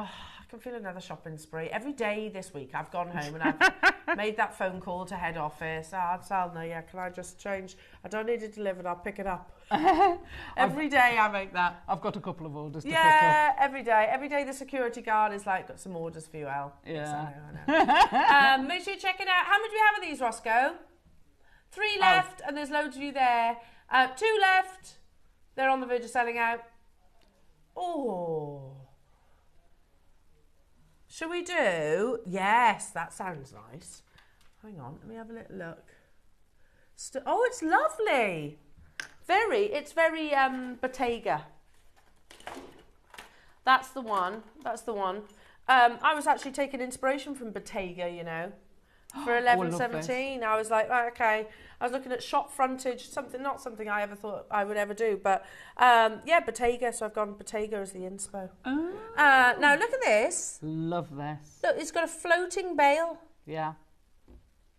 I can feel another shopping spree. Every day this week I've gone home and I've made that phone call to head office. Sal, no, yeah, can I just change? I don't need it delivered, I'll pick it up. Every day I make that. I've got a couple of orders to pick up. Yeah, every day. Every day the security guard is like, got some orders for you, Al. Yeah. Yes, I know. Make sure you check it out. How many do we have of these, Roscoe? 3 left, and there's loads of you there. 2 left. They're on the verge of selling out. Oh. Shall we do? Yes, that sounds nice. Hang on, let me have a little look. Oh, it's lovely. It's very Bottega. That's the one. That's the one. I was actually taking inspiration from Bottega, you know, for 11.17. I was like, oh, okay. I was looking at shop frontage, not something I ever thought I would ever do, but yeah, Bottega. So I've gone Bottega as the inspo. Oh. Now look at this. Love this. Look, it's got a floating bail. Yeah.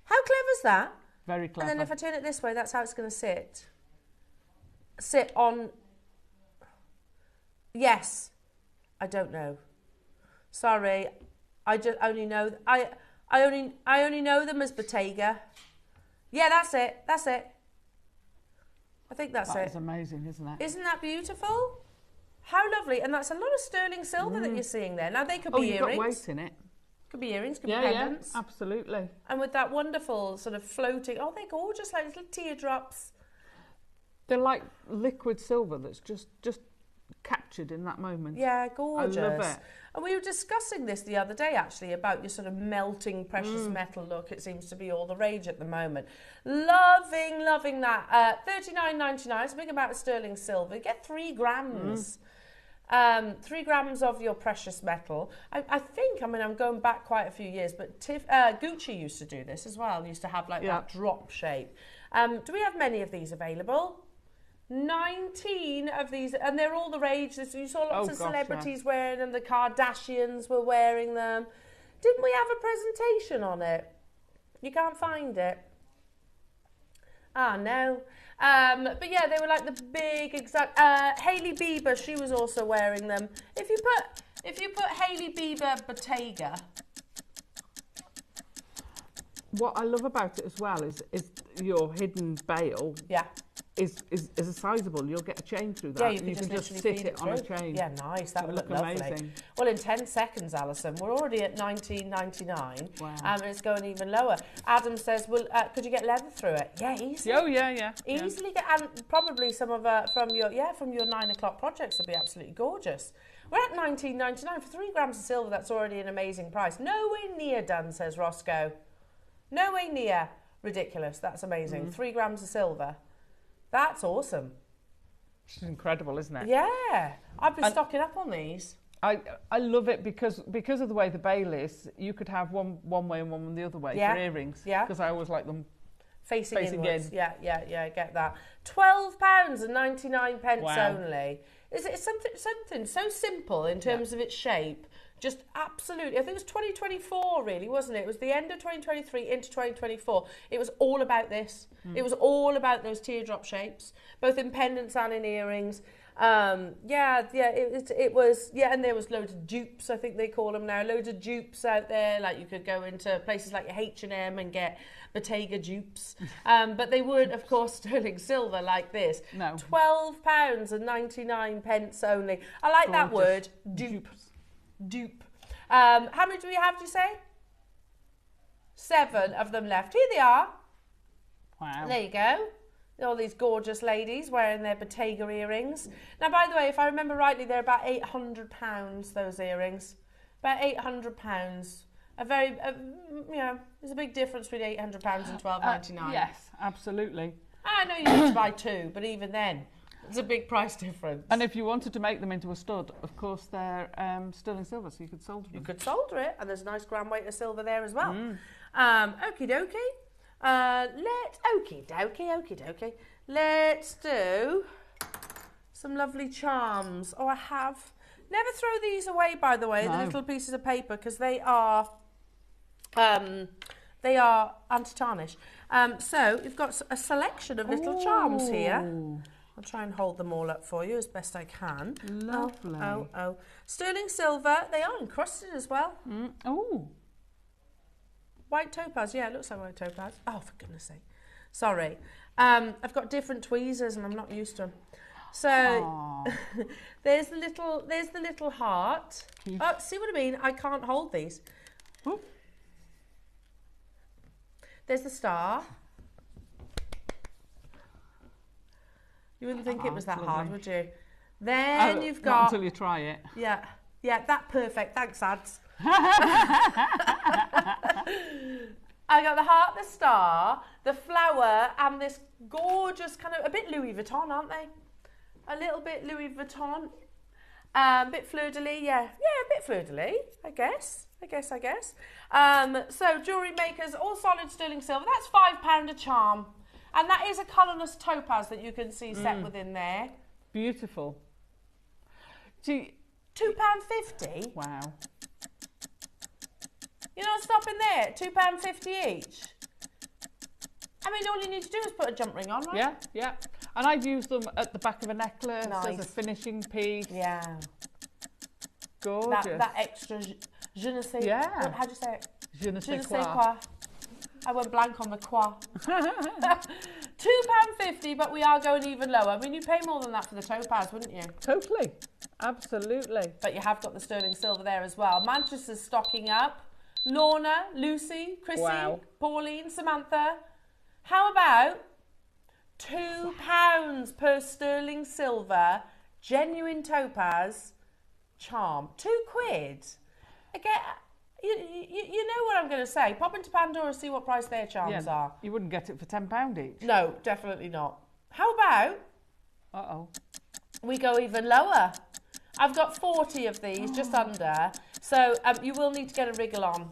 How clever is that? Very clever. And then if I turn it this way, that's how it's going to sit. Sit on. Yes. I don't know. Sorry. I just only know. I only know them as Bottega. Yeah, that's it. That's it. I think that's it. That is amazing, isn't it? Isn't that beautiful? How lovely. And that's a lot of sterling silver that you're seeing there. Now, they could be earrings. Oh, you've got weight in it. Could be earrings, could be pendants. Yeah, absolutely. And with that wonderful sort of floating... Oh, they're gorgeous, like little teardrops. They're like liquid silver that's just captured in that moment. Yeah, gorgeous. I love it. And we were discussing this the other day, actually, about your sort of melting precious metal look. It seems to be all the rage at the moment. Loving that. $39.99. It's a big amount of sterling silver. You get 3 grams. 3 grams of your precious metal. I think, I mean, I'm going back quite a few years, but Gucci used to do this as well. Used to have like that drop shape. Do we have many of these available? 19 of these, and they're all the rage. You saw lots of celebrities wearing them. The Kardashians were wearing them. Didn't we have a presentation on it? You can't find it. Ah, no. But yeah, they were like the big exact. Hailey Bieber, she was also wearing them. If you put Hailey Bieber Bottega. What I love about it as well is your hidden bail. Yeah. Is a sizable. You'll get a chain through that. Yeah, you can just sit it on a chain. Yeah, nice. That would look amazing. Lovely. Well, in 10 seconds, Alison, we're already at $19.99. Wow. And it's going even lower. Adam says, "Well, could you get leather through it?" Yeah, easily. Oh, yeah. Easily get, and probably some of from your 9 o'clock projects will be absolutely gorgeous. We're at $19.99 for 3 grams of silver. That's already an amazing price. Nowhere near done, says Roscoe. Nowhere near. Ridiculous. That's amazing. 3 grams of silver. That's awesome. It's incredible, isn't it? Yeah. I've been stocking up on these. I love it because of the way the bail is. You could have one way and one the other way for earrings. Yeah. Because I always like them facing inwards. In. Yeah, get that. £12.99 only. It's something so simple in terms of its shape. Just absolutely, I think it was 2024 really, wasn't it? It was the end of 2023 into 2024. It was all about this. It was all about those teardrop shapes, both in pendants and in earrings. It was, and there was loads of dupes, I think they call them now, loads of dupes out there. Like you could go into places like H&M and get Bottega dupes. But they weren't, of course, sterling silver like this. No. £12.99 only. I like that word, dupe. Dupe. How many do we have, do you say? 7 of them left. Here they are. Wow. There you go. All these gorgeous ladies wearing their Bottega earrings. Now, by the way, if I remember rightly, they're about £800, those earrings. About £800. There's a big difference between £800 and £12.99. Yes, absolutely. I know you need to buy 2, but even then, it's a big price difference. And if you wanted to make them into a stud, of course, they're sterling silver, so you could solder them. You could solder it, and there's a nice gram weight of silver there as well. Okie dokie. Okie dokie. Let's do some lovely charms. Oh, I have. Never throw these away, by the way, the little pieces of paper, because they are anti-tarnish. So you've got a selection of little charms here. I'll try and hold them all up for you as best I can. Lovely. Oh. Sterling silver. They are encrusted as well. Oh. White topaz. Yeah, it looks like white topaz. Oh, for goodness sake. Sorry. I've got different tweezers and I'm not used to them. So there's the little heart. Oh, see what I mean? I can't hold these. Ooh. There's the star. You wouldn't think it was that hard, would you? Then you've got... Not until you try it. Yeah, that perfect. Thanks, Ads. I got the heart, the star, the flower, and this gorgeous kind of... A bit Louis Vuitton, aren't they? A little bit Louis Vuitton. A bit fleur-de-lis, yeah. Yeah, a bit fleur-de-lis, I guess. So, Jewellery Makers, all solid sterling silver. That's £5 a charm. And that is a colourless topaz that you can see set within there. Beautiful. Gee, £2.50? wow. You're not stopping there. £2.50 each. I mean, all you need to do is put a jump ring on, right? Yeah. And I'd use them at the back of a necklace as a finishing piece. Yeah. Gorgeous. That extra je ne sais... Yeah. How do you say it? Je ne sais quoi. I went blank on the qua. £2.50, but we are going even lower. I mean, you pay more than that for the topaz, wouldn't you? Totally. Absolutely. But you have got the sterling silver there as well. Manchester's stocking up. Lorna, Lucy, Chrissy, Pauline, Samantha. How about £2 per sterling silver, genuine topaz charm? £2. Again, you know what I'm going to say. Pop into Pandora, see what price their charms are. You wouldn't get it for £10 each. No, definitely not. How about we go even lower? I've got 40 of these, just under. So you will need to get a wriggle on.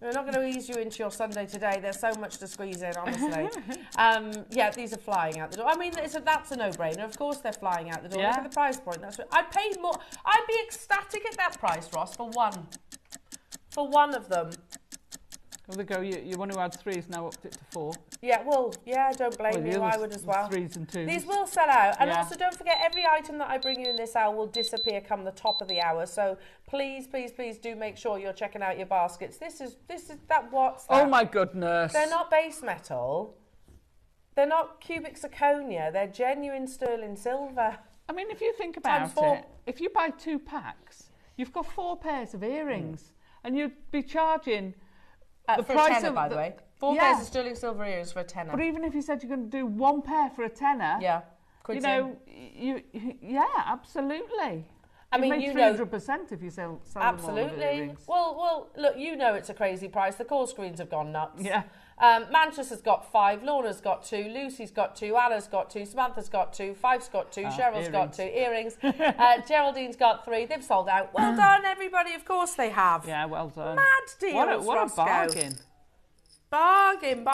We're not going to ease you into your Sunday today. There's so much to squeeze in, honestly. Yeah, these are flying out the door. I mean, that's a no-brainer. Of course they're flying out the door. Look at the price point. I'd pay more. I'd be ecstatic at that price, Ross, for one. For one of them. There we go. You one who had 3's now upped it to 4. Yeah, well, yeah, don't blame you. I would as well. 3's and 2's. These will sell out. And also, don't forget, every item that I bring you in this hour will disappear come the top of the hour. So please do make sure you're checking out your baskets. What's that? Oh my goodness. They're not base metal. They're not cubic zirconia. They're genuine sterling silver. I mean, if you think about it, if you buy 2 packs, you've got 4 pairs of earrings. And you'd be charging the for a tenner, by the way. 4 pairs of sterling silver earrings for a tenner. But even if you said you're going to do 1 pair for a tenner, you know, absolutely. I mean, you know, 300% if you sell absolutely. Well, look, you know it's a crazy price. The call screens have gone nuts. Yeah. Manchester's got 5, Lorna's got 2, Lucy's got 2, Anna's got 2, Samantha's got 2, Fife's got 2, Cheryl's got 2, earrings. Geraldine's got 3. They've sold out. Well done, everybody. Of course they have. Yeah, well done. Mad deals, what a bargain. Bargain.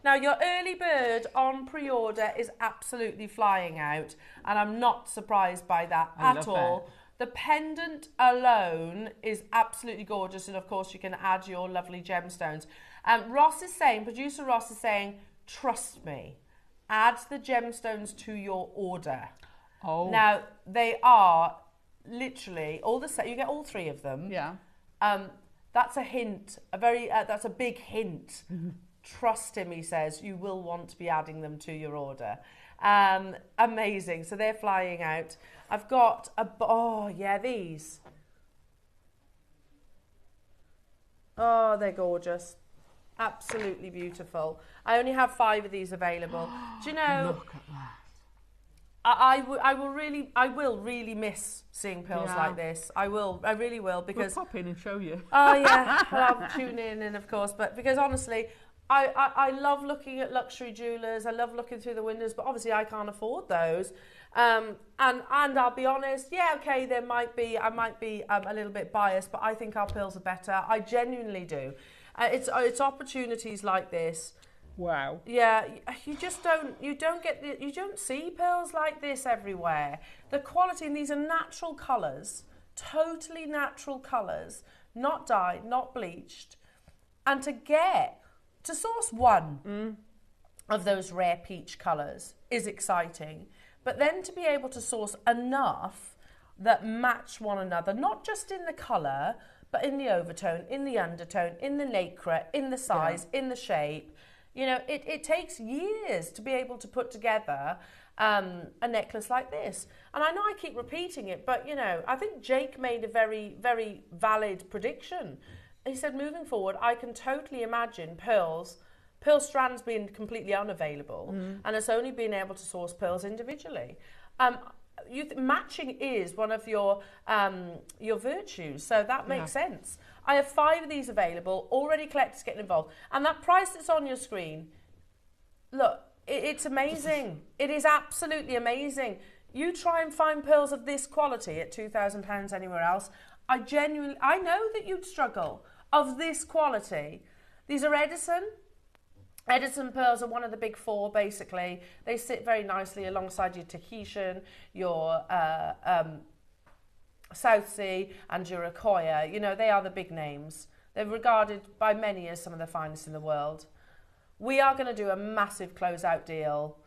Now, your early bird on pre-order is absolutely flying out, and I'm not surprised by that at all. The pendant alone is absolutely gorgeous, and of course you can add your lovely gemstones. Producer Ross is saying, trust me, add the gemstones to your order. Oh. Now, they are literally, you get all 3 of them. Yeah. That's a hint, that's a big hint. Trust him, he says, you will want to be adding them to your order. Amazing. So they're flying out. I've got these. Oh, they're gorgeous. Absolutely beautiful. I only have 5 of these available. Do you know? Look at that. I will really miss seeing pearls like this. I really will, because we'll pop in and show you. Oh yeah, well, I'll tune in of course, but because honestly, I love looking at luxury jewellers. I love looking through the windows, but obviously I can't afford those. And I'll be honest, I might be a little bit biased, but I think our pearls are better. I genuinely do. It's opportunities like this. Wow. Yeah, you don't see pearls like this everywhere. The quality, and these are natural colours, totally natural colours, not dyed, not bleached. And to source one of those rare peach colours is exciting. but then to be able to source enough that match one another, not just in the colour, but in the overtone, in the undertone, in the nacre, in the size, in the shape. You know, it takes years to be able to put together a necklace like this. And I know I keep repeating it, but, you know, I think Jake made a very, very valid prediction. He said, moving forward, I can totally imagine pearl strands being completely unavailable, and it's only being able to source pearls individually. Matching is one of your virtues, so that makes sense. I have 5 of these available, already collectors getting involved. And that price that's on your screen, look, it's amazing. It is absolutely amazing. You try and find pearls of this quality at £2,000 anywhere else. I know that you'd struggle. Of this quality. These are Edison. Edison pearls are one of the big 4, basically. They sit very nicely alongside your Tahitian, your South Sea, and your Akoya. You know, they are the big names. They're regarded by many as some of the finest in the world. We are going to do a massive closeout deal.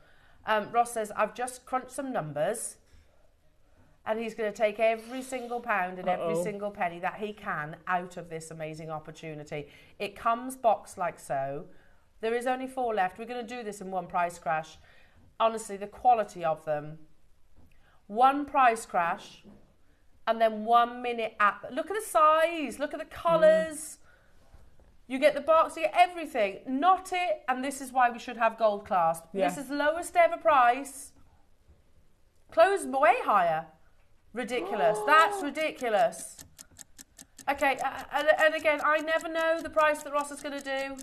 Ross says, I've just crunched some numbers, and he's going to take every single pound and every single penny that he can out of this amazing opportunity. It comes boxed like so. There is only 4 left. We're going to do this in one price crash. Honestly, the quality of them. One price crash, and then 1 minute look at the size, look at the colours. You get the box, you get everything. Not it, and this is why we should have gold clasp. This is lowest ever price. Close way higher. Ridiculous. That's ridiculous. Okay, and again, I never know the price that Ross is going to do.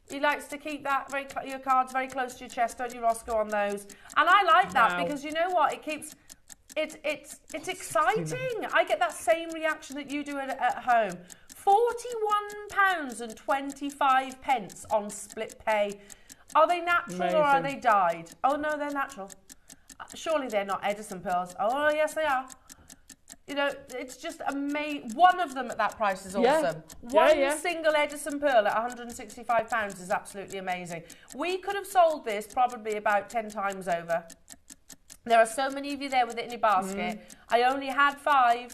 He likes to keep that your cards very close to your chest, don't you, Roscoe, on those? And I like that because you know what? It keeps it's exciting. I get that same reaction that you do at home. £41.25 on split pay. Are they natural or are they dyed? Oh no, they're natural. Surely they're not Edison pearls. Oh yes, they are. You know, it's just amazing. One of them at that price is awesome. One single Edison pearl at £165 is absolutely amazing. We could have sold this probably about 10 times over. There are so many of you there with it in your basket. I only had 5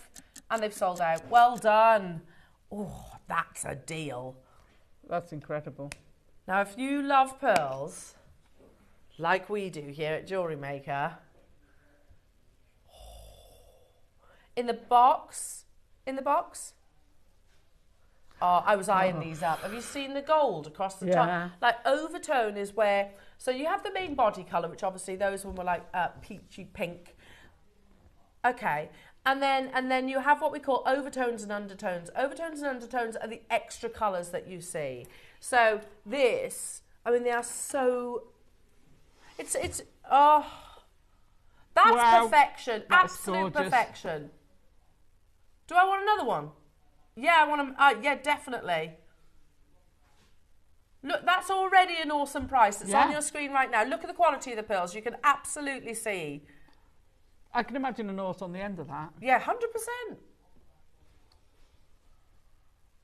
and they've sold out. Well done. Oh, that's a deal. That's incredible. Now, if you love pearls, like we do here at JewelleryMaker, in the box, oh, I was eyeing these up. Have you seen the gold across the top? Like overtone is where, so you have the main body colour, which obviously those one were like peachy pink. Okay. And then you have what we call overtones and undertones. Overtones and undertones are the extra colours that you see. So this, I mean, they are so, it's that's perfection. Absolute perfection. Do I want another one? Yeah, I want to, yeah, definitely. Look, that's already an awesome price. It's on your screen right now. Look at the quality of the pearls. You can absolutely see. I can imagine a note on the end of that. Yeah, 100%.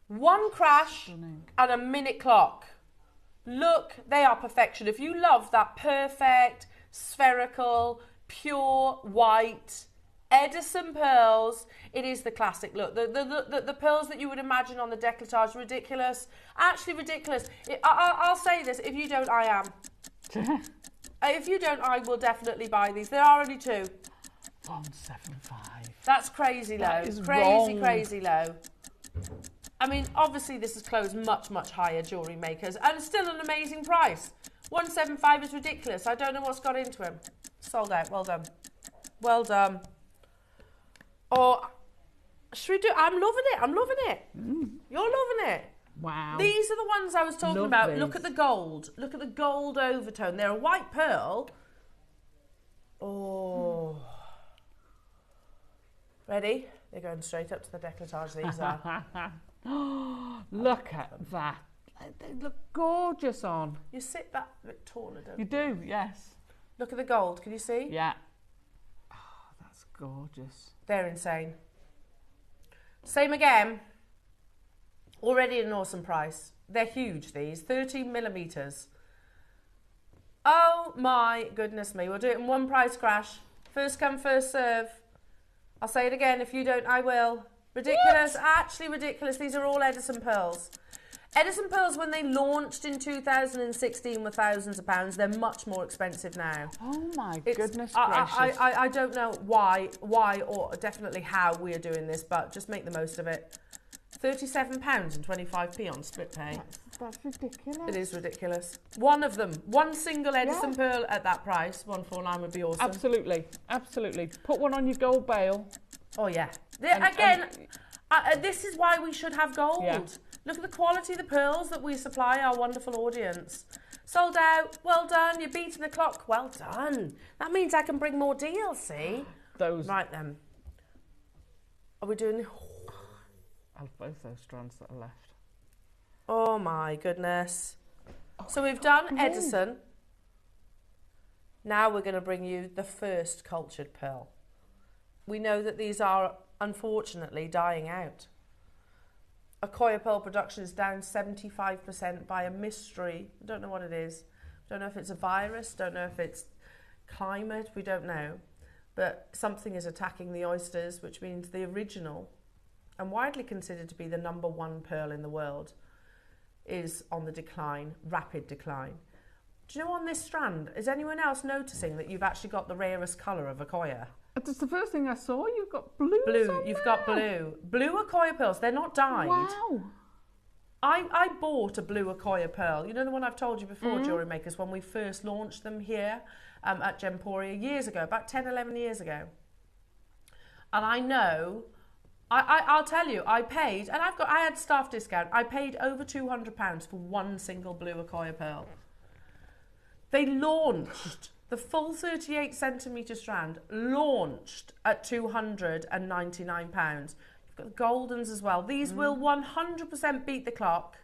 One crash and a minute clock. Look, they are perfection. If you love that perfect, spherical, pure white Edison pearls, it is the classic look. The pearls that you would imagine on the décolletage, ridiculous. Actually ridiculous. I'll say this, if you don't, I am. If you don't, I will definitely buy these. There are only 2. 175. That's crazy low. That is crazy low. I mean, obviously this is closed much, much higher, jewellery makers, and still an amazing price. 175 is ridiculous. I don't know what's got into him. Sold out. Well done. Well done. Or should we do? I'm loving it. I'm loving it. You're loving it. Wow. These are the ones I was talking about. These. Look at the gold. Look at the gold overtone. They're a white pearl. Oh. Ready? They're going straight up to the décolletage, these are. Look at that. They look gorgeous on. You sit that bit taller, don't you? You do, yes. Look at the gold, can you see? Yeah. Oh, that's gorgeous. They're insane. Same again. Already an awesome price. They're huge, these. 13 millimetres. Oh my goodness me. We'll do it in one price crash. First come, first serve. I'll say it again. If you don't, I will. Ridiculous. What? Actually ridiculous. These are all Edison pearls. Edison pearls, when they launched in 2016, were thousands of pounds. They're much more expensive now. Oh my goodness gracious. I don't know why, or definitely how we are doing this, but just make the most of it. £37 and 25p on split pay. That's ridiculous. It is ridiculous. One of them, one single Edison pearl at that price, 149 would be awesome. Absolutely, absolutely. Put one on your gold bail. Oh yeah. This is why we should have gold. Yeah. Look at the quality of the pearls that we supply our wonderful audience. Sold out. Well done. You're beating the clock. Well done. That means I can bring more deals, see? Those. Right then. Are we doing... I love both those strands that are left. Oh my goodness. So we've done Edison. Now we're going to bring you the first cultured pearl. We know that these are unfortunately dying out. Akoya pearl production is down 75% by a mystery. I don't know what it is. Don't know if it's a virus. Don't know if it's climate. We don't know. But something is attacking the oysters, which means the original, and widely considered to be the #1 pearl in the world, is on the decline, rapid decline. Do you know on this strand, is anyone else noticing that you've actually got the rarest colour of Akoya? That's the first thing I saw. You've got blue. You've got blue. Blue Akoya pearls. They're not dyed. Wow. I bought a blue Akoya pearl. You know the one I've told you before, JewelleryMakers, when we first launched them here at Gemporia years ago, about 10, 11 years ago. And I know, I'll tell you, I paid, and I had staff discount. I paid over £200 for one single blue Akoya pearl. They launched. The full 38 centimetre strand launched at £299. You've got the goldens as well. These will 100% beat the clock.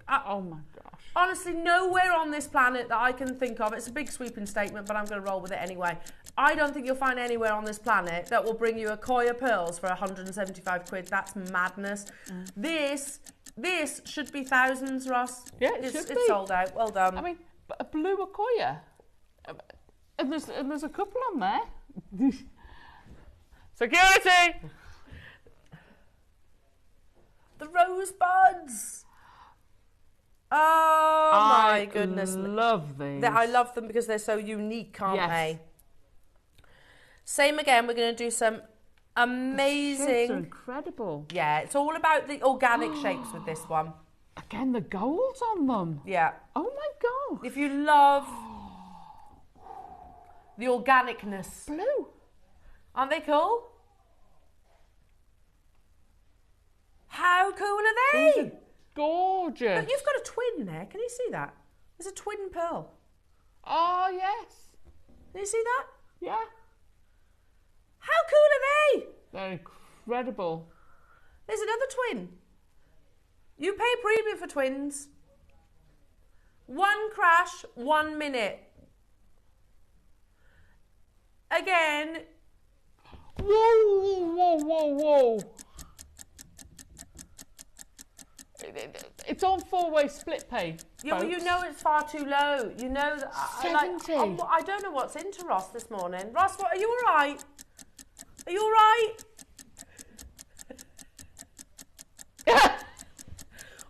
Oh my gosh. Honestly, nowhere on this planet that I can think of, it's a big sweeping statement, but I'm going to roll with it anyway. I don't think you'll find anywhere on this planet that will bring you Akoya pearls for 175 quid. That's madness. This should be thousands, Ross. Yeah, it's sold out. Well done. I mean, a blue Akoya. And there's a couple on there. Security! The rosebuds! Oh my goodness. I love these. I love them because they're so unique, aren't they? Same again, we're going to do some amazing... The shapes are incredible. Yeah, it's all about the organic shapes with this one. Again, the golds on them. Yeah. Oh my God. If you love... the organicness. Blue. Aren't they cool? How cool are they? These are gorgeous. Look, you've got a twin there. Can you see that? There's a twin pearl. Oh, yes. Can you see that? Yeah. How cool are they? They're incredible. There's another twin. You pay a premium for twins. One crash, 1 minute. Again. Whoa. It's on 4-way split pay. Yeah, well, you know it's far too low. You know that 70. I don't know what's into Ross this morning. Ross, are you all right? Are you all right?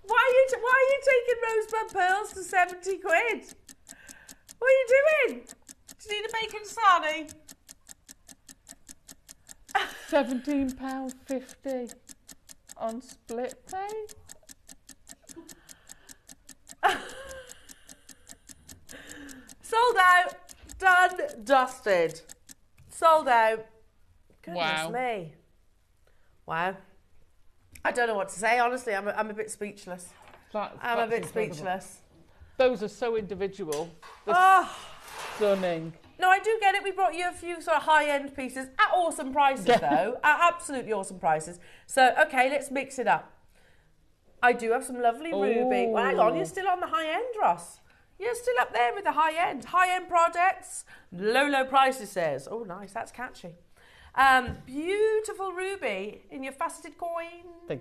Why are you taking rosebud pearls to 70 quid? What are you doing? Do you need a bacon sarnie? £17.50 on split pay. Sold out, done, dusted. Sold out. Goodness me. Wow. I don't know what to say, honestly. I'm a bit speechless. I'm a bit speechless. Those are so individual. Stunning. No, I do get it. We brought you a few sort of high-end pieces at awesome prices, though. At absolutely awesome prices. So, okay, let's mix it up. I do have some lovely ruby. Well, hang on, you're still on the high end, Ross. You're still up there with the high end. High-end products, low prices, says. Oh, nice, that's catchy. Beautiful ruby in your faceted coin.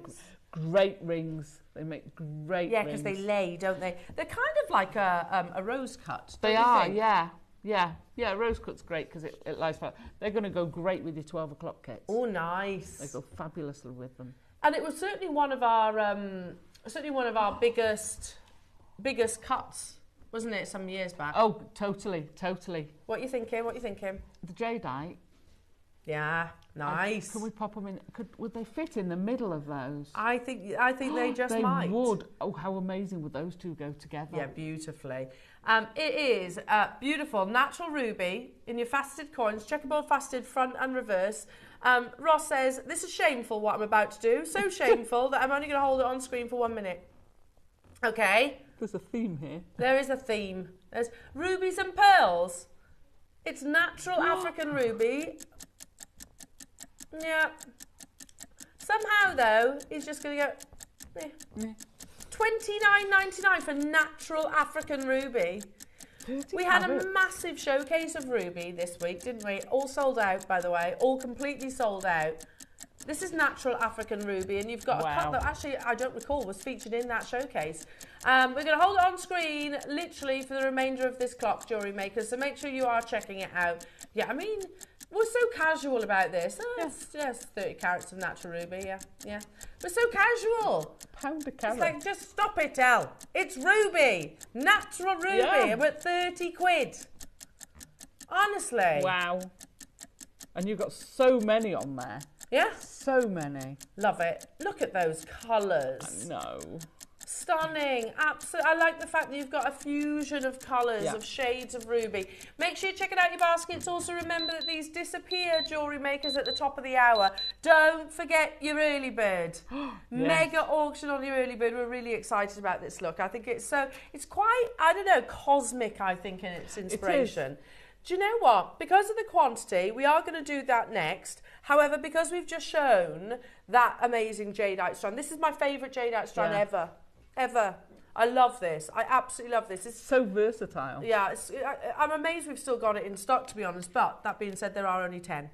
Great rings. They make great rings. Yeah, because they lay, don't they? They're kind of like a rose cut. They are, yeah. Yeah, rose cut's great because it lies flat. They're going to go great with your 12 o'clock kits. Oh, nice. They go fabulously with them. And it was certainly one of our biggest cuts, wasn't it, some years back? Oh, totally. What are you thinking? The jadeite. Yeah, nice. Can we pop them in? Would they fit in the middle of those? I think they just might. They would. Oh, how amazing would those two go together? Yeah, beautifully. It is beautiful natural ruby in your faceted coins, checkerboard faceted front and reverse. Ross says, this is shameful what I'm about to do. So shameful that I'm only going to hold it on screen for 1 minute. Okay. There's a theme here. There is a theme. There's rubies and pearls. It's natural African ruby. Yeah. Somehow, though, he's just going to go... $29.99 for natural African ruby. We had a massive showcase of ruby this week, didn't we? All sold out, by the way. All completely sold out. This is natural African ruby, and you've got a cut that actually, I don't recall, was featured in that showcase. We're going to hold it on screen, literally, for the remainder of this clock, Jewellery Makers, so make sure you are checking it out. Yeah, I mean, we're so casual about this. It's just 30 carats of natural ruby, yeah. We're so casual. Pound a carat. It's like, just stop it, Elle. It's ruby. Natural ruby. Yeah. About 30 quid. Honestly. Wow. And you've got so many on there. Yeah? So many. Love it. Look at those colours. I know. Stunning. Absolutely. I like the fact that you've got a fusion of colours, of shades of ruby. Make sure you're checking out your baskets. Also remember that these disappear, Jewellery Makers, at the top of the hour. Don't forget your early bird. Mega auction on your early bird. We're really excited about this look. I think it's quite, I don't know, cosmic, I think, in its inspiration. It is. Do you know what? Because of the quantity, we are going to do that next. However, because we've just shown that amazing jadeite strand, this is my favourite jadeite strand ever. I love this. I absolutely love this. It's so versatile. Yeah, I'm amazed we've still got it in stock, to be honest. But that being said, there are only 10.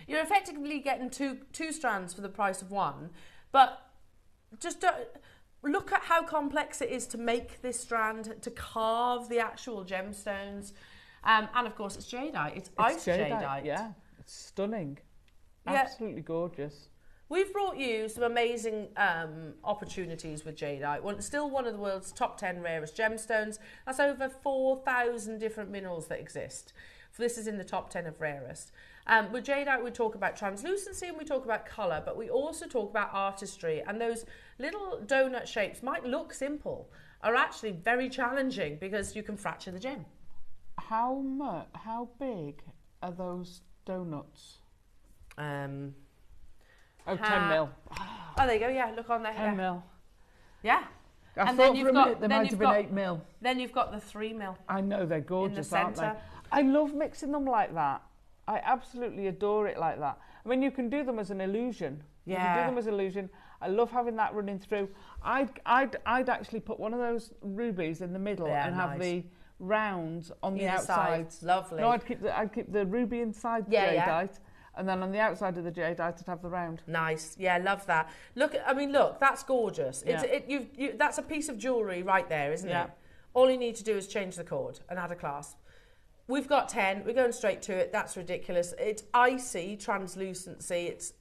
You're effectively getting two strands for the price of one. But just look at how complex it is to make this strand, to carve the actual gemstones. And of course, it's jadeite. It's ice jadeite. Yeah, it's stunning. Absolutely gorgeous. We've brought you some amazing opportunities with jadeite. Still one of the world's top 10 rarest gemstones. That's over 4,000 different minerals that exist. This is in the top 10 of rarest. With jadeite, we talk about translucency and we talk about colour, but we also talk about artistry. And those little donut shapes might look simple, are actually very challenging because you can fracture the gem. How big are those donuts? 10 mil. Oh, there you go. Yeah, look on there. 10 mil. Yeah. I thought for a minute there might have been 8 mil. Then you've got the 3 mil. I know, they're gorgeous, aren't they? centre. I love mixing them like that. I absolutely adore it like that. I mean, you can do them as an illusion. Yeah. You can do them as an illusion. I love having that running through. I'd actually put one of those rubies in the middle and have the rounds on the outside. Lovely. No, I'd keep the ruby inside the jadeite, and then on the outside of the jadeite I'd have the round. Nice. Yeah, love that. Look, that's gorgeous. That's a piece of jewellery right there, isn't it? All you need to do is change the cord and add a clasp. We've got 10. We're going straight to it. That's ridiculous. It's icy translucency. It's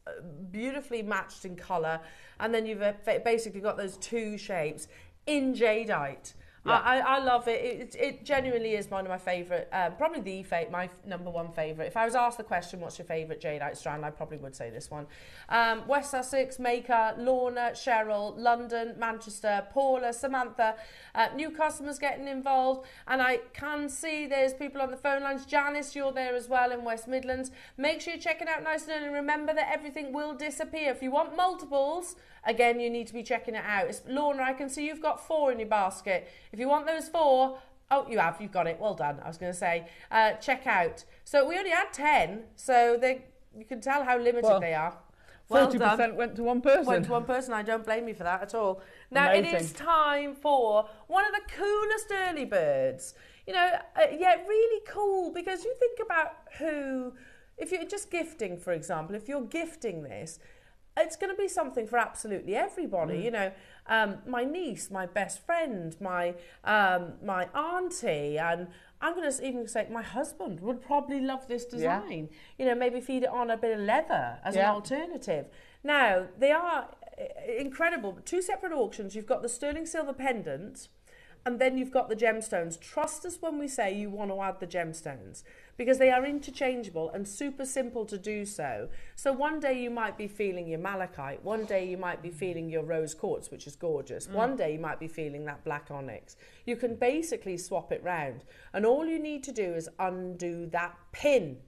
beautifully matched in colour, and then you've basically got those two shapes in jadeite. Yeah. I love it. It genuinely is one of my favourite, probably my number one favourite. If I was asked the question, what's your favourite jadeite strand, I probably would say this one. West Sussex, Maker, Lorna, Cheryl, London, Manchester, Paula, Samantha, new customers getting involved. And I can see there's people on the phone lines. Janice, you're there as well in West Midlands. Make sure you check it out nice and early. Remember that everything will disappear. If you want multiples, again, you need to be checking it out. Lorna, I can see you've got 4 in your basket. If you want those 4, you've got it. Well done, I was going to say. Check out. So we only had 10, so you can tell how limited they are. Well 30% went to one person. Went to one person. I don't blame you for that at all. Now, Amazing. It is time for one of the coolest early birds. Really cool, because you think about if you're just gifting, for example, if you're gifting this, it's going to be something for absolutely everybody. You know, my niece, my best friend, my auntie, and I'm going to even say my husband would probably love this design. You know, maybe feed it on a bit of leather as an alternative. Now, they are incredible. 2 separate auctions. You've got the sterling silver pendant, and then you've got the gemstones. Trust us when we say you want to add the gemstones, because they are interchangeable and super simple to do so. So one day you might be feeling your malachite, one day you might be feeling your rose quartz, which is gorgeous. One day you might be feeling that black onyx. You can basically swap it round, and all you need to do is undo that pin.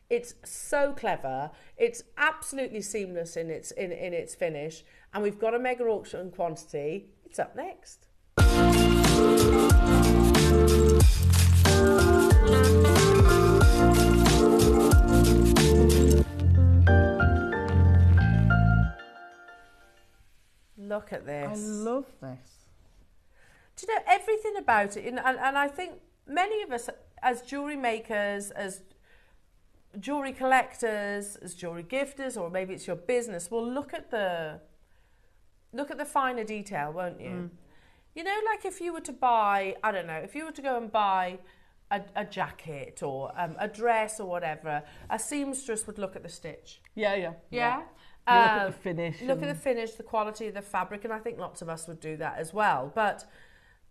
It's so clever. It's absolutely seamless in its finish, and we've got a mega auction quantity. It's up next. Look at this. I love this. Do you know everything about it? And I think many of us, as jewellery makers, as jewellery collectors, as jewellery gifters, or maybe it's your business, will look at the finer detail, won't you? You know, like if you were to buy, I don't know, if you were to go and buy a jacket or a dress or whatever, a seamstress would look at the stitch. Yeah. Yeah? You look at the finish. Look at the finish, the quality of the fabric, and I think lots of us would do that as well. But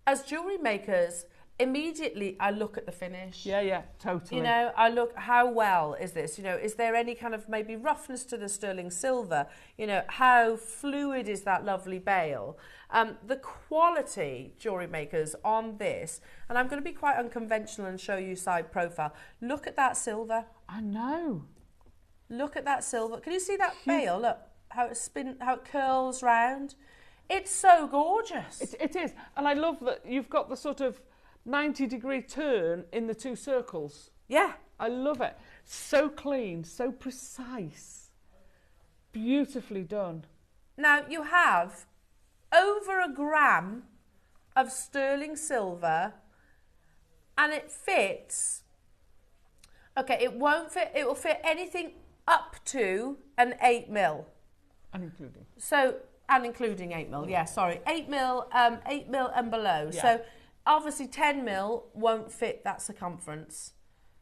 as jewellery makers, immediately I look at the finish. Yeah, totally. You know, I look, how well is this? You know, is there any kind of maybe roughness to the sterling silver? You know, how fluid is that lovely bail? The quality, jewellery makers, on this, and I'm going to be quite unconventional and show you side profile. Look at that silver. I know. Look at that silver. Can you see that bail? Look how it curls round. It's so gorgeous. It is, and I love that you've got the sort of 90-degree turn in the 2 circles. Yeah. I love it. So clean, so precise. Beautifully done. Now, you have over a gram of sterling silver, and it fits. Okay, it won't fit. It will fit anything up to an 8mm. And including. So, and including 8mm, yeah, sorry. 8mm and below. Yeah. So, obviously 10mm won't fit that circumference.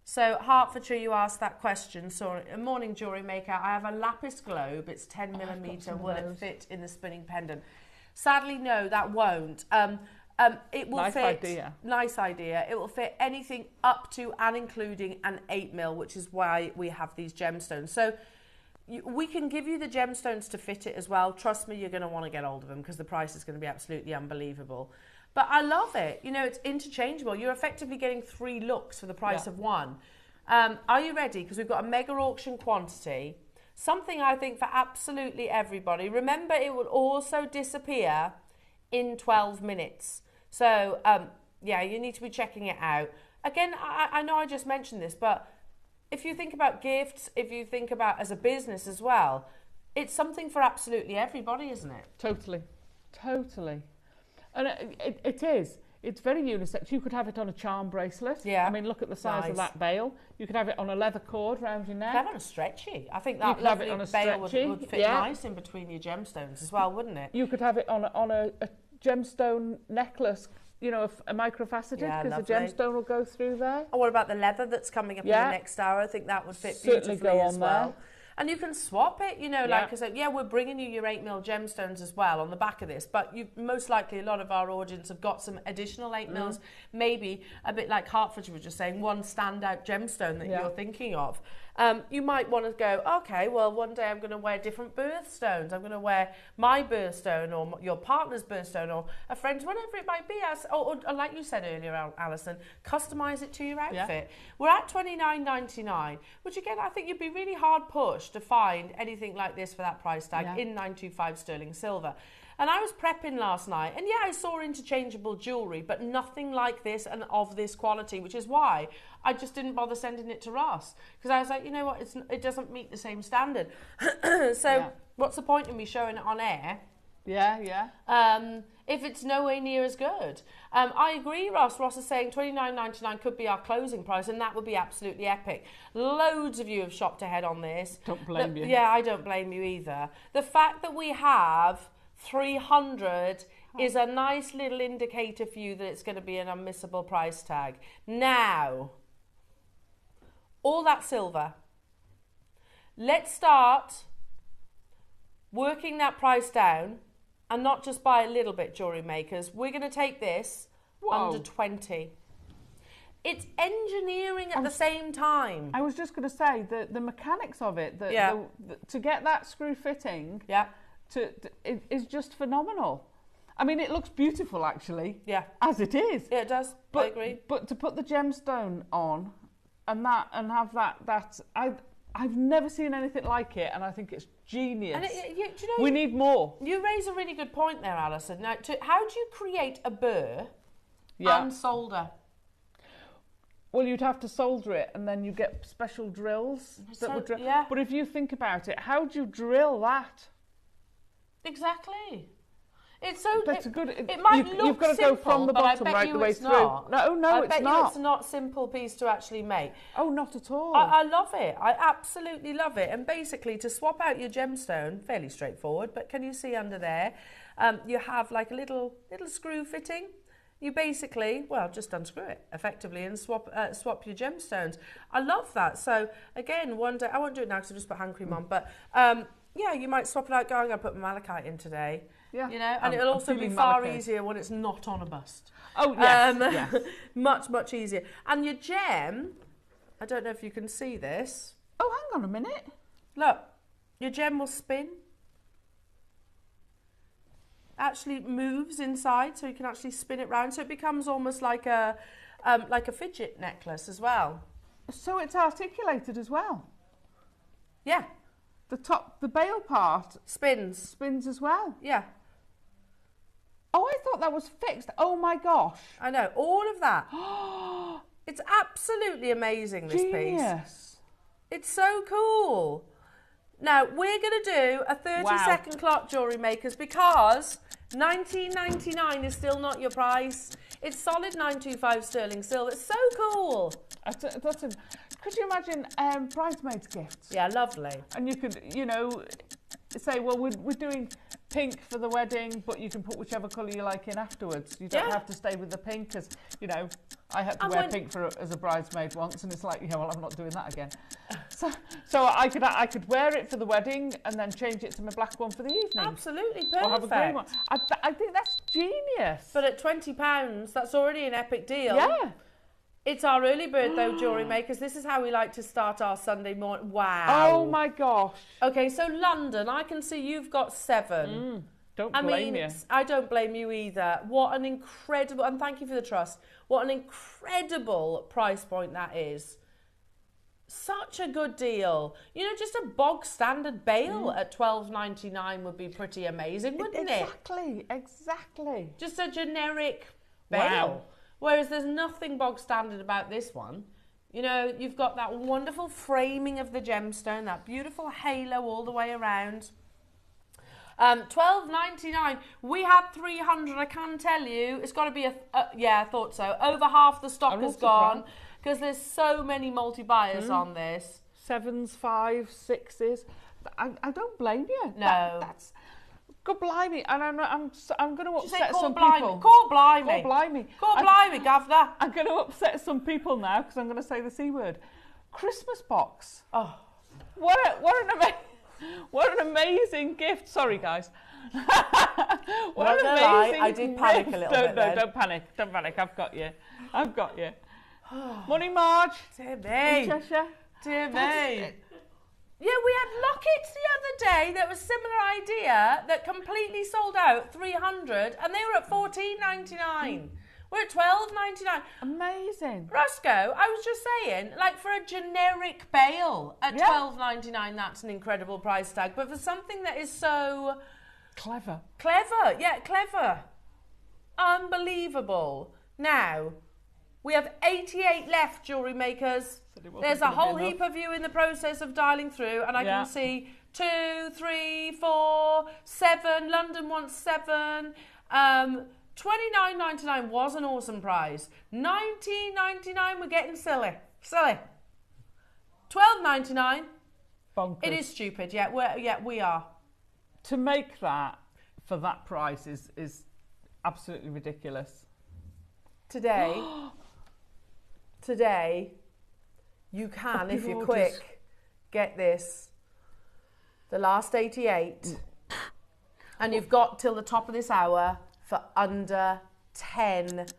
So Hertfordshire, you asked that question. So, morning jewellery maker, I have a lapis globe. It's 10mm. Will it fit in the spinning pendant? Sadly, no, that won't. It will fit. Nice idea. Nice idea. It will fit anything up to and including an 8mm, which is why we have these gemstones. So we can give you the gemstones to fit it as well. Trust me, you're going to want to get hold of them because the price is going to be absolutely unbelievable. But I love it. You know, it's interchangeable. You're effectively getting 3 looks for the price of 1. Are you ready? Because we've got a mega auction quantity. Something I think for absolutely everybody. Remember, it will also disappear in 12 minutes. So, yeah, you need to be checking it out. Again, I know I just mentioned this, but if you think about gifts, if you think about as a business as well, it's something for absolutely everybody, isn't it? Totally. And it is. It's very unisex. You could have it on a charm bracelet. Yeah. I mean, look at the size of that bail. You could have it on a leather cord round your neck. You could have it on a stretchy. I think that lovely bail would fit nice in between your gemstones as well, wouldn't it? You could have it on a gemstone necklace, you know, a microfaceted, because the gemstone will go through there. And what about the leather that's coming up in the next hour? I think that would fit beautifully as well. There. And you can swap it, you know, like I said, we're bringing you your 8mm gemstones as well on the back of this, but you most likely, a lot of our audience have got some additional 8mm, maybe a bit like Hertfordshire was just saying, one standout gemstone that you're thinking of. You might want to go, okay, well, one day I'm going to wear different birthstones. I'm going to wear my birthstone or your partner's birthstone or a friend's, whatever it might be. Or like you said earlier, Alison, customise it to your outfit. We're at $29.99, which again, I think you'd be really hard pushed to find anything like this for that price tag in 925 sterling silver. And I was prepping last night, and I saw interchangeable jewellery, but nothing like this and of this quality, which is why I just didn't bother sending it to Ross. Because I was like, you know what, it doesn't meet the same standard. So what's the point in me showing it on air Yeah, yeah. If it's nowhere near as good. I agree, Ross. Ross is saying $29.99 could be our closing price, and that would be absolutely epic. Loads of you have shopped ahead on this. Don't blame you. Yeah, I don't blame you either. The fact that we have 300 is a nice little indicator for you that it's going to be an unmissable price tag. Now, all that silver. Let's start working that price down. And not just by a little bit, jewellery makers. We're going to take this under 20. It's engineering at the same time. I was just going to say, the mechanics of it, to get that screw fitting is just phenomenal. I mean, it looks beautiful, actually, as it is. Yeah, it does. I agree. But to put the gemstone on and have that I've never seen anything like it, and I think it's genius. And do you know, we need more. You raise a really good point there, Alison. Now, how do you create a burr and solder? Well, you'd have to solder it, and then you get special drills that would drill. Yeah. But if you think about it, how do you drill that? Exactly. It's so. It might look you've got to simple, go from the bottom right the way through. Not. No, it's not. I bet you it's not a simple piece to actually make. Oh, not at all. I love it. I absolutely love it. And basically, to swap out your gemstone, fairly straightforward. But can you see under there? You have like a little screw fitting. You basically, just unscrew it effectively and swap your gemstones. I love that. So again, one day I won't do it now because I've just put hand cream on. But you might swap it out. I'm going to put my malachite in today. Yeah. You know, and it'll also be far easier when it's not on a bust. Oh, yes, yes. Much, much easier. And your gem, I don't know if you can see this. Oh, hang on a minute. Look, your gem will spin. Actually moves inside, so you can actually spin it round. So it becomes almost like a fidget necklace as well. So it's articulated as well? Yeah. The bail part spins as well? Yeah. Oh, I thought that was fixed. Oh my gosh. I know, all of that. It's absolutely amazing, this piece. It's so cool. Now, we're going to do a 30-second clock, jewellery makers, because $19.99 is still not your price. It's solid 925 sterling silver. It's so cool. Could you imagine bridesmaids' gifts? Yeah, lovely. And you could, say, well, we're doing pink for the wedding, but you can put whichever colour you like in afterwards. You don't have to stay with the pink, because, I had to wear pink as a bridesmaid once, and it's like, I'm not doing that again. So I could wear it for the wedding and then change it to my black one for the evening. Absolutely perfect. Or have a green one. I think that's genius. But at £20, that's already an epic deal. Yeah. It's our early bird, though, jewellery makers. This is how we like to start our Sunday morning. Wow. Oh, my gosh. Okay, so London, I can see you've got 7. Don't blame you. I don't blame you either. What an incredible, and thank you for the trust, what an incredible price point that is. Such a good deal. Just a bog standard bail at $12.99 would be pretty amazing, wouldn't it? Exactly. Just a generic bail. Wow. Whereas there's nothing bog standard about this one. You've got that wonderful framing of the gemstone, that beautiful halo all the way around. $12.99. We had 300. I can tell you, it's got to be I thought so. Over half the stock has gone because there's so many multi-buyers on this. 7s, 5s, 6s. I don't blame you. No, that's. God blimey, and I'm going to upset some blimey. people. Call blimey. Call blimey. Call blimey, Governor. I'm going to upset some people now because I'm going to say the C word. Christmas box. Oh, what an amazing gift. Sorry, guys. What an amazing I did panic a little bit. No, don't panic. I've got you. Morning, Marge. Dear me. Cheshire. Dear me. Yeah, we had lockets the other day that was similar idea that completely sold out, 300, and they were at $14.99. We're at $12.99. Amazing. Roscoe, I was just saying, like for a generic bail at $12.99, that's an incredible price tag. But for something that is so... Clever. Clever. Unbelievable. Now, we have 88 left, jewellery makers. There's a whole heap of you in the process of dialing through, and I can see 2, 3, 4, 7. London wants 7. $29.99 was an awesome price. $19.99, we're getting silly. Silly. $12.99. Bonkers. It is stupid. Yeah, we are. To make that for that price is absolutely ridiculous. Today, you can, if you're gorgeous. quick, get this. The last 88. And you've got till the top of this hour for under £10.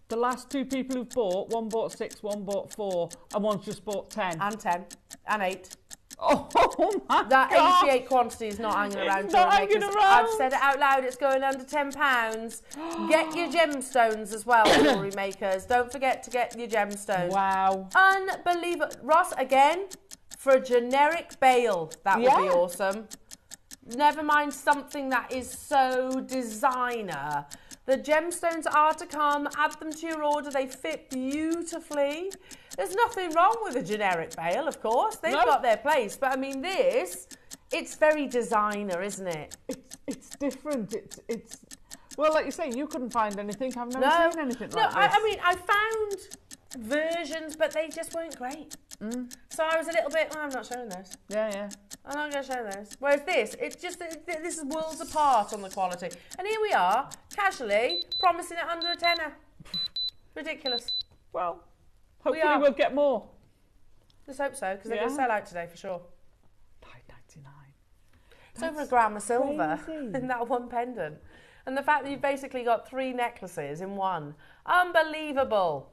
The last 2 people who've bought, one bought 6, one bought 4, and one's just bought 10. And 10. And 8. Oh my That God. 88 quantity is not hanging around. It's not hanging JewelleryMakers. around. I've said it out loud, it's going under £10. Get your gemstones as well, JewelleryMakers. Don't forget to get your gemstones. Wow. Unbelievable. Ross, again, for a generic bail, that would be awesome. Never mind something that is so designer. The gemstones are to come. Add them to your order. They fit beautifully. There's nothing wrong with a generic bail, of course. They've got their place. But I mean, it's very designer, isn't it? It's different. It's well, like you say, you couldn't find anything. I've never seen anything like this. I mean, I found versions, but they just weren't great. So I was a little bit, I'm not showing those. Yeah. I'm not going to show those. Whereas this is worlds apart on the quality. And here we are, casually, promising it under a tenner. Ridiculous. Well, hopefully we'll get more. Let's hope so, because they're going to sell out today for sure. $9.99. It's over a gram of silver in that one pendant. And the fact that you've basically got 3 necklaces in one. Unbelievable.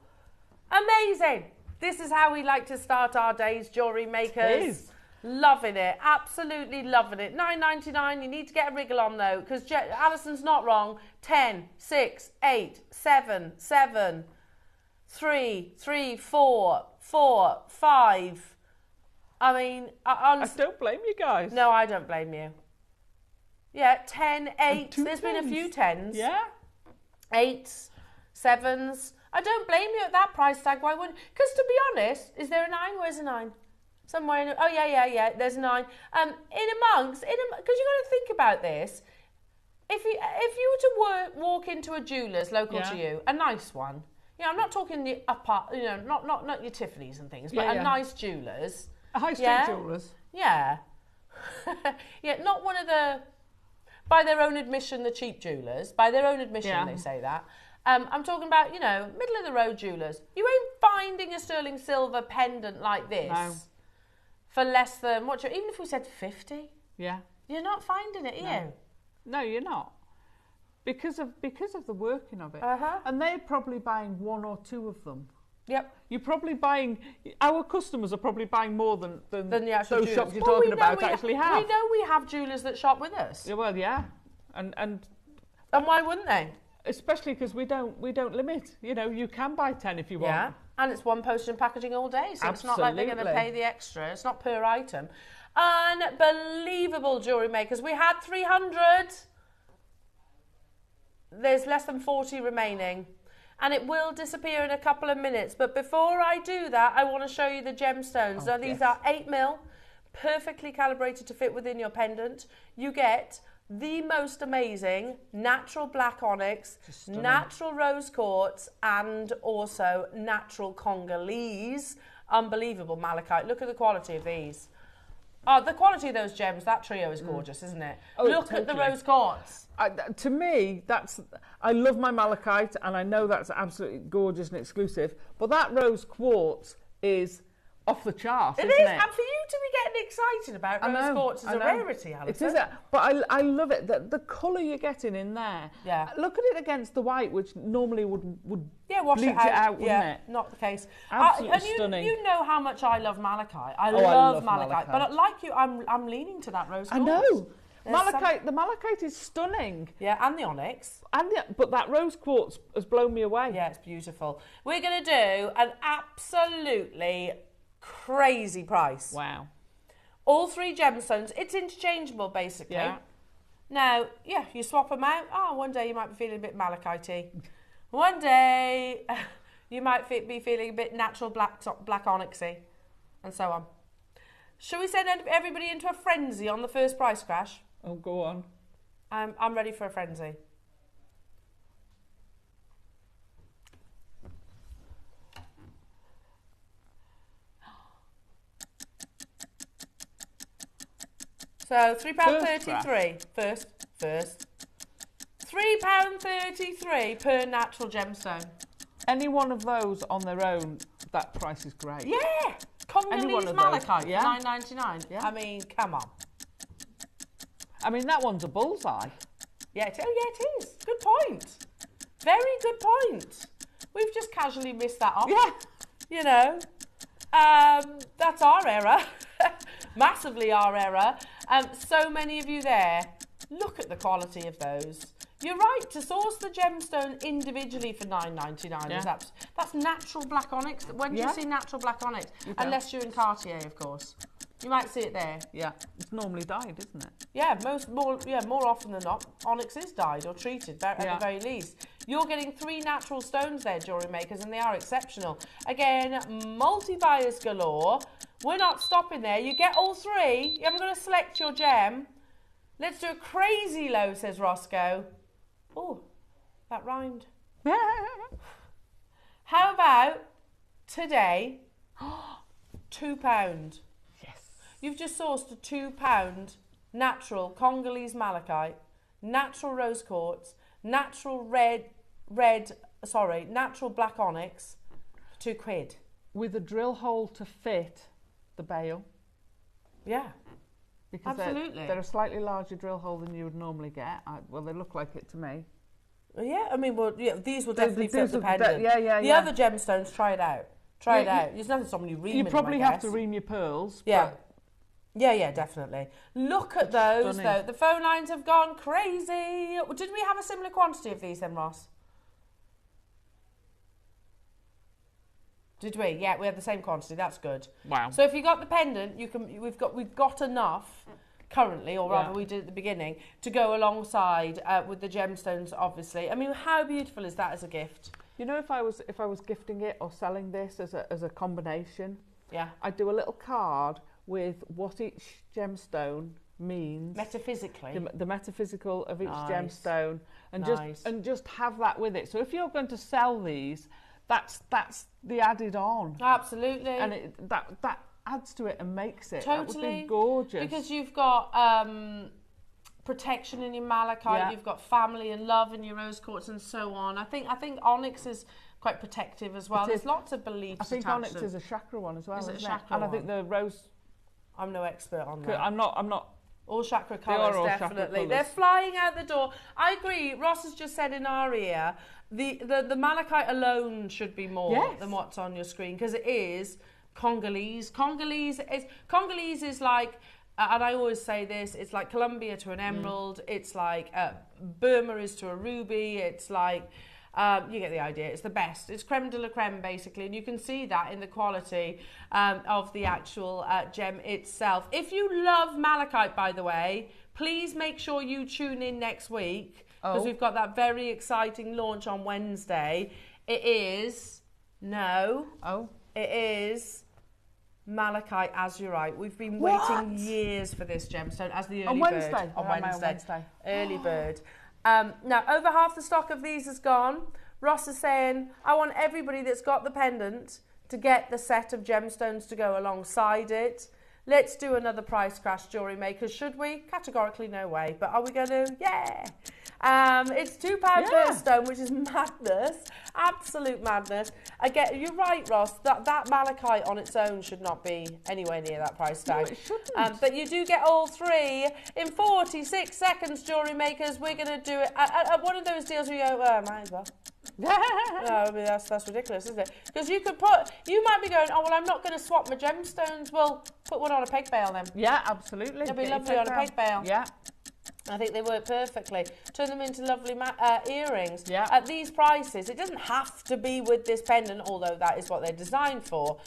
Amazing. This is how we like to start our days, JewelleryMakers. It is. Loving it. Absolutely loving it. $9.99. You need to get a wriggle on though, because Alison's not wrong. 10, 6, 8, 7, 7, 3, 3, 4, 4, 5. I mean, I don't blame you guys. No, I don't blame you. Yeah, 10, 8. There's been a few 10s. Yeah. 8s, 7s. I don't blame you at that price tag. Why wouldn't? Because to be honest, is there a 9? Where's a 9? Somewhere in. Oh yeah. There's a 9. Because you got to think about this. If you were to walk into a jeweller's local to you, a nice one. You know, I'm not talking the upper. You know, not your Tiffany's and things, but a nice jeweller's. A high street jewellers. Yeah. Yeah, not one of the. By their own admission, the cheap jewellers. By their own admission, they say that. I'm talking about, middle of the road jewellers. You ain't finding a sterling silver pendant like this for less than, even if we said 50? Yeah. You're not finding it, are you? No, you're not. Because of the working of it. Uh-huh. And they're probably buying 1 or 2 of them. Yep. You're probably buying, our customers are probably buying more than the actual those shops you're talking about actually have. We know we have jewellers that shop with us. Yeah, well, yeah. And why wouldn't they? Especially because we don't limit. You can buy 10 if you want. Yeah, and it's one postage and packaging all day, so it's not like they're going to pay the extra. It's not per item. Unbelievable, JewelleryMakers. We had 300. There's less than 40 remaining. And it will disappear in a couple of minutes. But before I do that, I want to show you the gemstones. Now, these are 8mm, perfectly calibrated to fit within your pendant. You get the most amazing natural black onyx, natural rose quartz, and also natural Congolese. Unbelievable malachite. Look at the quality of these. The quality of those gems, that trio is gorgeous, isn't it? Look at the rose quartz. To me, I love my malachite, and I know that's absolutely gorgeous and exclusive, but that rose quartz is off the chart, isn't it? And for you to be getting excited about rose quartz is a rarity, Alison. It is, but I love it. The colour you're getting in there. Yeah. Look at it against the white, which normally would wash bleach it out, wouldn't it? Not the case. Absolutely stunning. You know how much I love malachite. I love malachite. But like you, I'm leaning to that rose quartz. I know. The malachite is stunning. Yeah, and the onyx. But that rose quartz has blown me away. Yeah, it's beautiful. We're going to do an absolutely crazy price. Wow. All 3 gemstones. It's interchangeable, basically. Yeah. Now, you swap them out. One day you might be feeling a bit malachite-y. One day you might be feeling a bit natural black onyxy, and so on. Shall we send everybody into a frenzy on the first price crash? Oh, go on. I'm ready for a frenzy. So £3.33 first. £3.33 per natural gemstone. Any one of those on their own, that price is great. Yeah, Congolese malachite, yeah. £9.99. Yeah. I mean, come on. I mean, that one's a bullseye. Yeah, it is. Good point. Very good point. We've just casually missed that off. Yeah. You know, that's our error. Massively our error. So many of you there, look at the quality of those. You're right, to source the gemstone individually for £9.99 is that's natural black onyx. When do you see natural black onyx? Unless you're in Cartier, of course. You might see it there. Yeah, it's normally dyed, isn't it? Yeah, more often than not, onyx is dyed or treated at the very least. You're getting 3 natural stones there, jewellery makers, and they are exceptional. Again, multi-buyers galore. We're not stopping there. You get all 3. I'm going to select your gem. Let's do a crazy low, says Roscoe. Oh, that rhymed. How about today, £2? Yes. You've just sourced a £2 natural Congolese malachite, natural rose quartz, natural natural black onyx, £2. With a drill hole to fit the bail. Yeah. Because absolutely. They're a slightly larger drill hole than you would normally get. Well, they look like it to me. Yeah, I mean, these will definitely fit the pendant. The other gemstones, try it out. Try it out. There's nothing stopping you reaming them, you probably have to ream your pearls. Yeah. Yeah, definitely. Look at those, though. The phone lines have gone crazy. Did we have a similar quantity of these then, Ross? Did we? Yeah, we had the same quantity. That's good. Wow. So if you got the pendant, we've got enough currently, or rather we did at the beginning, to go alongside with the gemstones, obviously. I mean, how beautiful is that as a gift? You know, if I was gifting it or selling this as a combination, yeah, I'd do a little card with what each gemstone means metaphysically, the metaphysical of each gemstone, and just have that with it. So if you're going to sell these, that's the added on. Absolutely. And that adds to it and makes it. Totally. That would be gorgeous. Because you've got protection in your malachite, you've got family and love in your rose quartz and so on. I think onyx is quite protective as well. There's lots of beliefs. I think onyx is a chakra one as well, isn't it? Chakra and I think the rose. I'm no expert on that. I'm not. All chakra colours, definitely. They're flying out the door. I agree. Ross has just said in our ear, the malachite alone should be more than what's on your screen, because it is Congolese. Congolese is like, and I always say this, it's like Colombia to an emerald. It's like Burma is to a ruby. It's like, you get the idea. It's the best. It's creme de la creme, basically. And you can see that in the quality of the actual gem itself. If you love malachite, by the way, please make sure you tune in next week, because we've got that very exciting launch on Wednesday. It is malachite azurite. We've been waiting years for this gemstone as the early bird. On Wednesday. Early bird. Now, over half the stock of these is gone. Ross is saying, I want everybody that's got the pendant to get the set of gemstones to go alongside it. Let's do another price crash, jewellery makers. Should we? Categorically, no way. But are we going to? Yeah. It's £2 per stone, which is madness. Absolute madness. Again, you're right, Ross. That malachite on its own should not be anywhere near that price tag. No, it shouldn't. But you do get all 3 in 46 seconds, jewellery makers. We're going to do it at one of those deals where you go, might as well. No, I mean, that's ridiculous, isn't it? Because you might be going, oh, well, I'm not going to swap my gemstones. Well, put one on a peg bail then. Yeah, absolutely. It'll be lovely on a peg bail. Yeah. I think they work perfectly. Turn them into lovely earrings. Yeah. At these prices, it doesn't have to be with this pendant, although that is what they're designed for.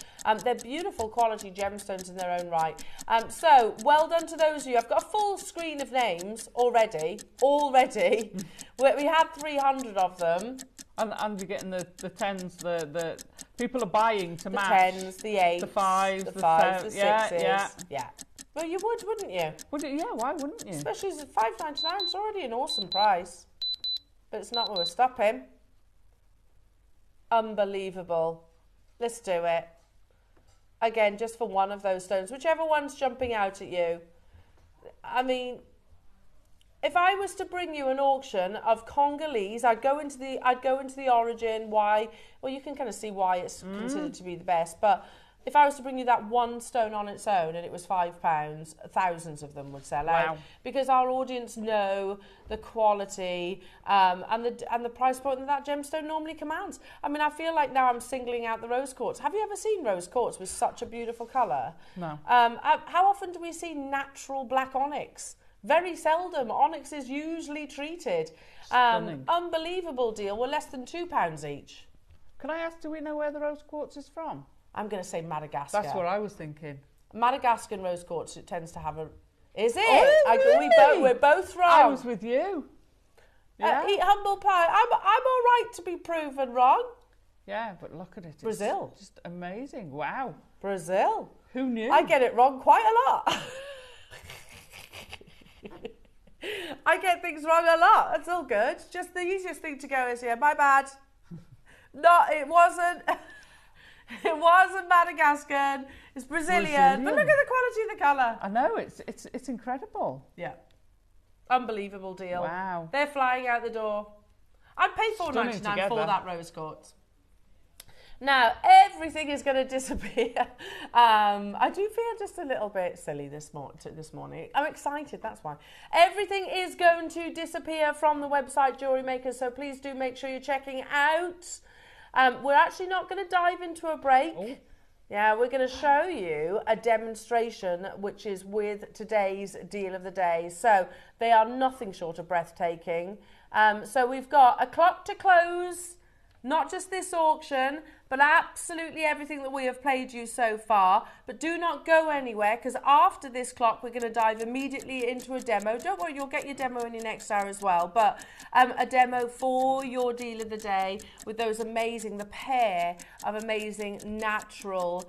They're beautiful quality gemstones in their own right. So, well done to those of you. I've got a full screen of names already. We had 300 of them. And you're getting the 10s, the people are buying to match. The 10s, the 8s, the 5s, the 5s, the 6s. Yeah. Well, you would, wouldn't you? Would it? Yeah, why wouldn't you? Especially as $5.99, it's already an awesome price. But it's not where we're stopping. Unbelievable. Let's do it. Again, just for one of those stones, whichever one's jumping out at you. I mean, if I was to bring you an auction of Congolese, I'd go into the origin, why. Well, you can kind of see why it's considered to be the best. But if I was to bring you that one stone on its own and it was £5, thousands of them would sell out. Because our audience know the quality and the price point that gemstone normally commands. I mean, I feel like now I'm singling out the rose quartz. Have you ever seen rose quartz with such a beautiful colour? No. How often do we see natural black onyx? Very seldom. Onyx is usually treated. Unbelievable deal. We're less than £2 each. Can I ask, do we know where the rose quartz is from? I'm going to say Madagascar. That's what I was thinking. Madagascan rose quartz, it tends to have a... Is it? Oh, really? We're both wrong. I was with you. Yeah. Eat humble pie. I'm all right to be proven wrong. Yeah, but look at it. Brazil. It's just amazing. Wow. Brazil. Who knew? I get it wrong quite a lot. I get things wrong a lot. That's all good. Just the easiest thing to go is, yeah, my bad. No, it wasn't. It wasn't Madagascan. It's Brazilian. But look at the quality of the colour. I know, it's incredible. Yeah. Unbelievable deal. Wow. They're flying out the door. I'd pay $4.99 for that rose quartz. Now, everything is going to disappear. I do feel just a little bit silly this morning. I'm excited, that's why. Everything is going to disappear from the website Jewellery Maker, so please do make sure you're checking out. We're actually not going to dive into a break. Oh. Yeah, we're going to show you a demonstration which is with today's deal of the day. So they are nothing short of breathtaking. So we've got a clock to close, not just this auction, but absolutely everything that we have played you so far. But do not go anywhere, because after this clock, we're going to dive immediately into a demo. Don't worry, you'll get your demo in your next hour as well. But a demo for your deal of the day with those amazing, the pair of amazing natural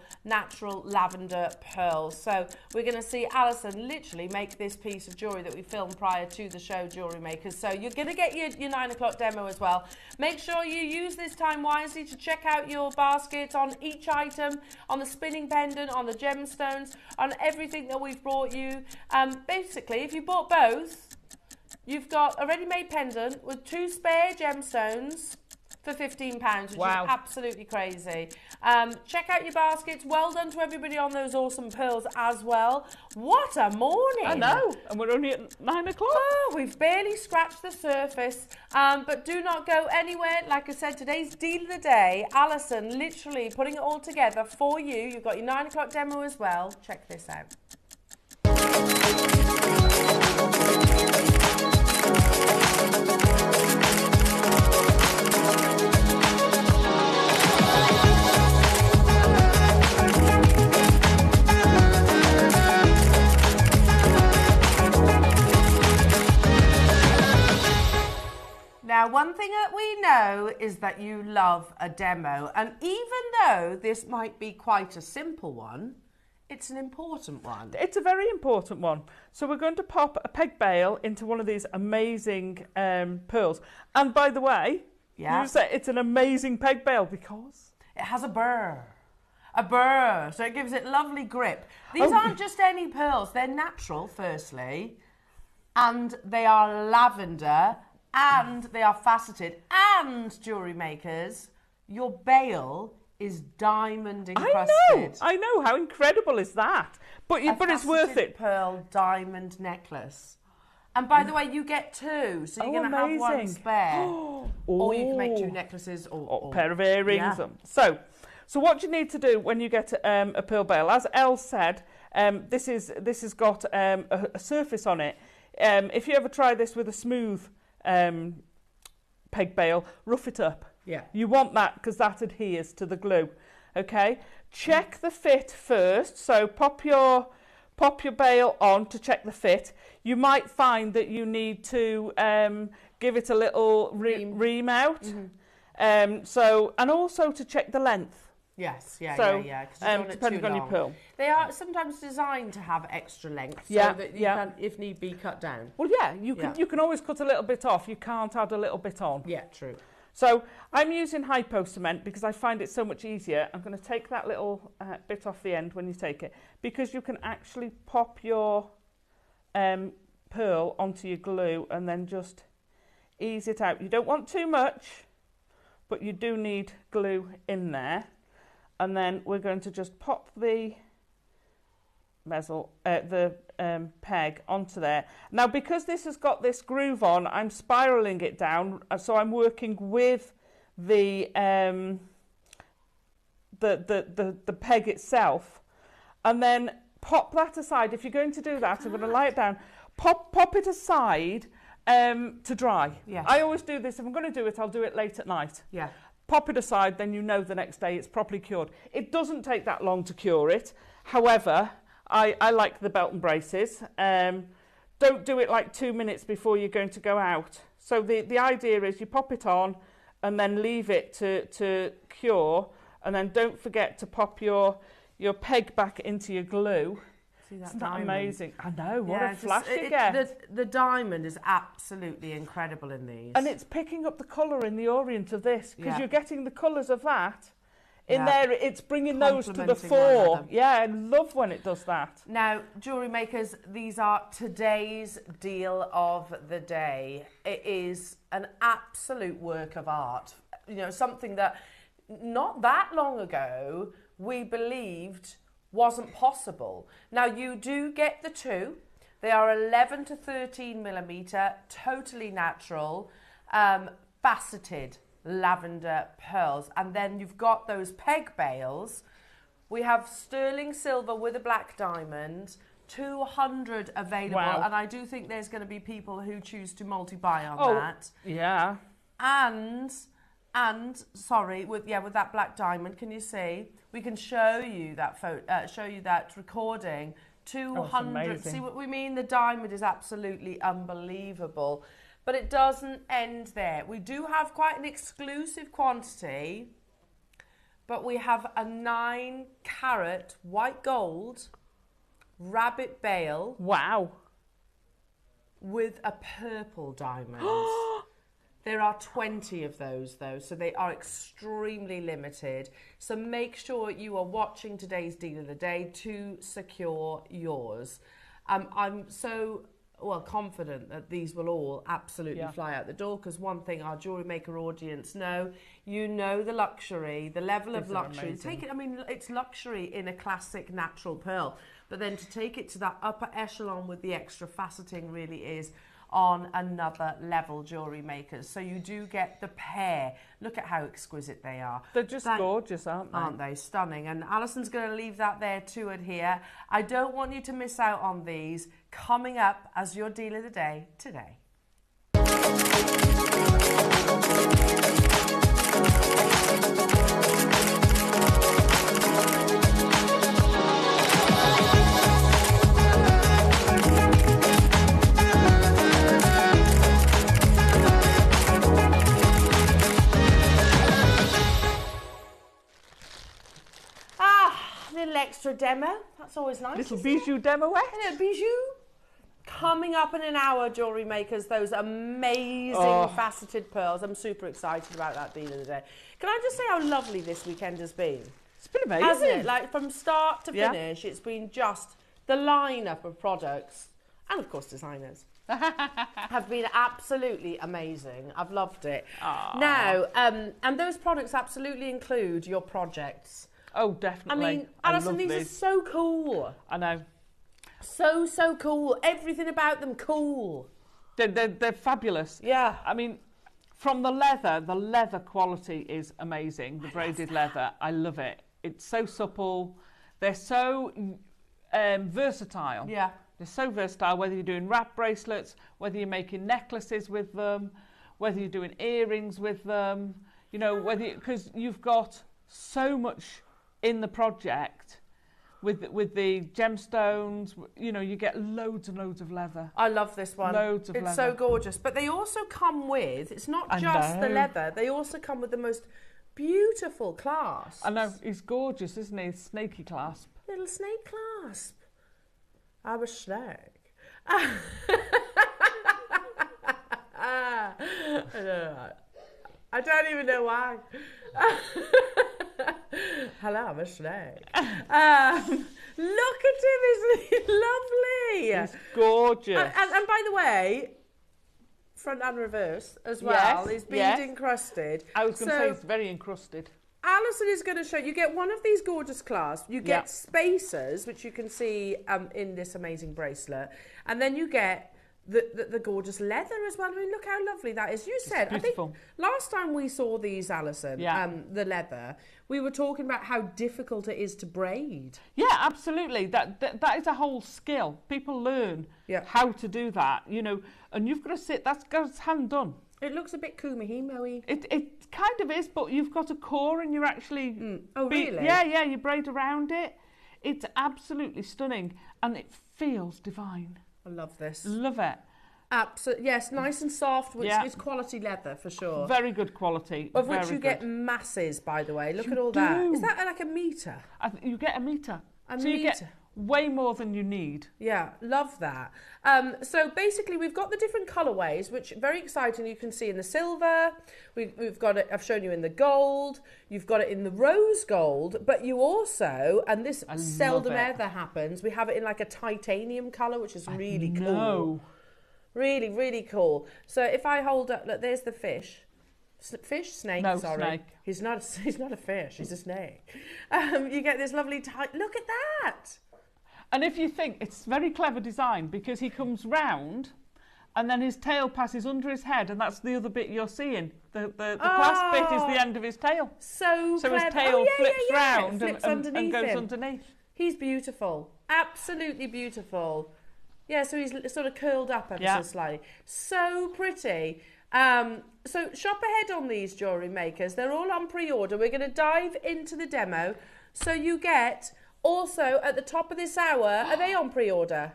lavender pearls. So we're going to see Alison literally make this piece of jewellery that we filmed prior to the show, Jewellery Makers. So you're going to get your 9 o'clock demo as well. Make sure you use this time wisely to check out your basket on each item, on the spinning pendant, on the gemstones, on everything that we've brought you. Basically, if you bought both, you've got a ready-made pendant with 2 spare gemstones for £15, which is absolutely crazy. Check out your baskets. Well done to everybody on those awesome pearls as well. What a morning! I know, and we're only at 9 o'clock. Oh, we've barely scratched the surface. But do not go anywhere. Like I said, today's deal of the day, Alison literally putting it all together for you. You've got your 9 o'clock demo as well. Check this out. Now, one thing that we know is that you love a demo, and even though this might be quite a simple one, it's an important one. It's a very important one. So we're going to pop a peg bail into one of these amazing pearls. And by the way, you say it's an amazing peg bail because it has a burr. A burr, so it gives it lovely grip. These aren't just any pearls, they're natural, firstly, and they are lavender, and they are faceted, and Jewellery Makers, your bail is diamond encrusted. I know, how incredible is that? But it's worth it. Pearl diamond necklace. And by the way, you get 2, so you're going to have one spare. Or you can make 2 necklaces or a pair of earrings. Yeah. So what you need to do when you get a pearl bail, as Elle said, this has got a surface on it. If you ever try this with a smooth peg bail, rough it up. Yeah. You want that because that adheres to the glue. Okay. Check the fit first. So pop your bail on to check the fit. You might find that you need to give it a little ream out. So, and also to check the length. Yes, yeah, so, yeah. 'Cause you don't want it depending too on long. your pearl. They are sometimes designed to have extra length, so Yeah, that you can, if need be, cut down. Well, yeah, you can always cut a little bit off. You can't add a little bit on. Yeah, true. So I'm using hypo cement because I find it so much easier. I'm going to take that little bit off the end when you take it, because you can actually pop your pearl onto your glue and then just ease it out. You don't want too much, but you do need glue in there. And then we're going to just pop the peg onto there. Now, because this has got this groove on, I'm spiraling it down, so I'm working with the peg itself, and then pop that aside. If you're going to do that, I'm going to lie it down. Pop it aside to dry. Yeah. I always do this. If I'm going to do it, I'll do it late at night. Yeah. Pop it aside, then you know the next day it's properly cured. It doesn't take that long to cure it. However, I like the belt and braces. Don't do it like 2 minutes before you're going to go out. So the idea is you pop it on and then leave it to cure, and then don't forget to pop your peg back into your glue. See that Isn't that diamond? amazing? I know, what Yeah, a flash you get. The diamond is absolutely incredible in these. And it's picking up the colour in the orient of this, because you're getting the colours of that in there. It's bringing those to the fore. Yeah, I love when it does that. Now, jewellery makers, these are today's deal of the day. It is an absolute work of art. You know, something that not that long ago we believed wasn't possible. Now, you do get the two. They are 11 to 13 millimetre, totally natural, faceted lavender pearls. And then you've got those peg bails. We have sterling silver with a black diamond, 200 available. Wow. And I do think there's going to be people who choose to multi-buy on that. Yeah. And sorry, with that black diamond, can you see? We can show you that recording. 200. See what we mean? The diamond is absolutely unbelievable. But it doesn't end there. We do have quite an exclusive quantity, but we have a 9-carat white gold rabbit bail. Wow. With a purple diamond. There are 20 of those, though, so they are extremely limited. So make sure you are watching today's deal of the day to secure yours. I'm so confident that these will all absolutely fly out the door, because one thing our jewellery maker audience know, the luxury, the level of luxury. Take it, I mean, it's luxury in a classic natural pearl, but then to take it to that upper echelon with the extra faceting really is on another level, jewellery makers. So you do get the pair. Look at how exquisite they are. They're just gorgeous, aren't they? Aren't they? Stunning. And Alison's going to leave that there to adhere. I don't want you to miss out on these coming up as your deal of the day today. Little extra demo, that's always nice. Little bijou demo, eh? A little bijou. Coming up in an hour, jewellery makers, those amazing faceted pearls. I'm super excited about that deal of the day. Can I just say how lovely this weekend has been? It's been amazing. Hasn't it? Like from start to finish, it's been just the lineup of products, and of course designers, have been absolutely amazing. I've loved it. Aww. Now, and those products absolutely include your projects. Oh, definitely. I mean, Alison, these are so cool. I know. So cool. Everything about them cool. They're fabulous. Yeah. I mean, from the leather quality is amazing. The braided leather, I love it. It's so supple. They're so versatile. Yeah. They're so versatile, whether you're doing wrap bracelets, whether you're making necklaces with them, whether you're doing earrings with them, because you've got so much in the project with the gemstones. You know, you get loads and loads of leather. I love this one. Loads of leather. It's so gorgeous. But they also come with, it's not just the leather, they also come with the most beautiful clasps. I know, he's gorgeous, isn't he? Snaky clasp. Little snake clasp. I'm a snake. I don't even know why. Hello, I'm a snake. Look at him, isn't he lovely? He's gorgeous. And by the way, front and reverse as well. Yes, He's bead encrusted. I was going to say it's very encrusted. Alison is going to show you get one of these gorgeous clasps. You get spacers, which you can see in this amazing bracelet, and then you get the gorgeous leather as well. I mean, look how lovely that is. You said, I think last time we saw these, Alison, the leather, we were talking about how difficult it is to braid. Yeah, absolutely. That is a whole skill. People learn how to do that, you know, and you've got to sit, that's hand done. It looks a bit kumihimo-y. It kind of is, but you've got a core and you're actually... Oh, really? Yeah, you braid around it. It's absolutely stunning and it feels divine. I love this. Love it. Absolutely. Yes, nice and soft, which is quality leather for sure. Very good quality. Of which you get masses, by the way. Look at all that. Is that like a metre? You get a metre. You get way more than you need. Yeah, love that. So basically we've got the different colourways, which are very exciting. You can see in the silver, we've got it, I've shown you in the gold, you've got it in the rose gold, but you also, and this seldom ever happens, we have it in like a titanium colour, which is really cool. Really, really cool. So if I hold up, look, there's the fish. Snake, no, sorry. Snake. He's not a fish, he's a snake. You get this lovely look at that. And if you think, it's very clever design because he comes round and then his tail passes under his head and that's the other bit you're seeing. The clasp bit is the end of his tail. So his tail flips round and goes underneath. He's beautiful. Absolutely beautiful. Yeah, so he's sort of curled up ever so slightly. So pretty. So shop ahead on these jewellery makers. They're all on pre-order. We're going to dive into the demo. So you get... Also, at the top of this hour, are they on pre-order?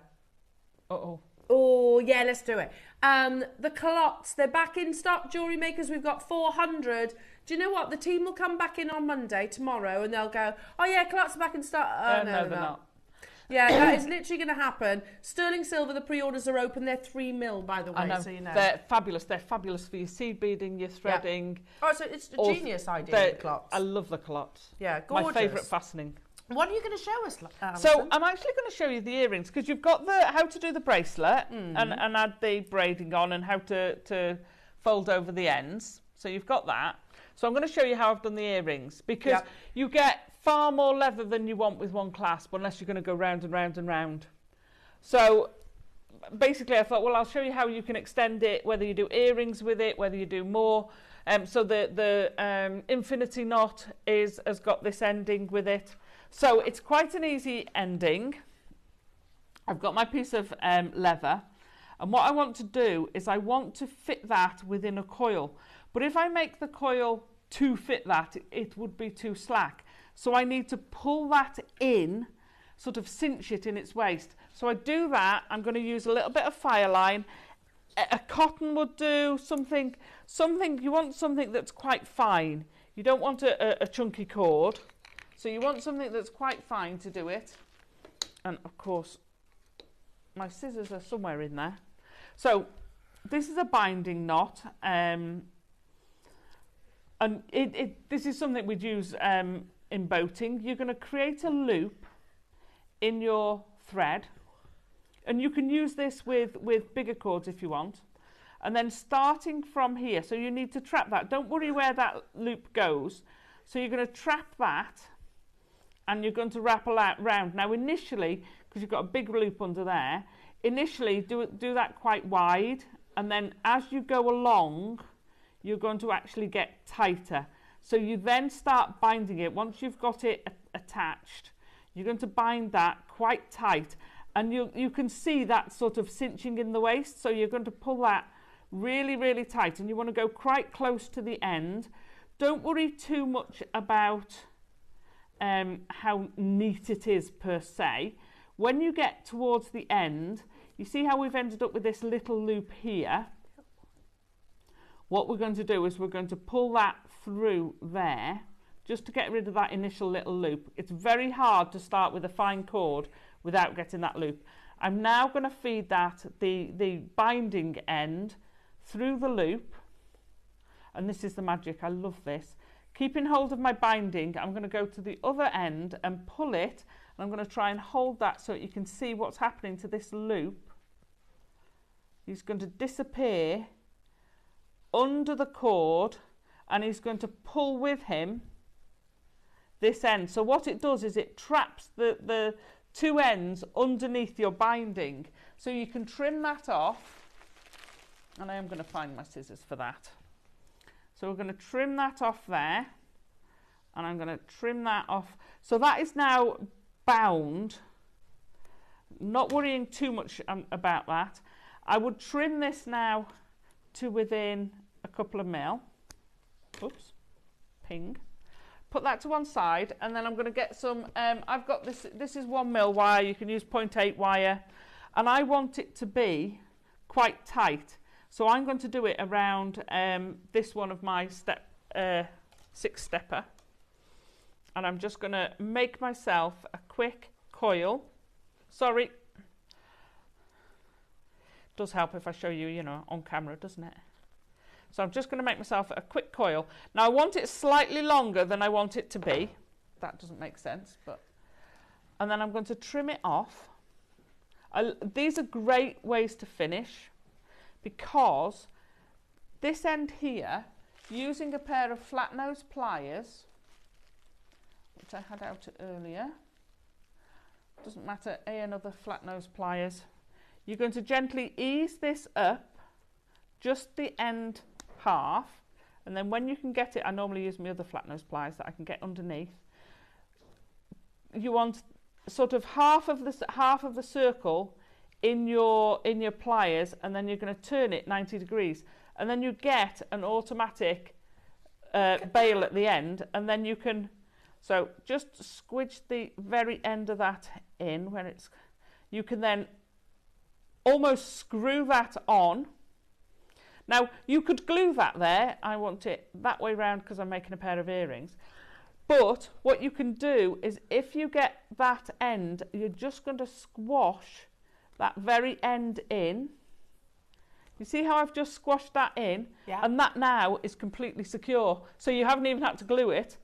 Uh-oh. Oh, yeah, let's do it. The culottes, they're back in stock, jewellery makers. We've got 400. Do you know what? The team will come back in on Monday, tomorrow, and they'll go, oh, yeah, culottes are back in stock. Oh, no, they're not. Yeah, that is literally going to happen. Sterling silver, the pre-orders are open. They're 3 mil, by the way, I know. So you know. They're fabulous. They're fabulous for your seed beading, your threading. Yeah. Oh, so it's a genius idea, the culottes. I love the culottes. Yeah, gorgeous. My favourite fastening. What are you going to show us, Alison? So I'm actually going to show you the earrings because you've got the how to do the bracelet and add the braiding on and how to fold over the ends. So you've got that. So I'm going to show you how I've done the earrings because you get far more leather than you want with one clasp unless you're going to go round and round and round. So basically I thought, well, I'll show you how you can extend it, whether you do earrings with it, whether you do more. So the infinity knot has got this ending with it. So it's quite an easy ending. I've got my piece of leather. And what I want to do is I want to fit that within a coil. But if I make the coil to fit that, it would be too slack. So I need to pull that in, sort of cinch it in its waist. So I do that. I'm going to use a little bit of fire line. A cotton would do, something, you want something that's quite fine. You don't want a chunky cord. So you want something that's quite fine to do it. And of course, my scissors are somewhere in there. So this is a binding knot. And this is something we'd use in boating. You're going to create a loop in your thread. And you can use this with bigger cords if you want. And then starting from here, so you need to trap that. Don't worry where that loop goes. So you're going to trap that and you're going to wrap around. Now initially, because you've got a big loop under there, initially do that quite wide. And then as you go along, you're going to actually get tighter. So you then start binding it. Once you've got it attached, you're going to bind that quite tight. And you can see that sort of cinching in the waist. So you're going to pull that really, really tight. And you want to go quite close to the end. Don't worry too much about how neat it is per se. When you get towards the end, you see how we've ended up with this little loop here? What we're going to do is we're going to pull that through there just to get rid of that initial little loop. It's very hard to start with a fine cord without getting that loop. I'm now going to feed that, the binding end, through the loop, and this is the magic, I love this. Keeping hold of my binding, I'm going to go to the other end and pull it, and I'm going to try and hold that so you can see what's happening to this loop. He's going to disappear under the cord, and he's going to pull with him this end. So what it does is it traps the two ends underneath your binding. So you can trim that off, and I am going to find my scissors for that. So we're going to trim that off there, and I'm going to trim that off. So that is now bound. Not worrying too much about that. I would trim this now to within a couple of mil. Oops, ping. Put that to one side, and then I'm going to get some, I've got this is 1 mil wire, you can use 0.8 wire, and I want it to be quite tight. So I'm going to do it around this one of my 6-stepper, and I'm just going to make myself a quick coil. Sorry. Does help if I show you, you know, on camera, doesn't it? So I'm just going to make myself a quick coil. Now I want it slightly longer than I want it to be. That doesn't make sense, but... And then I'm going to trim it off. These are great ways to finish, because this end here, using a pair of flat nose pliers, which I had out earlier, doesn't matter, another flat nose pliers, you're going to gently ease this up, just the end half, and then when you can get it, I normally use my other flat nose pliers that I can get underneath. You want sort of half of the circle in your pliers, and then you're going to turn it 90 degrees, and then you get an automatic bail at the end, and then you can, so just squidge the very end of that in where it's, you can then almost screw that on. Now you could glue that there, I want it that way round because I'm making a pair of earrings, but what you can do is if you get that end, you're just going to squash that very end in. You see how I've just squashed that in? Yeah. And that now is completely secure. So you haven't even had to glue it.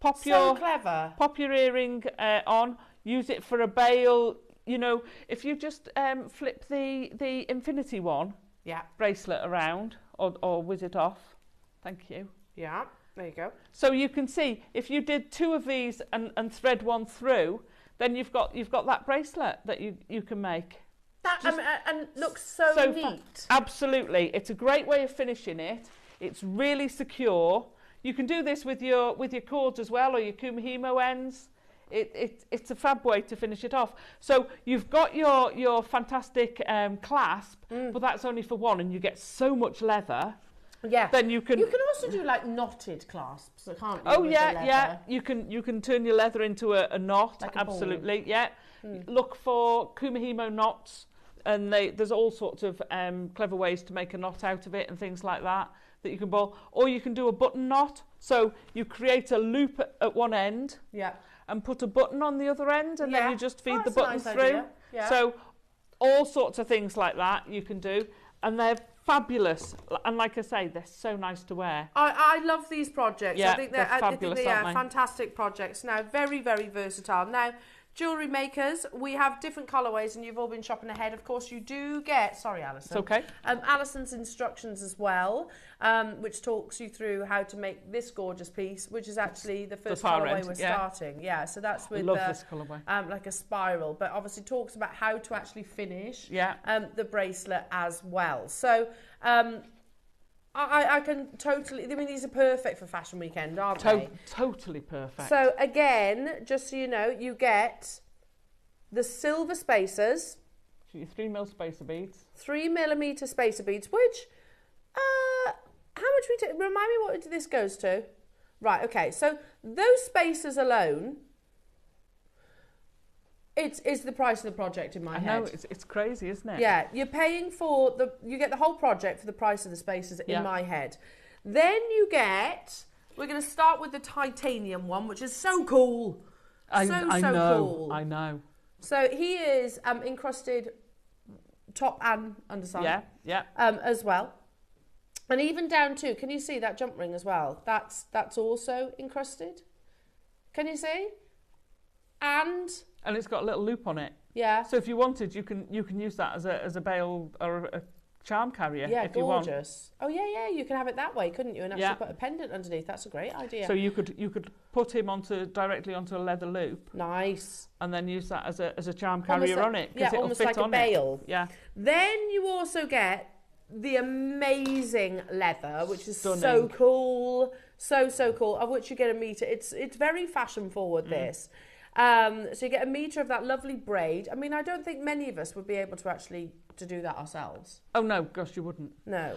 Clever. Pop your earring on, use it for a bail. You know, if you just flip the infinity one bracelet around or whiz it off. Thank you. Yeah, there you go. So you can see, if you did 2 of these and thread one through, then you've got that bracelet that you can make. That and looks so neat. Absolutely, it's a great way of finishing it. It's really secure. You can do this with your cords as well, or your kumihimo ends. It's a fab way to finish it off. So you've got your fantastic clasp, but that's only for one, and you get so much leather. Yeah. Then you can also do like knotted clasps, can't you? Oh yeah. You can turn your leather into a knot. Like a absolutely, ball. yeah. Look for kumihimo knots, and there's all sorts of clever ways to make a knot out of it and things like that you can ball. Or you can do a button knot. So you create a loop at one end. Yeah. And put a button on the other end, and then you just feed the button through. Yeah. So all sorts of things like that you can do, and they're fabulous. And like I say, they're so nice to wear. I love these projects. Yeah, I think they're fabulous, aren't they? Fantastic projects. Now, very, very versatile. Now, jewellery makers, we have different colourways, and you've all been shopping ahead. Of course, you do get, sorry, Alison. It's okay. Alison's instructions as well, which talks you through how to make this gorgeous piece, which is actually the first colourway we're starting. Yeah, so that's with this colourway. Like a spiral, but obviously talks about how to actually finish the bracelet as well. So I can totally, I mean, these are perfect for Fashion Weekend, aren't they? Totally perfect. So again, just so you know, you get the silver spacers. So your 3mm spacer beads. 3mm spacer beads, which, how much remind me what this goes to? Right, okay, so those spacers alone It's the price of the project in my head. I know, it's crazy, isn't it? Yeah, you're paying for you get the whole project for the price of the spaces in my head. Then you get, we're going to start with the titanium one, which is so cool. I know, cool. I know. So he is encrusted top and underside. Yeah. As well. And even down to, can you see that jump ring as well? That's also encrusted. Can you see? And it's got a little loop on it. Yeah. So if you wanted, you can use that as a bail or a charm carrier. Yeah, if gorgeous. You want. Oh yeah, you can have it that way, couldn't you? And actually put a pendant underneath. That's a great idea. So you could put him directly onto a leather loop. Nice. And then use that as a charm carrier on it. Yeah, almost like a bail. Yeah. Then you also get the amazing leather, which is stunning. So cool, so cool. Of which you get a meter. It's very fashion forward. This. So you get a meter of that lovely braid. I mean, I don't think many of us would be able to actually do that ourselves. Oh no, gosh, you wouldn't. No.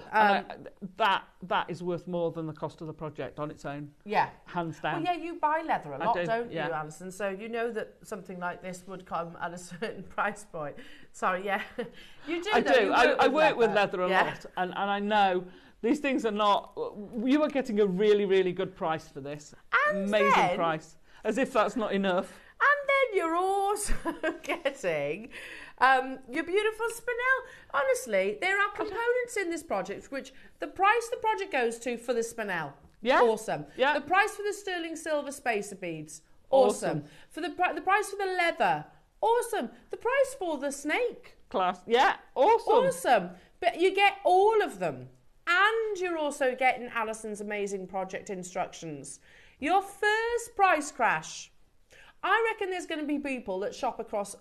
That is worth more than the cost of the project on its own. Yeah. Hands down. Well, yeah, you buy leather a lot, don't you, yeah. Alison? So you know that something like this would come at a certain price point. Sorry, yeah. You do. I work with leather a lot, and I know these things are not. You are getting a really, really good price for this. Amazing price. As if that's not enough. And then you're also getting your beautiful spinel. Honestly, there are components in this project which the price the project goes to for the spinel. Yeah. Awesome. Yeah. The price for the sterling silver spacer beads. Awesome. For the price for the leather. Awesome. The price for the snake. Class. Yeah. Awesome. Awesome. But you get all of them. And you're also getting Alison's amazing project instructions. Your first price crash. I reckon there's going to be people that shop across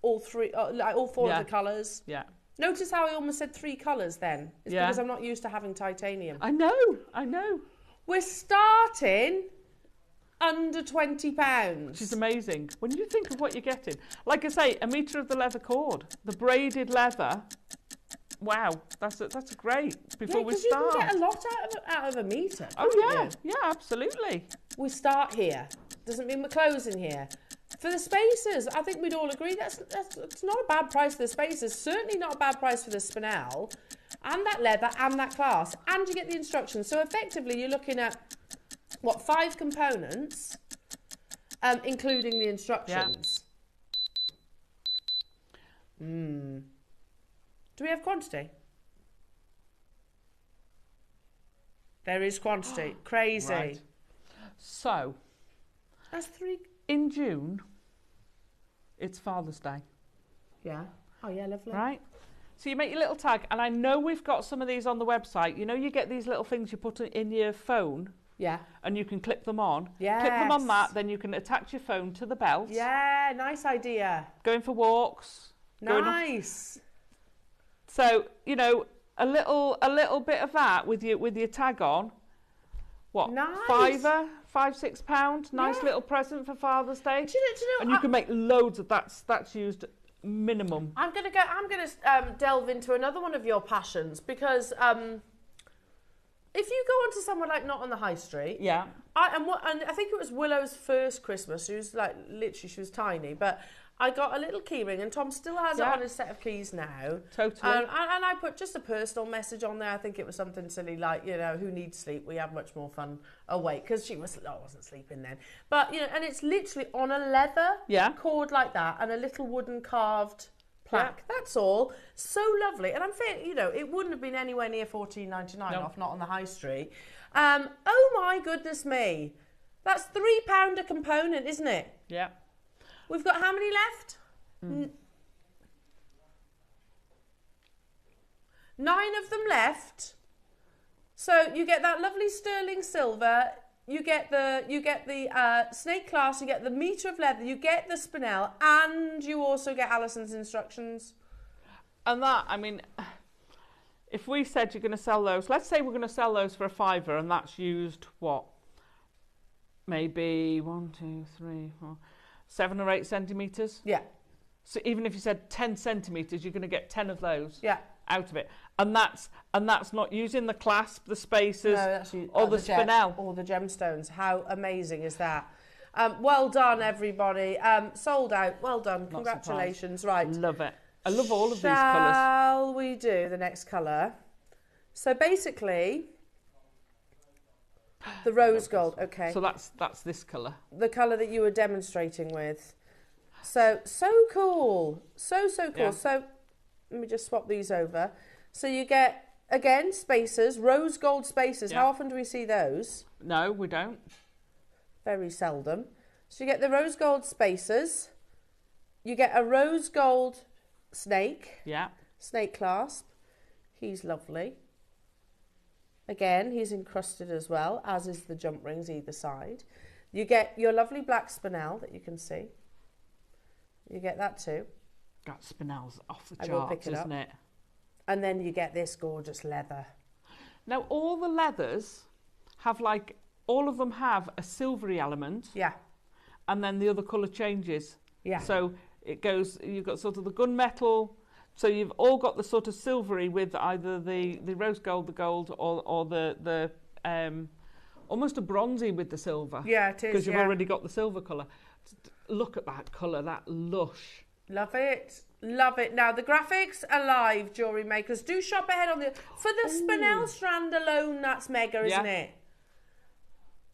all four of the colours. Yeah. Notice how I almost said 3 colours then. It's because I'm not used to having titanium. I know. We're starting under £20. Which is amazing. When you think of what you're getting. Like I say, a metre of the leather cord. The braided leather. Wow, that's great. Before we start. You can get a lot out of a metre. Oh yeah, absolutely. We start here. Doesn't mean we're closing here. For the spacers, I think we'd all agree that's not a bad price for the spacers. Certainly not a bad price for the spinel, and that leather, and that class, and you get the instructions. So effectively, you're looking at 5 components, including the instructions. Yeah. Do we have quantity? There is quantity. Crazy. Right. So, that's 3. In June, it's Father's Day. Yeah. Oh, yeah, lovely. Right? So you make your little tag, and I know we've got some of these on the website. You know, you get these little things you put in your phone. Yeah. And you can clip them on. Yes. Clip them on that, then you can attach your phone to the belt. Yeah, nice idea. Going for walks. Nice. So, you know, a little bit of that with your tag on. What? Nice. £5, £6. Nice little present for Father's Day. Do you know, and you can make loads of that's used minimum. I'm gonna delve into another one of your passions because if you go onto somewhere like Not on the High Street, yeah, and I think it was Willow's first Christmas. She was she was tiny, but I got a little key ring, and Tom still has it on his set of keys now. Totally. And I put just a personal message on there. I think it was something silly like, you know, who needs sleep? We have much more fun awake, because I wasn't sleeping then. But, you know, and it's literally on a leather cord like that, and a little wooden carved plaque. Yeah. That's all. So lovely. And I'm fair, you know, it wouldn't have been anywhere near $14.99 off Not on the High Street. Oh my goodness me. That's £3 a component, isn't it? Yeah. We've got how many left? 9 of them left. So you get that lovely sterling silver. You get the snake class. You get the metre of leather. You get the spinel, and you also get Alison's instructions. And that, I mean, if we said you're going to sell those, let's say we're going to sell those for £5, and that's used what? Maybe 1, 2, 3, 4. 7 or 8 centimetres. Yeah. So even if you said 10 centimetres, you're going to get 10 of those out of it. And that's not using the clasp, the spacers, or the spinel. Or the gemstones. How amazing is that? Well done, everybody. Sold out. Well done. Not Congratulations. surprised. Right. Love it. I love all of these colours. Shall we do the next colour? So basically, the rose gold. Okay. So that's this colour. The colour that you were demonstrating with. So cool. So cool. Yeah. So let me just swap these over. So you get, again, spacers, rose gold spacers. Yeah. How often do we see those? No, we don't. Very seldom. So you get the rose gold spacers. You get a rose gold snake. Yeah. Snake clasp. He's lovely. Again, he's encrusted as well, as is the jump rings either side. You get your lovely black spinel that you can see. You get that too. That spinel's off the I will pick charts, it up. isn't it? And then you get this gorgeous leather. Now, all the leathers have like, all of them have a silvery element. Yeah. And then the other colour changes. Yeah. So it goes, you've got sort of the gunmetal. So you've all got the sort of silvery with either the rose gold, the gold, or the almost a bronzy with the silver. Yeah, it is. Because you've already got the silver colour. Look at that colour, that lush. Love it. Love it. Now, the graphics are live, jewellery makers. Do shop ahead on the... For the spinel strand alone, that's mega, isn't it?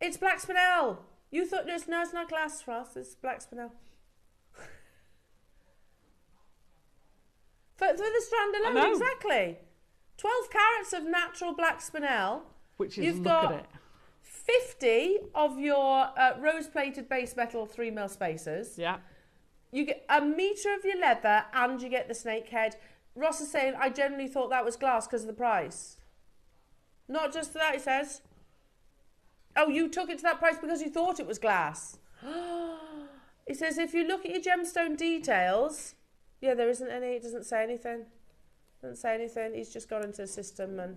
It's black spinel. You thought, no, it's not glass, Ross. It's black spinel. For the strand alone, exactly. 12 carats of natural black spinel. Which is, You've look got at it. 50 of your rose-plated base metal 3mm spacers. Yeah. You get a metre of your leather and you get the snake head. Ross is saying, I generally thought that was glass because of the price. Not just that, he says. Oh, you took it to that price because you thought it was glass. He says, if you look at your gemstone details... Yeah, there isn't any. It doesn't say anything. Doesn't say anything. He's just gone into the system and...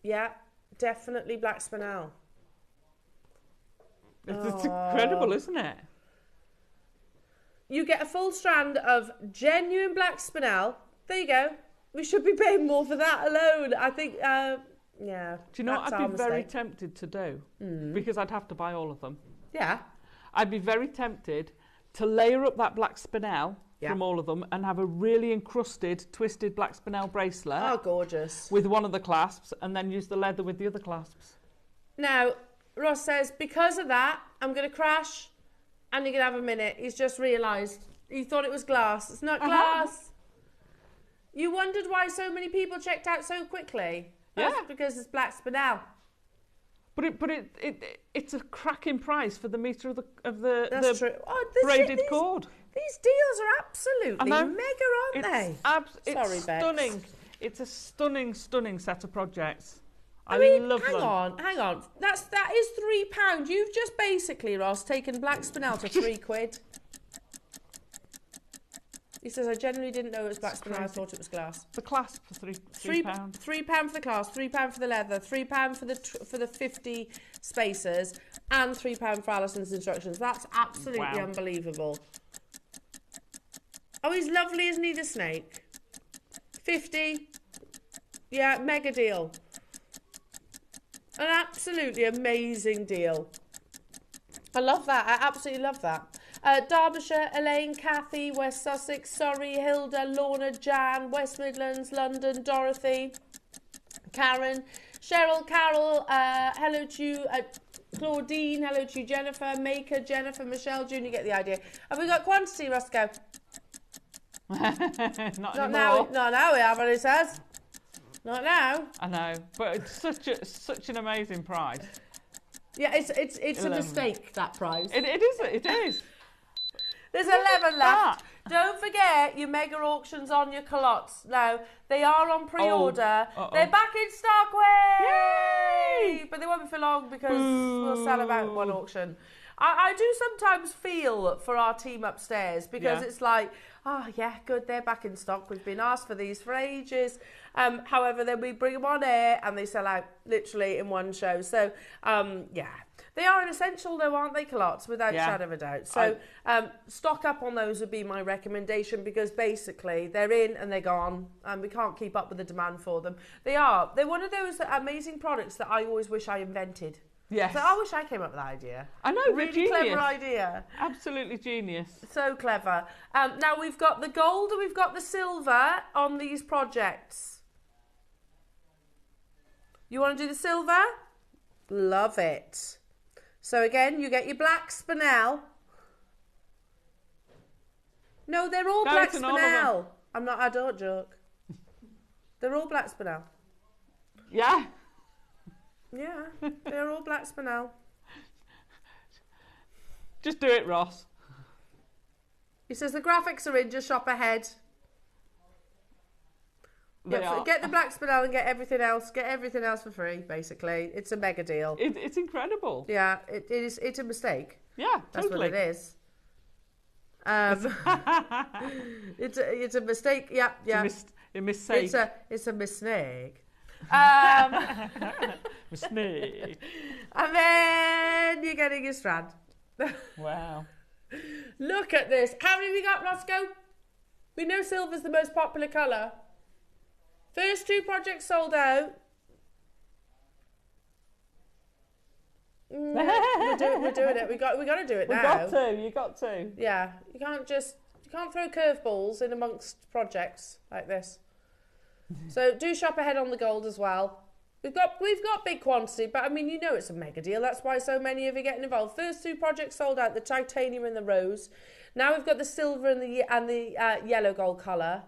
Yeah, definitely black spinel. It's incredible, isn't it? You get a full strand of genuine black spinel. There you go. We should be paying more for that alone. I think, yeah. Do you know what I'd be very tempted to do? Because I'd have to buy all of them. Yeah. I'd be very tempted to layer up that black spinel from all of them and have a really encrusted, twisted black spinel bracelet. Oh, gorgeous. With one of the clasps and then use the leather with the other clasps. Now, Ross says, because of that, I'm going to crash and you can have a minute. He's just realised. He thought it was glass. It's not glass. You wondered why so many people checked out so quickly? Yeah. That's because it's black spinel. But it's a cracking price for the metre of the That's true. Oh, braided cord. These deals are absolutely mega, aren't they? It's stunning. It's a stunning set of projects. I mean, love them. hang on. That is £3. You've just basically, Ross, taken black spinel to £3. He says, I generally didn't know it was black spinel. I thought it was glass. The clasp for £3. £3 for the clasp, £3 for the leather, £3 for the 50 spacers, and £3 for Alison's instructions. That's absolutely unbelievable. Oh, he's lovely, isn't he, the snake? 50. Yeah, mega deal. An absolutely amazing deal. I love that. I absolutely love that. Derbyshire, Elaine, Kathy, West Sussex, Surrey, Hilda, Lorna, Jan, West Midlands, London, Dorothy, Karen, Cheryl, Carol, hello to you, Claudine, hello to you, Jennifer, Maker, Jennifer, Michelle, June, you get the idea. Have we got quantity, Roscoe? Not anymore. Now, not now we have, he says. Not now. I know, but it's such an amazing price. Yeah, it's a mistake, that price. It is. There's 11 left. Don't forget your mega auctions on your culottes. Now, they are on pre-order. They're back in stock. Yay! But they won't be for long because we'll sell them out in one auction. I do sometimes feel for our team upstairs because it's like, oh, yeah, good, they're back in stock. We've been asked for these for ages. However, then we bring them on air and they sell out literally in one show. So, yeah. They are an essential, though, aren't they, culottes? Without a shadow of a doubt. So, stock up on those would be my recommendation because basically they're in and they're gone and we can't keep up with the demand for them. They're one of those amazing products that I always wish I invented. Yes. So I wish I came up with that idea. I know, really genius. clever idea. Absolutely genius. So clever. Now we've got the gold and we've got the silver on these projects. You want to do the silver? Love it. So again, you get your black spinel. No, they're all black spinel. I don't joke. They're all black spinel. Yeah. Yeah, they're all black spinel. Just do it, Ross. He says the graphics are in, just shop ahead. Get the black spinel and get everything else. Get everything else for free, basically. It's a mega deal. It's incredible. Yeah, it is. It's a mistake. Yeah, that's totally. what it is. It's a mistake. Yeah, yeah. A mistake. It's a mistake. Mistake. And then you're getting your strand. Wow. Look at this. How many have we got, Roscoe? We know silver's the most popular colour. First 2 projects sold out. We're doing it. We got to do it now. You got to. Yeah, you can't throw curveballs in amongst projects like this. So do shop ahead on the gold as well. We've got big quantity, but I mean, you know, it's a mega deal. That's why so many of you are getting involved. First 2 projects sold out: the titanium and the rose. Now we've got the silver and the yellow gold colour.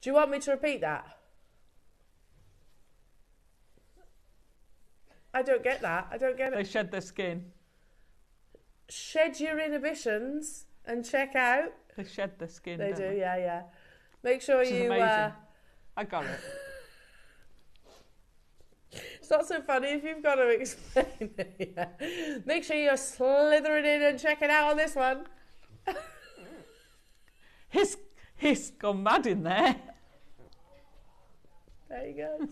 Do you want me to repeat that? I don't get that. I don't get it. They shed their skin. Shed your inhibitions and check out. They shed their skin. They do, yeah, yeah. Make sure you. I got it. It's not so funny if you've got to explain it. Yeah. Make sure you're slithering in and checking out on this one. He's gone mad in there. There you go.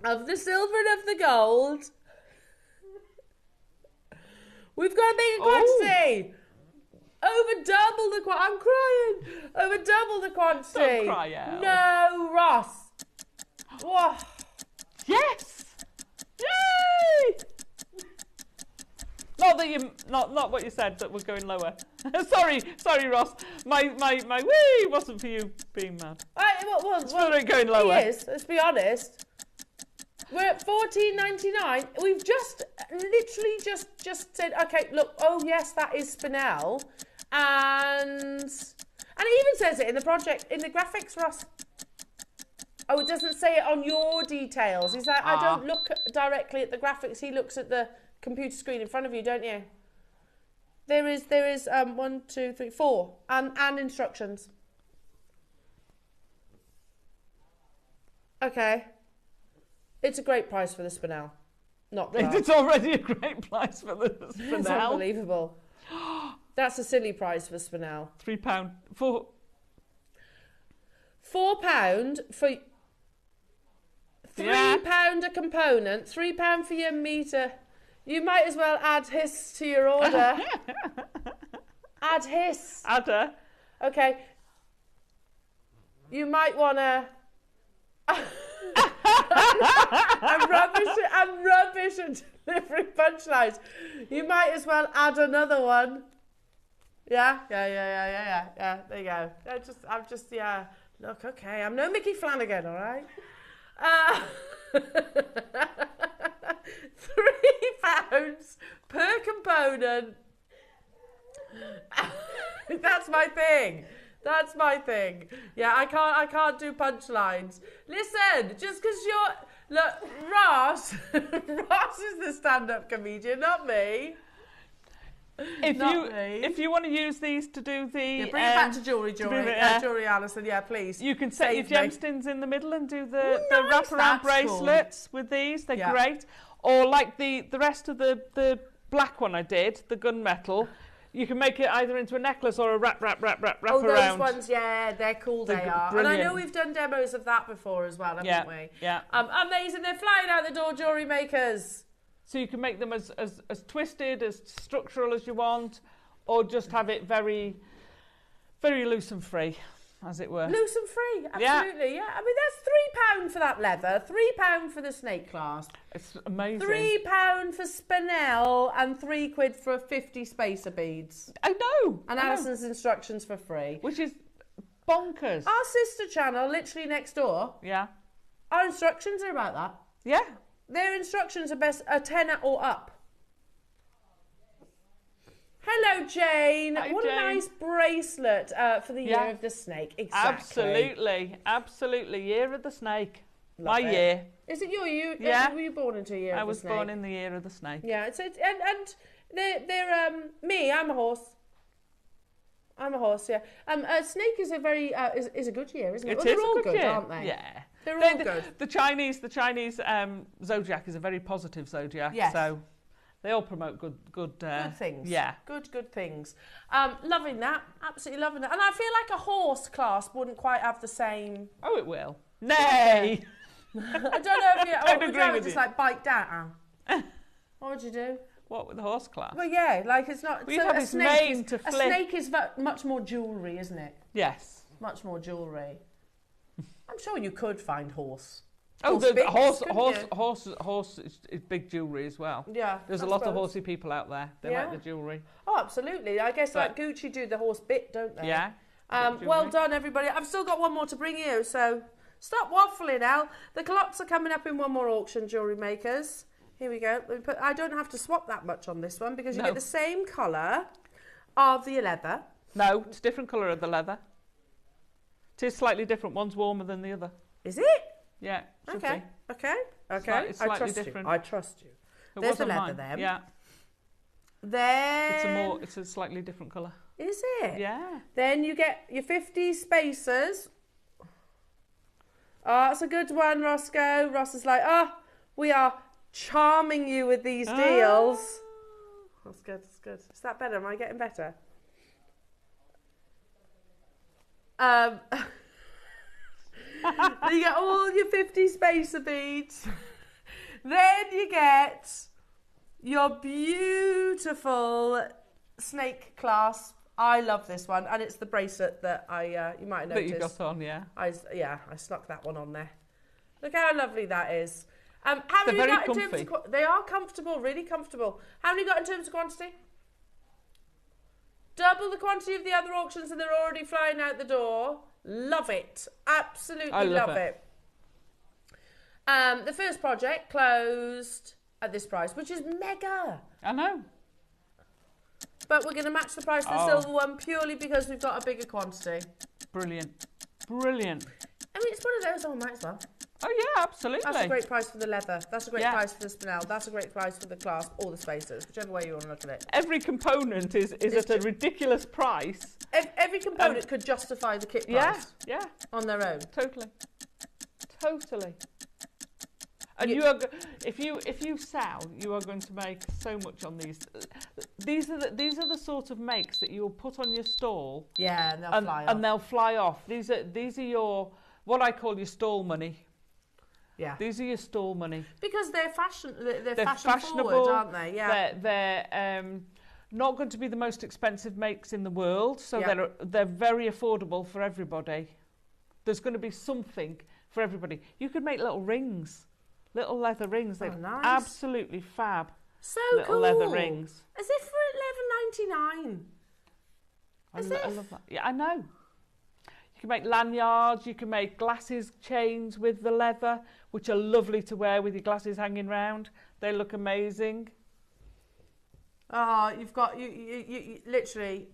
Of the silver and of the gold, we've got a bigger quantity. Over double the quantity. I'm crying. Over double the quantity. Don't cry out. No, Ross. Whoa. Yes. Yay! Not that you, not what you said, that we're going lower. sorry, Ross. My wee wasn't for you being mad. It's for it going lower. He is. Let's be honest. We're at $14.99. We've literally just said, okay, look. Oh yes, that is spinel, and it even says it in the project in the graphics, Ross. Oh, it doesn't say it on your details. He's like, I don't look directly at the graphics. He looks at the computer screen in front of you, don't you? There is 1, 2, 3, 4 and instructions. Okay. It's a great price for the spinel. Not that. It's already a great price for the spinel. It's unbelievable. That's a silly price for spinel. £3. £4 for £3 a component. £3 for your meter. You might as well add his to your order. Add his. Adder. Okay. You might want to. I'm rubbish at delivering punchlines. You might as well add another one. Yeah. There you go. I'm just. Look, okay. I'm no Mickey Flanagan, all right. £3 per component. That's my thing. That's my thing. Yeah, I can't do punchlines. Listen, just because look, Ross is the stand-up comedian, not me. If you want to use these to do the bring it back to jewellery, Alison. Yeah, please. You can set your gemstones in the middle and do the wraparound bracelets with these. They're great. Or like the rest of the black one I did, the gunmetal. You can make it either into a necklace or a wrap Oh, around. Those ones, yeah, they're cool. They are, brilliant. and I know we've done demos of that before as well, haven't we? Yeah. Amazing. They're flying out the door, jewellery makers. So you can make them as twisted, as structural as you want, or just have it very Very loose and free, as it were. Loose and free, absolutely, yeah. I mean, that's £3 for that leather, £3 for the snake clasp. It's amazing. £3 for spinel and £3 for 50 spacer beads. I know. And Alison's instructions for free. Which is bonkers. Our sister channel, literally next door. Yeah. Our instructions are about that. Yeah. Their instructions are 10 or up. Hello, Jane. Hi, what Jane. a nice bracelet for the year of the snake. Exactly. Absolutely. Year of the snake. Love My it. year. Is it your year? Yeah. Were you born into a year I of the was snake? born in the year of the snake. Yeah, and they're me. I'm a horse. I'm a horse. Yeah. Snake is a very is a good year, isn't it? It Well, is they're all a good good, year. aren't they? Yeah. They're all good. The Chinese zodiac is a very positive zodiac. Yes. So they all promote good things. Yeah. Good things. Loving that. Absolutely loving that. And I feel like a horse clasp wouldn't quite have the same. Oh, it will. Nay. I don't know if you. Don't would agree you with just you. like bite down? What would you do? What with the horse class? Well, yeah, like it's not. Well, you'd have a his snake mane is, to a flip. snake is much more jewellery, isn't it? Yes. Much more jewellery. I'm sure you could find horse. Oh, Horse the bits, horse is big jewellery as well. Yeah. There's I a lot of suppose. horsey people out there. They Yeah. like the jewellery. Oh, absolutely. I guess But- like Gucci do the horse bit, don't they? Yeah. Well done, everybody. I've still got one more to bring you, so stop waffling, Al. The clots are coming up in one more auction, jewellery makers. Here we go. I don't have to swap that much on this one because you get the same colour of the leather. No, it's a different colour of the leather. It is slightly different. One's warmer than the other. Is it? Yeah. Should Okay. be. Okay. It's slightly different. I trust you. It There's the wasn't leather mine. then. Yeah. Then It's a slightly different colour. is it? Yeah. Then you get your 50 spacers. Oh, that's a good one, Roscoe. Ross is like, we are charming you with these deals. That's good, that's good. Is that better? Am I getting better? You get all your 50 spacer beads. Then you get your beautiful snake clasp. I love this one, and it's the bracelet that you might have noticed. That you got on, yeah. I snuck that one on there. Look how lovely that is. How They're many very got in comfy. terms of they are comfortable, really comfortable. How many got in terms of quantity? Double the quantity of the other auctions, and they're already flying out the door. Love it. Absolutely I love it. The first project closed at this price, which is mega. I know. But we're going to match the price of the silver one purely because we've got a bigger quantity. Brilliant. Brilliant. I mean, it's one of those, might as well. Oh, yeah, absolutely. That's a great price for the leather. That's a great Yeah. price for the spinel. That's a great price for the clasp or the spacers, whichever way you want to look at it. Every component is at a ridiculous price. Every component could justify the kit Yeah, price yeah, on their own. totally. And if you sell, you are going to make so much on these. These are the sort of makes that you'll put on your stall. Yeah, and they'll fly off. And they'll fly off. These are your what I call your stall money. Yeah. These are your stall money. Because they're fashion. They're fashionable, forward, aren't they? Yeah. They're not going to be the most expensive makes in the world, so Yeah. they're very affordable for everybody. There's going to be something for everybody. You could make little rings, little leather rings. They're nice. absolutely fab. So little cool. leather rings. As if for $11.99. I love that. Yeah, I know. You can make lanyards, you can make glasses chains with the leather, which are lovely to wear with your glasses hanging round. They look amazing. Oh, you've got you literally.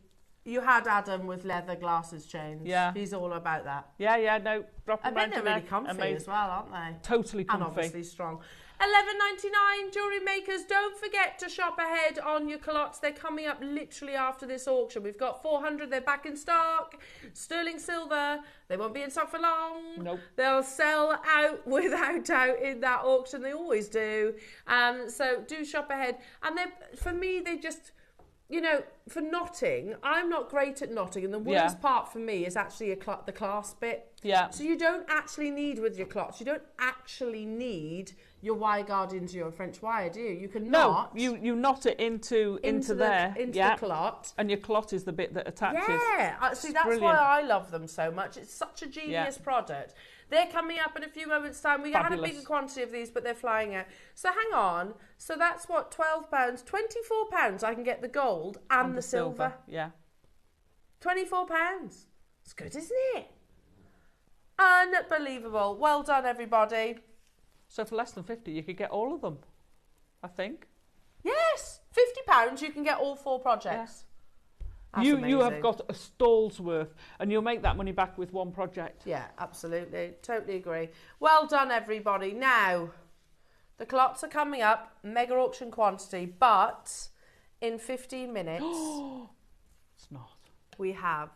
You had Adam with leather glasses chains. Yeah. He's all about that. Yeah, no. Drop I them bet round they're your really neck. comfy Amazing. as well, aren't they? Totally comfy. And obviously strong. $11.99 jewellery makers. Don't forget to shop ahead on your culottes. They're coming up literally after this auction. We've got 400. They're back in stock. Sterling silver. They won't be in stock for long. Nope. They'll sell out without doubt in that auction. They always do. So do shop ahead. And for me, they just, for knotting, I'm not great at knotting, and the worst part for me is actually the clasp bit. Yeah. So you don't actually need, with your clots, you don't actually need your wire guard into your French wire, do you? You can knot. No, you knot it into there. Into the clot. And your clot is the bit that attaches. Yeah, see, that's brilliant. Why I love them so much. It's such a genius product. They're coming up in a few moments' time. We had a bigger quantity of these, but they're flying out. So hang on. So that's what, £12, £24 I can get the gold and the silver. Yeah. £24. It's good, isn't it? Unbelievable. Well done, everybody. So for less than 50, you could get all of them, I think. Yes, £50 you can get all 4 projects. You have got a stall's worth, and you'll make that money back with one project. Yeah, absolutely. Totally agree. Well done, everybody. Now, the clots are coming up, mega auction quantity, but in 15 minutes, it's not. We have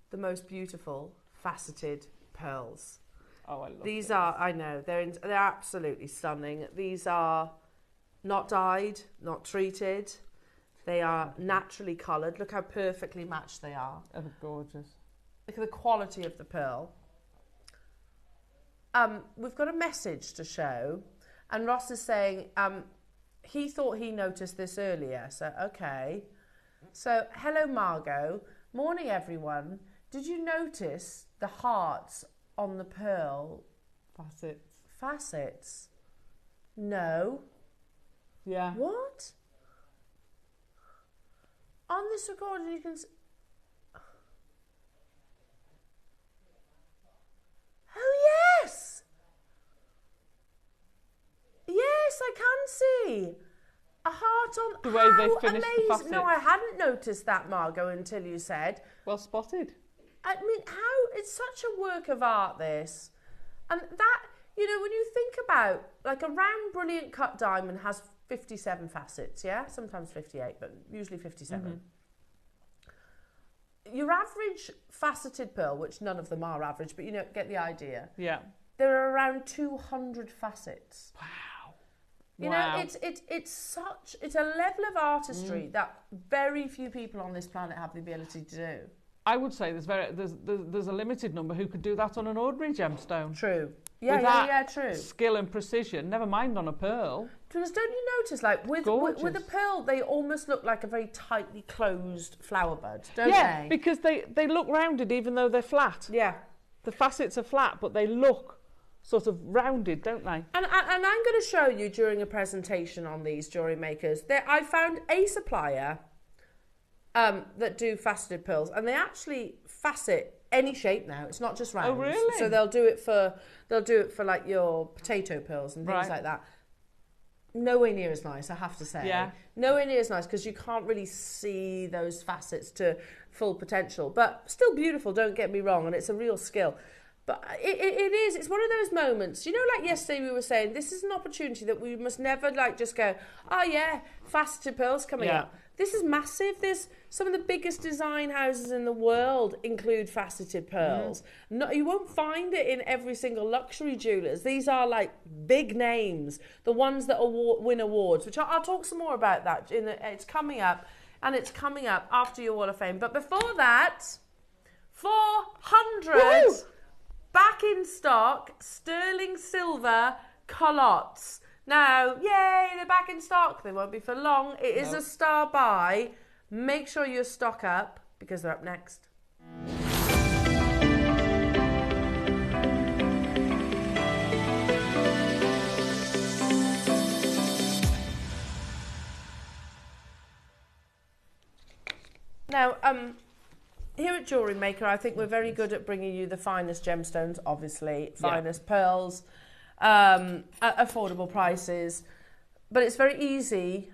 the most beautiful faceted pearls. Oh, I love these. I know, they're absolutely stunning. These are not dyed, not treated. They are naturally coloured. Look how perfectly matched they are. Oh, gorgeous. Look at the quality of the pearl. We've got a message to show. And Ross is saying he thought he noticed this earlier. So, okay. So, hello, Margot. Morning, everyone. Did you notice the hearts on the pearl? Facets? No. Yeah. What? On this recording, you can... Oh, yes! Yes, I can see. A heart on... The way they finished the facets. No, I hadn't noticed that, Margot, until you said. Well spotted. I mean, it's such a work of art, this. And that, you know, when you think about, like, a round, brilliant cut diamond has 57 facets, yeah? Sometimes 58, but usually 57. Your average faceted pearl, which none of them are average, but you know, get the idea. Yeah. There are around 200 facets. Wow. You know, it's a level of artistry that very few people on this planet have the ability to do. I would say there's a limited number who could do that on an ordinary gemstone. True. Yeah, true. Skill and precision, never mind on a pearl. Because don't you notice, like, with a pearl, they almost look like a very tightly closed flower bud, don't they? Yeah, because they look rounded even though they're flat. Yeah. The facets are flat, but they look sort of rounded, don't they? And I'm going to show you during a presentation on these jewellery makers. I found a supplier that do faceted pearls, and they actually facet any shape now. It's not just round. Oh, really? So they'll do it for like your potato pearls and things like that. Nowhere near as nice, I have to say. Yeah. Nowhere near as nice because you can't really see those facets to full potential. But still beautiful, don't get me wrong, and it's a real skill. But it's one of those moments, you know, like yesterday we were saying, this is an opportunity that we must never like just go, oh yeah, faceted pearls coming up. This is massive. There's some of the biggest design houses in the world include faceted pearls. No, you won't find it in every single luxury jewellers. These are like big names, the ones that win awards, which I'll talk some more about that. It's coming up, and it's coming up after your Wall of Fame. But before that, 400 Woo! Back in stock, sterling silver culottes. Now, yay, they're back in stock. They won't be for long. It is a star buy. Make sure you stock up because they're up next. Now, here at Jewellery Maker, I think we're very good at bringing you the finest gemstones, obviously, finest pearls, at affordable prices. But it's very easy.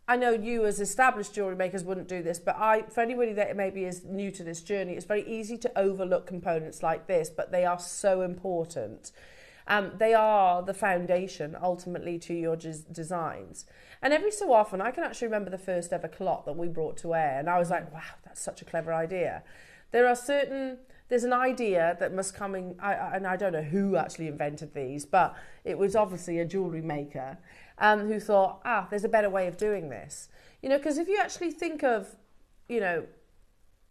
I know you as established jewellery makers wouldn't do this, but for anybody that maybe is new to this journey, it's very easy to overlook components like this, but they are so important. They are the foundation, ultimately, to your designs. And every so often, I can actually remember the first ever clot that we brought to air, and I was like, wow, that's such a clever idea. There's an idea that must come in, and I don't know who actually invented these, but it was obviously a jewellery maker who thought, there's a better way of doing this. You know, because if you actually think of you know,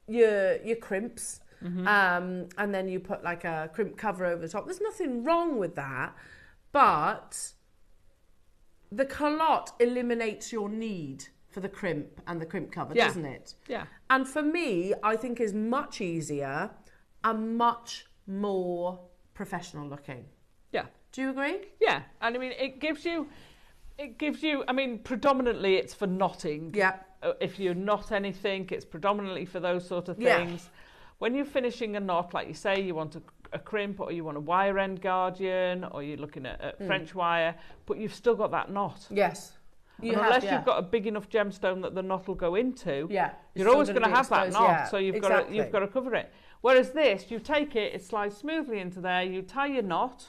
your crimps, and then you put like a crimp cover over the top. There's nothing wrong with that, but the culotte eliminates your need for the crimp and the crimp cover, doesn't it? Yeah. And for me, I think is much easier and much more professional looking. Yeah. Do you agree? Yeah. And I mean, it gives you, I mean, predominantly it's for knotting. Yeah. If you knot anything, it's predominantly for those sort of things. Yeah. When you're finishing a knot, like you say, you want a crimp, or you want a wire end guardian, or you're looking at French wire, but you've still got that knot. Yes. Unless you've got a big enough gemstone that the knot will go into, you're always going to have that knot, so you've got to cover it. Whereas this, you take it, it slides smoothly into there, you tie your knot.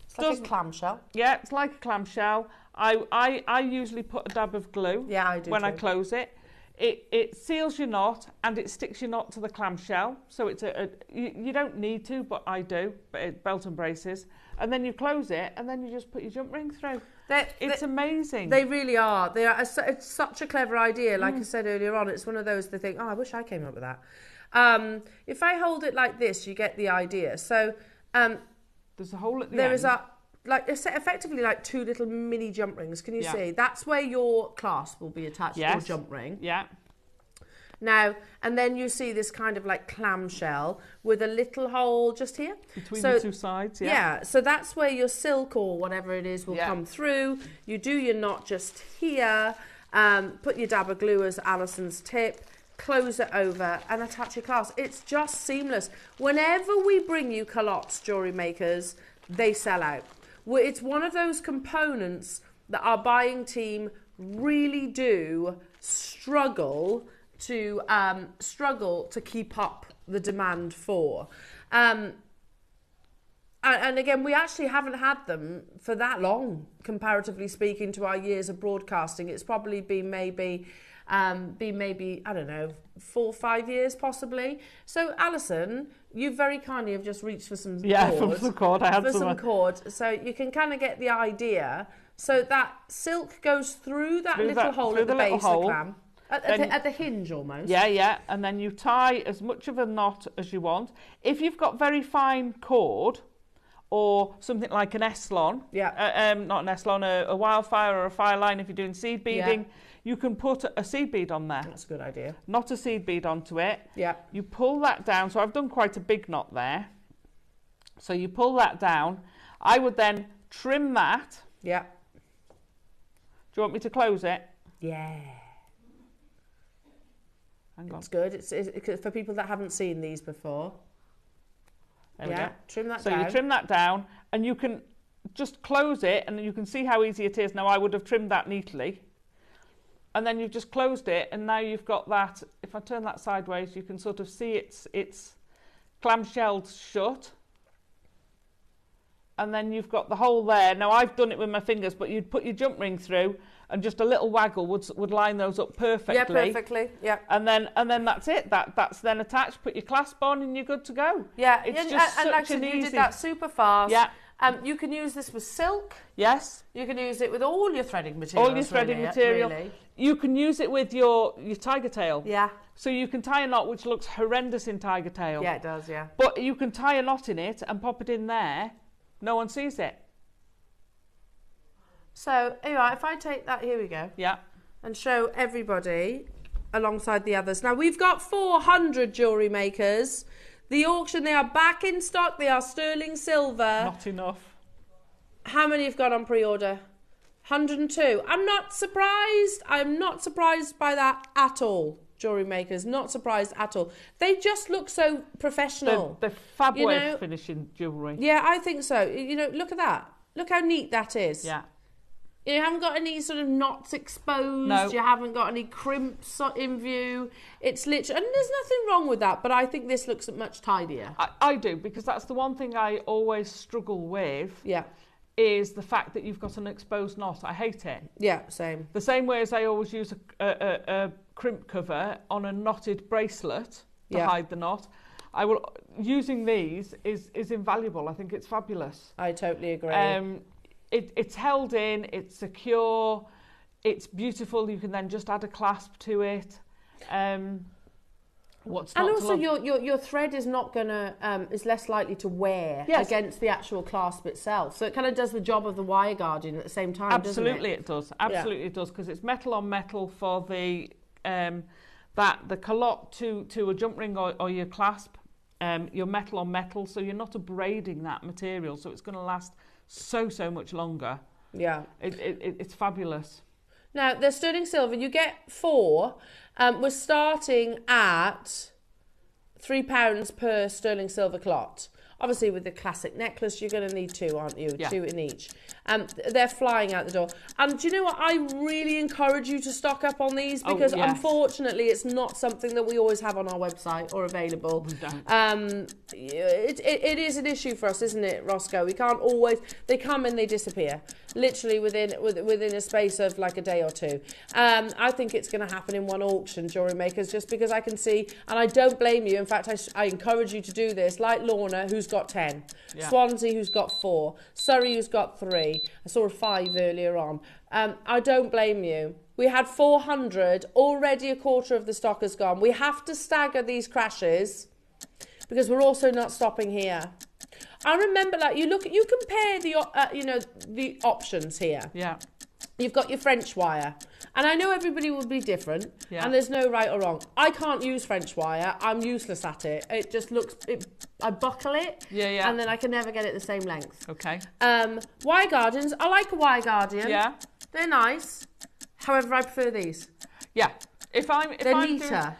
It's like a clamshell. Yeah, it's like a clamshell. I usually put a dab of glue when I close it. It seals your knot and it sticks your knot to the clamshell. So it's you don't need to, but I do. But it's belt and braces. And then you close it and then you just put your jump ring through. It's amazing. They really are. It's such a clever idea. Like I said earlier on, it's one of those that think, oh, I wish I came up with that. If I hold it like this, you get the idea. So there's a hole at the end. There is effectively like two little mini jump rings. Can you see? That's where your clasp will be attached to your jump ring. Yeah. Now, and then you see this kind of like clamshell with a little hole just here. Between the two sides, Yeah, so that's where your silk or whatever it is will come through. You do your knot just here, put your dab of glue as Alison's tip, close it over and attach your clasp. It's just seamless. Whenever we bring you culottes, jewellery makers, they sell out. It's one of those components that our buying team really do struggle to keep up the demand for. And again, we actually haven't had them for that long, comparatively speaking to our years of broadcasting. It's probably been maybe, I don't know, 4 or 5 years possibly. So Alison, you very kindly have just reached for some cord. Yeah, for some cord. I had some cord. So you can kind of get the idea. So that silk goes through that little hole at the base of the clam. At the hinge almost. Yeah. And then you tie as much of a knot as you want. If you've got very fine cord or something like an Eslon, not an Eslon, a wildfire or a fire line if you're doing seed beading, you can put a seed bead on there. That's a good idea. Not a seed bead onto it. Yeah. You pull that down. So I've done quite a big knot there. So you pull that down. I would then trim that. Yeah. Do you want me to close it? Yeah. Hang on. It's good. It's for people that haven't seen these before. There we go. Trim that so down. You trim that down and you can just close it and you can see how easy it is. Now I would have trimmed that neatly. And then you've just closed it and now you've got that. If I turn that sideways, you can sort of see it's clamshelled shut. And then you've got the hole there. Now I've done it with my fingers, but you'd put your jump ring through and just a little waggle would line those up perfectly. Yeah, perfectly. Yeah. And then that's it. That's then attached. Put your clasp on and you're good to go. Yeah. It's just such like an easy. You did that super fast. Yeah. You can use this with silk. Yes. You can use it with all your threading materials. All your threading material. Really. You can use it with your tiger tail. Yeah. So you can tie a knot which looks horrendous in tiger tail. Yeah, it does. Yeah. But you can tie a knot in it and pop it in there. No one sees it. So, anyway, if I take that, here we go. Yeah. And show everybody alongside the others. Now, we've got 400 jewellery makers. The auction, they are back in stock. They are sterling silver. Not enough. How many have gone on pre-order? 102. I'm not surprised. I'm not surprised by that at all. Jewellery makers, not surprised at all. They just look so professional. The fab way of finishing jewellery. Yeah, I think so. You know, look at that. Look how neat that is. Yeah. You haven't got any sort of knots exposed. No. You haven't got any crimps in view. It's literally, and there's nothing wrong with that, but I think this looks much tidier. I do, because that's the one thing I always struggle with. Yeah. Is the fact that you've got an exposed knot. I hate it. Yeah, same. The same way as I always use a crimp cover on a knotted bracelet to hide the knot. Using these is invaluable. I think it's fabulous. I totally agree. It's held in, it's secure, it's beautiful. You can then just add a clasp to it. What's and not also to love? your thread is not gonna is less likely to wear against the actual clasp itself. So it kind of does the job of the wire guardian at the same time. Absolutely, doesn't it does. Absolutely, it does, because it's metal on metal for the the culotte to a jump ring or your clasp. You're metal on metal, so you're not abrading that material, so it's going to last so much longer. Yeah, it's fabulous. Now they're sterling silver. You get 4. We're starting at £3 per sterling silver clot. Obviously, with the classic necklace, you're going to need 2, aren't you? Yeah. 2 in each. They're flying out the door. And do you know what? I really encourage you to stock up on these because, unfortunately, it's not something that we always have on our website or available. We don't. It is an issue for us, isn't it, Roscoe? We can't always... They come and they disappear, literally within a space of like a day or 2. I think it's going to happen in one auction, Jewellery Makers, just because I can see, and I don't blame you. In fact, I encourage you to do this, like Lorna, who's got 10, Swansea, who's got 4, Surrey, who's got 3. I saw a 5 earlier on. I don't blame you. We had 400, already a quarter of the stock has gone. We have to stagger these crashes because we're also not stopping here. I remember, like, you compare the options here. Yeah. You've got your French wire. And I know everybody will be different, and there's no right or wrong. I can't use French wire. I'm useless at it. It just looks... I buckle it, and then I can never get it the same length. Okay. Wire guardians. I like a wire guardian. Yeah. They're nice. However, I prefer these. Yeah. They're neater.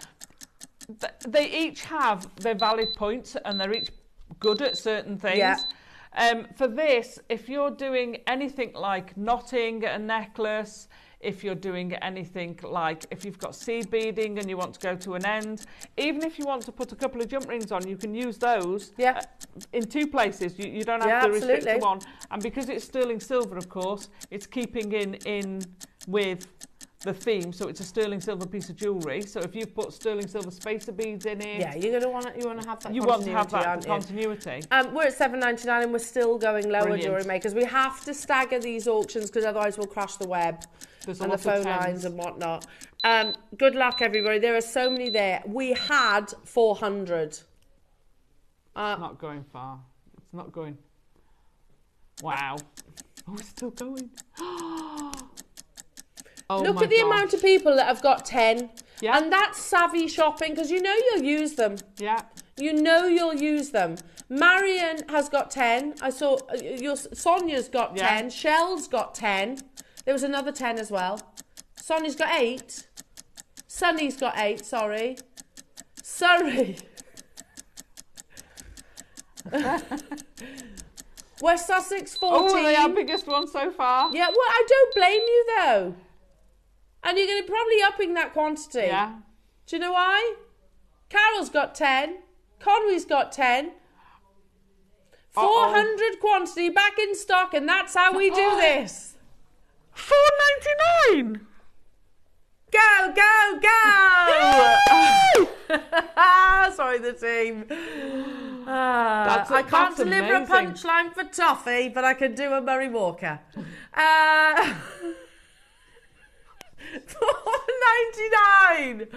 They each have their valid points, and they're each good at certain things. Yeah. For this, if you're doing anything like knotting a necklace, if you're doing anything like if you've got seed beading and you want to go to an end, even if you want to put a couple of jump rings on, you can use those in 2 places. You don't have to restrict to one. And because it's sterling silver, of course, it's keeping in with the theme, so it's a sterling silver piece of jewellery. So if you've put sterling silver spacer beads in it, you're gonna want to have that. You want to have that continuity. We're at £7.99 and we're still going lower, Jewellery Makers. We have to stagger these auctions because otherwise we'll crash the web and the phone lines and whatnot. Good luck, everybody. There are so many there. We had 400. It's not going far. It's not going. Wow. Oh, it's still going. Oh, look at the amount of people that have got 10. Yeah. And that's savvy shopping because you know you'll use them. Yeah. You know you'll use them. Marion has got 10. I saw Sonia's got 10. Shell's got 10. There was another 10 as well. Sonia's got 8. Sunny's got 8, sorry. Surrey. West Sussex 14. Oh, they are biggest one so far. Yeah, well, I don't blame you though. And you're going to probably upping that quantity. Yeah. Do you know why? Carol's got 10. Conway's got 10. 400 quantity back in stock, and that's how we do this. $4.99. Go, go, go! Sorry, the team. I can't deliver amazing. A punchline for toffee, but I can do a Murray Walker. $4.99.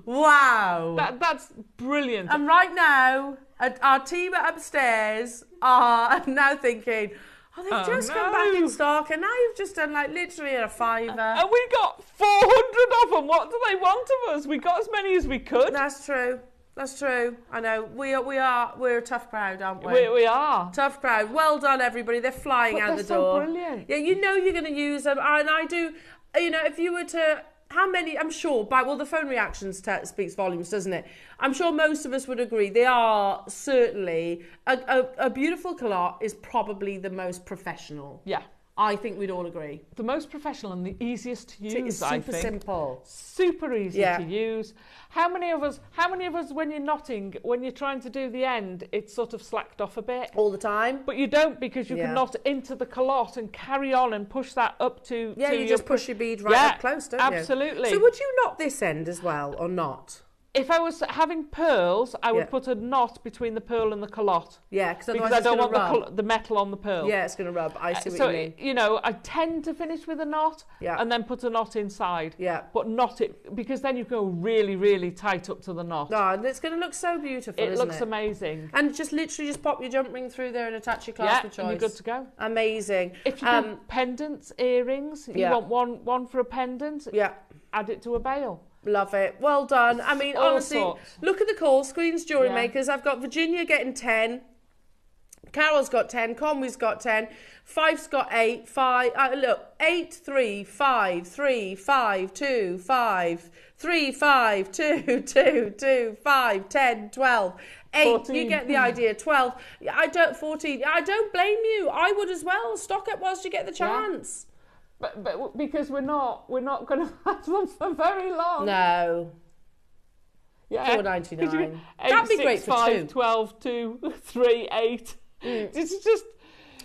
Wow. That's brilliant. And right now, our team upstairs are now thinking, oh, they've just come back in stock, and now you've just done like literally a £5. And we got 400 of them. What do they want of us? We got as many as we could. That's true. That's true. I know. We're a tough crowd, aren't we? We are. Tough crowd. Well done, everybody. They're flying out the door. So brilliant. Yeah, you know you're going to use them. And I do, you know, if you were to... How many, I'm sure, the phone reactions speaks volumes, doesn't it? I'm sure most of us would agree. They are certainly, a beautiful culotte is probably the most professional. Yeah. I think we'd all agree. The most professional and the easiest to use, I think. Super simple. Super easy to use. How many of us, when you're knotting, when you're trying to do the end, it's sort of slacked off a bit? All the time. But you don't, because you can knot into the culotte and carry on and push that up to... Yeah, you just push your bead right up close, don't you? Absolutely. So would you knot this end as well, or not? If I was having pearls, I would put a knot between the pearl and the calotte. Yeah, because I don't want the metal on the pearl. Yeah, it's going to rub. I see what you mean. So, you know, I tend to finish with a knot and then put a knot inside. Yeah. But knot it, because then you go really, really tight up to the knot. Oh, and it's going to look so beautiful, isn't it? It looks amazing. And just literally just pop your jump ring through there and attach your clasp of choice. And you're good to go. Amazing. If you do pendants, earrings, you want one for a pendant, add it to a bail. Love it. Well done. I mean, honestly, look at the call screens, Jewellery Makers. I've got Virginia getting 10. Carol's got 10. Conway's got 10. Fife's got 8. 8, 3, 5, 3, 5, 2, 5, 3, 5, 2, 2, 2, 5, 10, 12. 8, 14. You get the idea. 12. 14. I don't blame you. I would as well. Stock it whilst you get the chance. But because we're not going to have them for very long. No. Yeah. $4.99. That'd be great for 2. 12, 2, 3, 8. It's just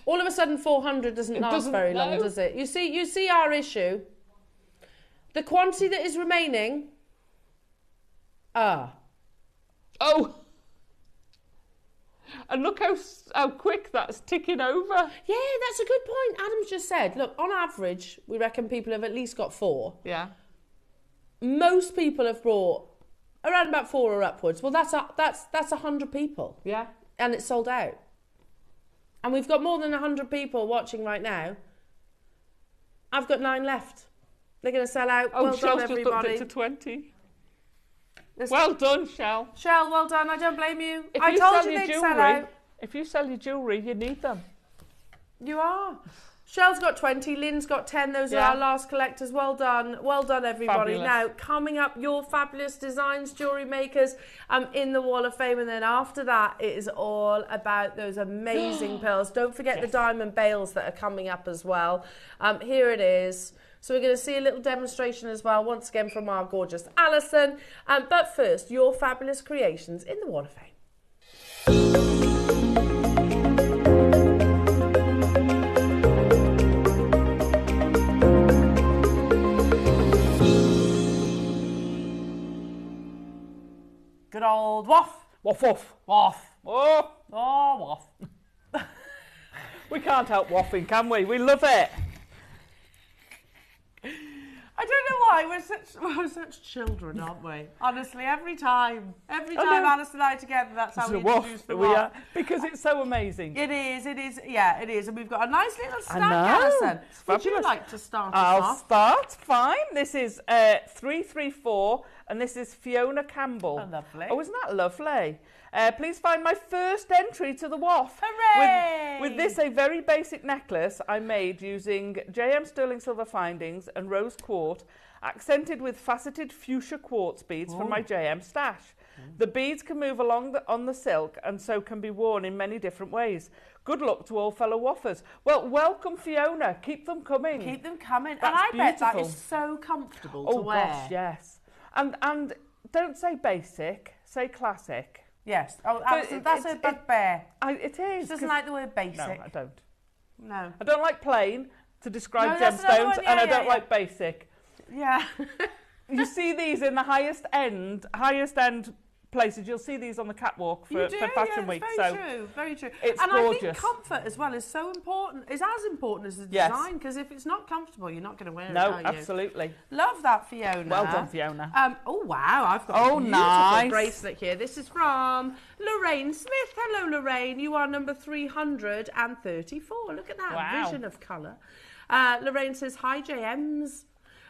all of a sudden 400 doesn't last very long, does it? You see our issue. The quantity that is remaining. And look how quick that's ticking over. Yeah, that's a good point. Adam's just said, look, on average, we reckon people have at least got 4. Yeah. Most people have brought around about 4 or upwards. Well, that's 100 people. Yeah. And it's sold out. And we've got more than 100 people watching right now. I've got 9 left. They're going to sell out. Well done, everybody. Just upped it to 20. Well done, Shell. Shell, well done. I don't blame you. I told you they'd sell out. If you sell your jewellery, you need them. You are. Shell's got 20. Lynn's got 10. Those are our last collectors. Well done. Well done, everybody. Fabulous. Now, coming up, your fabulous designs, Jewellery Makers, in the Wall of Fame. And then after that, it is all about those amazing pearls. Don't forget the diamond bales that are coming up as well. Here it is. So we're going to see a little demonstration as well, once again from our gorgeous Alison. But first, your fabulous creations in the Wall of Fame. Good old waff. Waff, waff. Waff. Oh, waff. We can't help waffing, can we? We love it. I don't know why we're such children, aren't we? Honestly, every time Alice and I are together, that's how we introduce the waff. Because it's so amazing. It is, yeah, it is. And we've got a nice little stack, Alison. Would you like to start us off? I'll start, fine. This is 334, and this is Fiona Campbell. Oh, lovely. Oh, isn't that lovely? Please find my first entry to the waff. Hooray! With this, a very basic necklace I made using JM Sterling Silver findings and rose quartz, accented with faceted fuchsia quartz beads from my JM stash. The beads can move along on the silk and so can be worn in many different ways. Good luck to all fellow waffers. Well, welcome, Fiona. Keep them coming. Keep them coming. That's and I beautiful. bet that is so comfortable to wear. Oh, gosh, yes. And don't say basic, say classic. Yes. Oh, that's a bugbear. It is. She doesn't like the word basic. No, I don't. No. I don't like plain to describe gemstones, and I don't like basic. Yeah. You see these in the highest end places. You'll see these on the catwalk for Fashion Week. Very true. It's and gorgeous. I think comfort as well is so important. It's as important as the design, because if it's not comfortable, you're not going to wear it. No, are you? Absolutely. Love that, Fiona. Well done, Fiona. Oh wow, I've got a beautiful nice bracelet here. This is from Lorraine Smith. Hello, Lorraine. You are number 334. Look at that vision of colour. Lorraine says, "Hi, JMs.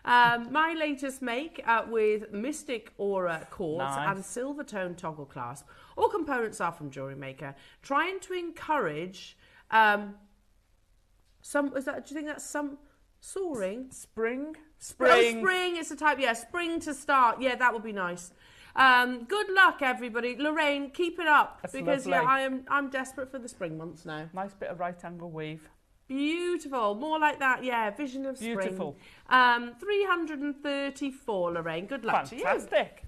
My latest make with Mystic Aura quartz and silver tone toggle clasp. All components are from Jewellery Maker. Trying to encourage some. Do you think that's some soaring? Spring. Oh, spring. It's a type. Yeah, spring to start. Yeah, that would be nice. Good luck, everybody. Lorraine, keep it up. That's because lovely. I'm desperate for the spring months now. Nice bit of right angle weave. Beautiful. More like that, yeah. Vision of spring. Beautiful. 334, Lorraine. Good luck to you. Fantastic.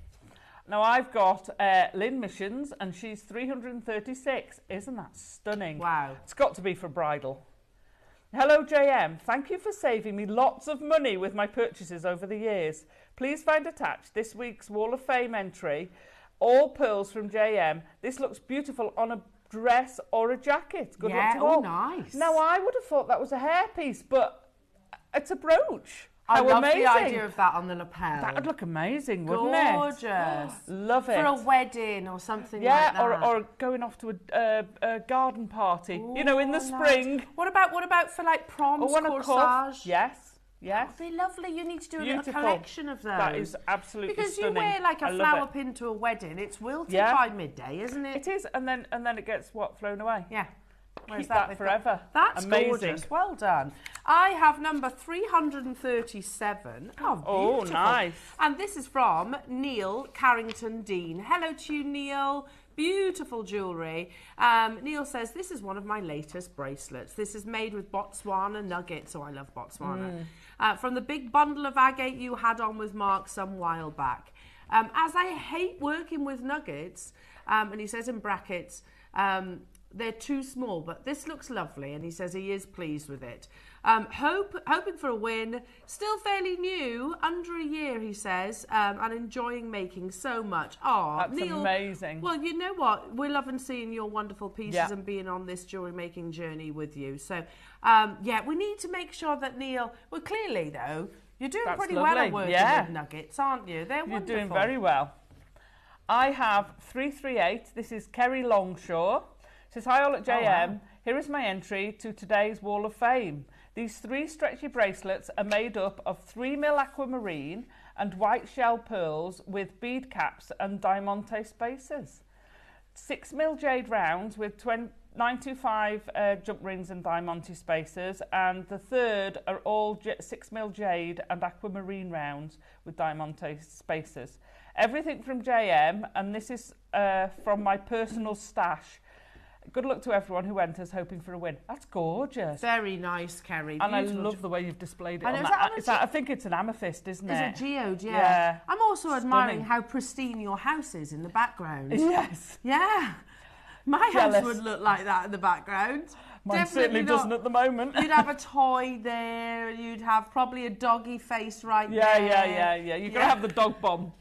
Now, I've got Lynn Missions, and she's 336. Isn't that stunning? Wow. It's got to be for bridal. Hello, JM. Thank you for saving me lots of money with my purchases over the years. Please find attached this week's Wall of Fame entry, all pearls from JM. This looks beautiful on a dress or a jacket. Good luck to all. Nice. Now, I would have thought that was a hairpiece, but it's a brooch. I How love amazing. the idea of that on the lapel. That would look amazing, wouldn't it? Gorgeous. Love it. For a wedding or something like that. Yeah, or going off to a garden party, you know, in the spring. What about for like proms, corsage? Yes, yes. That would be lovely. You need to do a Beautiful. little collection of those. That is absolutely because stunning. Because you wear like a flower pin to a wedding, it's wilted by midday, isn't it? It is, and then it gets flown away. Yeah. Keep that forever. That's amazing. Gorgeous. Well done. I have number 337. Oh, beautiful. Oh, nice. And this is from Neil Carrington Dean. Hello to you, Neil. Beautiful jewellery. Neil says, this is one of my latest bracelets. This is made with Botswana nuggets. Oh, I love Botswana. From the big bundle of agate you had on with Mark some while back. As I hate working with nuggets, and he says in brackets, they're too small, but this looks lovely, and he says he is pleased with it. Hoping for a win, still fairly new, under a year, he says, and enjoying making so much. Oh, that's Neil, amazing. Well, you know what? We're loving seeing your wonderful pieces and being on this jewellery making journey with you. So, yeah, we need to make sure that Neil, well, clearly, though, you're doing pretty well at working with nuggets, aren't you? They're wonderful. You're doing very well. I have 338. This is Kerry Longshaw. Says, hi all at JM. Wow. Here is my entry to today's Wall of Fame. These 3 stretchy bracelets are made up of 3mm aquamarine and white shell pearls with bead caps and diamante spacers. 6mm jade rounds with 925 jump rings and diamante spacers, and the third are all 6mm jade and aquamarine rounds with diamante spacers. Everything from JM, and this is from my personal stash. Good luck to everyone who enters, hoping for a win. That's gorgeous. Very nice, Kerry. And I love the way you've displayed it on that. I think it's an amethyst, isn't it? It's a geode, yeah. I'm also admiring how pristine your house is in the background. Yes. Yeah. My house would look like that in the background. Mine certainly doesn't at the moment. You'd have a toy there. You'd have probably a doggy face there. Yeah. You're going to have the dog bomb.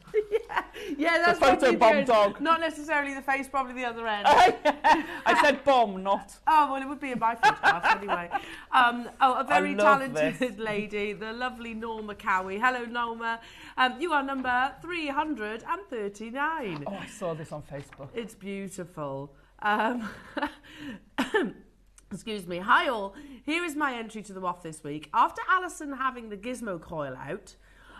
Yeah, that's the photo bomb dog. Not necessarily the face, probably the other end. I said bomb, not. Oh, well, it would be in my photograph anyway. A very talented lady, the lovely Norma Cowie. Hello, Norma. You are number 339. Oh, I saw this on Facebook. It's beautiful. Excuse me. Hi all. Here is my entry to the WOF this week. After Alison having the gizmo coil out,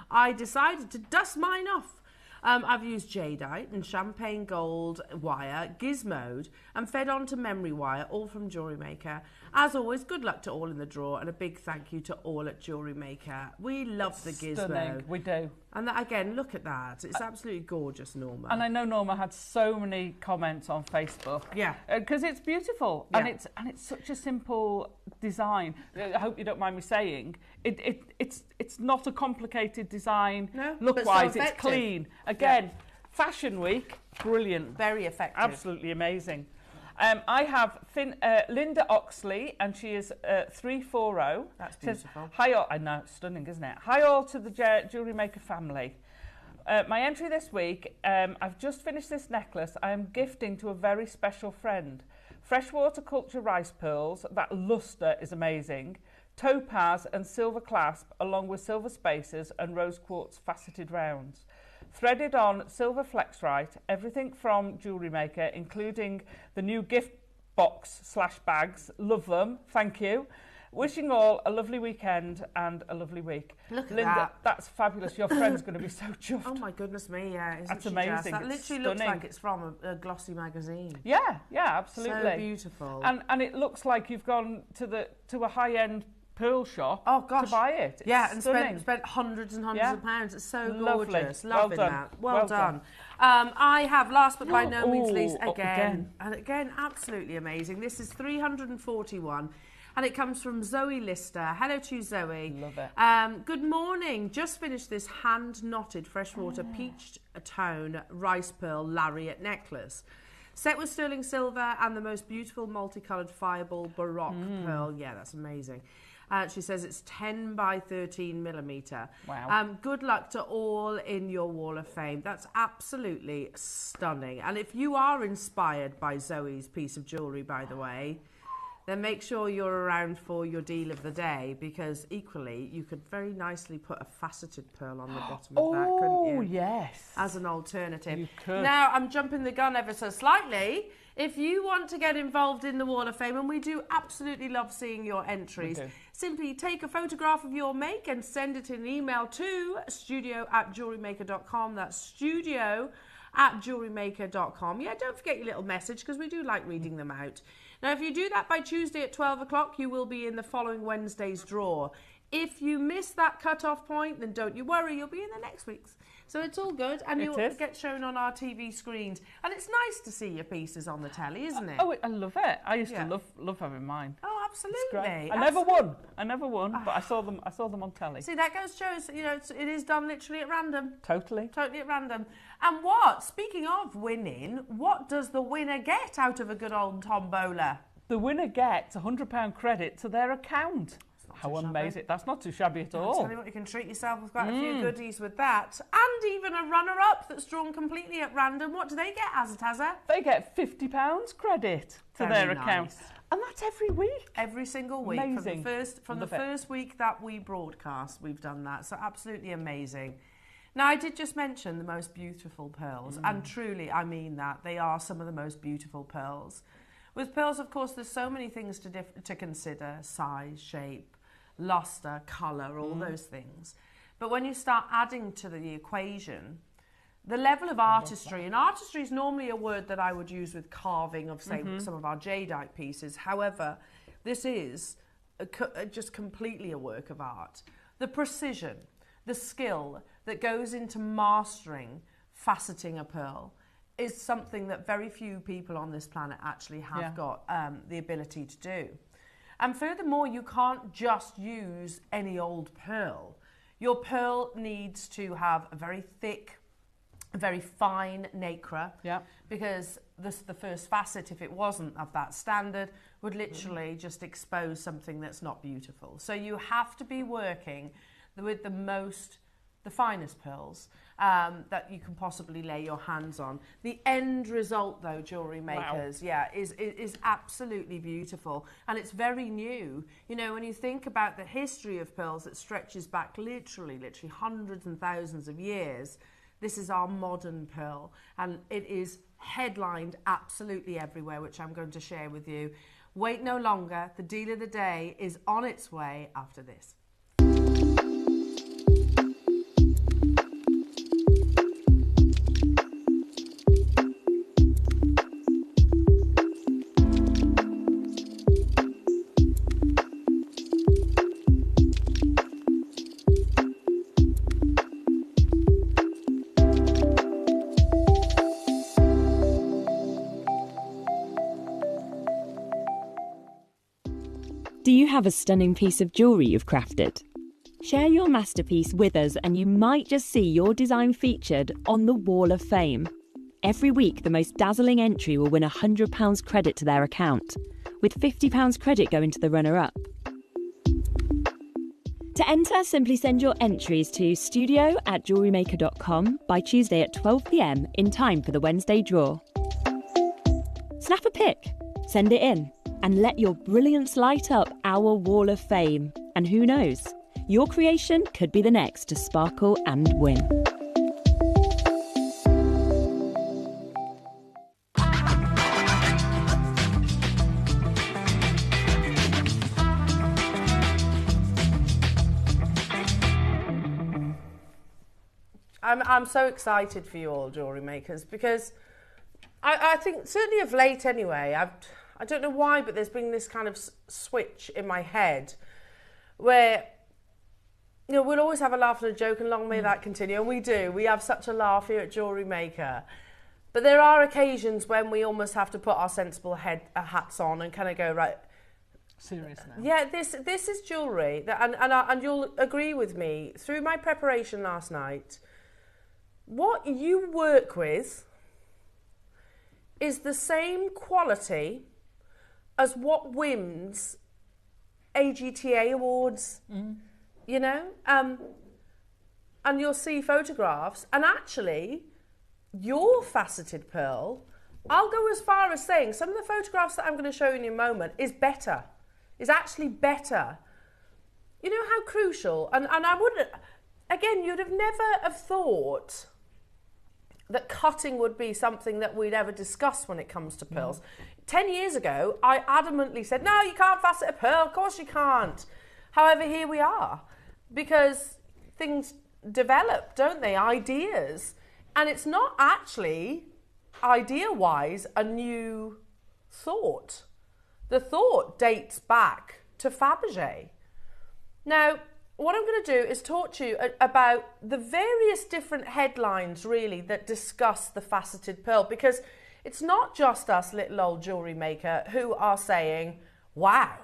I decided to dust mine off. I've used jadeite and champagne gold wire, gizmoed, and fed onto memory wire, all from JewelleryMaker. As always, good luck to all in the draw, and a big thank you to all at JewelleryMaker. We love the gizmo. Stunning, we do. And that, again, look at that. It's absolutely gorgeous, Norma. And I know Norma had so many comments on Facebook. Yeah. Because it's beautiful, and it's such a simple design. I hope you don't mind me saying it's not a complicated design. No, look-wise, it's clean. Again, Fashion Week, brilliant. Very effective. Absolutely amazing. I have Linda Oxley, and she is 340. That's beautiful. Says, hi all, I know, stunning, isn't it? Hi all to the JewelleryMaker family. My entry this week, I've just finished this necklace I am gifting to a very special friend. Freshwater culture rice pearls, that lustre is amazing. Topaz and silver clasp, along with silver spacers and rose quartz faceted rounds. Threaded on silver Flexrite, everything from JewelleryMaker, including the new gift box / bags. Love them, thank you. Wishing all a lovely weekend and a lovely week. Look at Linda, that. That's fabulous. Your friend's going to be so chuffed. Oh my goodness me, yeah. That's amazing. That literally looks like it's from a glossy magazine. Yeah, absolutely. So beautiful. And it looks like you've gone to a high-end pearl shop to buy it. It's and spent hundreds and hundreds of pounds. It's so gorgeous. Lovely. Loving that. Well done. I have, last but by no means least, again, absolutely amazing. This is 341. And it comes from Zoe Lister. Hello to you, Zoe. Love it. Good morning. Just finished this hand-knotted freshwater peach tone rice pearl lariat necklace. Set with sterling silver and the most beautiful multicoloured fireball baroque pearl. Yeah, that's amazing. She says it's 10 by 13 millimetre. Wow. Good luck to all in your wall of fame. That's absolutely stunning. And if you are inspired by Zoe's piece of jewellery, by the way, then make sure you're around for your deal of the day, because equally you could very nicely put a faceted pearl on the bottom of that, couldn't you? Oh, yes. As an alternative. You could. Now, I'm jumping the gun ever so slightly. If you want to get involved in the Wall of Fame, and we do absolutely love seeing your entries, simply take a photograph of your make and send it in an email to studio@jewellerymaker.com. That's studio@jewellerymaker.com. Yeah, don't forget your little message, because we do like reading them out. Now, if you do that by Tuesday at 12 o'clock, you will be in the following Wednesday's draw. If you miss that cut-off point, then don't you worry, you'll be in the next week's. So it's all good, and you'll get shown on our TV screens. And it's nice to see your pieces on the telly, isn't it? Oh, I love it. I used to love having mine. Oh, absolutely. I never won, but I saw them on telly. See, that goes shows, you know, it is done literally at random. Totally at random. And speaking of winning, what does the winner get out of a good old tombola? The winner gets £100 credit to their account. How amazing. That's not too shabby at all. I'll tell you what, you can treat yourself with quite a few goodies with that. And even a runner-up that's drawn completely at random. What do they get, Azataza? They get £50 credit to their account. And that's every week. Every single week. Amazing. From the first week that we broadcast, we've done that. So absolutely amazing. Now, I did just mention the most beautiful pearls. And truly, I mean that. They are some of the most beautiful pearls. With pearls, of course, there's so many things to consider. Size, shape, luster, colour, all those things. But when you start adding to the equation, the level of artistry, and artistry is normally a word that I would use with carving of, say, some of our jadeite pieces. However, this is just completely a work of art. The precision, the skill that goes into mastering faceting a pearl is something that very few people on this planet actually have got the ability to do. And furthermore, you can't just use any old pearl. Your pearl needs to have a very thick, very fine nacre, because the first facet, if it wasn't of that standard, would literally just expose something that's not beautiful. So you have to be working with the finest pearls that you can possibly lay your hands on. The end result, though, jewellery makers, is absolutely beautiful, and it's very new. You know, when you think about the history of pearls, that stretches back literally hundreds and thousands of years. This is our modern pearl, and it is headlined absolutely everywhere, which I'm going to share with you. Wait no longer. The deal of the day is on its way after this. Do you have a stunning piece of jewellery you've crafted? Share your masterpiece with us and you might just see your design featured on the Wall of Fame. Every week, the most dazzling entry will win £100 credit to their account, with £50 credit going to the runner-up. To enter, simply send your entries to studio@jewellerymaker.com by Tuesday at 12 p.m. in time for the Wednesday draw. Snap a pic, send it in, and let your brilliance light up our Wall of Fame. And who knows, your creation could be the next to sparkle and win. I'm so excited for you all, jewellery makers, because I think, certainly of late anyway, I don't know why, but there's been this kind of switch in my head where, you know, we'll always have a laugh and a joke, and long may that continue, and we do. We have such a laugh here at Jewellery Maker. But there are occasions when we almost have to put our sensible hats on and kind of go, right, serious now. Yeah, this is jewellery, and you'll agree with me, through my preparation last night, what you work with is the same quality as what wins AGTA awards, you know, and you'll see photographs, and actually your faceted pearl, I'll go as far as saying some of the photographs that I'm going to show you in a moment is better, is actually better. You know how crucial, and I wouldn't, again, you'd have never have thought that cutting would be something that we'd ever discuss when it comes to pearls. 10 years ago, I adamantly said, no, you can't facet a pearl, of course you can't. However, here we are, because things develop, don't they, ideas. And it's not actually, idea-wise, a new thought. The thought dates back to Fabergé. Now, what I'm going to do is talk to you about the various different headlines, really, that discuss the faceted pearl, because it's not just us little old jewellery maker who are saying, wow,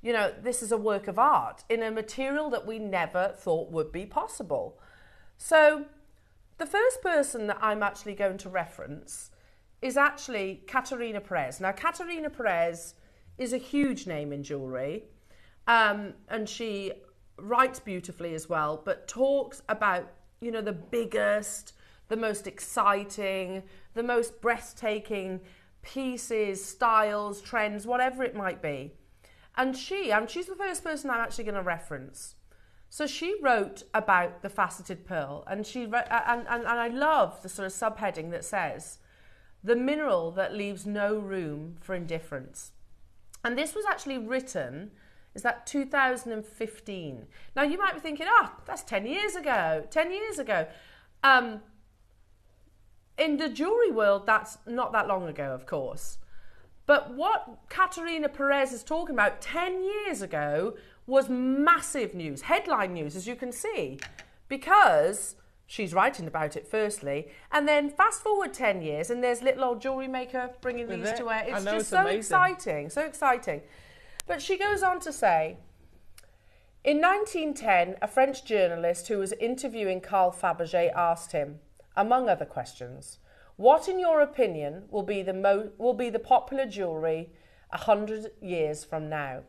you know, this is a work of art in a material that we never thought would be possible. So the first person that I'm actually going to reference is actually Catarina Perez. Now, Catarina Perez is a huge name in jewellery, and she writes beautifully as well, but talks about, you know, the biggest, the most exciting, the most breathtaking pieces, styles, trends, whatever it might be. And she's the first person I'm actually going to reference. So she wrote about the faceted pearl, and and I love the sort of subheading that says, the mineral that leaves no room for indifference. And this was actually written, is that 2015. Now you might be thinking, that's 10 years ago, 10 years ago. In the jewellery world, that's not that long ago, of course. But what Catarina Perez is talking about 10 years ago was massive news, headline news, as you can see, because she's writing about it firstly, and then fast forward 10 years and there's little old jewellery maker bringing these to her. It's just so exciting, so exciting. But she goes on to say, in 1910, a French journalist who was interviewing Carl Fabergé asked him, among other questions, what, in your opinion, will be the popular jewellery 100 years from now?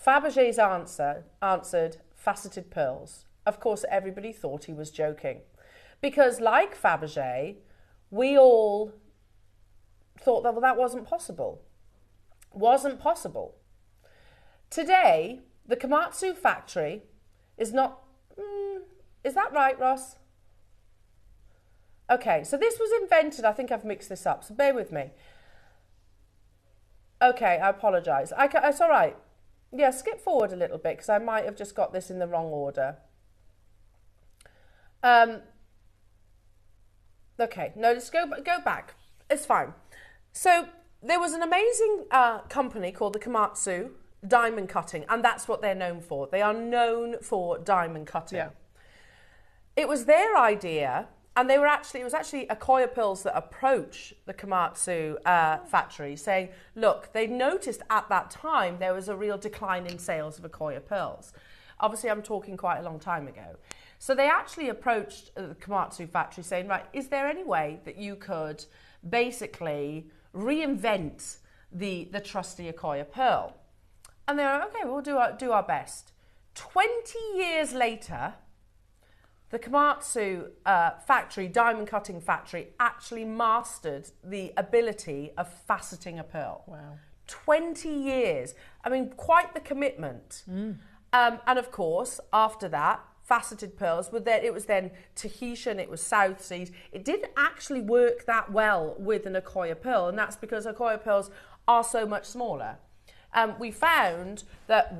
Fabergé's answered faceted pearls. Of course, everybody thought he was joking, because like Fabergé, we all thought that, well, that wasn't possible. Wasn't possible. Today, the Komatsu factory is not... is that right, Ross? Okay, so this was invented, I think I've mixed this up, so bear with me. Okay, I apologise. It's all right. Yeah, skip forward a little bit, because I might have just got this in the wrong order. Okay, no, let's go back. It's fine. So there was an amazing company called the Komatsu diamond cutting, and that's what they're known for. They are known for diamond cutting. Yeah. It was their idea. And it was actually Akoya Pearls that approached the Komatsu factory saying, look, they noticed at that time there was a real decline in sales of Akoya Pearls. Obviously, I'm talking quite a long time ago. So they actually approached the Komatsu factory saying, right, is there any way that you could basically reinvent the trusty Akoya Pearl? And they were, okay, we'll do our best. 20 years later, the Komatsu factory, diamond cutting factory, actually mastered the ability of faceting a pearl. Wow. 20 years. I mean, quite the commitment. And of course, after that, faceted pearls, it was then Tahitian, it was South Seas. It didn't actually work that well with an Akoya pearl, and that's because Akoya pearls are so much smaller. They found that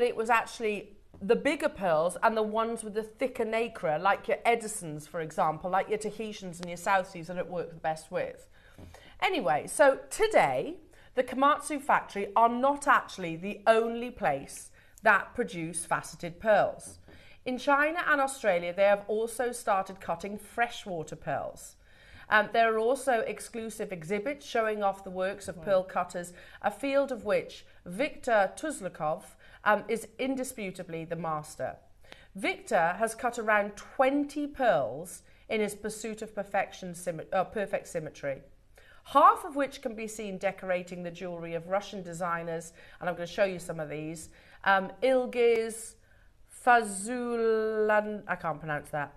it was actually the bigger pearls and the ones with the thicker nacre, like your Edisons, for example, like your Tahitians and your South Seas, that it worked the best with. Anyway, so today, the Komatsu factory are not actually the only place that produce faceted pearls. In China and Australia, they have also started cutting freshwater pearls. There are also exclusive exhibits showing off the works of pearl cutters, a field of which Viktor Tuzlakov is indisputably the master. Viktor has cut around 20 pearls in his pursuit of perfect symmetry. half of which can be seen decorating the jewellery of Russian designers, and I'm going to show you some of these. Ilgiz Fazulan, I can't pronounce that.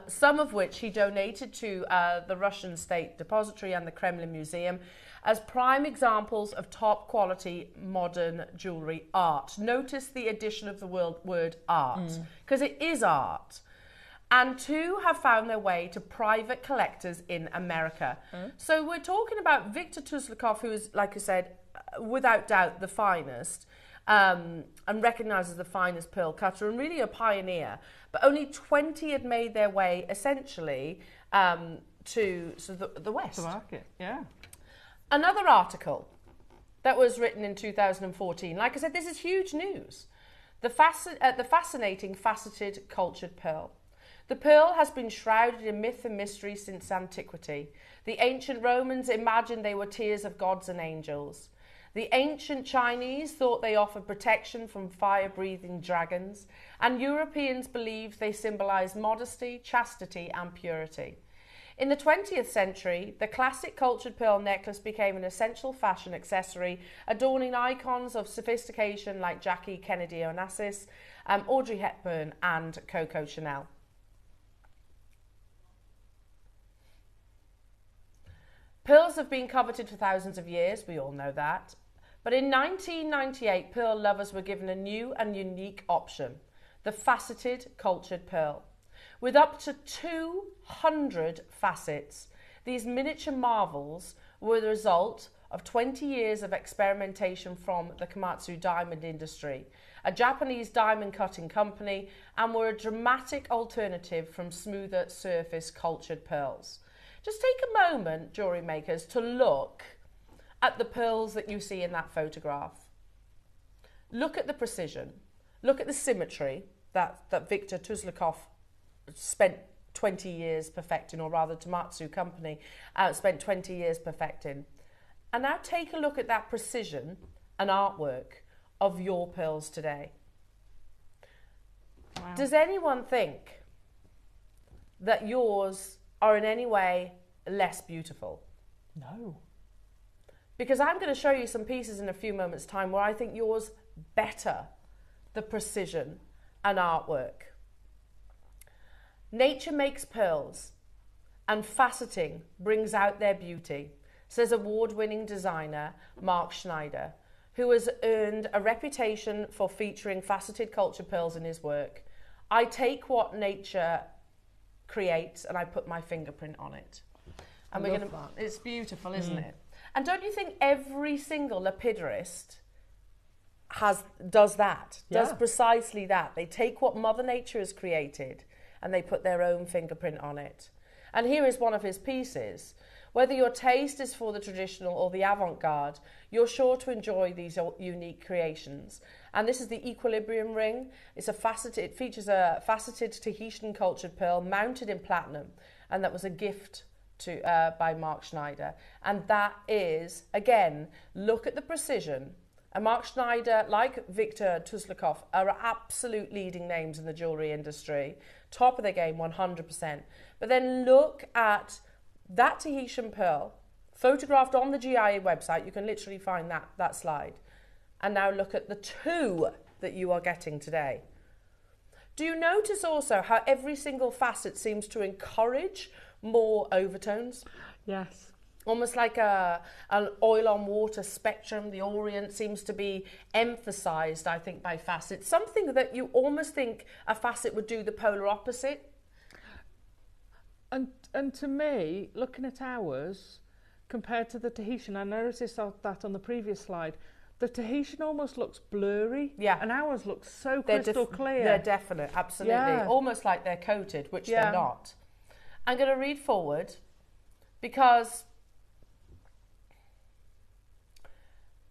Some of which he donated to the Russian State Depository and the Kremlin Museum as prime examples of top quality modern jewellery art. Notice the addition of the word art, because it is art. And 2 have found their way to private collectors in America. So we're talking about Viktor Tuzlakov, who is, like I said, without doubt the finest, and recognised as the finest pearl cutter and really a pioneer. But only 20 had made their way, essentially, to the West. The market, yeah. Another article that was written in 2014. Like I said, this is huge news. The fascinating faceted cultured pearl. The pearl has been shrouded in myth and mystery since antiquity. The ancient Romans imagined they were tears of gods and angels. The ancient Chinese thought they offered protection from fire-breathing dragons, and Europeans believed they symbolized modesty, chastity, and purity. In the 20th century, the classic cultured pearl necklace became an essential fashion accessory, adorning icons of sophistication like Jackie Kennedy Onassis, Audrey Hepburn, and Coco Chanel. Pearls have been coveted for thousands of years, we all know that. But in 1998, pearl lovers were given a new and unique option, the faceted cultured pearl. With up to 200 facets, these miniature marvels were the result of 20 years of experimentation from the Komatsu diamond industry, a Japanese diamond cutting company, and were a dramatic alternative from smoother surface cultured pearls. Just take a moment, jewellery makers, to look at the pearls that you see in that photograph. Look at the precision. Look at the symmetry that Viktor Tuzlakov spent 20 years perfecting, or rather Komatsu company spent 20 years perfecting. And now take a look at that precision and artwork of your pearls today. Wow. Does anyone think that yours are in any way less beautiful? No. Because I'm going to show you some pieces in a few moments' time where I think yours better the precision and artwork. Nature makes pearls, and faceting brings out their beauty, says award-winning designer Mark Schneider, who has earned a reputation for featuring faceted cultured pearls in his work. I take what nature creates and I put my fingerprint on it. And we're going to, it's beautiful, isn't it? And don't you think every single lapidurist does that, does precisely that? They take what Mother Nature has created and they put their own fingerprint on it. And here is one of his pieces. Whether your taste is for the traditional or the avant-garde, you're sure to enjoy these unique creations. And this is the Equilibrium ring. It features a faceted Tahitian cultured pearl mounted in platinum, and that was a gift by Mark Schneider. And that is, again, look at the precision. And Mark Schneider, like Viktor Tuzlakov, are absolute leading names in the jewellery industry. Top of their game, 100%. But then look at that Tahitian pearl, photographed on the GIA website. You can literally find that slide. And now look at the two that you are getting today. Do you notice also how every single facet seems to encourage more overtones? Yes. Almost like an oil on water spectrum. The orient seems to be emphasised, I think, by facets. Something that you almost think a facet would do the polar opposite. And to me, looking at ours, compared to the Tahitian, I noticed that on the previous slide, the Tahitian almost looks blurry. Yeah. And ours looks so crystal clear. They're definite, absolutely. Yeah. Almost like they're coated, which they're not. I'm going to read forward because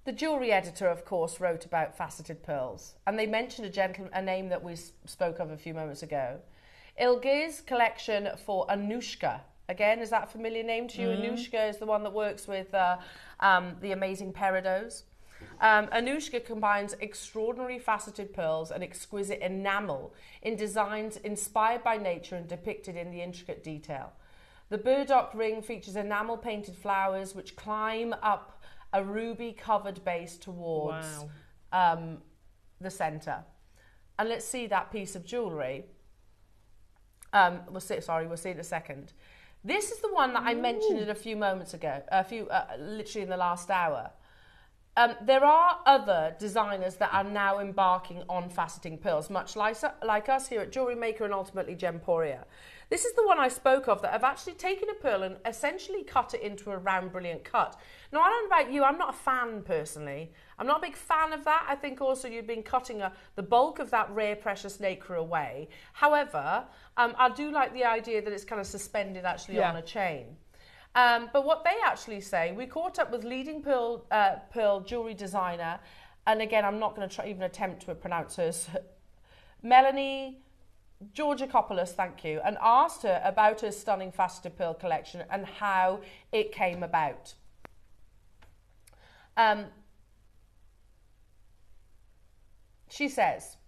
the jewellery editor, of course, wrote about faceted pearls. And they mentioned a name that we spoke of a few moments ago. Ilgiz collection for Anushka. Again, is that a familiar name to you? Anushka is the one that works with the amazing Peridot. Anushka combines extraordinary faceted pearls and exquisite enamel in designs inspired by nature and depicted in the intricate detail. The burdock ring features enamel painted flowers which climb up a ruby covered base towards the centre. And let's see that piece of jewellery. We'll see it in a second. This is the one that I mentioned it a few moments ago, literally in the last hour. There are other designers that are now embarking on faceting pearls, much like us here at JewelleryMaker and ultimately Gemporia. This is the one I spoke of that have actually taken a pearl and essentially cut it into a round, brilliant cut. Now, I don't know about you, I'm not a fan personally. I'm not a big fan of that. I think also you've been cutting the bulk of that rare, precious nacre away. However, I do like the idea that it's kind of suspended actually on a chain. But what they actually say, we caught up with leading pearl jewellery designer, and again, I'm not going to even attempt to pronounce hers, Melanie Georgakopoulos, thank you, and asked her about her stunning faceted pearl collection and how it came about. She says,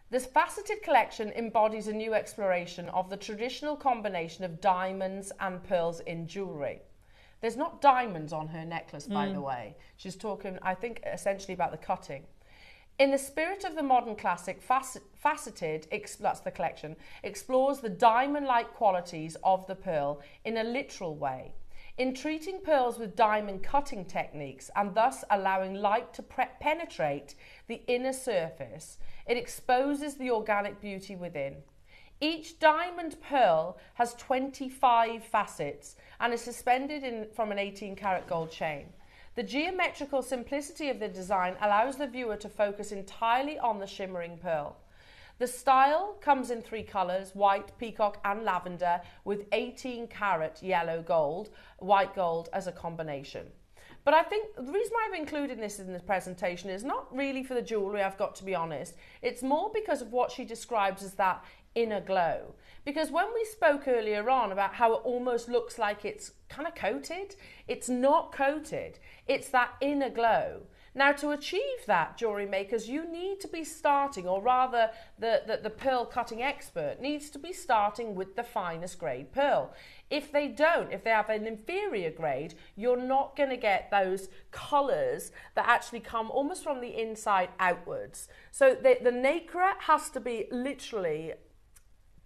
this faceted collection embodies a new exploration of the traditional combination of diamonds and pearls in jewellery. There's not diamonds on her necklace, by the way. She's talking, I think, essentially about the cutting. In the spirit of the modern classic, Faceted, that's the collection, explores the diamond-like qualities of the pearl in a literal way, in treating pearls with diamond cutting techniques and thus allowing light to penetrate the inner surface. It exposes the organic beauty within. Each diamond pearl has 25 facets and is suspended from an 18-karat gold chain. The geometrical simplicity of the design allows the viewer to focus entirely on the shimmering pearl. The style comes in 3 colours, white, peacock and lavender, with 18-karat yellow gold, white gold as a combination. But I think the reason why I've included this in this presentation is not really for the jewellery, I've got to be honest. It's more because of what she describes as that inner glow. Because when we spoke earlier on about how it almost looks like it's kind of coated, it's not coated. It's that inner glow. Now, to achieve that, jewellery makers, you need to be starting, or rather the pearl cutting expert needs to be starting with the finest grade pearl. If they don't, if they have an inferior grade, you're not going to get those colours that actually come almost from the inside outwards. So the nacre has to be literally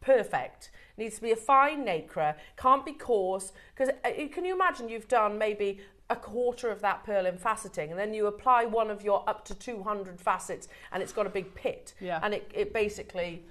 perfect. It needs to be a fine nacre, can't be coarse, because can you imagine you've done maybe a quarter of that pearl in faceting and then you apply one of your up to 200 facets and it's got a big pit and it basically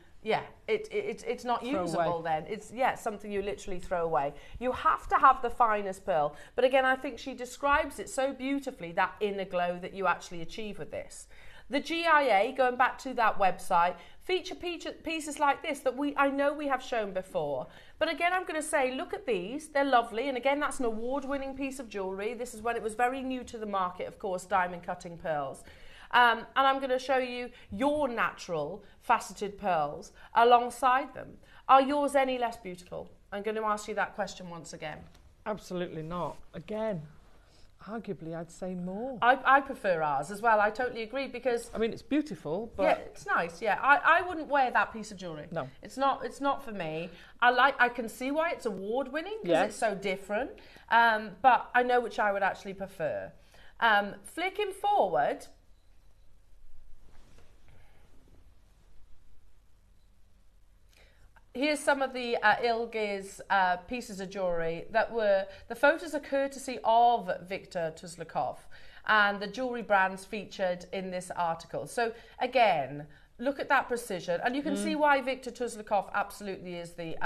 it's not usable then. It's something you literally throw away. You have to have the finest pearl, but again I think she describes it so beautifully, that inner glow that you actually achieve with this. The GIA, going back to that website, feature pieces like this that I know we have shown before. But again, I'm going to say, look at these. They're lovely. And again, that's an award-winning piece of jewellery. This is when it was very new to the market, of course, diamond cutting pearls. And I'm going to show you your natural faceted pearls alongside them. Are yours any less beautiful? I'm going to ask you that question once again. Absolutely not. Again. Arguably, I'd say more. I prefer ours as well. I totally agree because... I mean, it's beautiful, but... Yeah, it's nice, yeah. I wouldn't wear that piece of jewellery. No. It's not for me. I can see why it's award-winning because it's so different. But I know which I would actually prefer. Flicking forward... Here's some of the Ilgiz pieces of jewellery that were... The photos are courtesy of Viktor Tuzlakov and the jewellery brands featured in this article. So again, look at that precision. And you can see why Viktor Tuzlakov absolutely is the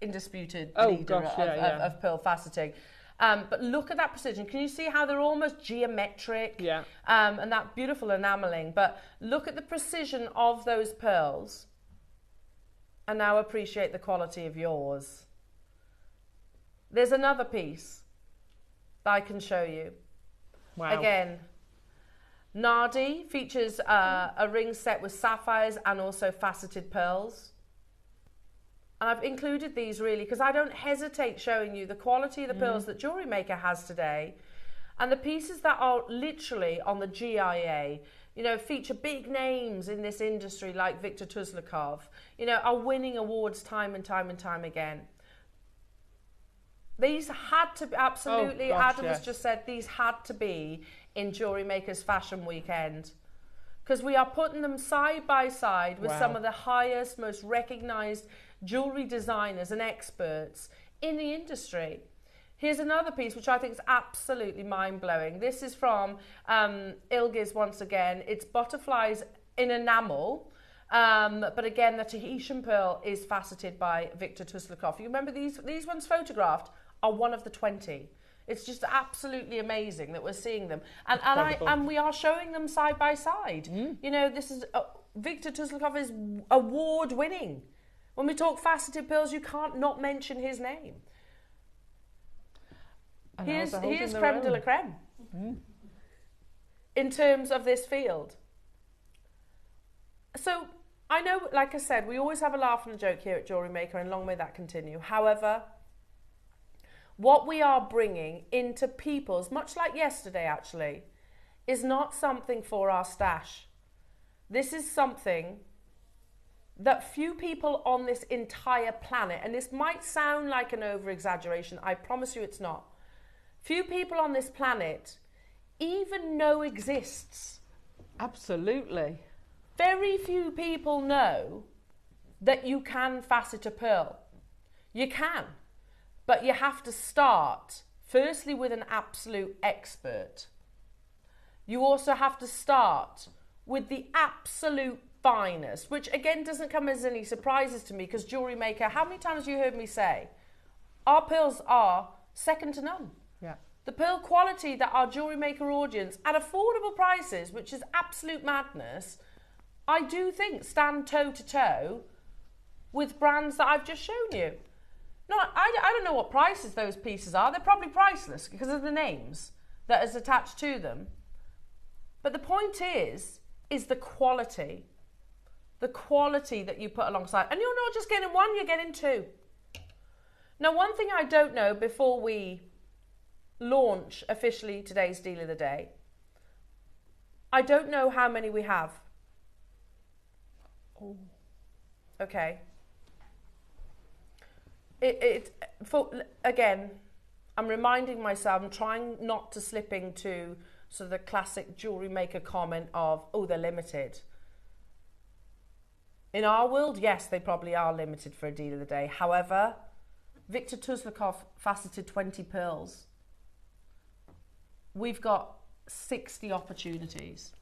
undisputed leader of pearl faceting. But look at that precision. Can you see how they're almost geometric? Yeah. And that beautiful enamelling. But look at the precision of those pearls. And now appreciate the quality of yours. There's another piece that I can show you. Wow. Again, Nardi features a ring set with sapphires and also faceted pearls. And I've included these really because I don't hesitate showing you the quality of the pearls that JewelleryMaker has today. And the pieces that are literally on the GIA, you know, feature big names in this industry like Viktor Tuzlakov, you know, are winning awards time and time and time again. These had to be, absolutely, Oh, gosh, Adam has yes. just said these had to be in Jewellery Maker's Fashion Weekend. Because we are putting them side by side with some of the highest, most recognised jewellery designers and experts in the industry. Here's another piece which I think is absolutely mind-blowing. This is from Ilgiz once again. It's butterflies in enamel. But again, the Tahitian pearl is faceted by Viktor Tuslakov. You remember these ones photographed are one of the 20. It's just absolutely amazing that we're seeing them. And we are showing them side by side. You know, this is, Viktor Tuslakov is award-winning. When we talk faceted pearls, you can't not mention his name. Here's creme de la creme. In terms of this field. So, I know, like I said, we always have a laugh and a joke here at Jewellery Maker, and long may that continue. However, what we are bringing into people's, much like yesterday actually, is not something for our stash. This is something that few people on this entire planet, and this might sound like an over-exaggeration, I promise you it's not. Few people on this planet even know exists. Absolutely. Very few people know that you can facet a pearl. You can, but you have to start firstly with an absolute expert. You also have to start with the absolute finest, which again doesn't come as any surprises to me because Jewellery Maker, how many times have you heard me say, our pearls are second to none. Yeah. The pearl quality that our Jewellery Maker audience at affordable prices, which is absolute madness, I do think stand toe to toe with brands that I've just shown you. No, I don't know what prices those pieces are. They're probably priceless because of the names that is attached to them. But the point is the quality. The quality that you put alongside. And you're not just getting one, you're getting two. Now, one thing I don't know before we launch officially today's deal of the day, I don't know how many we have. Oh. Okay. Again, I'm reminding myself, I'm trying not to slip into sort of the classic Jewellery Maker comment of, oh, they're limited. In our world, yes, they probably are limited for a deal of the day. However, Viktor Tuslakov faceted 20 pearls. We've got 60 opportunities.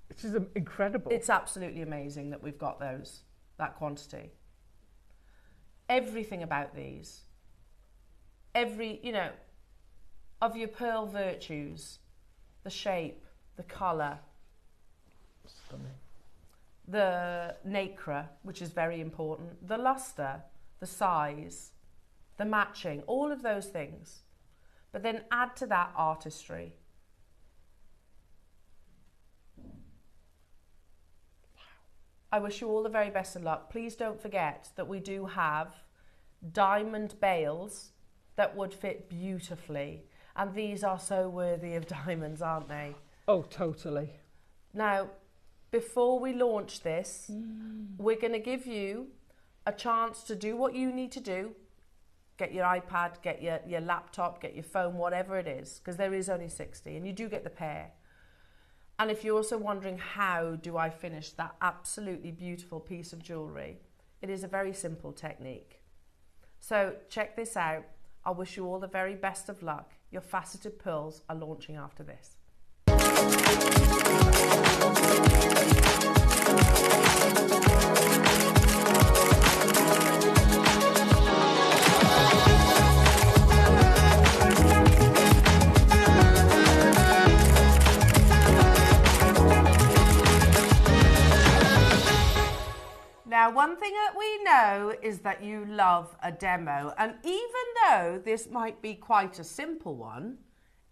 Which is incredible. It's absolutely amazing that we've got that quantity. Everything about these, of your pearl virtues, the shape, the colour, Stunning. the nacre, which is very important, the lustre, the size, the matching, all of those things. But then add to that artistry. I wish you all the very best of luck. Please don't forget that we do have diamond bails that would fit beautifully. And these are so worthy of diamonds, aren't they? Oh, totally. Now, before we launch this, we're going to give you a chance to do what you need to do. Get your iPad, get your laptop, get your phone, whatever it is, because there is only 60 and you do get the pair. And if you're also wondering how do I finish that absolutely beautiful piece of jewellery, it is a very simple technique. So check this out. I wish you all the very best of luck. Your faceted pearls are launching after this. Now, one thing that we know is that you love a demo, and even though this might be quite a simple one,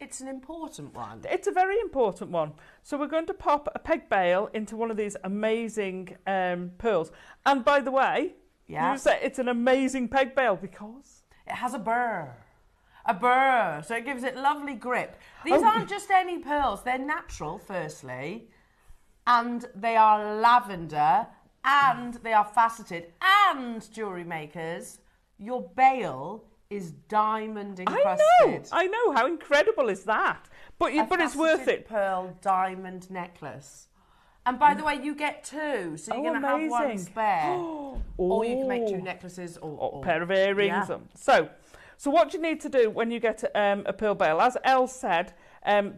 it's an important one. It's a very important one. So we're going to pop a peg bail into one of these amazing pearls. And by the way, you say it's an amazing peg bail because it has a burr. A burr, so it gives it lovely grip. These aren't just any pearls, they're natural, firstly, and they are lavender, and they are faceted, and Jewellery Makers, your bail is diamond encrusted. I know. How incredible is that? But it's worth it. Pearl diamond necklace. And by the way, you get two, so you're going to have one spare. Or you can make two necklaces or a pair of earrings. Yeah. So what you need to do when you get a pearl bail, as Elle said,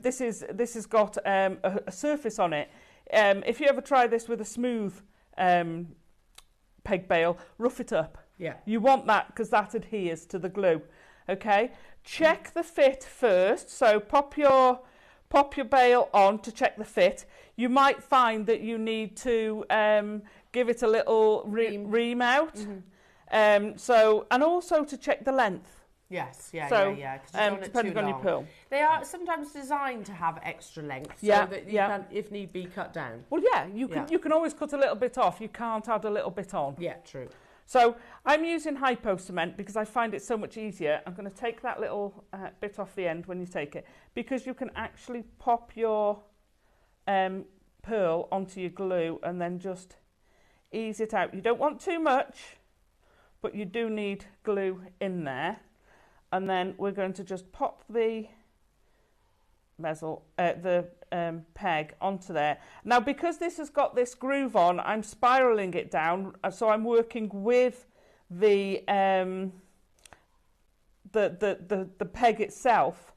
this has got a surface on it. If you ever try this with a smooth peg bail, rough it up. Yeah. You want that because that adheres to the glue. Okay. Check the fit first. So pop your bail on to check the fit. You might find that you need to give it a little ream out. And also to check the length. Yes, yeah. Depending on your pearl. They are sometimes designed to have extra length so that you can, if need be, cut down. Well, you can always cut a little bit off. You can't add a little bit on. Yeah, true. So I'm using hypo cement because I find it so much easier. I'm going to take that little bit off the end when you take it, because you can actually pop your pearl onto your glue and then just ease it out. You don't want too much, but you do need glue in there. And then we're going to just pop the peg onto there. Now, because this has got this groove on, I'm spiraling it down, so I'm working with the peg itself,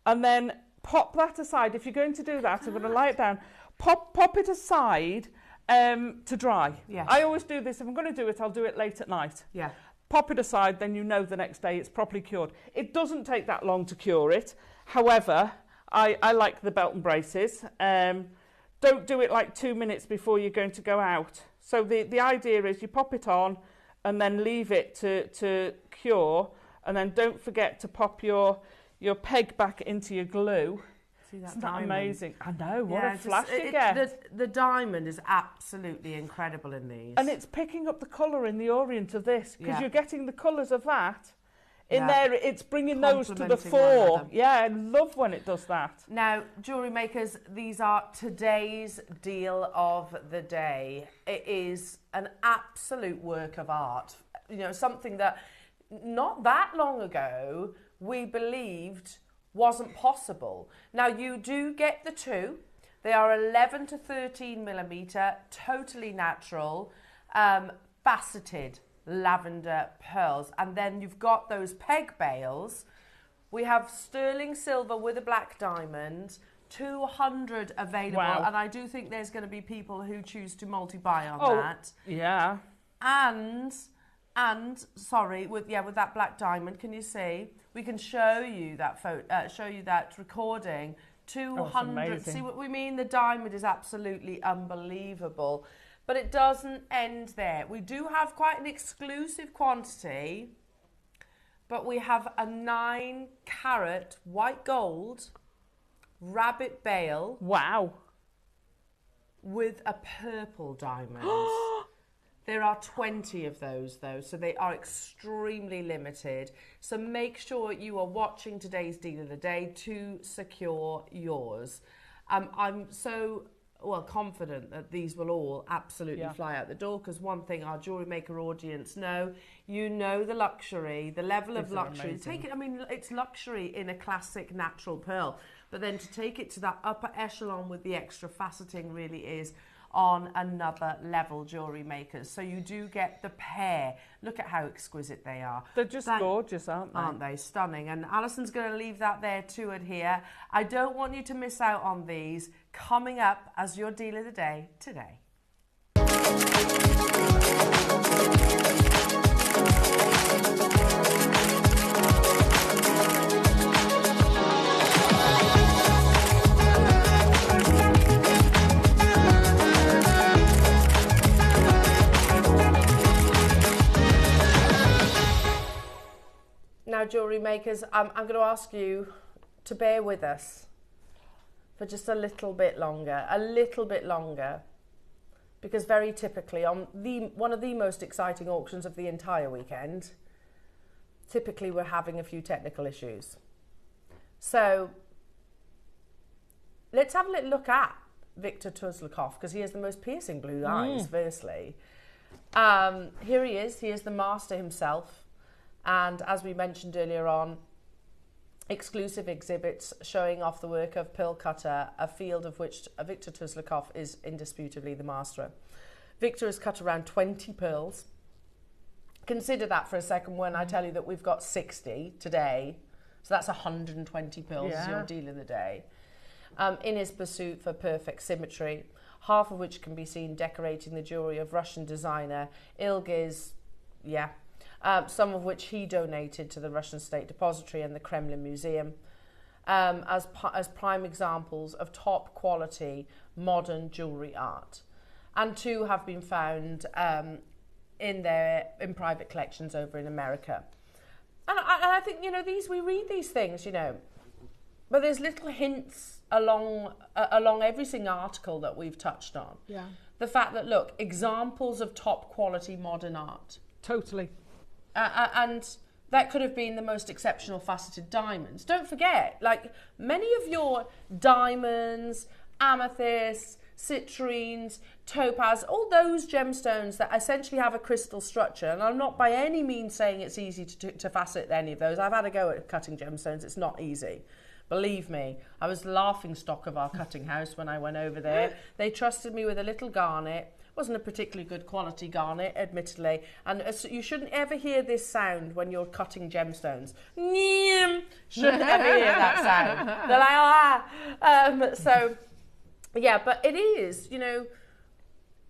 and then pop that aside. If you're going to do that, I'm going to lie it down. Pop it aside to dry. Yeah. I always do this. If I'm going to do it, I'll do it late at night. Yeah. Pop it aside, then you know the next day it's properly cured. It doesn't take that long to cure it. However, I like the belt and braces. Don't do it like 2 minutes before you're going to go out. So the idea is you pop it on and then leave it to cure, and then don't forget to pop your peg back into your glue. Isn't that amazing? I know, what a flash you get. The diamond is absolutely incredible in these. And it's picking up the colour in the orient of this, because you're getting the colours of that in there. It's bringing those to the fore. Yeah, I love when it does that. Now, jewellery makers, these are today's deal of the day. It is an absolute work of art. You know, something that not that long ago we believed wasn't possible. Now, you do get the two. They are 11 to 13 millimetre, totally natural, faceted lavender pearls. And then you've got those peg bails. We have sterling silver with a black diamond, 200 available. Wow. And I do think there's going to be people who choose to multi-buy on that. Yeah. And sorry, with that black diamond, can you see? We can show you that show you that recording. 200. See what we mean? The diamond is absolutely unbelievable, but it doesn't end there. We do have quite an exclusive quantity, but we have a 9-carat white gold rabbit bail. Wow. With a purple diamond. There are 20 of those, though, so they are extremely limited. So make sure you are watching today's deal of the day to secure yours. I'm so confident that these will all absolutely fly out the door, because one thing our jewellery maker audience know, you know the luxury, the level of luxury. Take it, I mean, it's luxury in a classic natural pearl, but then to take it to that upper echelon with the extra faceting really is on another level, jewellery makers. So you do get the pair. Look at how exquisite they are. They're just gorgeous, aren't they? Aren't they? Stunning. And Alison's going to leave that there to adhere. I don't want you to miss out on these coming up as your deal of the day today. Now, jewellery makers, I'm going to ask you to bear with us for just a little bit longer, because very typically on one of the most exciting auctions of the entire weekend, typically we're having a few technical issues. So let's have a little look at Viktor Tuzlakov, because he has the most piercing blue eyes, firstly. Here he is the master himself. And as we mentioned earlier on, exclusive exhibits showing off the work of pearl cutter, a field of which Viktor Tuzlakov is indisputably the master. Viktor has cut around 20 pearls. Consider that for a second when I tell you that we've got 60 today. So that's 120 pearls as your deal of the day. In his pursuit for perfect symmetry, half of which can be seen decorating the jewellery of Russian designer Ilgiz, some of which he donated to the Russian State Depository and the Kremlin Museum as prime examples of top quality modern jewellery art. And 2 have been found in private collections over in America. And I think, we read these things, but there's little hints along every single article that we've touched on. Yeah. The fact that, look, examples of top quality modern art. Totally. And that could have been the most exceptional faceted diamonds. Don't forget, like, many of your diamonds, amethysts, citrines, topaz, all those gemstones that essentially have a crystal structure, and I'm not by any means saying it's easy to facet any of those. I've had a go at cutting gemstones. It's not easy. Believe me, I was the laughing stock of our cutting house when I went over there. They trusted me with a little garnet. It wasn't a particularly good quality garnet, admittedly, and you shouldn't ever hear this sound when you're cutting gemstones. Shouldn't ever hear that sound. They're like, so, yeah, but it is,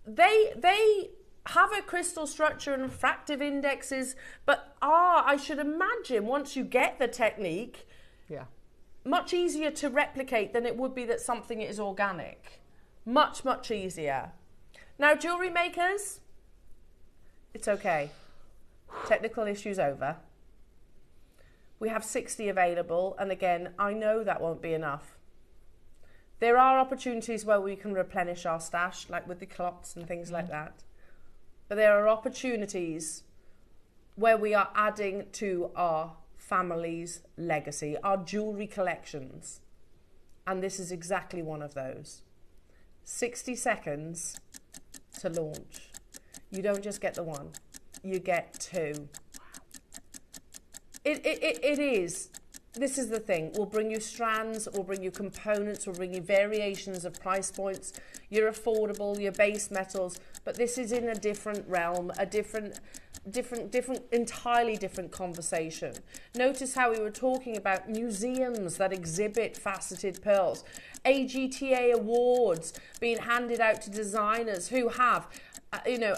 they have a crystal structure and refractive indexes, but I should imagine once you get the technique, much easier to replicate than it would be that something is organic. Much, much easier. Now, jewellery makers, it's okay. Technical issues over. We have 60 available, and again, I know that won't be enough. There are opportunities where we can replenish our stash, like with the clots and things like that. But there are opportunities where we are adding to our family's legacy, our jewellery collections. And this is exactly one of those. 60 seconds to launch. You don't just get the one, you get 2. It is. This is the thing. We'll bring you strands, we'll bring you components, we'll bring you variations of price points, your affordable, your base metals, but this is in a different realm, a different, entirely different conversation. Notice how we were talking about museums that exhibit faceted pearls, AGTA awards being handed out to designers who have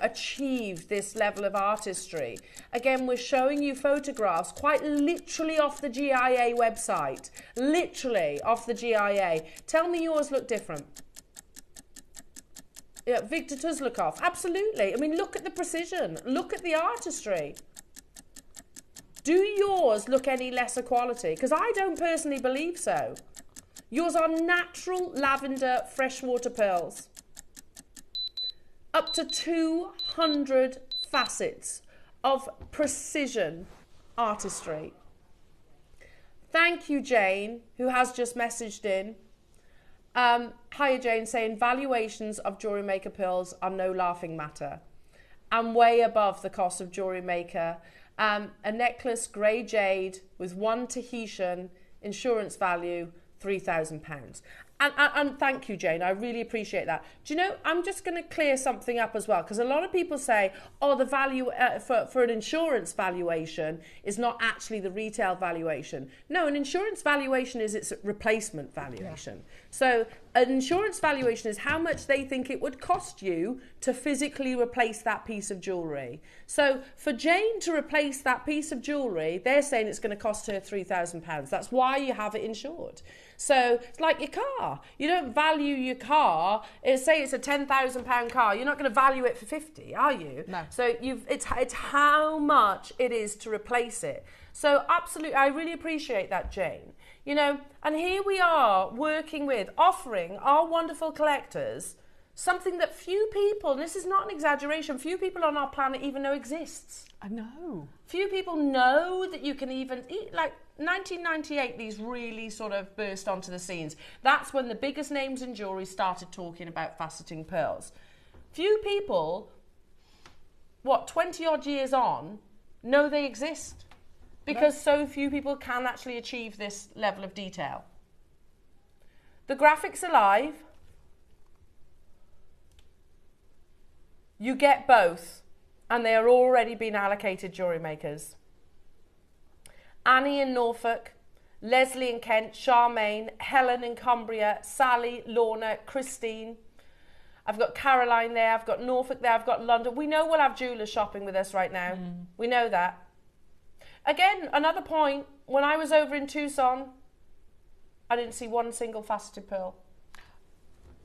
achieved this level of artistry. Again, we're showing you photographs quite literally off the GIA website. Literally off the GIA. Tell me yours look different. Yeah, Viktor Tuzlakov, absolutely. I mean, look at the precision. Look at the artistry. Do yours look any lesser quality? Because I don't personally believe so. Yours are natural lavender freshwater pearls. Up to 200 facets of precision artistry. Thank you, Jane, who has just messaged in. Hiya, Jane, saying valuations of JewelleryMaker pearls are no laughing matter and way above the cost of JewelleryMaker. A necklace, grey jade, with 1 Tahitian, insurance value, £3,000. And thank you, Jane. I really appreciate that. Do you know, I'm just going to clear something up as well, because a lot of people say, oh, the value for an insurance valuation is not actually the retail valuation. No, an insurance valuation is its replacement valuation. Yeah. So an insurance valuation is how much they think it would cost you to physically replace that piece of jewellery. So for Jane to replace that piece of jewellery, they're saying it's going to cost her £3,000. That's why you have it insured. So it's like your car. You don't value your car. Say it's a £10,000 car. You're not going to value it for 50, are you? No. So it's how much it is to replace it. So absolutely, I really appreciate that, Jane. And here we are working with, offering our wonderful collectors something that few people, and this is not an exaggeration, few people on our planet even know exists. I know. Few people know that you can even eat, like 1998, these really sort of burst onto the scenes. That's when the biggest names in jewellery started talking about faceting pearls. Few people, 20 odd years on, know they exist. because so few people can actually achieve this level of detail. The graphics are live. You get both, and they are already been allocated jewellery makers. Annie in Norfolk, Leslie in Kent, Charmaine, Helen in Cumbria, Sally, Lorna, Christine. I've got Caroline there, I've got Norfolk there, I've got London. We know we'll have jewellers shopping with us right now. We know that. Again, another point, when I was over in Tucson, I didn't see one single faceted pearl.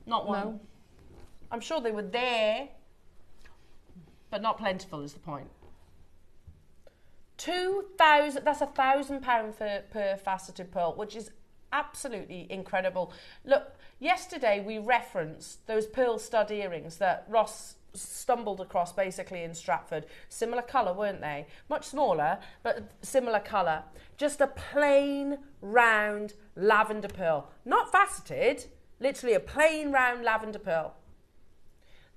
Not one. No. I'm sure they were there, but not plentiful is the point. 2,000, that's £1,000 per faceted pearl, which is absolutely incredible. Look, yesterday we referenced those pearl stud earrings that Ross stumbled across basically in Stratford. Similar colour, weren't they? Much smaller, but similar colour. Just a plain, round lavender pearl. Not faceted, literally a plain, round lavender pearl.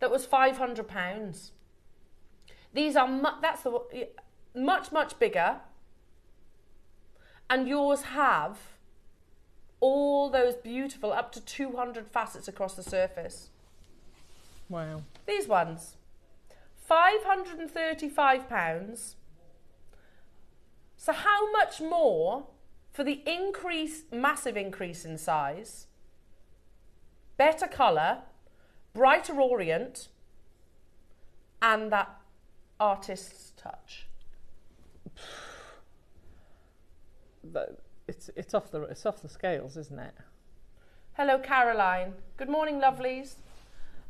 That was £500. These are, much bigger. And yours have all those beautiful, up to 200 facets across the surface. Wow. These ones, £535. So how much more for the increase, massive increase in size, better colour, brighter orient, and that artist's touch? But it's off the scales, isn't it? Hello, Caroline. Good morning, lovelies.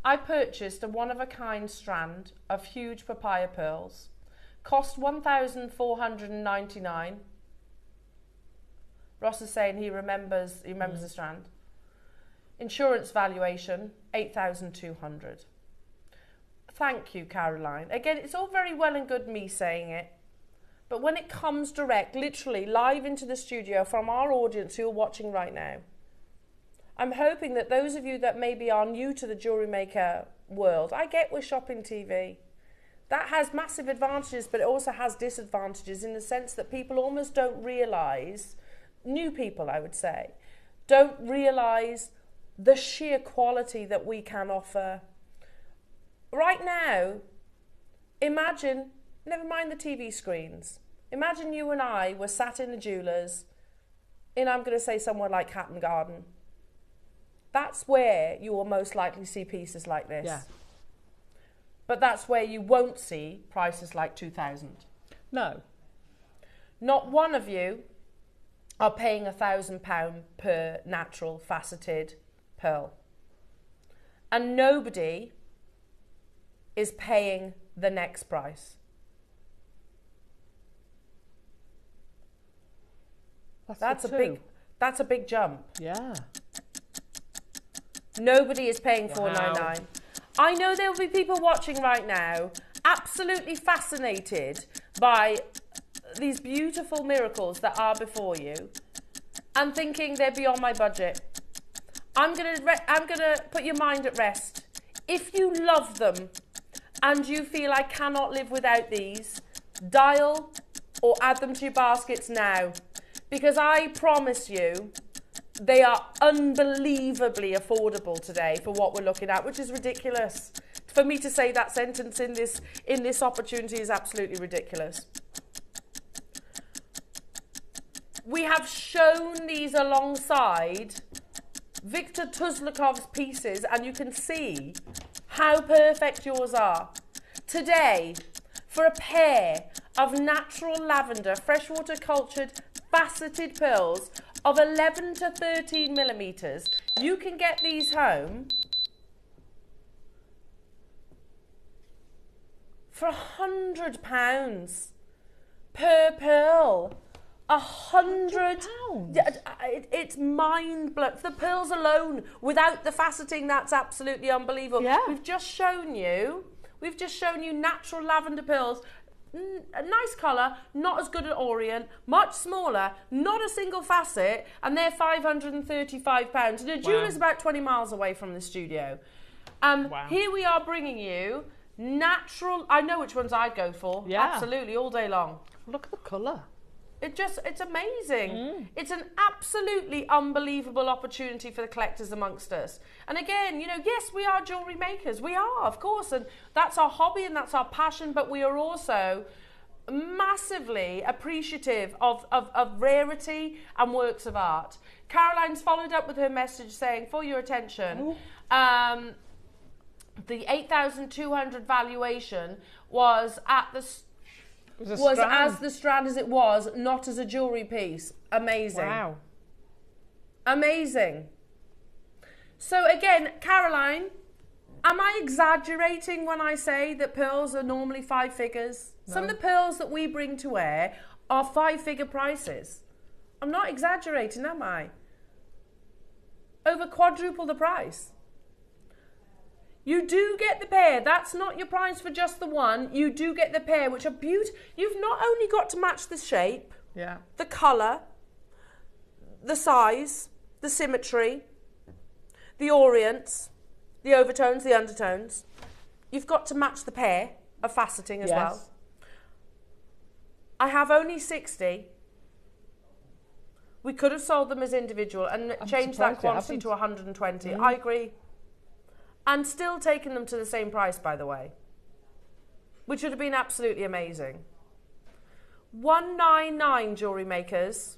I purchased a one-of-a-kind strand of huge papaya pearls. Cost $1,499. Ross is saying he remembers the strand. Insurance valuation, $8,200. Thank you, Caroline. Again, it's all very well and good me saying it, but when it comes direct, literally live into the studio from our audience who are watching right now, I'm hoping that those of you that maybe are new to the Jewellery Maker world, I get we're shopping TV. That has massive advantages, but it also has disadvantages in the sense that people almost don't realise, new people I would say, don't realise the sheer quality that we can offer. Right now, imagine, never mind the TV screens, imagine you and I were sat in a jeweller's in, I'm going to say, somewhere like Hatton Garden. That's where you will most likely see pieces like this. Yeah. But that's where you won't see prices like 2,000. No. Not one of you are paying £1,000 per natural faceted pearl. And nobody is paying the next price. That's a big jump. Yeah. Nobody is paying $499. I know there will be people watching right now absolutely fascinated by these beautiful miracles that are before you and thinking they're beyond my budget. I'm gonna put your mind at rest. If you love them and you feel I cannot live without these, dial or add them to your baskets now, because I promise you they are unbelievably affordable today for what we're looking at, which is ridiculous. For me to say that sentence in this opportunity is absolutely ridiculous. We have shown these alongside Viktor Tuzlakov's pieces, and you can see how perfect yours are. Today, for a pair of natural lavender, freshwater cultured, faceted pearls of 11 to 13 millimetres, you can get these home for £100 per pearl. £100. It's mind blowing. The pearls alone, without the faceting, that's absolutely unbelievable. Yeah. We've just shown you natural lavender pearls. A nice colour, not as good at orient, much smaller, not a single facet, and they're £535. And the jeweller's about 20 miles away from the studio. Here we are bringing you natural. I know which ones I'd go for. Yeah. Absolutely, all day long. Look at the colour. It's amazing. It's an absolutely unbelievable opportunity for the collectors amongst us. And again, you know, yes, we are jewellery makers. We are, of course, and that's our hobby and that's our passion, but we are also massively appreciative of rarity and works of art. Caroline's followed up with her message saying, for your attention, the 8,200 valuation was at the as the strand as it was, not as a jewellery piece. Amazing. Wow. Amazing. So again, Caroline, am I exaggerating when I say that pearls are normally 5 figures? No. Some of the pearls that we bring to wear are 5-figure prices. I'm not exaggerating, am I? Over quadruple the price. You do get the pair. That's not your price for just the one. You do get the pair, which are beautiful. You've not only got to match the shape, the colour, the size, the symmetry, the orients, the overtones, the undertones. You've got to match the pair of faceting as well. I have only 60. We could have sold them as individual and changed that quantity to 120. I agree. And still taking them to the same price, by the way, which would have been absolutely amazing. 199 jewellery makers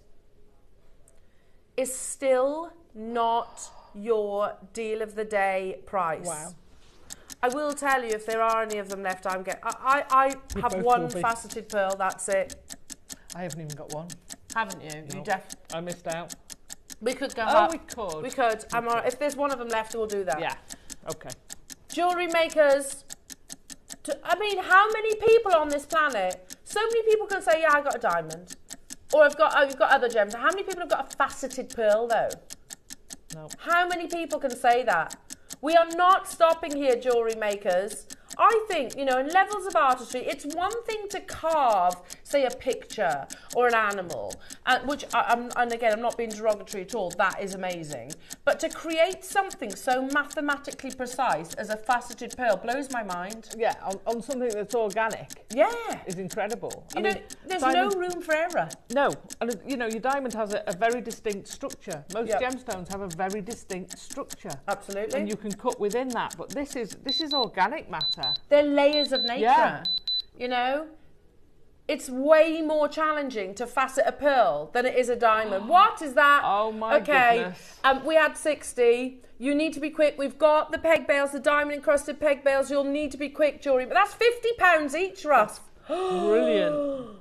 is still not your deal of the day price. Wow. I will tell you, if there are any of them left, I have one faceted pearl, that's it. I haven't even got one. Haven't you? No. I missed out. We could go up. We could. We could. If there's one of them left, we'll do that. Yeah. Okay. Jewellery makers, I mean, how many people on this planet, so many people can say, yeah, I got a diamond. Or you've got other gems. How many people have got a faceted pearl, though? No. How many people can say that? We are not stopping here, jewellery makers. I think, you know, in levels of artistry, it's one thing to carve, say, a picture or an animal, which, and again, I'm not being derogatory at all, that is amazing. But to create something so mathematically precise as a faceted pearl blows my mind. Yeah, on something that's organic. Yeah. Is incredible. You know, there's no room for error. No, and you know, your diamond has a very distinct structure. Most gemstones have a very distinct structure. Absolutely. And you can cut within that, but this is organic matter. They're layers of nature, you know. It's way more challenging to facet a pearl than it is a diamond. What is that? Oh my goodness. We had 60. You need to be quick. We've got the peg bales, the diamond encrusted peg bales. You'll need to be quick, jewellery. But that's £50 each, Russ. Brilliant.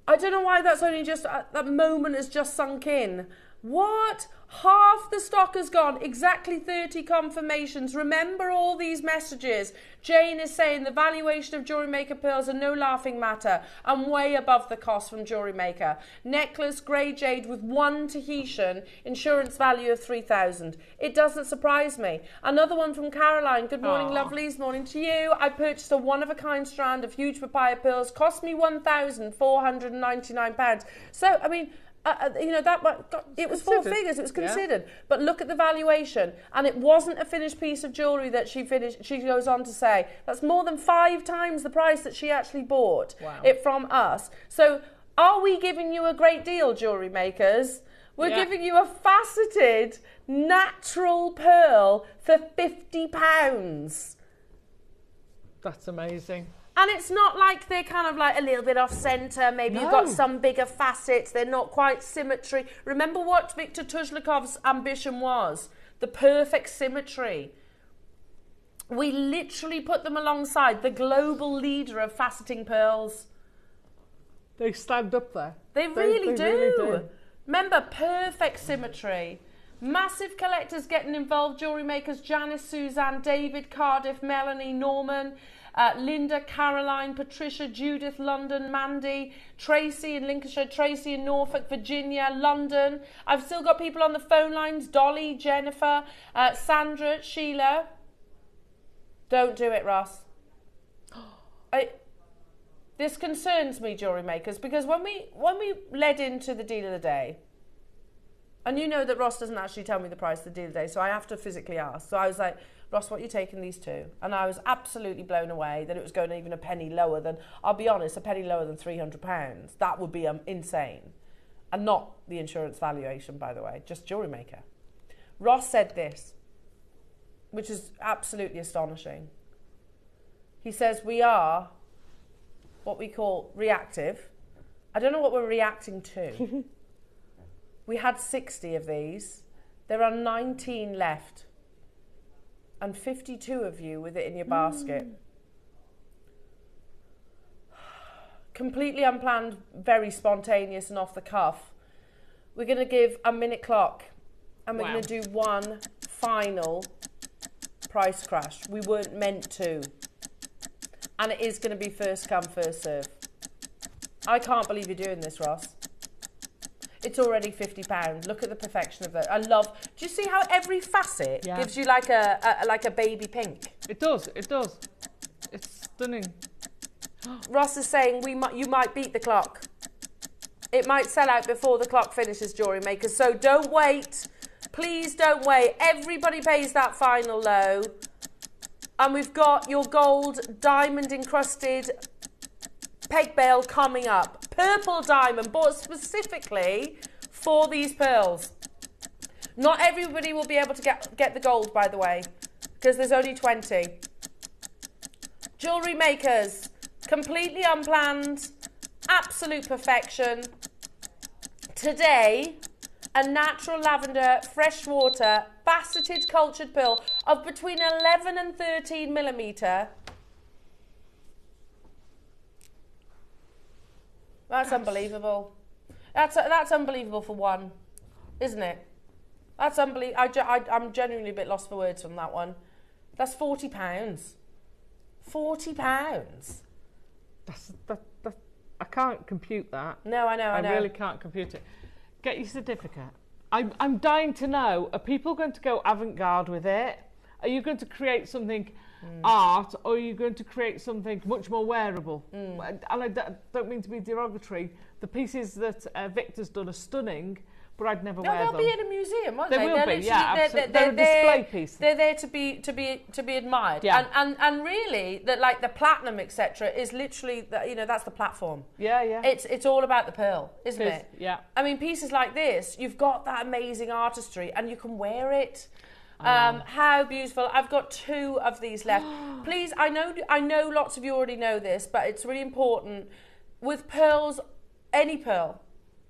I don't know why that's only just, that moment has just sunk in. What? Half the stock has gone. Exactly 30 confirmations. Remember all these messages. Jane is saying the valuation of Jewellery Maker pearls are no laughing matter and way above the cost from Jewellery Maker. Necklace, grey jade with 1 Tahitian, insurance value of 3,000. It doesn't surprise me. Another one from Caroline. Good morning, lovelies. Morning to you. I purchased a one-of-a-kind strand of huge papaya pearls. Cost me £1,499. So, I mean, you know, it was 4 figures, it was considered. But look at the valuation. And it wasn't a finished piece of jewellery that she finished. She goes on to say, that's more than 5 times the price that she actually bought it from us. So are we giving you a great deal, jewellery makers? We're giving you a faceted, natural pearl for £50. That's amazing. And it's not like they're kind of like a little bit off centre. Maybe you've got some bigger facets. They're not quite symmetry. Remember what Viktor Tuzlakov's ambition was? The perfect symmetry. We literally put them alongside the global leader of faceting pearls. They stand up there. They really do. Remember, perfect symmetry. Massive collectors getting involved. Jewellery makers, Janice, Suzanne, David, Cardiff, Melanie, Norman, Linda, Caroline, Patricia, Judith, London, Mandy, Tracy in Lincolnshire, Tracy in Norfolk, Virginia, London. I've still got people on the phone lines. Dolly, Jennifer, Sandra, Sheila. Don't do it, Ross. This concerns me, jewellery makers, because when we led into the deal of the day, and you know that Ross doesn't actually tell me the price of the deal of the day, so I have to physically ask. So I was like, Ross, what are you taking these to? And I was absolutely blown away that it was going even a penny lower than, I'll be honest, a penny lower than £300. That would be insane. and not the insurance valuation, by the way, just Jewellery Maker. Ross said this, which is absolutely astonishing. He says, we are what we call reactive. I don't know what we're reacting to. We had 60 of these. There are 19 left. And 52 of you with it in your basket. Completely unplanned, very spontaneous and off the cuff. We're going to give a minute clock. And we're going to do one final price crash. We weren't meant to. And it is going to be first come, first serve. I can't believe you're doing this, Ross. It's already £50. Look at the perfection of that. I love. Do you see how every facet gives you like a baby pink? It does. It does. It's stunning. Ross is saying you might beat the clock. It might sell out before the clock finishes, Jewellery Maker. So don't wait. Please don't wait. Everybody pays that final low. And we've got your gold diamond encrusted peg bail coming up. Purple diamond, bought specifically for these pearls. Not everybody will be able to get the gold, by the way, because there's only 20. Jewellery Makers, completely unplanned, absolute perfection. Today, a natural lavender, freshwater, faceted cultured pearl of between 11 and 13 millimetre. That's unbelievable. That's unbelievable for one, isn't it? That's unbelievable. I'm genuinely a bit lost for words on that one. That's £40. £40. I can't compute that. No, I know. I really can't compute it. Get your certificate. I'm dying to know, are people going to go avant-garde with it? Are you going to create something art, or are you going to create something much more wearable? And I don't mean to be derogatory. The pieces that Victor's done are stunning, but I'd never wear them. No, they'll be in a museum, won't they? They will be, yeah, absolutely. They're a display piece. They're there to be admired. Yeah. And really, like the platinum, etc., is literally, that's the platform. Yeah, yeah. It's all about the pearl, isn't it? Yeah. I mean, pieces like this, you've got that amazing artistry, and you can wear it. How beautiful. I've got 2 of these left. Please, I know lots of you already know this, but it's really important. With pearls, any pearl,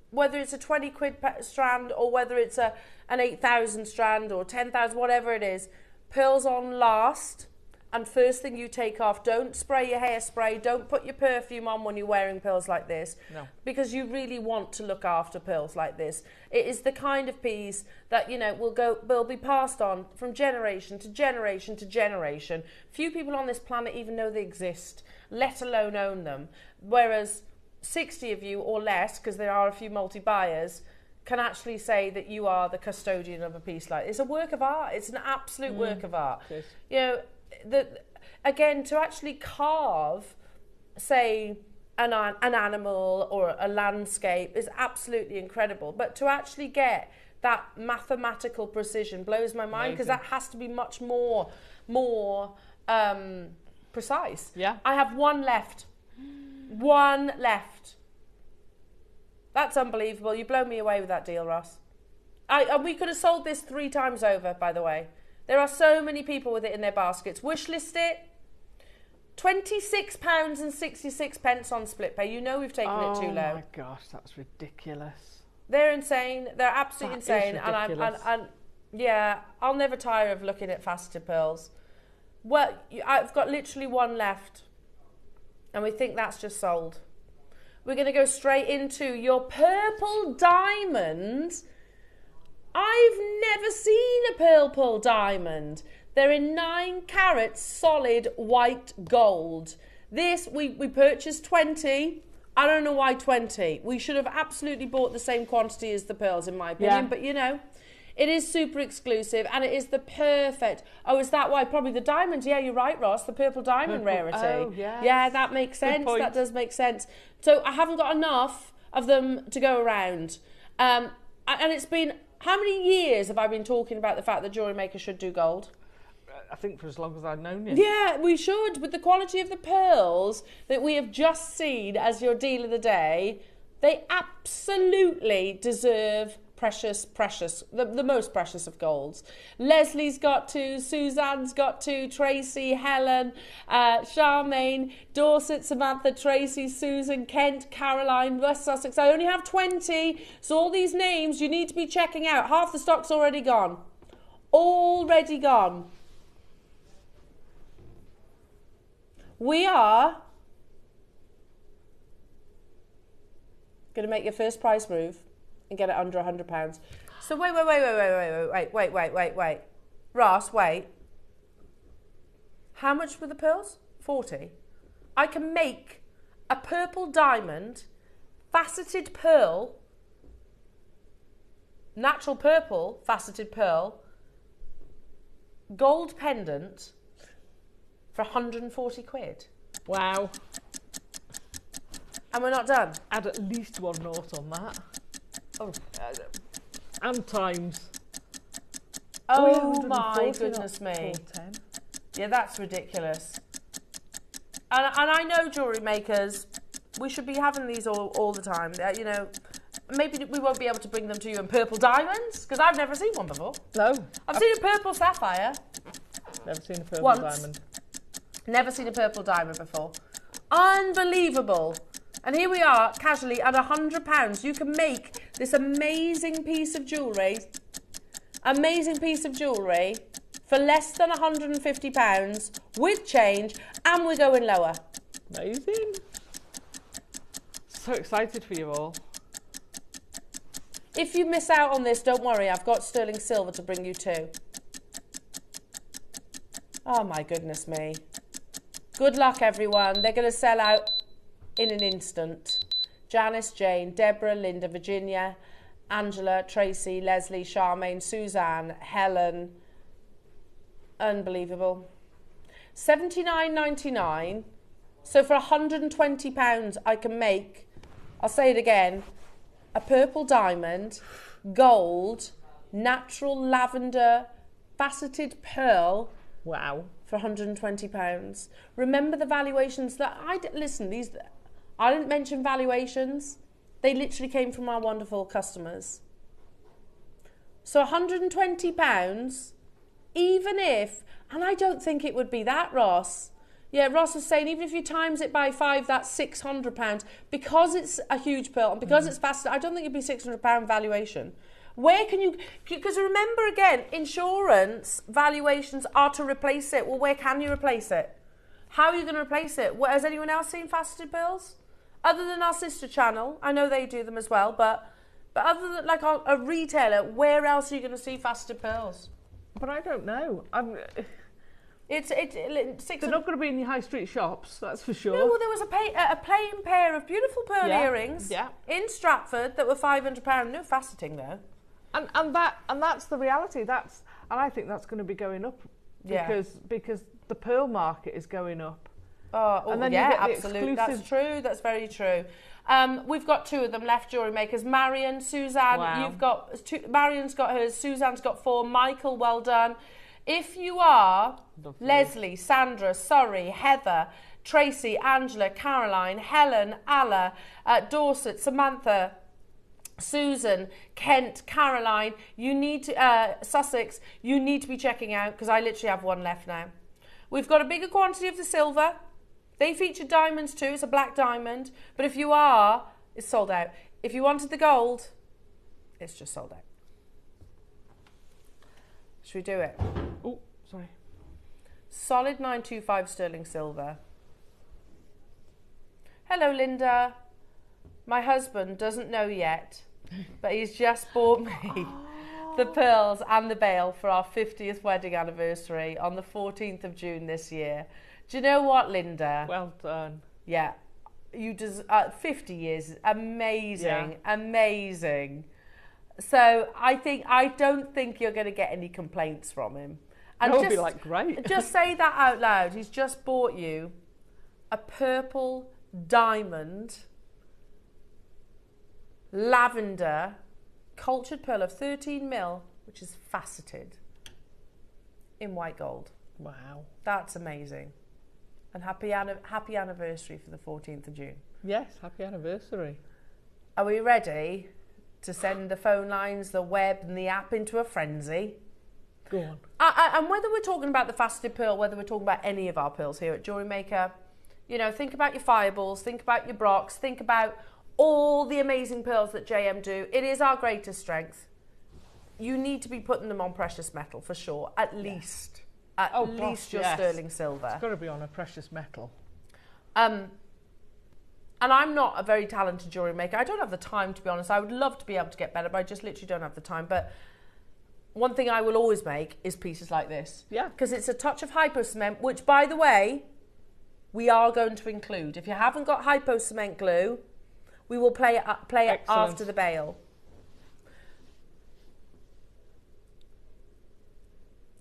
whether it's a 20 quid strand or whether it's an 8,000 strand or 10,000, whatever it is, pearls on last. And first thing you take off, don't spray your hairspray, don't put your perfume on when you're wearing pearls like this. No. Because you really want to look after pearls like this. It is the kind of piece that, will be passed on from generation to generation to generation. Few people on this planet even know they exist, let alone own them. Whereas 60 of you or less, because there are a few multi-buyers, can actually say that you are the custodian of a piece like this. It's a work of art. It's an absolute work of art. Again, to actually carve, say, an animal or a landscape is absolutely incredible. But to actually get that mathematical precision blows my mind, because that has to be much more precise. Yeah. I have 1 left. 1 left. That's unbelievable. You blow me away with that deal, Ross. We could have sold this 3 times over, by the way. There are so many people with it in their baskets. Wishlist it. £26.66 on split pay. You know we've taken it too low. Oh my gosh, that's ridiculous. They're insane. They're absolutely insane. And I'll never tire of looking at faceted pearls. Well, I've got literally 1 left. And we think that's just sold. We're going to go straight into your purple diamond. I've never seen a purple diamond. They're in 9 carat solid white gold. This, we purchased 20. I don't know why 20. We should have absolutely bought the same quantity as the pearls, in my opinion. Yeah. But, it is super exclusive, and it is the perfect... Oh, is that why? Probably the diamond. Yeah, you're right, Ross. The purple diamond rarity. Oh, yes. Yeah, that makes sense. That does make sense. So I haven't got enough of them to go around. And it's been... How many years have I been talking about the fact that Jewellery Maker should do gold? I think for as long as I've known you. Yeah, we should. With the quality of the pearls that we have just seen as your deal of the day, They absolutely deserve precious, the most precious of golds. Leslie's got 2, Suzanne's got 2, Tracy, Helen, Charmaine, Dorset, Samantha, Tracy, Susan, Kent, Caroline, West Sussex. I only have 20, so all these names you need to be checking out. Half the stock's already gone. Already gone. We are going to make your first price move and get it under £100. So wait. Ross, wait. How much were the pearls? 40. I can make a purple diamond, faceted pearl, natural purple, faceted pearl, gold pendant for 140 quid. Wow. And we're not done. Add at least 1 nought on that. Oh, and times. Oh my goodness me. 410. Yeah, that's ridiculous. And I know jewellery makers, we should be having these all the time. You know, maybe we won't be able to bring them to you in purple diamonds, because I've never seen one before. No. I've seen a purple sapphire. Never seen a purple Once. diamond. Never seen a purple diamond before. Unbelievable. And here we are, casually, at £100. You can make this amazing piece of jewellery for less than £150 with change, and we're going lower. Amazing. So excited for you all. If you miss out on this, don't worry, I've got sterling silver to bring you too. Oh my goodness me. Good luck, everyone. They're going to sell out in an instant. Janice, Jane, Deborah, Linda, Virginia, Angela, Tracy, Leslie, Charmaine, Suzanne, Helen. Unbelievable. $79.99. So for £120 I can make, I'll say it again, a purple diamond, gold, natural lavender, faceted pearl. Wow. For £120. Remember the valuations that listen, I didn't mention valuations. They literally came from our wonderful customers. So £120, even if, and I don't think it would be that, Ross. Yeah, Ross was saying even if you times it by 5, that's £600. Because it's a huge pearl and because it's faceted, I don't think it'd be £600 valuation. Where can you, because remember again, insurance valuations are to replace it. Well, where can you replace it? How are you going to replace it? Has anyone else seen faceted pearls? Other than our sister channel, I know they do them as well, but other than like a retailer, where else are you going to see faceted pearls? But I don't know. It's They're not going to be in the high street shops, that's for sure. No, well, there was a plain pair of beautiful pearl earrings in Stratford that were £500. No faceting though. And that's the reality. And I think that's going to be going up because the pearl market is going up. And then absolutely. That's true. That's very true. We've got 2 of them left, jewellery makers. Marion, Suzanne. Wow. You've got 2. Marion's got hers. Suzanne's got 4. Michael, well done. If you are Leslie, Sandra, Surrey, Heather, Tracy, Angela, Caroline, Helen, Alla, Dorset, Samantha, Susan, Kent, Caroline, you need to, Sussex, you need to be checking out because I literally have 1 left now. We've got a bigger quantity of the silver. They feature diamonds too. It's a black diamond. But if you are, it's sold out. If you wanted the gold, it's just sold out. Should we do it? Oh, sorry. Solid 925 sterling silver. Hello, Linda. My husband doesn't know yet, but he's just bought me the pearls and the bail for our 50th wedding anniversary on the 14th of June this year. Do you know what, Linda? Well done. Yeah. 50 years. Amazing. Yeah. Amazing. So I don't think you're going to get any complaints from him. And it'll be like, great. Just say that out loud. He's just bought you a purple diamond lavender cultured pearl of 13 mil, which is faceted in white gold. Wow. That's amazing. And happy anniversary for the 14th of June. Yes, happy anniversary. Are we ready to send the phone lines, the web and the app into a frenzy? Go on. And whether we're talking about the faceted pearl, whether we're talking about any of our pearls here at Jewellery Maker, you know, think about your fireballs, think about your brocks, think about all the amazing pearls that JM do. It is our greatest strength. You need to be putting them on precious metal for sure, at least. At least your sterling silver. It's got to be on a precious metal. And I'm not a very talented jewellery maker. I don't have the time, to be honest. I would love to be able to get better, but I just literally don't have the time. But one thing I will always make is pieces like this. Yeah. Because it's a touch of hypo cement, which, by the way, we are going to include. If you haven't got hypo cement glue, we will play it after the bail.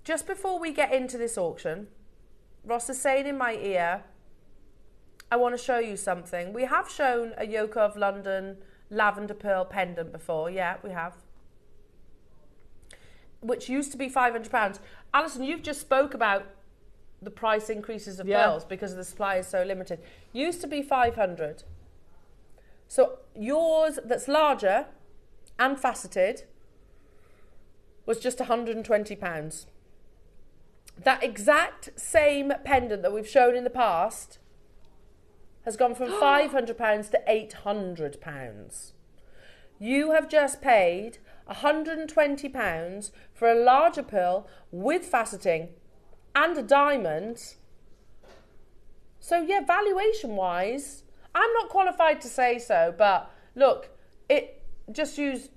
Just before we get into this auction, Ross is saying in my ear, I want to show you something. We have shown a Yoko of London lavender pearl pendant before. Yeah, we have. Which used to be £500. Alison, you've just spoke about the price increases of pearls because the supply is so limited. Used to be 500. So yours that's larger and faceted was just £120. That exact same pendant that we've shown in the past has gone from £500 to £800. You have just paid £120 for a larger pearl with faceting and a diamond. So yeah, valuation-wise, I'm not qualified to say so, but look, just use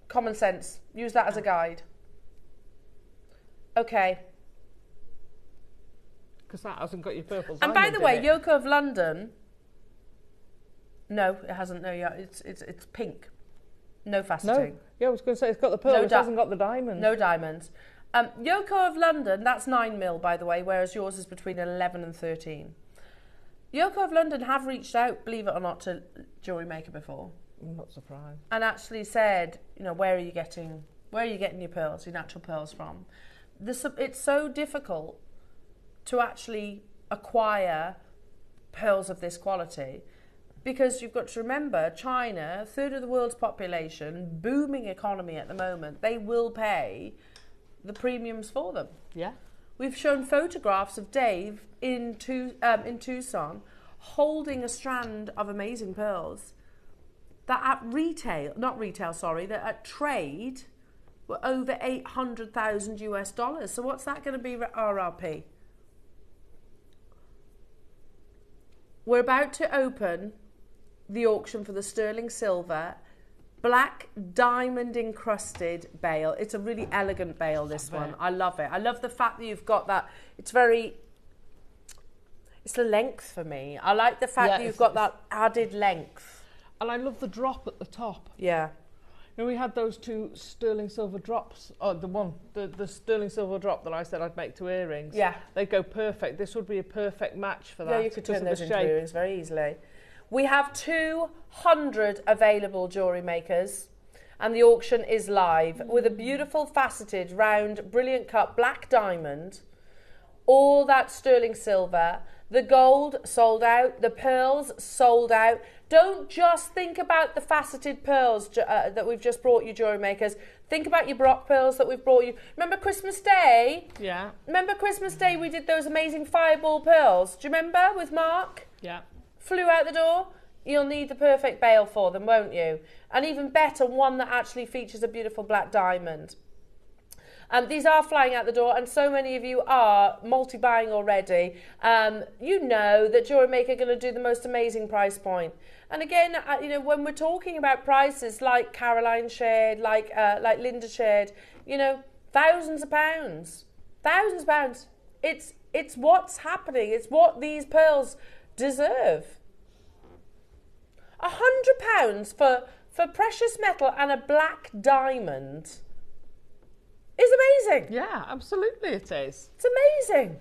common sense. Use that as a guide. Okay. Because that hasn't got your purple And by the way, Yoko of London, no, it hasn't. No, yeah, it's pink. No faceting. No. Yeah, I was going to say it's got the pearl, it hasn't got the diamond. No diamonds. Yoko of London, that's 9mm, by the way, whereas yours is between 11 and 13. Yoko of London have reached out, believe it or not, to Jewellery Maker before. I'm not surprised. And actually said, you know, where are you getting your pearls, your natural pearls from? It's so difficult to actually acquire pearls of this quality because you've got to remember, China, a third of the world's population, booming economy at the moment, they will pay the premiums for them. Yeah. We've shown photographs of Dave in Tucson holding a strand of amazing pearls that that at trade were over $800,000 US. So what's that going to be RRP? We're about to open the auction for the sterling silver black diamond encrusted bail. It's a really elegant bail, this one. I love it. I love the fact that you've got that. It's the length for me. I like the fact that you've got that added length. And I love the drop at the top. Yeah. You know, we had those two sterling silver drops. Oh, the sterling silver drop that I said I'd make to earrings. Yeah. They go perfect. This would be a perfect match for that. Yeah, you could turn those into earrings very easily. We have 200 available jewellery makers and the auction is live with a beautiful faceted, round, brilliant cut, black diamond, all that sterling silver. The gold sold out, the pearls sold out. Don't just think about the faceted pearls that we've just brought you, jewellery makers. Think about your Brock pearls that we've brought you. Remember Christmas Day? Yeah. Remember Christmas Day we did those amazing fireball pearls? Do you remember with Mark? Yeah. Flew out the door? You'll need the perfect bail for them, won't you? And even better, one that actually features a beautiful black diamond. These are flying out the door, and so many of you are multi-buying already. You know that Jewellery Maker are going to do the most amazing price point. And again, you know, when we're talking about prices like Caroline shared, like Linda shared, you know, thousands of pounds. It's what's happening. It's what these pearls deserve. £100 for precious metal and a black diamond is amazing. Yeah, absolutely it is. It's amazing.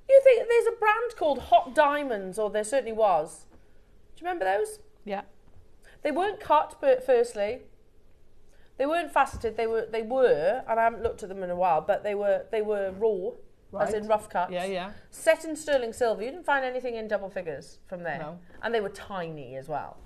You think there's a brand called Hot Diamonds, or there certainly was. Do you remember those? Yeah. They weren't cut, but firstly, they weren't faceted. They were, and I haven't looked at them in a while, but they were raw. as in rough cuts. Yeah, yeah. Set in sterling silver. You didn't find anything in double figures from there. No. And they were tiny as well.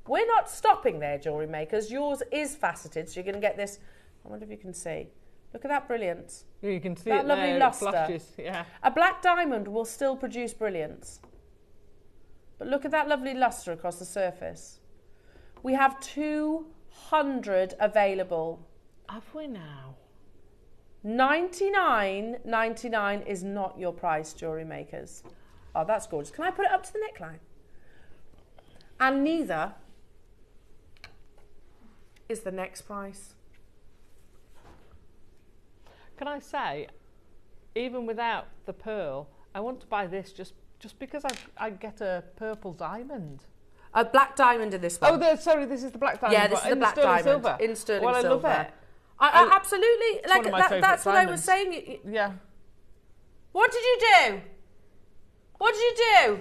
We're not stopping there, jewellery makers. Yours is faceted, so you're going to get this. I wonder if you can see. Look at that brilliance. Yeah, you can see that it lovely there, lustre. it flashes, yeah. A black diamond will still produce brilliance. But look at that lovely lustre across the surface. We have 200 available. Have we now? $99.99 is not your price, jewellery makers. Oh, that's gorgeous. Can I put it up to the neckline? And neither is the next price. Can I say, even without the pearl, I want to buy this just because I get a purple diamond. A black diamond in this one. Oh, sorry, this is the black diamond. Yeah, this is the black diamond silver. in sterling well, silver. I love it. I absolutely, like that's what diamonds. I was saying. Yeah. What did you do? What did you do?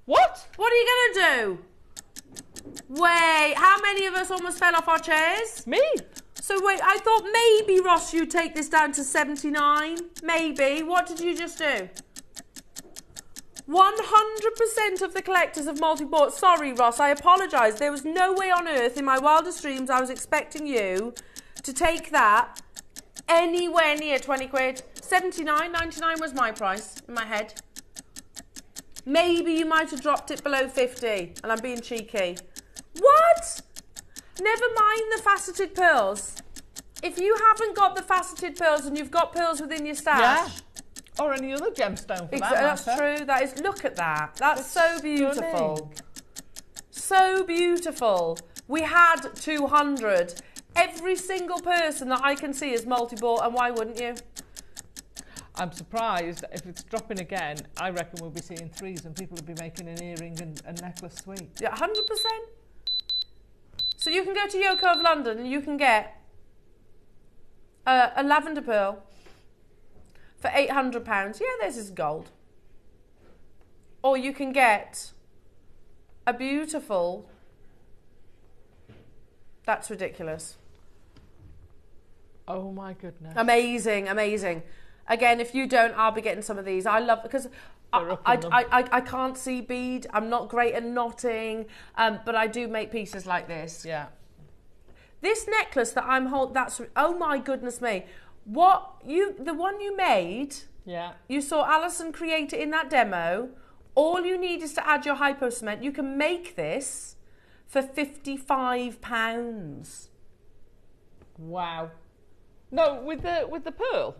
What? What are you going to do? Wait, how many of us almost fell off our chairs? Me? So wait, I thought maybe, Ross, you'd take this down to 79. Maybe. What did you just do? 100% of the collectors have multi-bought. Sorry, Ross, I apologise. There was no way on earth in my wildest dreams I was expecting you to take that anywhere near 20 quid. 79.99 was my price in my head. Maybe you might have dropped it below 50 and I'm being cheeky. What? Never mind the faceted pearls. If you haven't got the faceted pearls and you've got pearls within your stash... Yeah. Or any other gemstone for that matter. That's true. That is, look at that. That's so beautiful. Stunning. So beautiful. We had 200. Every single person that I can see is multi-bought, and why wouldn't you? I'm surprised if it's dropping again. I reckon we'll be seeing threes and people will be making an earring and necklace sweet. Yeah, 100%. So you can go to Yoko of London and you can get a lavender pearl for £800. Yeah, this is gold. Or you can get a beautiful... That's ridiculous. Oh my goodness. Amazing, amazing. Again, if you don't, I'll be getting some of these. I love, because I can't see bead. I'm not great at knotting, but I do make pieces like this. Yeah. This necklace that I'm holding, that's, oh my goodness me. The one you made, yeah, you saw Alison create it in that demo. All you need is to add your hypo cement. You can make this for £55. Wow. No, with the pearl.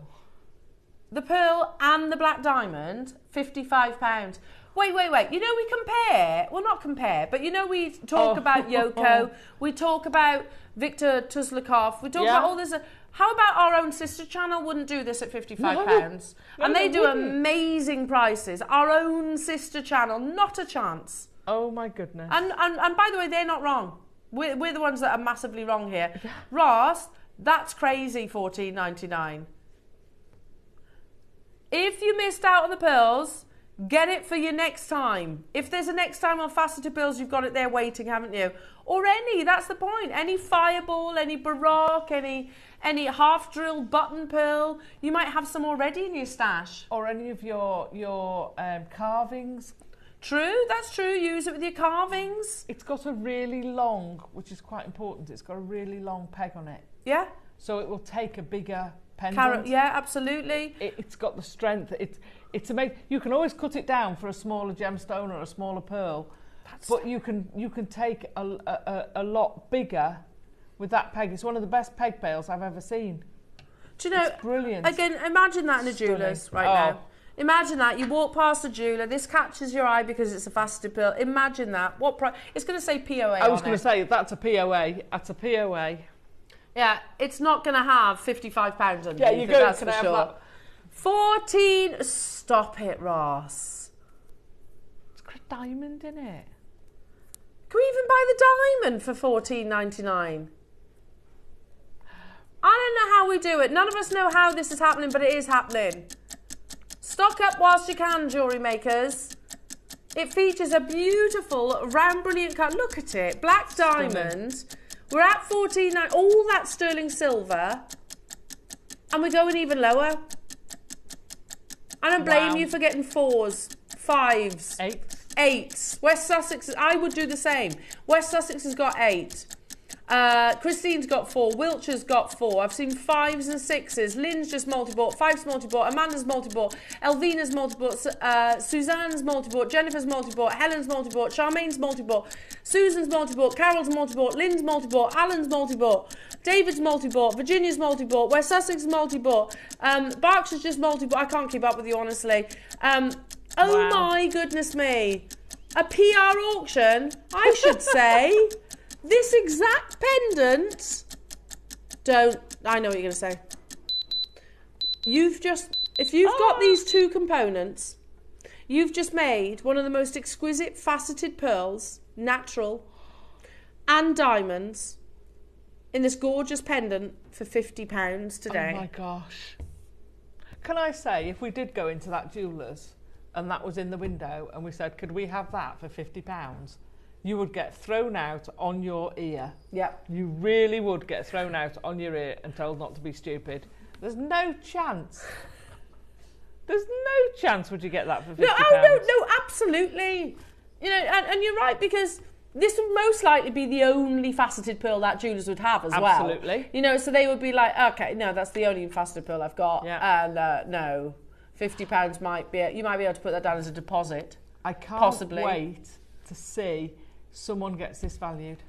The pearl and the black diamond, £55. Wait. You know, we compare. Well, not compare, but you know, we talk about Yoko. We talk about Viktor Tuzlakov. We talk about all this. How about our own sister channel wouldn't do this at £55? No, and they do wouldn't. amazing prices. Our own sister channel, not a chance. Oh my goodness. And by the way, they're not wrong. We're the ones that are massively wrong here. Ross, that's crazy, $14.99. If you missed out on the pearls, get it for your next time. If there's a next time on faceted pearls, you've got it there waiting, haven't you? Or any, that's the point. Any fireball, any baroque, any half-drilled button pearl. You might have some already in your stash. Or any of your carvings. True, that's true. Use it with your carvings. It's got a really long, which is quite important, it's got a really long peg on it. Yeah. So it will take a bigger pendant. Yeah, absolutely. It's got the strength. It's amazing. You can always cut it down for a smaller gemstone or a smaller pearl, but you can take a lot bigger with that peg. It's one of the best peg pearls I've ever seen. Do you know? It's brilliant. Again, imagine that in a jeweller's right now. Imagine that. You walk past a jeweller, this catches your eye because it's a faceted pearl. Imagine that. What price? It's going to say POA. I was going to say, that's a POA. That's a POA. Yeah, it's not going to have £55 underneath. Yeah, you're going that's to for have sure. that. 14. Stop it, Ross. It's got a diamond in it. Can we even buy the diamond for $14.99? I don't know how we do it. None of us know how this is happening, but it is happening. Stock up whilst you can, jewellery makers. It features a beautiful, round, brilliant cut. Look at it. Black diamond. We're at $14.99. All that sterling silver. And we're going even lower. I don't blame you for getting 4s, 5s, 8s. West Sussex, I would do the same. West Sussex has got 8. Christine's got 4. Wiltshire's got 4. I've seen 5s and 6s. Lynn's just multi-bought. 5's multi-bought. Amanda's multi-bought. Elvina's multi-bought. Suzanne's multi-bought. Jennifer's multi-bought. Helen's multi-bought. Charmaine's multi-bought. Susan's multi-bought. Carol's multi-bought. Lynn's multi-bought. Alan's multi-bought. David's multi-bought. Virginia's multi-bought. West Sussex is multi-bought. Berkshire's just multi-bought. I can't keep up with you, honestly. Oh my goodness me. A PR auction, I should say. This exact pendant, I know what you're going to say. If you've got these 2 components, you've just made one of the most exquisite faceted pearls, natural, and diamonds, in this gorgeous pendant for £50 today. Oh my gosh. Can I say, if we did go into that jeweller's and that was in the window and we said, could we have that for £50? You would get thrown out on your ear. Yep. You really would get thrown out on your ear and told not to be stupid. There's no chance. There's no chance would you get that for £50? No, absolutely. You know, and you're right, because this would most likely be the only faceted pearl that jewellers would have as well. Absolutely. You know, so they would be like, okay, no, that's the only faceted pearl I've got. Yeah. And no, £50 might be, you might be able to put that down as a deposit. I can't possibly wait to see someone gets this valued.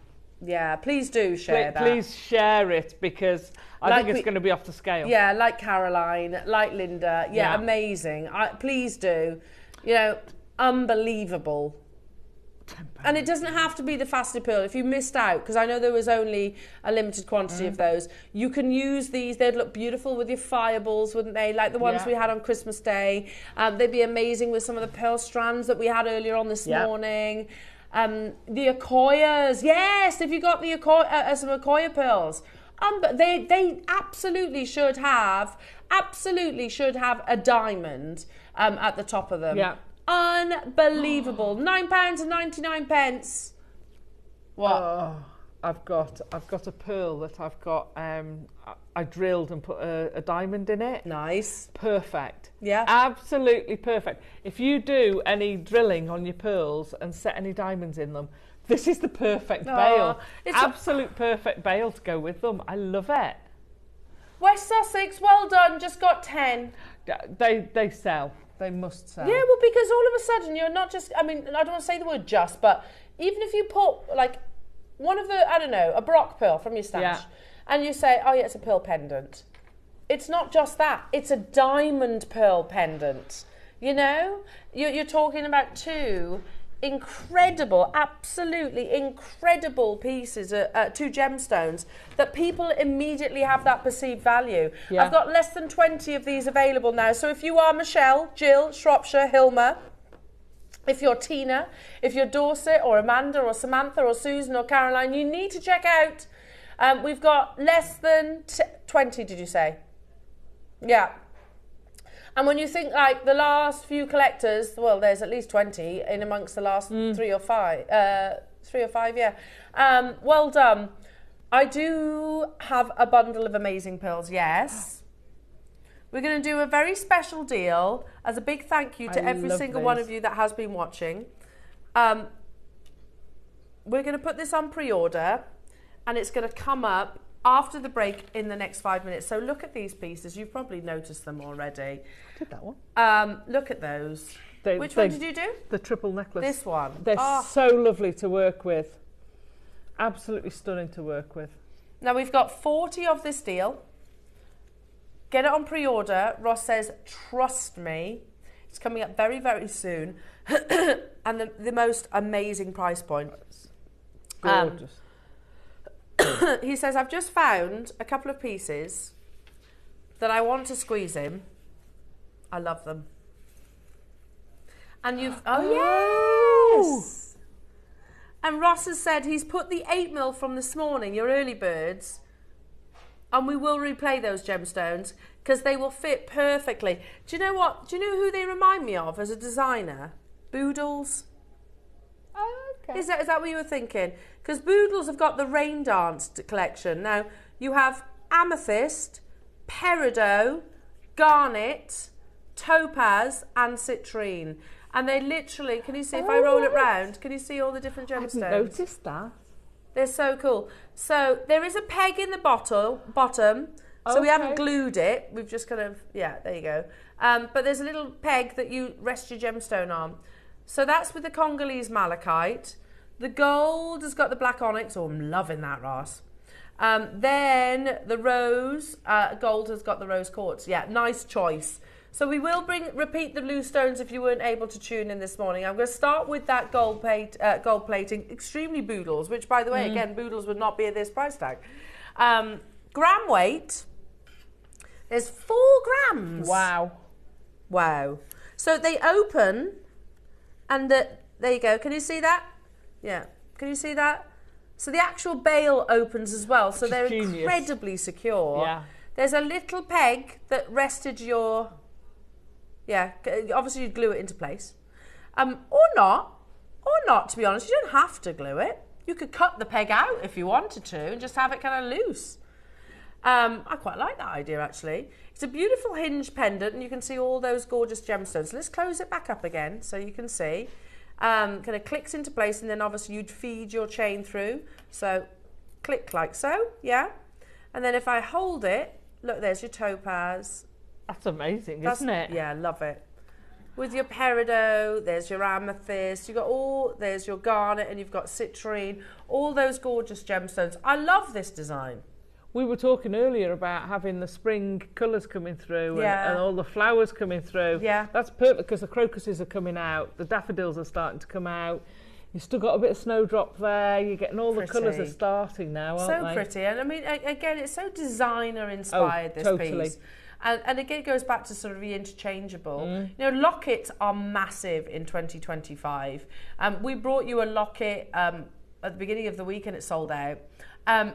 Yeah, please do share that. Please share it, because I think it's going to be off the scale. Yeah, like Caroline, like Linda. Yeah. Amazing. Please do. You know, unbelievable. And it doesn't have to be the faceted pearl. If you missed out, because I know there was only a limited quantity of those, you can use these. They'd look beautiful with your fireballs, wouldn't they? Like the ones we had on Christmas Day. They'd be amazing with some of the pearl strands that we had earlier on this morning. The Akoyas, yes, if you got the some Akoya pearls, but they absolutely should have a diamond at the top of them. Yeah. Unbelievable. £9.99. What? Oh, I've got a pearl that I've got. I drilled and put a diamond in it. Nice. Perfect. Yeah. Absolutely perfect. If you do any drilling on your pearls and set any diamonds in them, this is the perfect bail. Absolute perfect bail to go with them. I love it. West Sussex, well done. Just got 10. They sell. They must sell. Yeah, well, because all of a sudden you're not just, I mean, I don't want to say the word just, but even if you put like one of the, I don't know, a Brock pearl from your stash, and you say, oh yeah, it's a pearl pendant. It's not just that, it's a diamond pearl pendant. You know, you're talking about 2 incredible, absolutely incredible pieces, 2 gemstones that people immediately have that perceived value. Yeah. I've got less than 20 of these available now. So if you are Michelle, Jill, Shropshire, Hilma, if you're Tina, if you're Dorset or Amanda or Samantha or Susan or Caroline, you need to check out. We've got less than 20, did you say? Yeah. And when you think like the last few collectors, well, there's at least 20 in amongst the last 3 or 5. 3 or 5, yeah. Well done. I do have a bundle of amazing pearls, yes. We're going to do a very special deal as a big thank you to every single one of you that has been watching. We're going to put this on pre-order, and it's going to come up after the break in the next 5 minutes. So look at these pieces. You've probably noticed them already. I did that one. Look at those. Which one did you do? The triple necklace. This one. They're so lovely to work with. Absolutely stunning to work with. Now we've got 40 of this deal. Get it on pre-order. Ross says, trust me. It's coming up very, very soon. And the most amazing price point. Gorgeous. He says, I've just found a couple of pieces that I want to squeeze in. I love them. And you've... Oh, yes! And Ross has said he's put the 8mm from this morning, your early birds, and we will replay those gemstones because they will fit perfectly. Do you know what? Do you know who they remind me of as a designer? Boodles. Oh, okay. Is that what you were thinking? Because Boodles have got the Rain Dance collection. Now, you have amethyst, peridot, garnet, topaz and citrine. And they literally, can you see if I roll it round, can you see all the different gemstones? I hadn't noticed that. They're so cool. So there is a peg in the bottom. So we haven't glued it. We've just kind of, yeah, there you go. But there's a little peg that you rest your gemstone on. So that's with the Congolese malachite. The gold has got the black onyx. Oh, I'm loving that, Ross. Then the rose, gold has got the rose quartz. Yeah, nice choice. So we will repeat the blue stones if you weren't able to tune in this morning. I'm going to start with that gold plating, extremely boodles, which, by the way, again, boodles would not be at this price tag. Gram weight, there's 4 grams. Wow. Wow. So they open, and there you go. Can you see that? Yeah. Can you see that? So the actual bail opens as well, so they're incredibly secure. Yeah. There's a little peg that rested your... Yeah, obviously you'd glue it into place. Or not, to be honest. You don't have to glue it. You could cut the peg out if you wanted to and just have it kind of loose. I quite like that idea, actually. It's a beautiful hinge pendant, and you can see all those gorgeous gemstones. Let's close it back up again so you can see. Kind of clicks into place, and then obviously you'd feed your chain through. So click like so, yeah. And then if I hold it, look, there's your topaz. That's amazing, isn't it? Yeah, love it. With your peridot, there's your amethyst, you've got there's your garnet, and you've got citrine, all those gorgeous gemstones. I love this design. We were talking earlier about having the spring colours coming through and all the flowers coming through. Yeah. That's perfect because the crocuses are coming out, the daffodils are starting to come out. You've still got a bit of snowdrop there. You're getting all the colours are starting now, aren't they? So pretty. And I mean, again, it's so designer inspired, this piece. And again, it goes back to sort of the interchangeable. You know, lockets are massive in 2025. We brought you a locket at the beginning of the week and it sold out.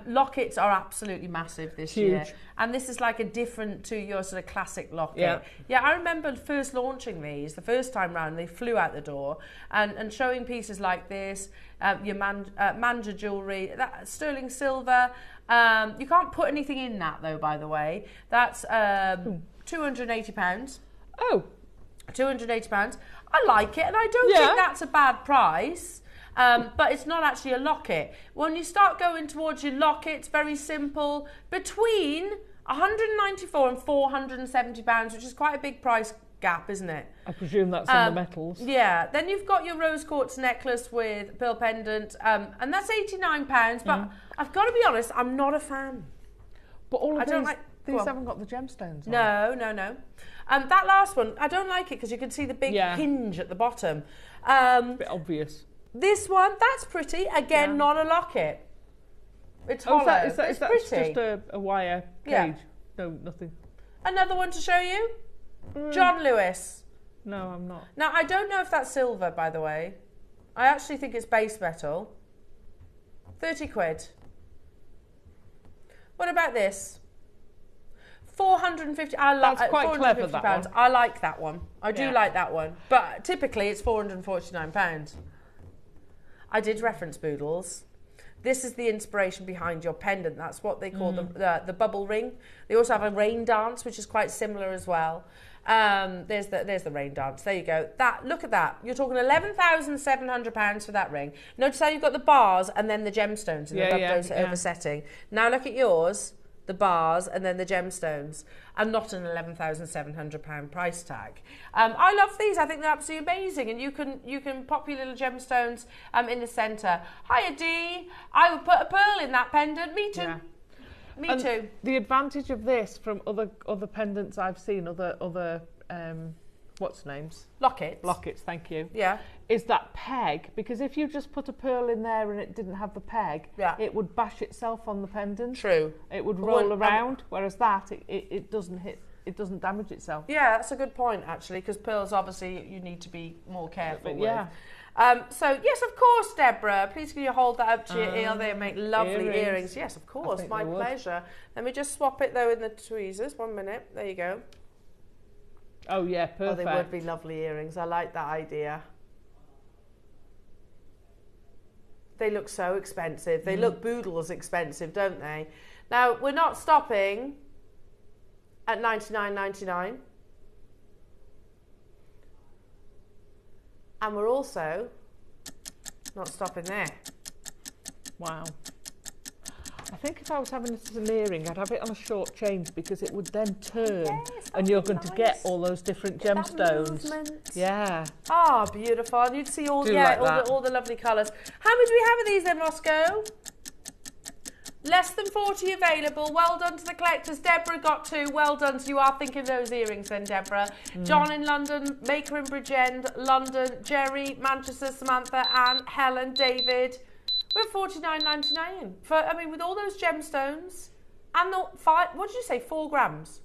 Lockets are absolutely massive this year. And this is like a different to your sort of classic locket. Yeah, I remember first launching these, the first time round, they flew out the door. And showing pieces like this, your manja jewellery, that sterling silver. You can't put anything in that though, by the way. That's £280. Oh. £280. I like it, and I don't think that's a bad price. But it's not actually a locket. When you start going towards your locket, it's very simple. Between £194 and £470, which is quite a big price gap, isn't it? I presume that's on the metals. Yeah. Then you've got your rose quartz necklace with pearl pendant, and that's £89. But I've got to be honest, I'm not a fan. But all of these haven't got the gemstones on. No. That last one, I don't like it because you can see the big hinge at the bottom. A bit obvious. This one, that's pretty. Again, not a locket. It's hollow. Is that just a wire cage? Yeah. No, nothing. Another one to show you. John Lewis. No, I'm not. Now, I don't know if that's silver, by the way. I actually think it's base metal. 30 quid. What about this? 450. That's quite clever, that one. I like that one. I do like that one. But typically, it's £449. I did reference boodles. This is the inspiration behind your pendant. That's what they call the bubble ring. They also have a rain dance, which is quite similar as well. There's the rain dance. There you go. Look at that. You're talking £11,700 for that ring. Notice how you've got the bars and then the gemstones and those oversetting. Now look at yours. The bars and then the gemstones, and not an £11,700 price tag. I love these. I think they're absolutely amazing, and you can pop your little gemstones in the centre. Hiya, Dee. I would put a pearl in that pendant. Me too. Yeah. Me too. The advantage of this from other pendants I've seen, other what's names? Lockets, thank you. Yeah. Is that peg, because if you just put a pearl in there and it didn't have the peg, it would bash itself on the pendant. True. It would roll around, whereas that, it doesn't hit, it doesn't damage itself. Yeah, that's a good point, actually, because pearls, obviously, you need to be more careful with. Yeah. So, yes, of course, Deborah, please can you hold that up to your ear? They make lovely earrings. Yes, of course, my pleasure. Let me just swap it, though, in the tweezers. 1 minute. There you go. Oh, yeah, perfect. Oh, they would be lovely earrings. I like that idea. They look so expensive. They look boodles expensive, don't they? Now, we're not stopping at $99.99. And we're also not stopping there. Wow. I think if I was having this as an earring, I'd have it on a short chain because it would then turn, and you're going to get all those different gemstones. Yeah. Ah, beautiful. And you'd see all the lovely colours. How many do we have of these then, Roscoe? Less than 40 available. Well done to the collectors. Deborah got 2. Well done. So you are thinking of those earrings then, Deborah. John in London, Maker in Bridgend, London, Jerry, Manchester, Samantha, Anne, Helen, David. We're $49.99 for, I mean, with all those gemstones and the 5, what did you say, 4 grams?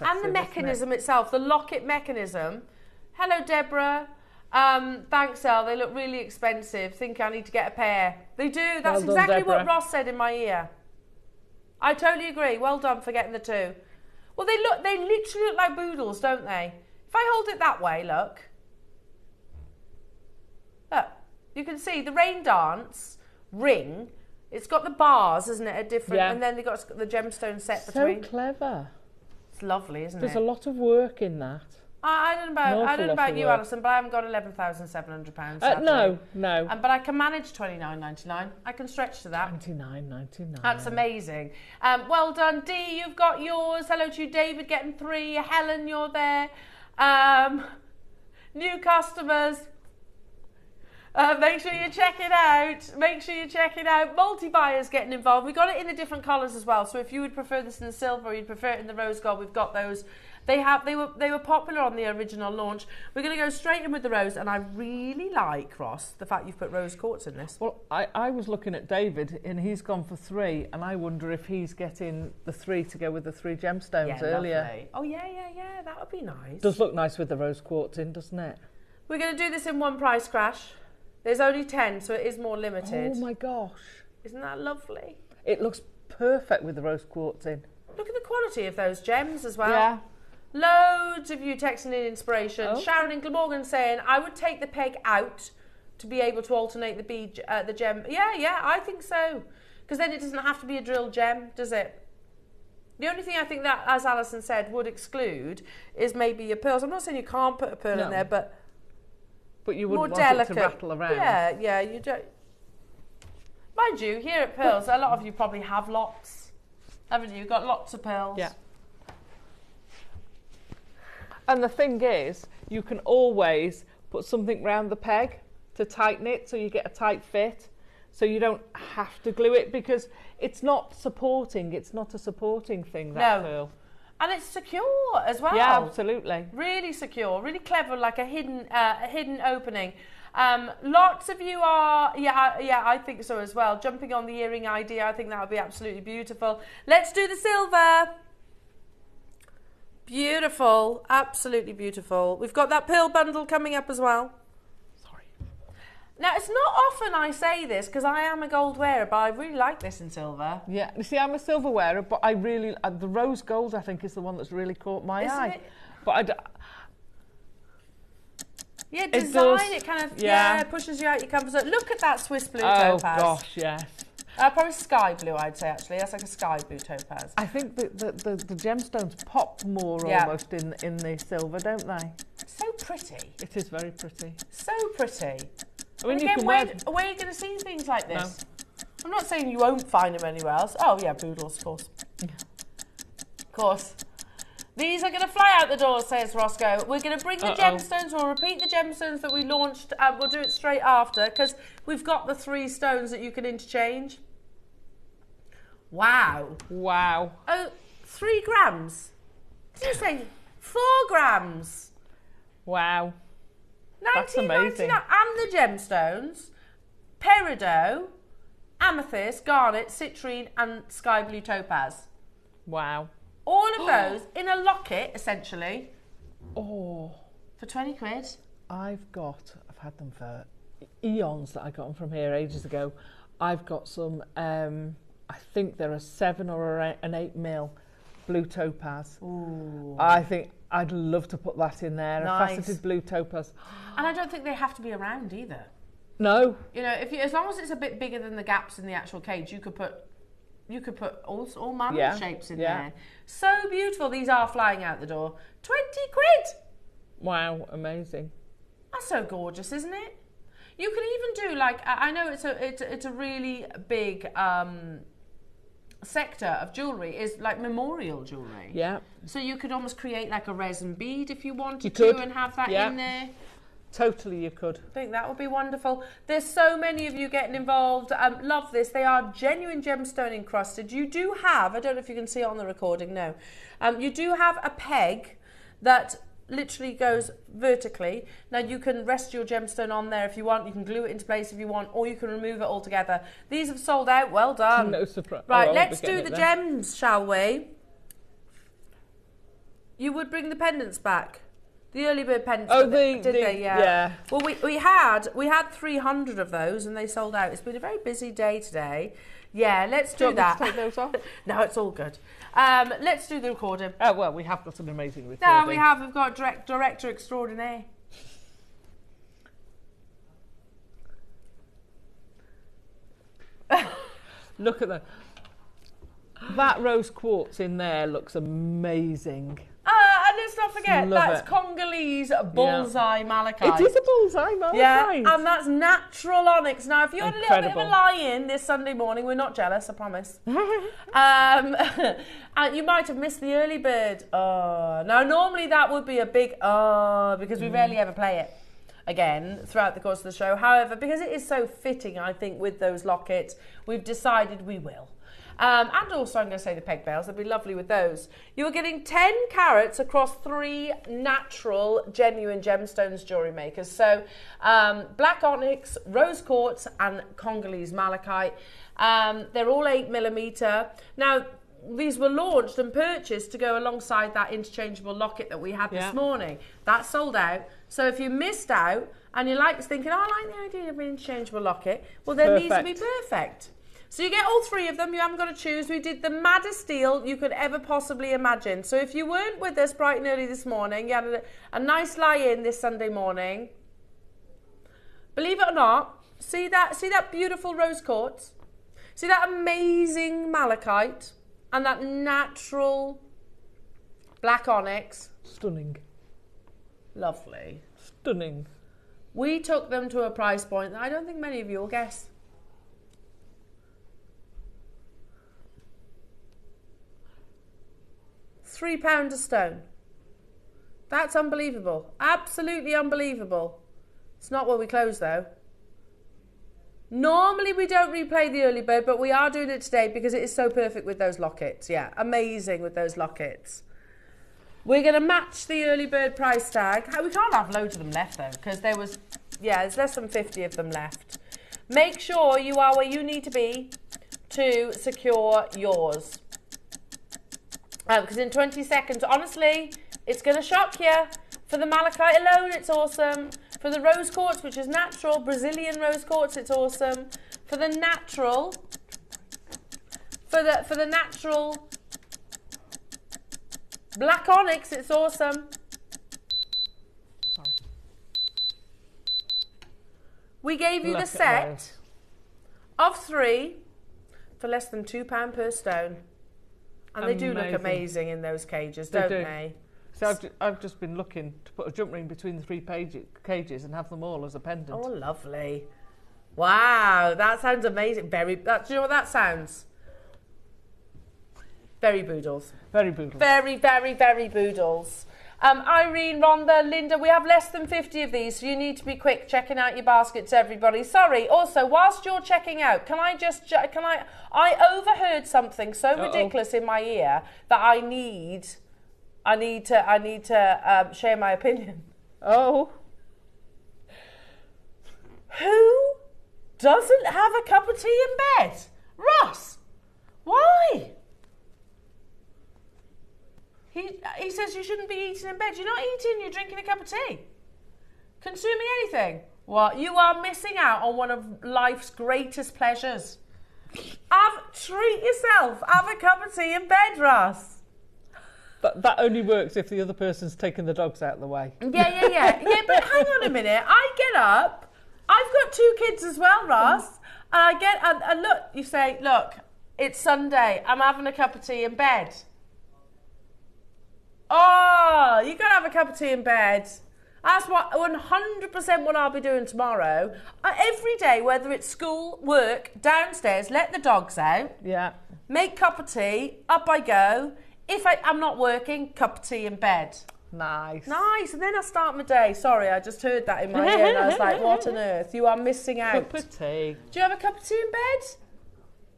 And the mechanism itself, the locket mechanism. Hello, Deborah. Thanks, Elle. They look really expensive. Think I need to get a pair. They do. That's well done, exactly Deborah. what Ross said in my ear. I totally agree. Well done for getting the 2. Well, they literally look like boodles, don't they? If I hold it that way, look. Look. You can see the rain dance ring. It's got the bars, isn't it? A different, and then they've got the gemstone set between. So clever. It's lovely, isn't it? There's a lot of work in that. I don't know about you, Alison, but I haven't got £11,700. No. But I can manage $29.99. I can stretch to that. $29.99. That's amazing. Well done, Dee. You've got yours. Hello to you, David, getting 3. Helen, you're there. New customers. Make sure you check it out. Multi-buyers getting involved. We got it in the different colours as well. So if you would prefer this in the silver or you'd prefer it in the rose gold, we've got those. They were popular on the original launch. We're going to go straight in with the rose, and I really like, Ross, the fact you've put rose quartz in this. Well, I was looking at David, and he's gone for 3, and I wonder if he's getting the 3 to go with the 3 gemstones earlier. Lovely. Oh yeah, that would be nice. Does look nice with the rose quartz in, doesn't it? We're going to do this in one price crash. There's only 10, so it is more limited. Oh my gosh. Isn't that lovely? It looks perfect with the rose quartz in. Look at the quality of those gems as well. Yeah. Loads of you texting in inspiration. Oh. Sharon in Glamorgan saying, I would take the peg out to be able to alternate the gem. Yeah, I think so. Because then it doesn't have to be a drilled gem, does it? The only thing I think that, as Alison said, would exclude is maybe your pearls. I'm not saying you can't put a pearl in there, but you wouldn't more want delicate. it to rattle around. Yeah, you don't. Mind you, here at Pearls, a lot of you probably have lots, haven't you? Got lots of pearls. Yeah. And the thing is, you can always put something round the peg to tighten it so you get a tight fit. So you don't have to glue it because it's not supporting. It's not a supporting thing, that pearl. And it's secure as well. Yeah, absolutely. Really secure, really clever, like a hidden opening. Lots of you are, I think so as well. Jumping on the earring idea, I think that would be absolutely beautiful. Let's do the silver. Beautiful, absolutely beautiful. We've got that pearl bundle coming up as well. Sorry. Now, it's not often I say this because I am a gold wearer, but I really like this in silver. Yeah, you see, I'm a silver wearer, but I really, the rose gold, I think, is the one that's really caught my eye. It? But yeah, design, it kind of, pushes you out your comfort zone. Look at that Swiss blue topaz. Oh, gosh, yes. Probably sky blue, I'd say, actually. That's like a sky blue topaz. I think the gemstones pop more almost in the silver, don't they? So pretty. It is very pretty. So pretty. I mean, again, where are you going to see things like this? No. I'm not saying you won't find them anywhere else. Oh, yeah, boodles, of course. Of course. These are going to fly out the door, says Roscoe. We're going to bring the gemstones. We'll repeat the gemstones that we launched. We'll do it straight after because we've got the 3 stones that you can interchange. Wow. Wow. Oh, 3 grams. Did you say 4 grams? Wow. That's amazing. And the gemstones, peridot, amethyst, garnet, citrine and sky blue topaz. Wow. All of those in a locket, essentially. Oh. For 20 quid. I've had them for eons that I got them from here ages ago. I've got some, I think they're a 7 or an 8 mil blue topaz. Ooh. I think I'd love to put that in there. Nice. A faceted blue topaz. And I don't think they have to be around either. No. You know, as long as it's a bit bigger than the gaps in the actual cage, you could put You could put all manner of shapes in there. So beautiful. These are flying out the door. 20 quid. Wow, amazing. That's so gorgeous, isn't it? You can even do like, I know it's a really big sector of jewellery is like memorial jewellery. Yeah. So you could almost create like a resin bead if you wanted to and have that in there. Totally, you could. I think that would be wonderful. There's so many of you getting involved. Love this. They are genuine gemstone encrusted. You do have, I don't know if you can see it on the recording, no. You do have a peg that literally goes vertically. Now you can rest your gemstone on there if you want. You can glue it into place if you want, or you can remove it altogether. These have sold out. Well done. No surprise. Right, let's do the gems, shall we? You would bring the pendants back. The early bird pendants. Oh, did they? Yeah. Well, we had 300 of those and they sold out. It's been a very busy day today. Yeah, let's do that. Take those off? No, it's all good. Let's do the recording. Oh, well, we have got an amazing recording. No, we have. We've got director extraordinaire. Look at that. That rose quartz in there looks amazing. And let's not forget, that's Congolese bullseye malachite. It is a bullseye malachite. Yeah, and that's natural onyx. Now, if you had a little bit of a lie-in this Sunday morning, we're not jealous, I promise. And you might have missed the early bird. Now, normally that would be a big because we rarely ever play it again throughout the course of the show. However, because it is so fitting, I think, with those lockets, we've decided we will. And also, I'm going to say the peg bells. They'd be lovely with those. You are getting 10 carats across 3 natural, genuine gemstones jewellery makers. So, black onyx, rose quartz, and Congolese malachite. They're all 8mm. Now, these were launched and purchased to go alongside that interchangeable locket that we had this morning. That sold out. So, if you missed out and you're like thinking, I like the idea of an interchangeable locket, well, then these will be perfect. So you get all 3 of them. You haven't got to choose. We did the maddest deal you could ever possibly imagine. So if you weren't with us bright and early this morning, you had a nice lie-in this Sunday morning. Believe it or not, see that beautiful rose quartz? See that amazing malachite and that natural black onyx? Stunning. Lovely. Stunning. We took them to a price point that I don't think many of you will guess. £3 a stone. That's unbelievable. Absolutely unbelievable. It's not where we close though. Normally we don't replay the early bird, but we are doing it today because it is so perfect with those lockets. Yeah, amazing with those lockets. We're going to match the early bird price tag. We can't have loads of them left though, because there's less than 50 of them left. Make sure you are where you need to be to secure yours. Because in 20 seconds, honestly, it's going to shock you. For the malachite alone, it's awesome. For the rose quartz, which is natural, Brazilian rose quartz, it's awesome. For the natural, for the natural black onyx, it's awesome. Sorry. We gave you the set of 3 for less than £2 per stone. And they do look amazing in those cages, don't they? So I've just been looking to put a jump ring between the 3 cages and have them all as a pendant. Oh, lovely. Wow, that sounds amazing. Do you know what that sounds? Very boodles. Very boodles. Very, very, very boodles. Irene, Rhonda, Linda, we have less than 50 of these, so you need to be quick checking out your baskets, everybody. Sorry, also, whilst you're checking out, I overheard something so ridiculous in my ear that I need to share my opinion. Oh. Who doesn't have a cup of tea in bed? Ross, why? He says you shouldn't be eating in bed. You're not eating, you're drinking a cup of tea. Consuming anything. Well, you are missing out on one of life's greatest pleasures. Treat yourself. Have a cup of tea in bed, Ross. But that only works if the other person's taken the dogs out of the way. Yeah, but hang on a minute. I get up. I've got 2 kids as well, Ross. And I get, and look, you say, look, It's Sunday. I'm having a cup of tea in bed. Oh, you gotta have a cup of tea in bed. That's what 100% what I'll be doing tomorrow. Every day, whether it's school, work, downstairs, let the dogs out. Yeah. Make cup of tea, up I go. If I'm not working, cup of tea in bed. Nice. Nice, and then I start my day. Sorry, I just heard that in my ear and I was like, what on earth? You are missing out. Cup of tea. Do you have a cup of tea in bed?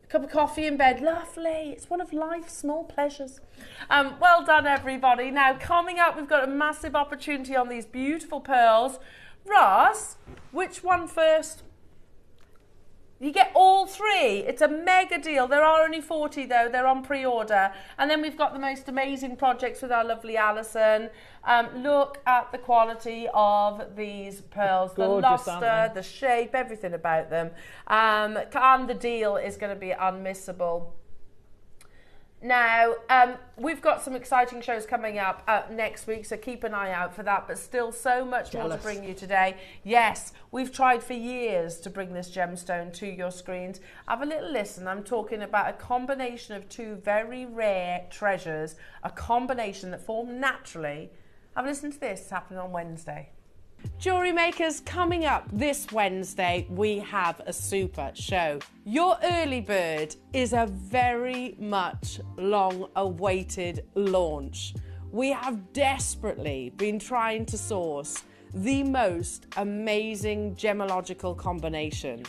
A cup of coffee in bed? Lovely. It's one of life's small pleasures. Well done, everybody. Now, coming up, we've got a massive opportunity on these beautiful pearls. Ross, which one first? You get all three. It's a mega deal. There are only 40 though. They're on pre-order. And then we've got the most amazing projects with our lovely Alison. Look at the quality of these pearls. Gorgeous, the luster, the shape, everything about them. And the deal is going to be unmissable. Now, we've got some exciting shows coming up next week, so keep an eye out for that, but still so much more to bring you today. Yes, we've tried for years to bring this gemstone to your screens. Have a little listen. I'm talking about a combination of two very rare treasures, a combination that formed naturally. Have a listen to this. It's happening on Wednesday. Jewellery Makers, coming up this Wednesday, we have a super show. Your early bird is a very much long-awaited launch. We have desperately been trying to source the most amazing gemological combination.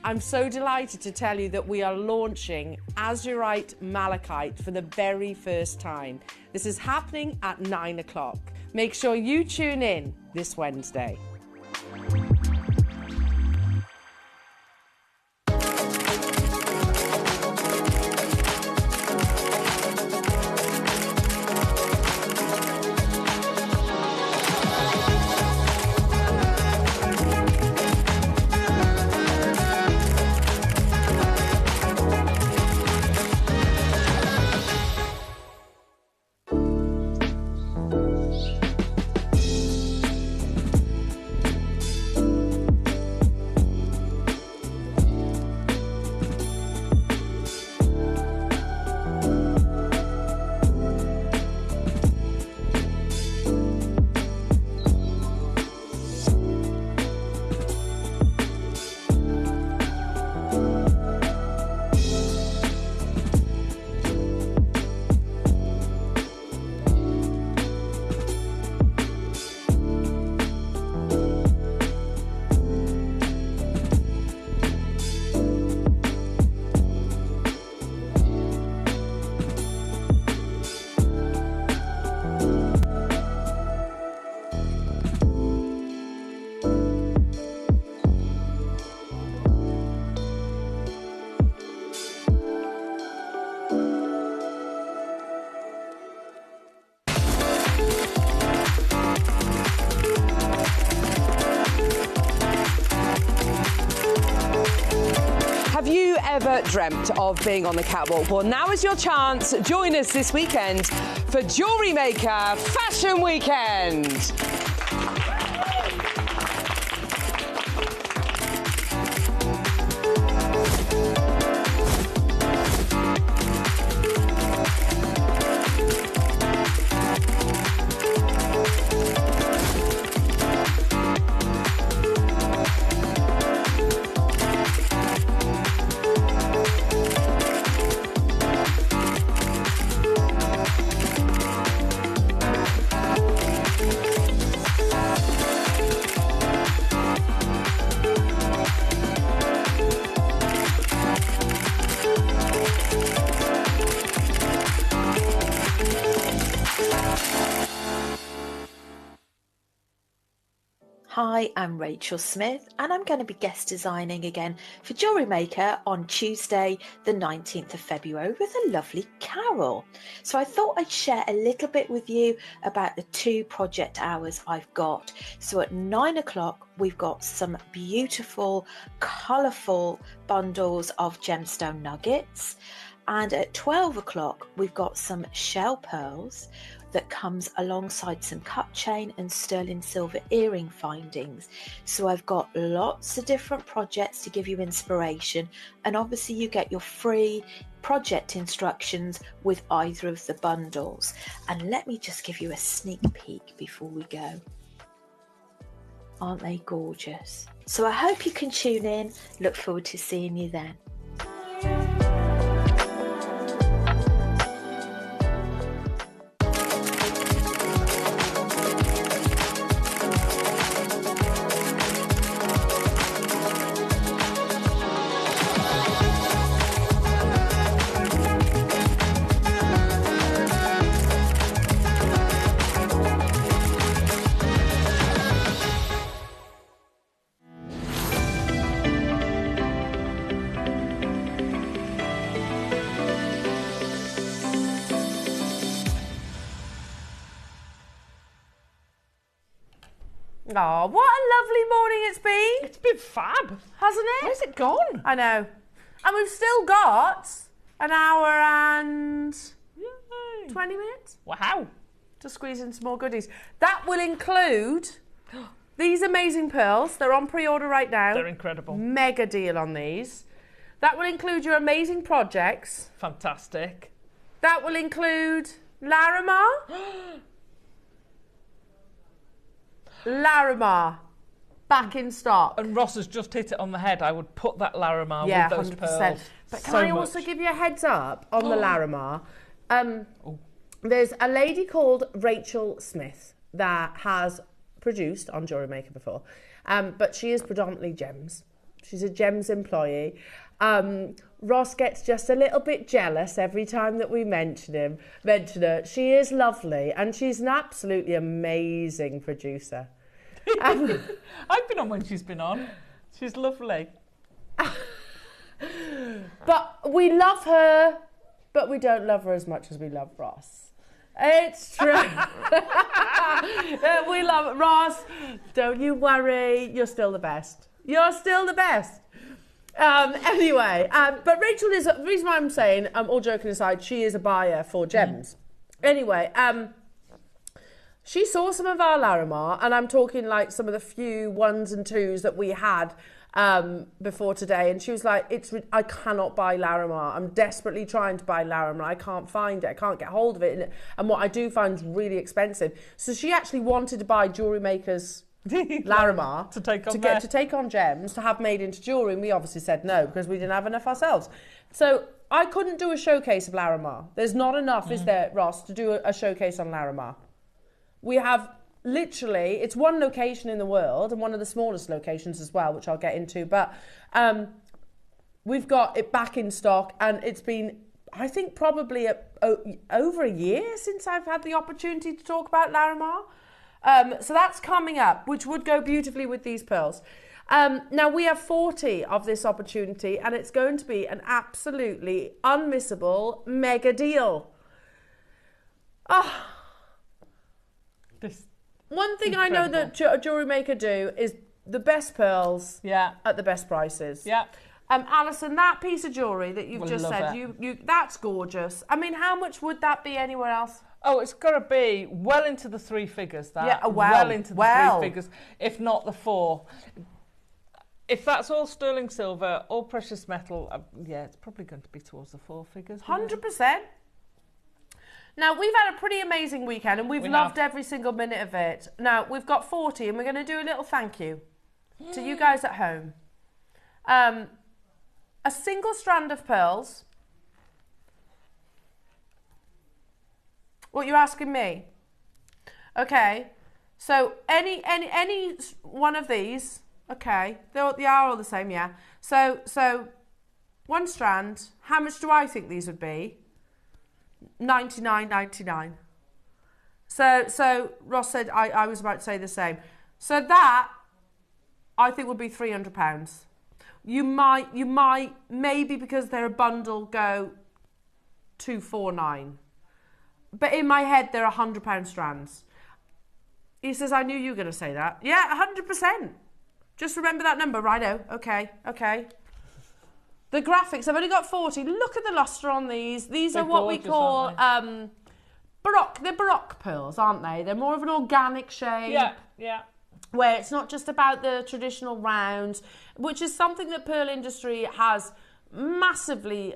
I'm so delighted to tell you that we are launching azurite malachite for the very first time. This is happening at 9 o'clock. Make sure you tune in this Wednesday. Ever dreamt of being on the catwalk? Well, now is your chance. Join us this weekend for Jewellery Maker Fashion Weekend. Hi, I'm Rachel Smith and I'm going to be guest designing again for Jewellery Maker on Tuesday the 19th of February with a lovely Carol. So I thought I'd share a little bit with you about the 2 project hours I've got. So at 9 o'clock we've got some beautiful colourful bundles of gemstone nuggets, and at 12 o'clock we've got some shell pearls that comes alongside some cut chain and sterling silver earring findings. So I've got lots of different projects to give you inspiration, and obviously you get your free project instructions with either of the bundles. And let me just give you a sneak peek before we go. Aren't they gorgeous? So I hope you can tune in. Look forward to seeing you then. Oh, what a lovely morning it's been. It's been fab. Hasn't it? Where's it gone? I know. And we've still got an hour and 20 minutes Wow. to squeeze in some more goodies. That will include these amazing pearls. They're on pre-order right now. They're incredible. Mega deal on these. That will include your amazing projects. Fantastic. That will include Laramar. Laramar, back in stock. And Ross has just hit it on the head. I would put that Laramar Yeah, with those 100%. pearls. But can so I also much. give you a heads up on the Laramar? There's a lady called Rachel Smith that has produced on JewelleryMaker before, but she is predominantly gems. She's a gems employee. Ross gets just a little bit jealous every time that we mention her. She is lovely, and she's an absolutely amazing producer. I've been on when she's been on. She's lovely. But we love her, but we don't love her as much as we love Ross. It's true. We love Ross. Don't you worry. You're still the best. You're still the best. Anyway, but Rachel is, the reason why I'm saying, all joking aside, she is a buyer for gems. Anyway, she saw some of our Laramar, and I'm talking like some of the few ones and twos that we had before today, and she was like, I cannot buy Laramar. I'm desperately trying to buy Laramar. I can't find it. I can't get hold of it. And what I do find is really expensive. So she actually wanted to buy JewelleryMaker's Laramar to take on gems to have made into jewellery, and we obviously said no because we didn't have enough ourselves. So I couldn't do a showcase of Laramar. There's not enough, is there, Ross, to do a showcase on Laramar? We have literally, it's one location in the world and one of the smallest locations as well, which I'll get into, but we've got it back in stock, and it's been, I think, probably over a year since I've had the opportunity to talk about Laramar. So that's coming up, which would go beautifully with these pearls. Now, we have 40 of this opportunity, and it's going to be an absolutely unmissable mega deal. One thing incredible. I know that JewelleryMaker do is the best pearls at the best prices. Yeah. Alison, that piece of jewellery that you've just said, you that's gorgeous. I mean, how much would that be anywhere else? Oh, it's got to be well into the three figures, that. Yeah, well into the three figures, if not the four. If that's all sterling silver, all precious metal, it's probably going to be towards the four figures. 100%. Now, we've had a pretty amazing weekend, and we've loved every single minute of it. Now, we've got 40, and we're going to do a little thank you to you guys at home. A single strand of pearls. What, you're asking me? Okay. So any one of these, okay, they are all the same, yeah. So one strand, how much do I think these would be? $99.99. So Ross said I was about to say the same. So that I think would be £300. You might maybe because they're a bundle go $249. But in my head they're £100 strands. He says, I knew you were going to say that. Yeah, 100%. Just remember that number, righto. Okay. The graphics, I've only got 40. Look at the lustre on these. These are what we call Baroque. They're Baroque pearls, aren't they? They're more of an organic shape. Yeah. Where it's not just about the traditional round, which is something that pearl industry has massively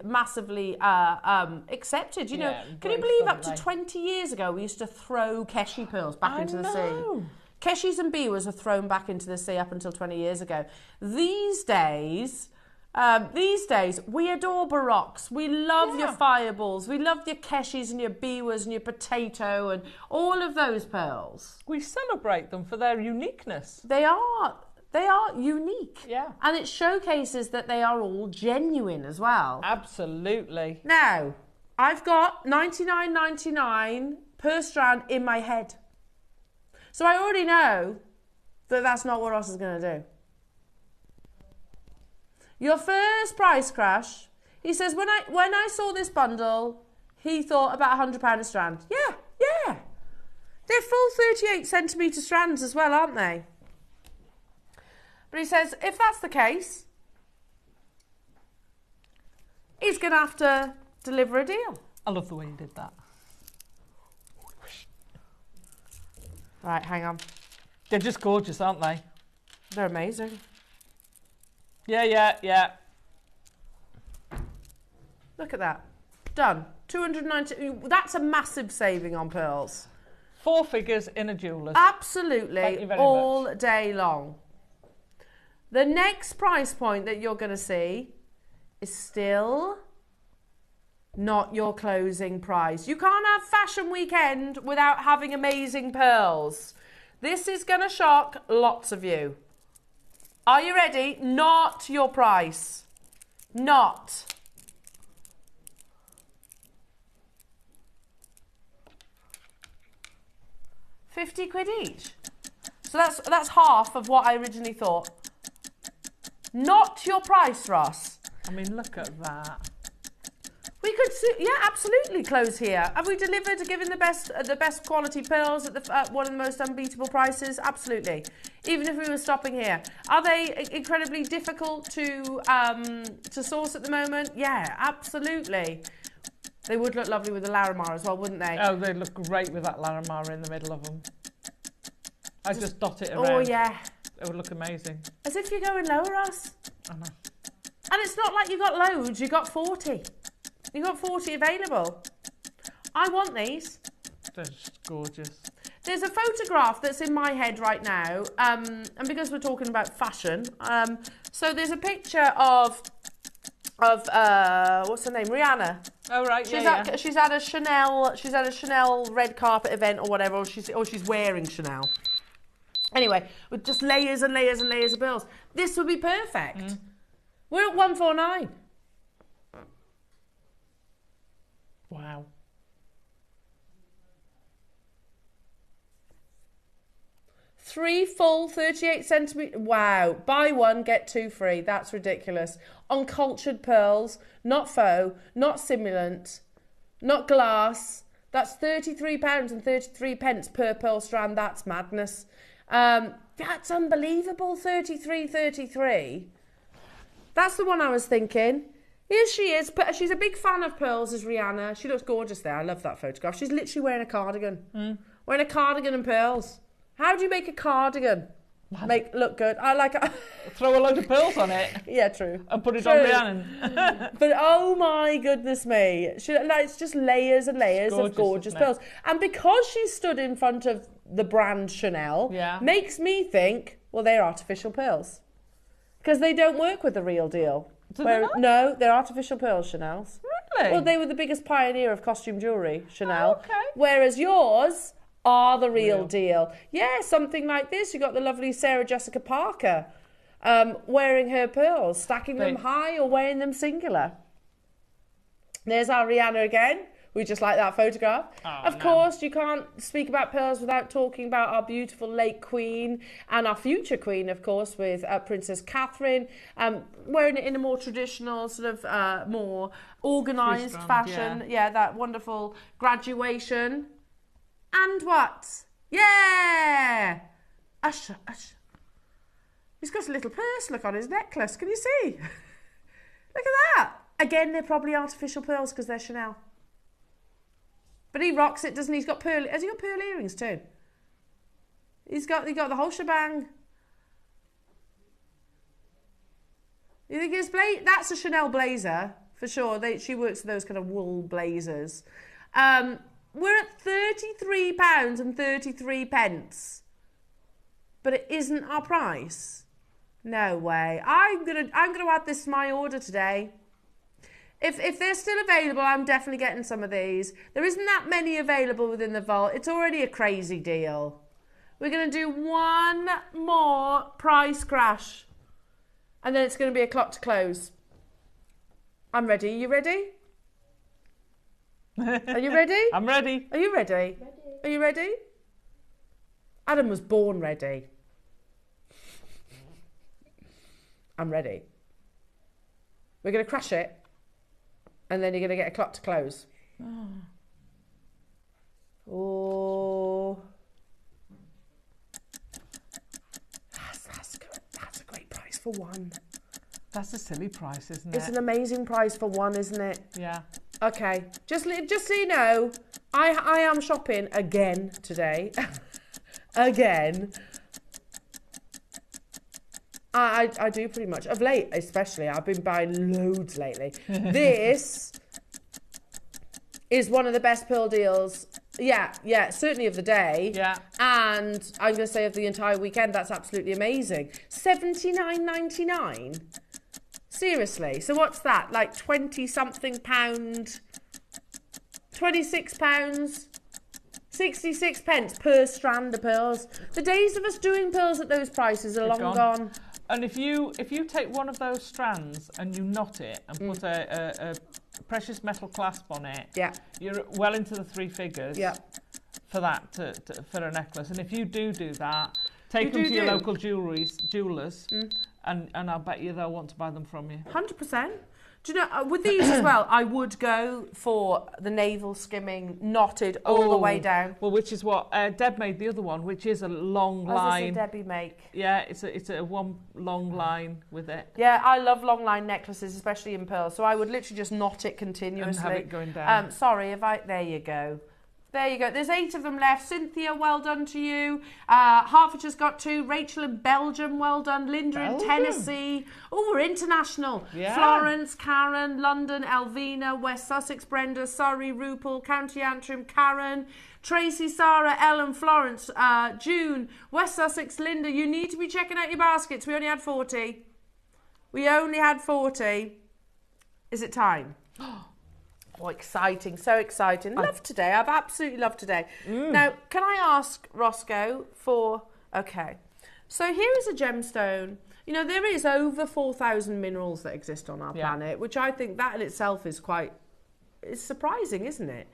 accepted. You know, can you great believe stuff, up to like. 20 years ago we used to throw keshi pearls back into the know. sea? Keshis and biwas are thrown back into the sea up until 20 years ago. These days, we adore barocks. We love your fireballs. We love your keshis and your biwas and your potato and all of those pearls. We celebrate them for their uniqueness. They are unique. Yeah. And it showcases that they are all genuine as well. Absolutely. Now, I've got $99.99 per strand in my head. So I already know that that's not what Ross is going to do. Your first price crash, he says, when I saw this bundle, he thought about £100 a strand. Yeah. They're full 38 centimetre strands as well, aren't they? But he says, if that's the case, he's going to have to deliver a deal. I love the way you did that. Right, hang on. They're just gorgeous, aren't they? They're amazing. Yeah. Look at that. Done. 290. That's a massive saving on pearls. 4 figures in a jeweller's. Absolutely. Thank you very all much. Day long. The next price point that you're going to see is still not your closing price. You can't have Fashion Weekend without having amazing pearls. This is going to shock lots of you. Are you ready? Not your price. Not. £50 each. So that's half of what I originally thought. Not your price, Ross. I mean, look at that. We could, absolutely close here. Have we delivered, given the best quality pearls at one of the most unbeatable prices? Absolutely. Even if we were stopping here, are they incredibly difficult to source at the moment? Yeah, absolutely. They would look lovely with the Laramar as well, wouldn't they? Oh, they look great with that Laramar in the middle of them. I just dot it around. Oh yeah. It would look amazing. As if you're going lower, Ross. I know. And it's not like you got loads. You got 40. You got 40 available. I want these. They're just gorgeous. There's a photograph that's in my head right now, and because we're talking about fashion, so there's a picture of what's her name, Rihanna. Oh right, She's at a Chanel red carpet event or whatever, or she's wearing Chanel. Anyway, with just layers and layers and layers of pearls. This would be perfect. We're at 149. Wow. Three full 38 centimetre. Wow. Buy one, get two free. That's ridiculous. Uncultured pearls, not faux, not simulant, not glass. That's £33.33 per pearl strand. That's madness. That's unbelievable. 33.33. That's the one I was thinking. Here she is. She's a big fan of pearls, is Rihanna. She looks gorgeous there. I love that photograph. She's literally wearing a cardigan. Wearing a cardigan and pearls. How do you make a cardigan look good? I like it. Throw a load of pearls on it. Yeah, true. And put it on Rhiannon. But oh my goodness me. It's just layers and layers of gorgeous pearls. And because she stood in front of the brand Chanel, makes me think, well, they're artificial pearls. Because they don't work with the real deal. No, they're artificial pearls, Chanel's. Really? Well, they were the biggest pioneer of costume jewellery, Chanel. Oh, okay. Whereas yours are the real deal. Yeah, something like this. You got the lovely Sarah Jessica Parker wearing her pearls, stacking them high or wearing them singular. There's our Rihanna again. We just like that photograph. Of course, you can't speak about pearls without talking about our beautiful late queen and our future queen, of course, with Princess Catherine, wearing it in a more traditional, sort of more organised fashion. Yeah, that wonderful graduation. And what? Yeah! Usher. He's got a little purse look on his necklace. Can you see? Look at that. Again, they're probably artificial pearls because they're Chanel. But he rocks it, doesn't he? Has he got pearl earrings too? He got the whole shebang. You think it's that's a Chanel blazer for sure. She works with those kind of wool blazers. We're at £33.33, but it isn't our price. No way. I'm gonna add this to my order today. If they're still available, I'm definitely getting some of these. There isn't that many available within the vault. It's already a crazy deal. We're going to do one more price crash. And then it's going to be a clock to close. I'm ready. Are you ready? Are you ready? I'm ready. Are you ready? Ready. Are you ready? Adam was born ready. I'm ready. We're going to crash it. And then you're going to get a clock to close. Oh. That's a great price for one. That's a silly price, isn't it? It's an amazing price for one, isn't it? Yeah. Okay. Just so you know, I am shopping again today. Again. I do pretty much. Of late, especially. I've been buying loads lately. This is one of the best pearl deals. Yeah, certainly of the day. Yeah. And I'm going to say of the entire weekend, that's absolutely amazing. £79.99. Seriously. So what's that? Like 20-something pound? £26? 66 pence per strand of pearls. The days of us doing pearls at those prices are long gone. And if you take one of those strands and you knot it and put a precious metal clasp on it, you're well into the three figures for that for a necklace. And if you do that, take them to your local jewellers, and I'll bet you they'll want to buy them from you. 100%. Do you know, with these as well, I would go for the navel skimming, knotted all the way down. Well, which is what Deb made the other one, which is a long line. What does Debbie make? Yeah, it's a one long line with it. Yeah, I love long line necklaces, especially in pearls. So I would literally just knot it continuously. And have it going down. Sorry, there you go. There you go. There's 8 of them left. Cynthia, well done to you. Hertfordshire's got 2. Rachel in Belgium, well done. Linda in Tennessee. Oh, we're international. Yeah. Florence, Karen, London, Elvina, West Sussex, Brenda, Surrey, Rupel, County Antrim, Karen, Tracy, Sarah, Ellen, Florence, June, West Sussex, Linda. You need to be checking out your baskets. We only had 40. We only had 40. Is it time? Oh, exciting, so exciting. Love today. I've absolutely loved today. Now, can I ask Roscoe for... Okay, so here is a gemstone. You know, there is over 4,000 minerals that exist on our planet, which I think that in itself is it's surprising, isn't it?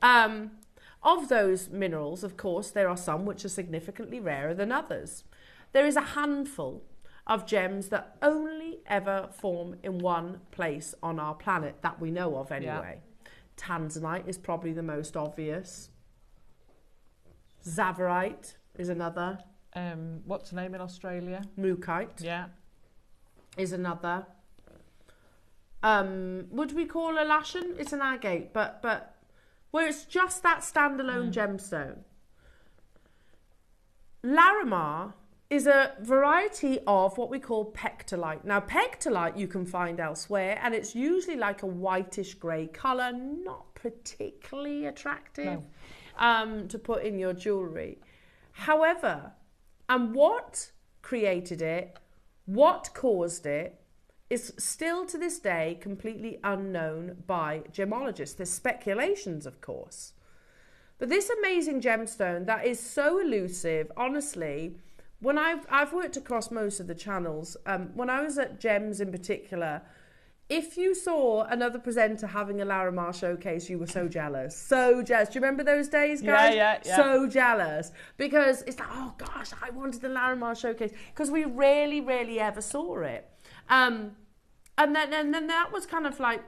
Of those minerals, of course, there are some which are significantly rarer than others. There is a handful of gems that only ever form in one place on our planet that we know of anyway. Tanzanite is probably the most obvious. Tsavorite is another. What's the name in Australia? Mookaite. Yeah. Is another. Would we call a lashen? It's an agate, but where it's just that standalone gemstone. Laramar is a variety of what we call pectolite. Now, pectolite you can find elsewhere, and it's usually like a whitish grey colour, not particularly attractive to put in your jewellery. However, and what created it, what caused it, is still to this day completely unknown by gemologists. There's speculations, of course. But this amazing gemstone that is so elusive, honestly, when I've worked across most of the channels, when I was at Gems in particular, if you saw another presenter having a Laramar showcase, you were so jealous. So jealous. Do you remember those days, guys? Yeah. So jealous. Because it's like, oh gosh, I wanted the Laramar showcase. Because we rarely, rarely ever saw it. And then that was kind of like,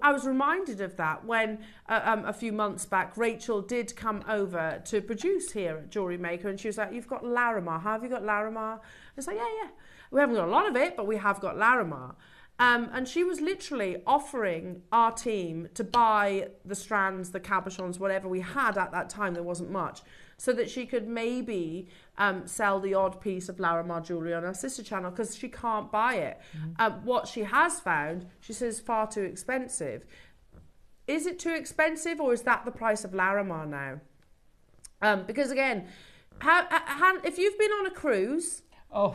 I was reminded of that when a few months back, Rachel did come over to produce here at JewelleryMaker, and she was like, you've got Laramar. How have you got Laramar? I was like, yeah. We haven't got a lot of it, but we have got Laramar. And she was literally offering our team to buy the strands, the cabochons, whatever we had at that time, there wasn't much, so that she could maybe sell the odd piece of Laramar jewellery on her sister channel, because she can't buy it. What she has found, she says, far too expensive. Is it too expensive, or is that the price of Laramar now? Because again, if you've been on a cruise... Oh...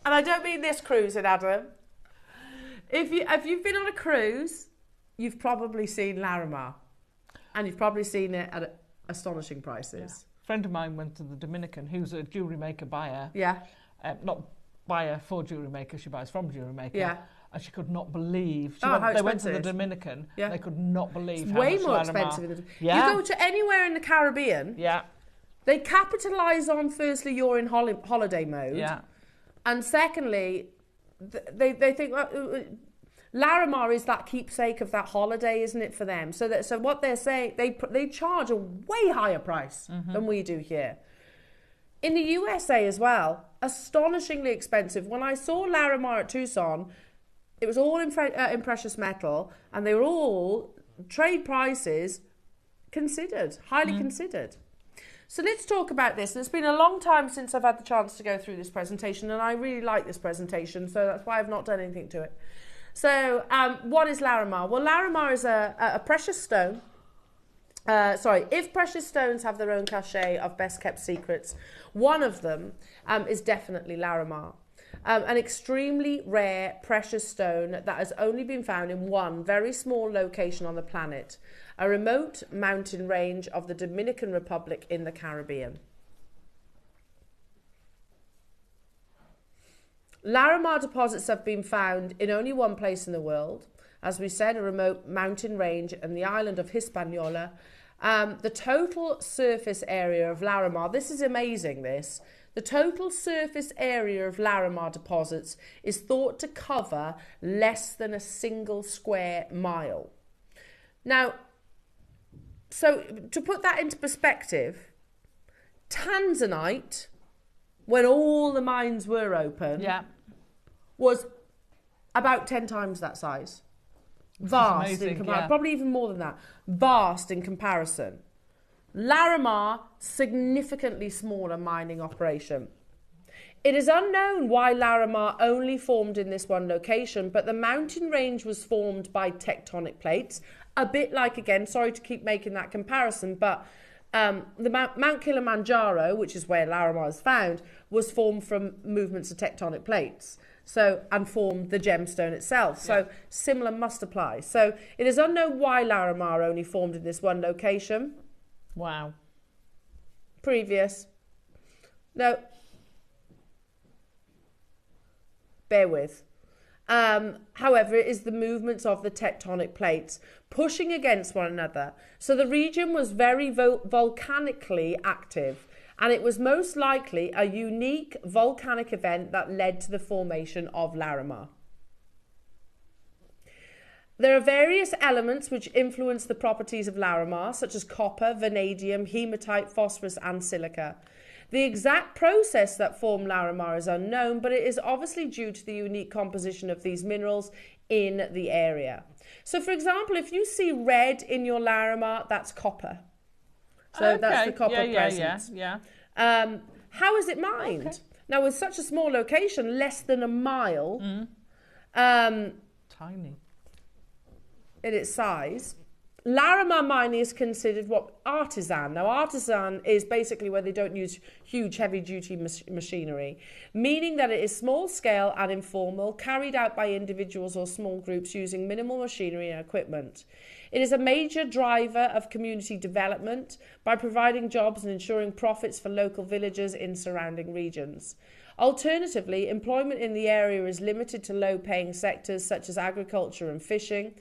And I don't mean this cruising, Adam. If you've been on a cruise, you've probably seen Laramar. And you've probably seen it at astonishing prices. Yeah. A friend of mine went to the Dominican, who's a JewelleryMaker buyer. Yeah. Not buyer for JewelleryMaker, she buys from JewelleryMaker. Yeah. And she could not believe. They went to the Dominican. Yeah. They could not believe how way much more Laramar. expensive. Yeah. You go to anywhere in the Caribbean. Yeah. They capitalise on, firstly, you're in holiday mode. Yeah. And secondly, they think Laramar is that keepsake of that holiday, isn't it, for them? So what they're saying, they charge a way higher price than we do here. In the USA as well, astonishingly expensive. When I saw Laramar at Tucson, it was all in precious metal, and they were all trade prices considered, highly considered. So let's talk about this. And it's been a long time since I've had the chance to go through this presentation, and I really like this presentation, so that's why I've not done anything to it. So what is Laramar? Well, Laramar is a precious stone. If precious stones have their own cachet of best-kept secrets, one of them is definitely Laramar. An extremely rare precious stone that has only been found in one very small location on the planet, a remote mountain range of the Dominican Republic in the Caribbean. Laramar deposits have been found in only one place in the world, as we said, a remote mountain range in the island of Hispaniola. The total surface area of Laramar, this is amazing, the total surface area of Laramar deposits is thought to cover less than a single square mile. Now, so to put that into perspective, Tanzanite, when all the mines were open, was about 10 times that size. Vast in comparison, probably even more than that. Vast in comparison. Laramar, significantly smaller mining operation. It is unknown why Laramar only formed in this one location, but the mountain range was formed by tectonic plates. A bit like, again, sorry to keep making that comparison, but the Mount Kilimanjaro, which is where Laramar is found, was formed from movements of tectonic plates. And formed the gemstone itself. So similar must apply. So it is unknown why Laramar only formed in this one location. Wow. Previous. No. Bear with. However, it is the movements of the tectonic plates pushing against one another. So the region was very volcanically active, and it was most likely a unique volcanic event that led to the formation of Laramar. There are various elements which influence the properties of Laramar, such as copper, vanadium, hematite, phosphorus and silica. The exact process that formed Laramar is unknown, but it is obviously due to the unique composition of these minerals in the area. So, for example, if you see red in your Laramar, that's copper. So that's the copper presence. How is it mined? Okay. Now, with such a small location, less than a mile, tiny in its size, Laramar mining is considered what artisan. Now, artisan is basically where they don't use huge, heavy-duty machinery, meaning that it is small-scale and informal, carried out by individuals or small groups using minimal machinery and equipment. It is a major driver of community development by providing jobs and ensuring profits for local villagers in surrounding regions. Alternatively, employment in the area is limited to low-paying sectors such as agriculture and fishing.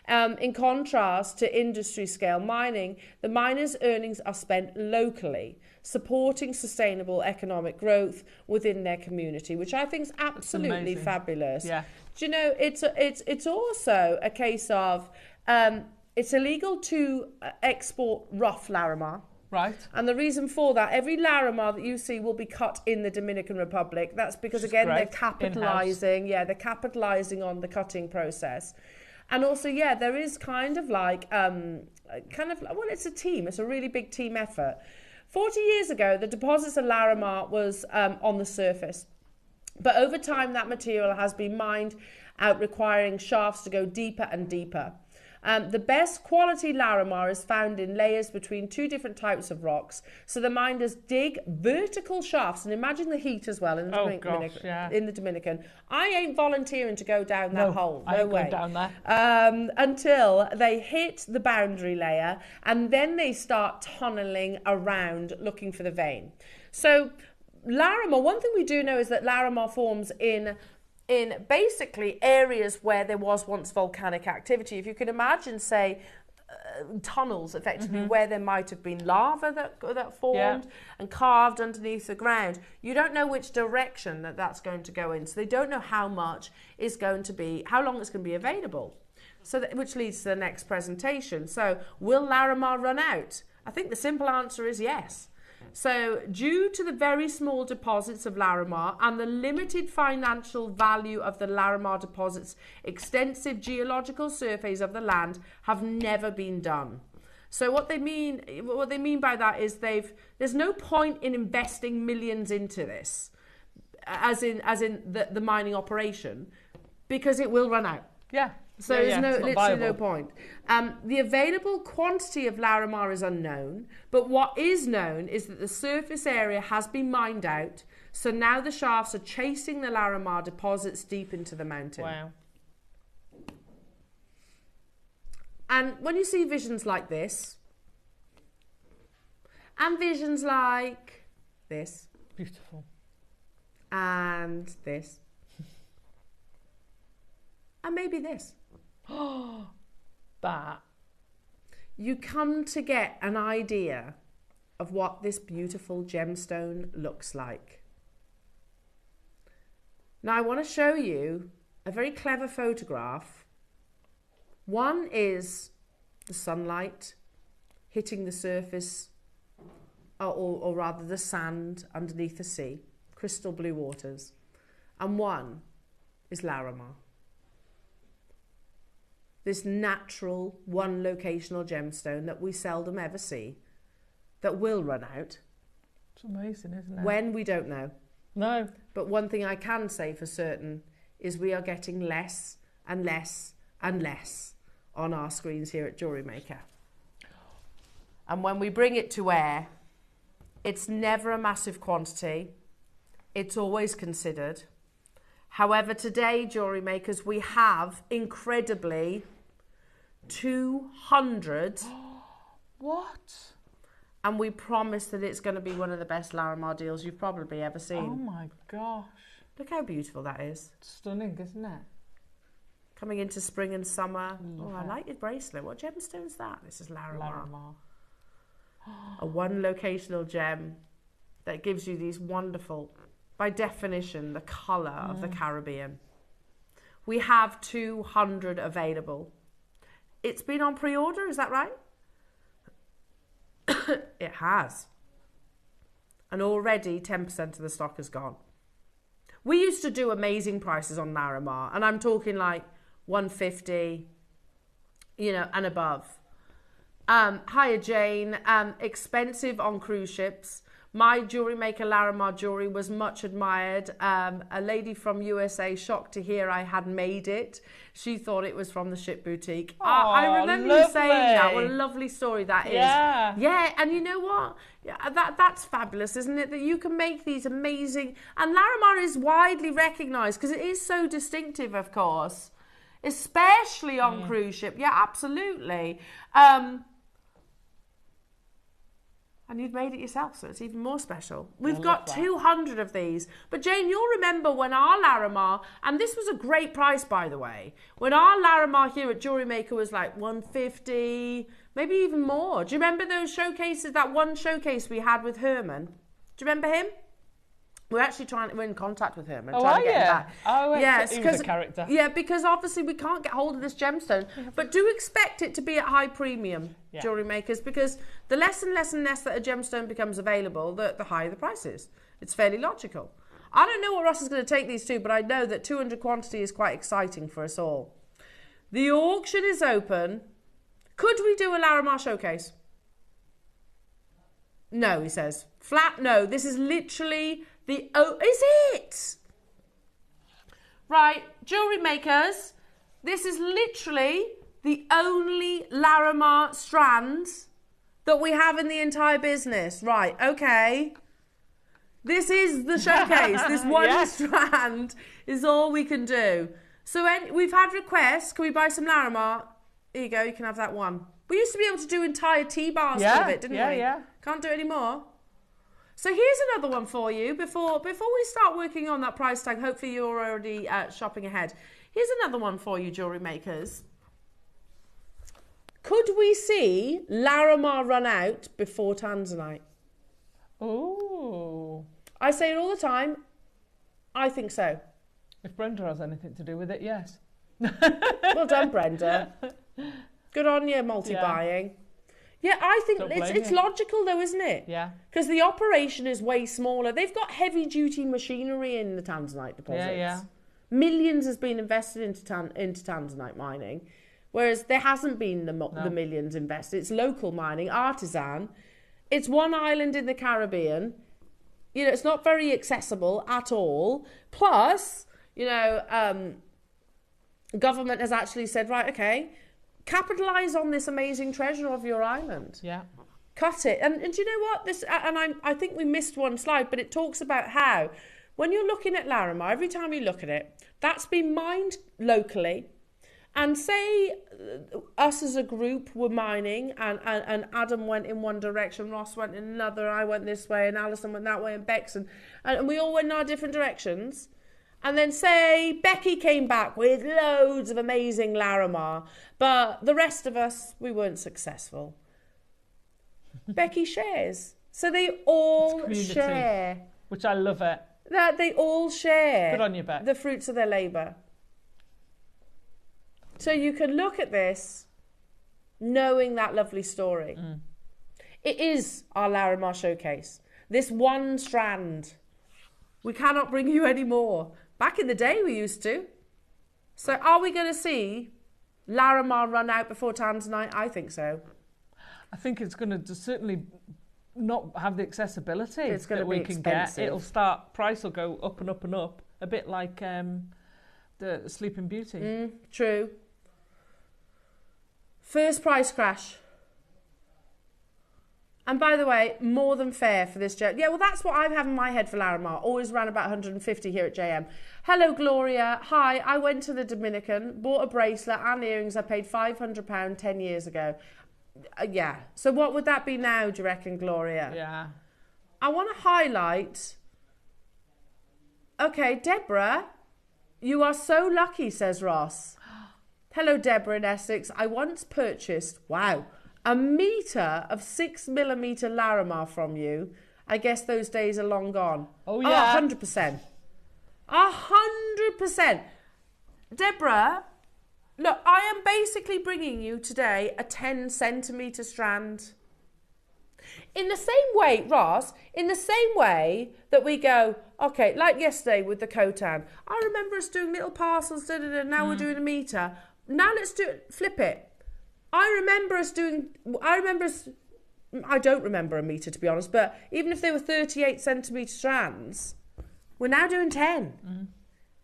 In contrast to industry-scale mining, the miners' earnings are spent locally, supporting sustainable economic growth within their community, which I think is absolutely fabulous. Yeah. Do you know, it's also a case of it's illegal to export rough Laramar. Right. And the reason for that, every Laramar that you see will be cut in the Dominican Republic. That's because, again, they're capitalising. Yeah, they're capitalising on the cutting process. And also, yeah, there is kind of like, well, it's a team. It's a really big team effort. 40 years ago, the deposits of Laramar was on the surface. But over time, that material has been mined out, requiring shafts to go deeper and deeper. The best quality Laramar is found in layers between two different types of rocks. So the miners dig vertical shafts, and imagine the heat as well in the Dominican. I ain't volunteering to go down that hole. No way. Down there. Until they hit the boundary layer, and then they start tunneling around looking for the vein. So Laramar, one thing we do know is that Laramar forms in basically areas where there was once volcanic activity. If you can imagine, say, tunnels, effectively, where there might have been lava that formed and carved underneath the ground, you don't know which direction that's going to go in. So they don't know how much is going to be, how long it's going to be available. So which leads to the next presentation. So will Laramar run out? I think the simple answer is yes. So due to the very small deposits of Laramar and the limited financial value of the Laramar deposits, extensive geological surveys of the land have never been done. So what they mean by that is there's no point in investing millions into this, as in the mining operation, because it will run out. Yeah. So there's literally no point. The available quantity of Laramar is unknown, but what is known is that the surface area has been mined out, so now the shafts are chasing the Laramar deposits deep into the mountain. Wow. And when you see visions like this, and visions like this, beautiful, and this, and maybe this, that, you come to get an idea of what this beautiful gemstone looks like. Now I want to show you a very clever photograph. One is the sunlight hitting the surface, or rather the sand underneath the sea, crystal blue waters, and one is Laramar. This natural, one locational gemstone that we seldom ever see, that will run out. It's amazing, isn't it? When, we don't know. No. But one thing I can say for certain is we are getting less and less and less on our screens here at JewelleryMaker. And when we bring it to air, it's never a massive quantity. It's always considered. However, today, jewellery makers, we have, incredibly, 200. What? And we promise that it's going to be one of the best Laramar deals you've probably ever seen. Oh my gosh. Look how beautiful that is. Stunning, isn't it? Coming into spring and summer. Oh, I like your bracelet. What gemstone is that? This is Laramar. A one locational gem that gives you these wonderful, by definition, the colour of the Caribbean. We have 200 available. It's been on pre-order, is that right? It has. And already 10% of the stock is gone. We used to do amazing prices on Laramar, and I'm talking like 150, and above. Hiya Jane, expensive on cruise ships. My JewelleryMaker Laramar jewellery was much admired. A lady from USA, shocked to hear I had made it. She thought it was from the ship boutique. I remember you saying that. What a lovely story that is. Yeah, and you know what? That's fabulous, isn't it? That you can make these amazing... And Laramar is widely recognised because it is so distinctive, of course. Especially on cruise ship. Yeah, absolutely. And you've made it yourself, so it's even more special. We've got 200 of these. But Jane, you'll remember when our Laramar, and this was a great price, by the way, when our Laramar here at JewelleryMaker was like 150, maybe even more. Do you remember those showcases, that one showcase we had with Herman? Do you remember him? we're in contact with him and Oh, trying are to get him you? back. Oh, yes, he was a character. Yeah, because obviously we can't get hold of this gemstone, but do expect it to be at high premium, jewellery makers, because the less and less that a gemstone becomes available, the higher the price is. It's fairly logical. I don't know what Ross is going to take these to, but I know that 200 quantity is quite exciting for us all. The auction is open. Could we do a Laramar showcase? No, he says. Flat no. This is literally the... Oh, is it? Right, jewellery makers. This is literally the only Laramar strand that we have in the entire business. Right, okay. This is the showcase. This one strand is all we can do. So we've had requests. Can we buy some Laramar? Here you go. You can have that one. We used to be able to do entire T-bars out of it, didn't we? Yeah. Can't do it anymore. So here's another one for you. Before we start working on that price tag, hopefully you're already shopping ahead. Here's another one for you, jewellery makers. Could we see Laramar run out before Tanzanite? Oh. I say it all the time. I think so. If Brenda has anything to do with it, yes. Well done, Brenda. Good on you, multi-buying. Yeah, I think it's logical though, isn't it? Yeah. Because the operation is way smaller. They've got heavy-duty machinery in the Tanzanite deposits. Yeah. Millions has been invested into Tanzanite mining, whereas there hasn't been the millions invested. It's local mining, artisan. It's one island in the Caribbean. You know, it's not very accessible at all. Plus, you know, government has actually said, right, okay, capitalise on this amazing treasure of your island. Yeah. Cut it. And do you know what? I think we missed one slide, but it talks about how when you're looking at Laramar, every time you look at it, that's been mined locally. And say us as a group were mining and Adam went in one direction, Ross went in another, I went this way and Alison went that way and Bex and we all went in our different directions. And then say Becky came back with loads of amazing Laramar, but the rest of us, we weren't successful. Becky shares. So they all share. Which I love it. That they all share. Good on you, Beck. The fruits of their labour. So you can look at this knowing that lovely story. Mm. It is our Laramar showcase. This one strand. We cannot bring you any more. Back in the day we used to. So are we going to see Laramar run out before Tanzanite? I think so. I think it's going to certainly not have the accessibility that we can expensive. Get. It'll start, price will go up and up and up. A bit like the Sleeping Beauty. True. First price crash. And by the way, more than fair for this gem. Yeah, well, that's what I have in my head for Laramar. Always around about 150 here at JM. Hello, Gloria. Hi, I went to the Dominican, bought a bracelet and earrings. I paid £500 10 years ago. Yeah. So what would that be now, do you reckon, Gloria? Yeah. I want to highlight... Okay, Deborah, you are so lucky, says Ross. Hello, Deborah in Essex. I once purchased, a metre of 6mm Laramar from you. I guess those days are long gone. Oh, yeah. 100%. 100%. Deborah, look, I am basically bringing you today a 10cm strand. In the same way, Ross, in the same way that we go, okay, like yesterday with the Khotan, I remember us doing little parcels, now we're doing a metre. Now let's do it, flip it. I don't remember a metre, to be honest, but even if they were 38cm strands, we're now doing 10. Mm.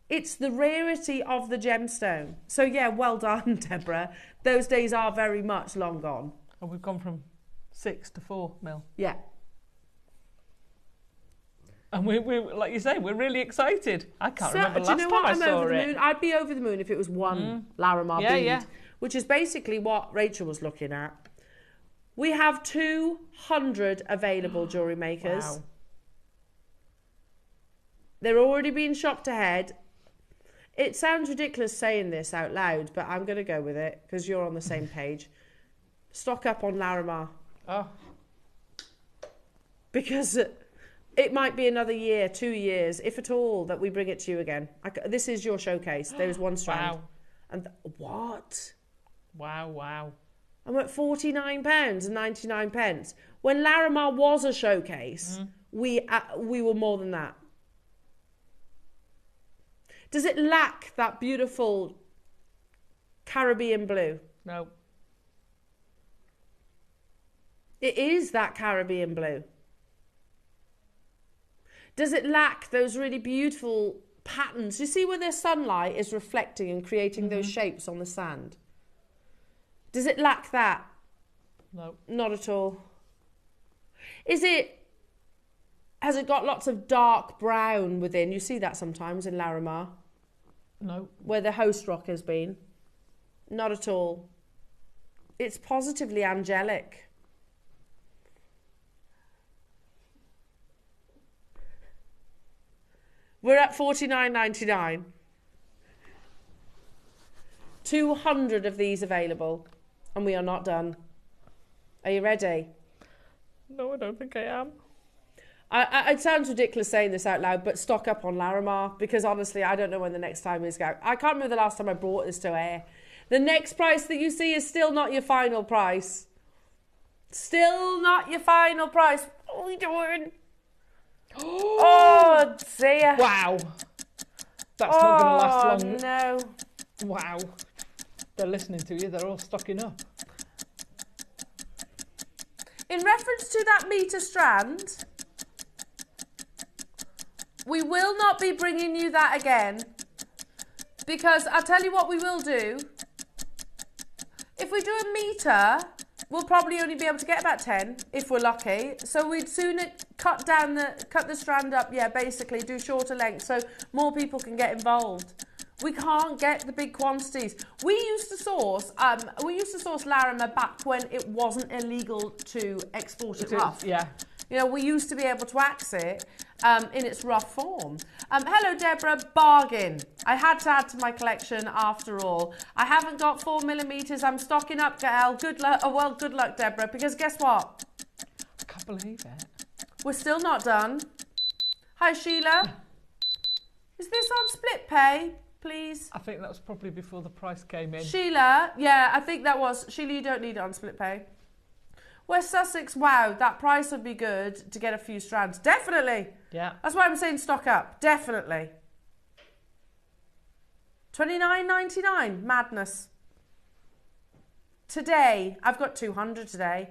It's the rarity of the gemstone. So yeah, well done, Deborah. Those days are very much long gone. And we've gone from 6 to 4 mil. Yeah. And we like you say, we're really excited. I can't remember last time I saw over the it. moon. I'd be over the moon if it was one Laramar bead, which is basically what Rachel was looking at. We have 200 available jewellery makers. Wow. They're already being shopped ahead. It sounds ridiculous saying this out loud, but I'm going to go with it because you're on the same page. Stock up on Laramar. Oh. Because It might be another year, 2 years, if at all, that we bring it to you again. This is your showcase. There's one strand. Wow. And what? Wow. I'm at £49.99. When Laramar was a showcase, we were more than that. Does it lack that beautiful Caribbean blue? No. It is that Caribbean blue. Does it lack those really beautiful patterns? You see where the sunlight is reflecting and creating those shapes on the sand? Does it lack that? No. Not at all. Has it got lots of dark brown within? You see that sometimes in Laramar. No. Where the host rock has been. Not at all. It's positively angelic. We're at $49.99. 200 of these available, and we are not done. Are you ready? No, I don't think I am. It sounds ridiculous saying this out loud, but stock up on Laramar, because honestly, I don't know when the next time is going. I can't remember the last time I brought this to air. The next price that you see is still not your final price. Still not your final price. What are we doing? Oh dear. Wow. That's not going to last long. Oh no. Wow. They're listening to you. They're all stocking up. In reference to that metre strand, we will not be bringing you that again, because I'll tell you what we will do. If we do a metre, we'll probably only be able to get about 10 if we're lucky. So we'd sooner cut the strand up, basically do shorter lengths so more people can get involved. We can't get the big quantities. We used to source Laramar back when it wasn't illegal to export it rough. Yeah. You know, we used to be able to axe it in its rough form. Hello, Deborah. Bargain. I had to add to my collection after all. I haven't got 4mm. I'm stocking up, Gail. Good luck. Oh, well, good luck, Deborah, because guess what? I can't believe it. We're still not done. Hi, Sheila. Is this on split pay, please? I think that was probably before the price came in. Sheila, yeah, I think that was. Sheila, you don't need it on split pay. West Sussex, wow, that price would be good to get a few strands. Definitely. Yeah. That's why I'm saying stock up. Definitely. $29.99. Madness. Today, I've got 200 today.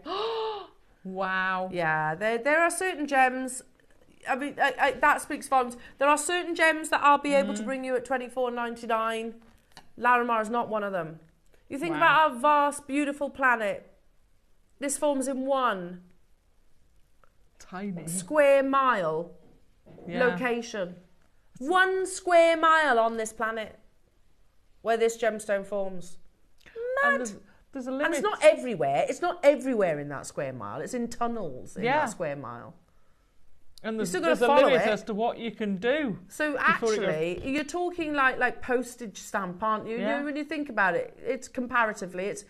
Wow. Yeah, there are certain gems. I mean, that speaks volumes. There are certain gems that I'll be able to bring you at $24.99. Laramar is not one of them. You think about our vast, beautiful planet. This forms in one tiny square mile location. 1 square mile on this planet where this gemstone forms. Mad. And there's a limit. And it's not everywhere. It's not everywhere in that square mile. It's in tunnels in that square mile. And there's a limit as to what you can do. So actually, you're talking like postage stamp, aren't you? Yeah. You know, when you think about it, it's comparatively, it's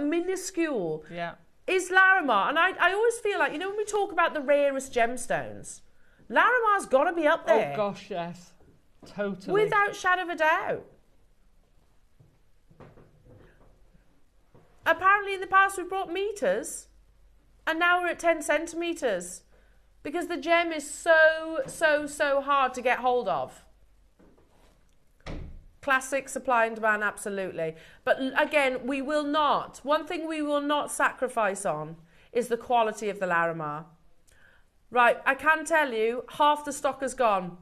minuscule. Yeah. Is Laramar, and I always feel like, you know, when we talk about the rarest gemstones, Laramar's got to be up there. Oh gosh, yes. Totally. Without shadow of a doubt. Apparently in the past we've brought meters, and now we're at 10 centimeters. Because the gem is so hard to get hold of. Classic supply and demand, absolutely. But again, we will not. One thing we will not sacrifice on is the quality of the Laramar. Right, I can tell you, half the stock has gone.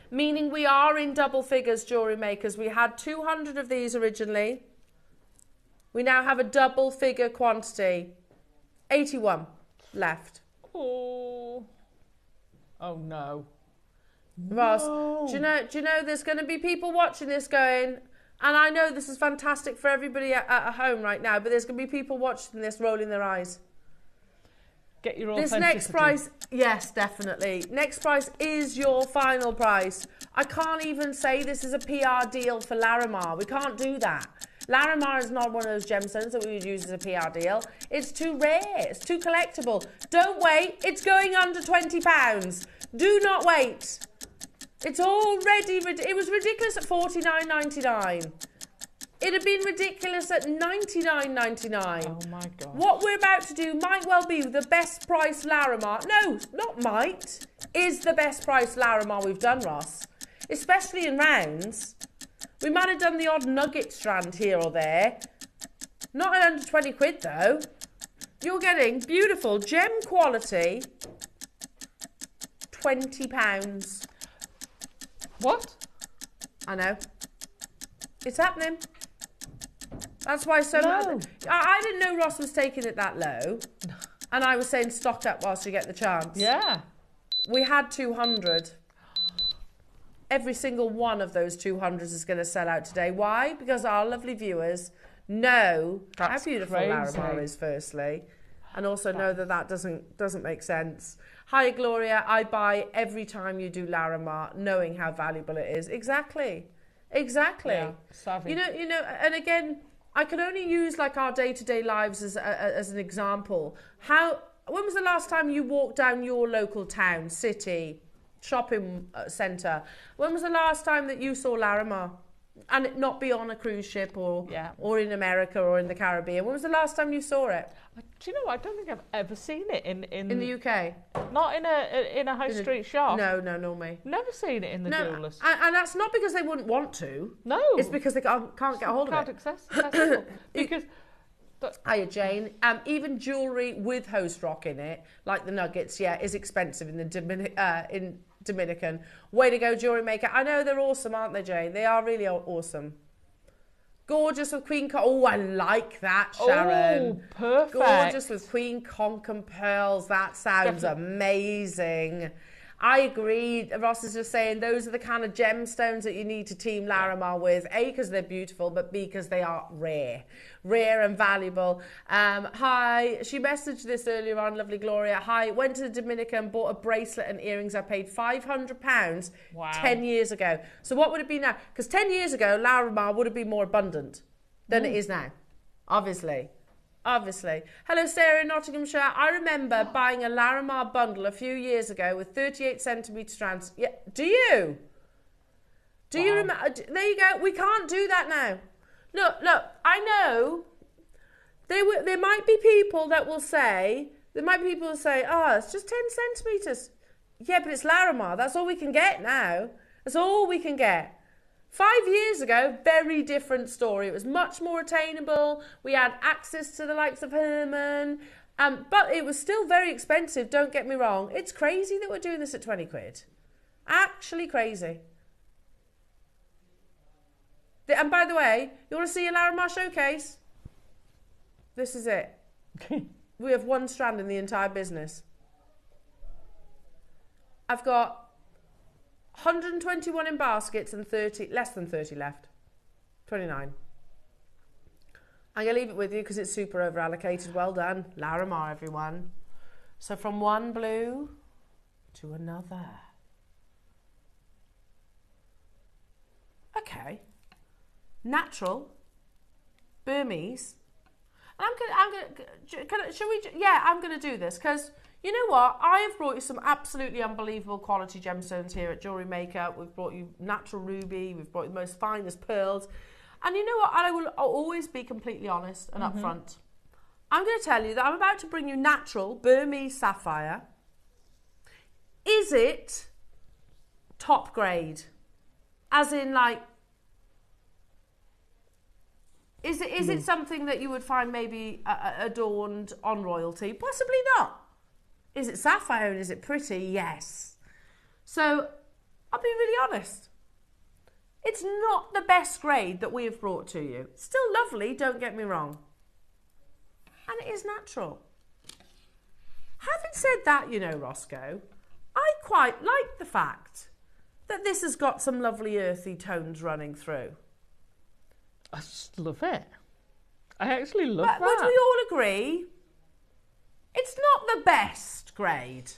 Meaning we are in double figures, jewellery makers. We had 200 of these originally. We now have a double figure quantity. 81 left. Oh no. Ross, No. do you know there's going to be people watching this going, and I know this is fantastic for everybody at home right now, but there's going to be people watching this rolling their eyes. Get your This authenticity. next price, yes, definitely. Next price is your final price. I can't even say this is a PR deal for Laramar. We can't do that. Laramar is not one of those gemstones that we would use as a PR deal. It's too rare. It's too collectible. Don't wait. It's going under £20. Do not wait. It's already... It was ridiculous at $49.99. It had been ridiculous at $99.99. Oh my God. What we're about to do might well be the best price Laramar. No, not might. Is the best price Laramar we've done, Ross. Especially in rounds. We might have done the odd nugget strand here or there. Not at under 20 quid though. You're getting beautiful gem quality. £20. What? I know. It's happening. That's why so much. I didn't know Ross was taking it that low. And I was saying stock up whilst you get the chance. Yeah. We had 200. Every single one of those 200s is going to sell out today. Why? Because our lovely viewers know how beautiful Laramar is, firstly. And also know that doesn't make sense. Hi, Gloria. I buy every time you do Laramar, knowing how valuable it is. Exactly. Yeah, savvy. You know, and again, I can only use like our day-to-day lives as an example. When was the last time you walked down your local town, city, shopping centre? When was the last time that you saw Laramar? And it not be on a cruise ship or in America or in the Caribbean. When was the last time you saw it? Do you know, I don't think I've ever seen it in the UK. Not in a high street shop. No, nor me. Never seen it in the jewellers. And that's not because they wouldn't want to. No. It's because they can't get a hold of it. Accessible. Because... Hiya, Jane. Even jewellery with host rock in it, like the nuggets, is expensive in the Dominican. Way to go, Jewellery Maker. I know they're awesome, aren't they, Jane? They are really awesome. Gorgeous with Queen Conch. Oh, I like that, Sharon. Oh, perfect. Gorgeous with Queen Conch and pearls. That sounds amazing. I agree. Ross is just saying those are the kind of gemstones that you need to team Laramar with. A, because they're beautiful, but B, because they are rare and valuable. Hi, she messaged this earlier on, lovely Gloria. Hi, went to the Dominican, bought a bracelet and earrings. I paid £500 10 years ago. So what would it be now? Because 10 years ago, Laramar would have been more abundant than it is now, obviously. Hello, Sarah in Nottinghamshire. I remember buying a Laramar bundle a few years ago with 38 centimetre strands. Yeah, do you? Do you remember? There you go. We can't do that now. Look, I know there might be people that will say, oh, it's just 10 centimetres. Yeah, but it's Laramar. That's all we can get now. That's all we can get. 5 years ago, very different story. It was much more attainable. We had access to the likes of Herman. But it was still very expensive, don't get me wrong. It's crazy that we're doing this at 20 quid. Actually crazy. And by the way, you want to see a Laramar showcase? This is it. We have one strand in the entire business. I've got 121 in baskets and less than 30 left. 29. I'm going to leave it with you because it's super over allocated. Well done. Laramar, everyone. So from one blue to another. Okay. Natural. Burmese. I'm going to do this because you know what? I have brought you some absolutely unbelievable quality gemstones here at Jewellery Maker. We've brought you natural ruby. We've brought you the most finest pearls. And you know what? I'll always be completely honest and upfront. I'm going to tell you that I'm about to bring you natural Burmese sapphire. Is it top grade? As in, like, is it something that you would find maybe adorned on royalty? Possibly not. Is it sapphire and is it pretty? Yes. So, I'll be really honest. It's not the best grade that we have brought to you. Still lovely, don't get me wrong. And it is natural. Having said that, you know, Roscoe, I quite like the fact that this has got some lovely earthy tones running through. I just love it. I actually love that. Would we all agree? It's not the best grade.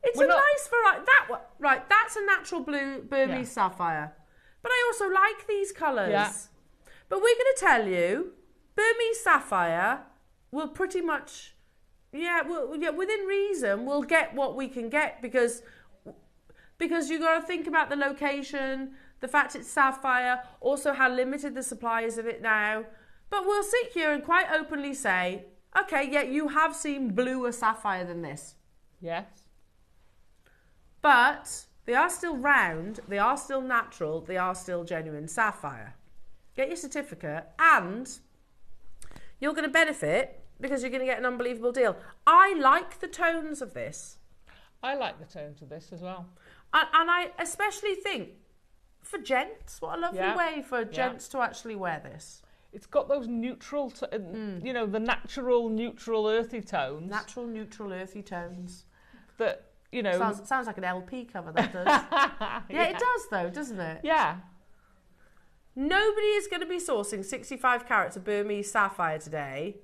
It's nice variety. That's a natural blue Burmese sapphire. But I also like these colours. Yeah. But we're going to tell you, Burmese Sapphire will pretty much, within reason, we'll get what we can get because you've got to think about the location, the fact it's sapphire, also how limited the supply is of it now. But we'll sit here and quite openly say, okay, yeah, you have seen bluer sapphire than this. Yes. But they are still round, they are still natural, they are still genuine sapphire. Get your certificate and you're going to benefit because you're going to get an unbelievable deal. I like the tones of this. I like the tones of this as well. And I especially think for gents, what a lovely way for gents to actually wear this. It's got those neutral, you know, the natural, neutral, earthy tones. Natural, neutral, earthy tones. That, you know... Sounds like an LP cover, that does. Yeah, it does though, doesn't it? Yeah. Nobody is going to be sourcing 65 carats of Burmese sapphire today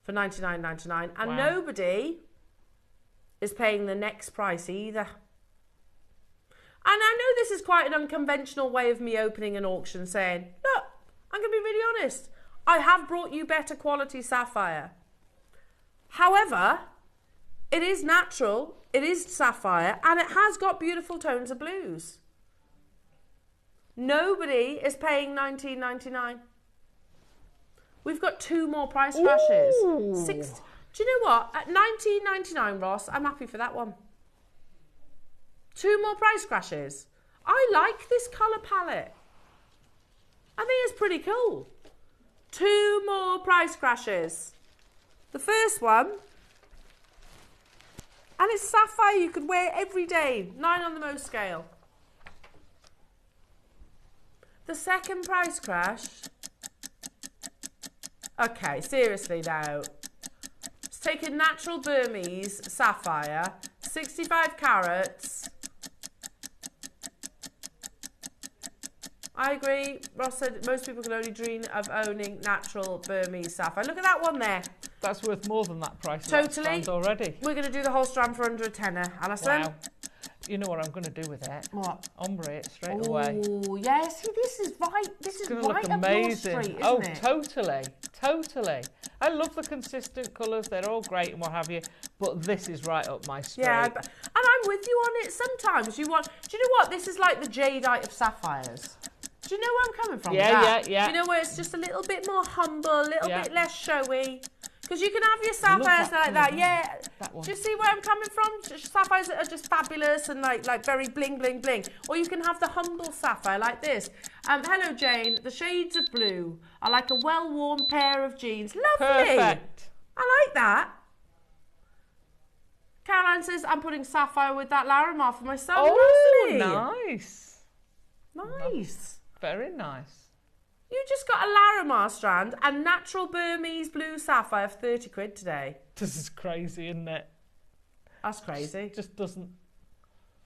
for $99.99, and nobody is paying the next price either. And I know this is quite an unconventional way of me opening an auction saying, look, I'm going to be really honest, I have brought you better quality sapphire. However, it is natural, it is sapphire, and it has got beautiful tones of blues. Nobody is paying $19.99. We've got 2 more price crashes. Do you know what? At $19.99, Ross, I'm happy for that one. 2 more price crashes. I like this colour palette. I think it's pretty cool. 2 more price crashes. The first one, and it's sapphire you could wear every day. 9 on the most scale. The second price crash. Okay, seriously now. It's taken natural Burmese sapphire, 65 carats. I agree. Ross said most people can only dream of owning natural Burmese sapphire. Look at that one there. That's worth more than that price. Totally. Already. We're going to do the whole strand for under a tenner. Alison? Wow. You know what I'm going to do with it? What? Ombre it straight away. Oh, yes. See, this is right. This is It's right look up amazing. your street, isn't Oh, it? totally. Totally. I love the consistent colours. They're all great and what have you. But this is right up my street. Yeah, and I'm with you on it. Sometimes you want... Do you know what? This is like the jadeite of sapphires. Do you know where I'm coming from? Yeah. You know where it's just a little bit more humble, a little bit less showy. Because you can have your sapphires like that, Do you see where I'm coming from? Sapphires that are just fabulous and like very bling, bling, bling. Or you can have the humble sapphire like this. Hello, Jane. The shades of blue are like a well-worn pair of jeans. Lovely. Perfect. I like that. Caroline says, I'm putting sapphire with that Laramar for my son. Oh, Lovely. nice. Nice. Very nice. You just got a Laramar strand and natural Burmese blue sapphire for 30 quid today. This is crazy, isn't it? That's crazy. Just doesn't...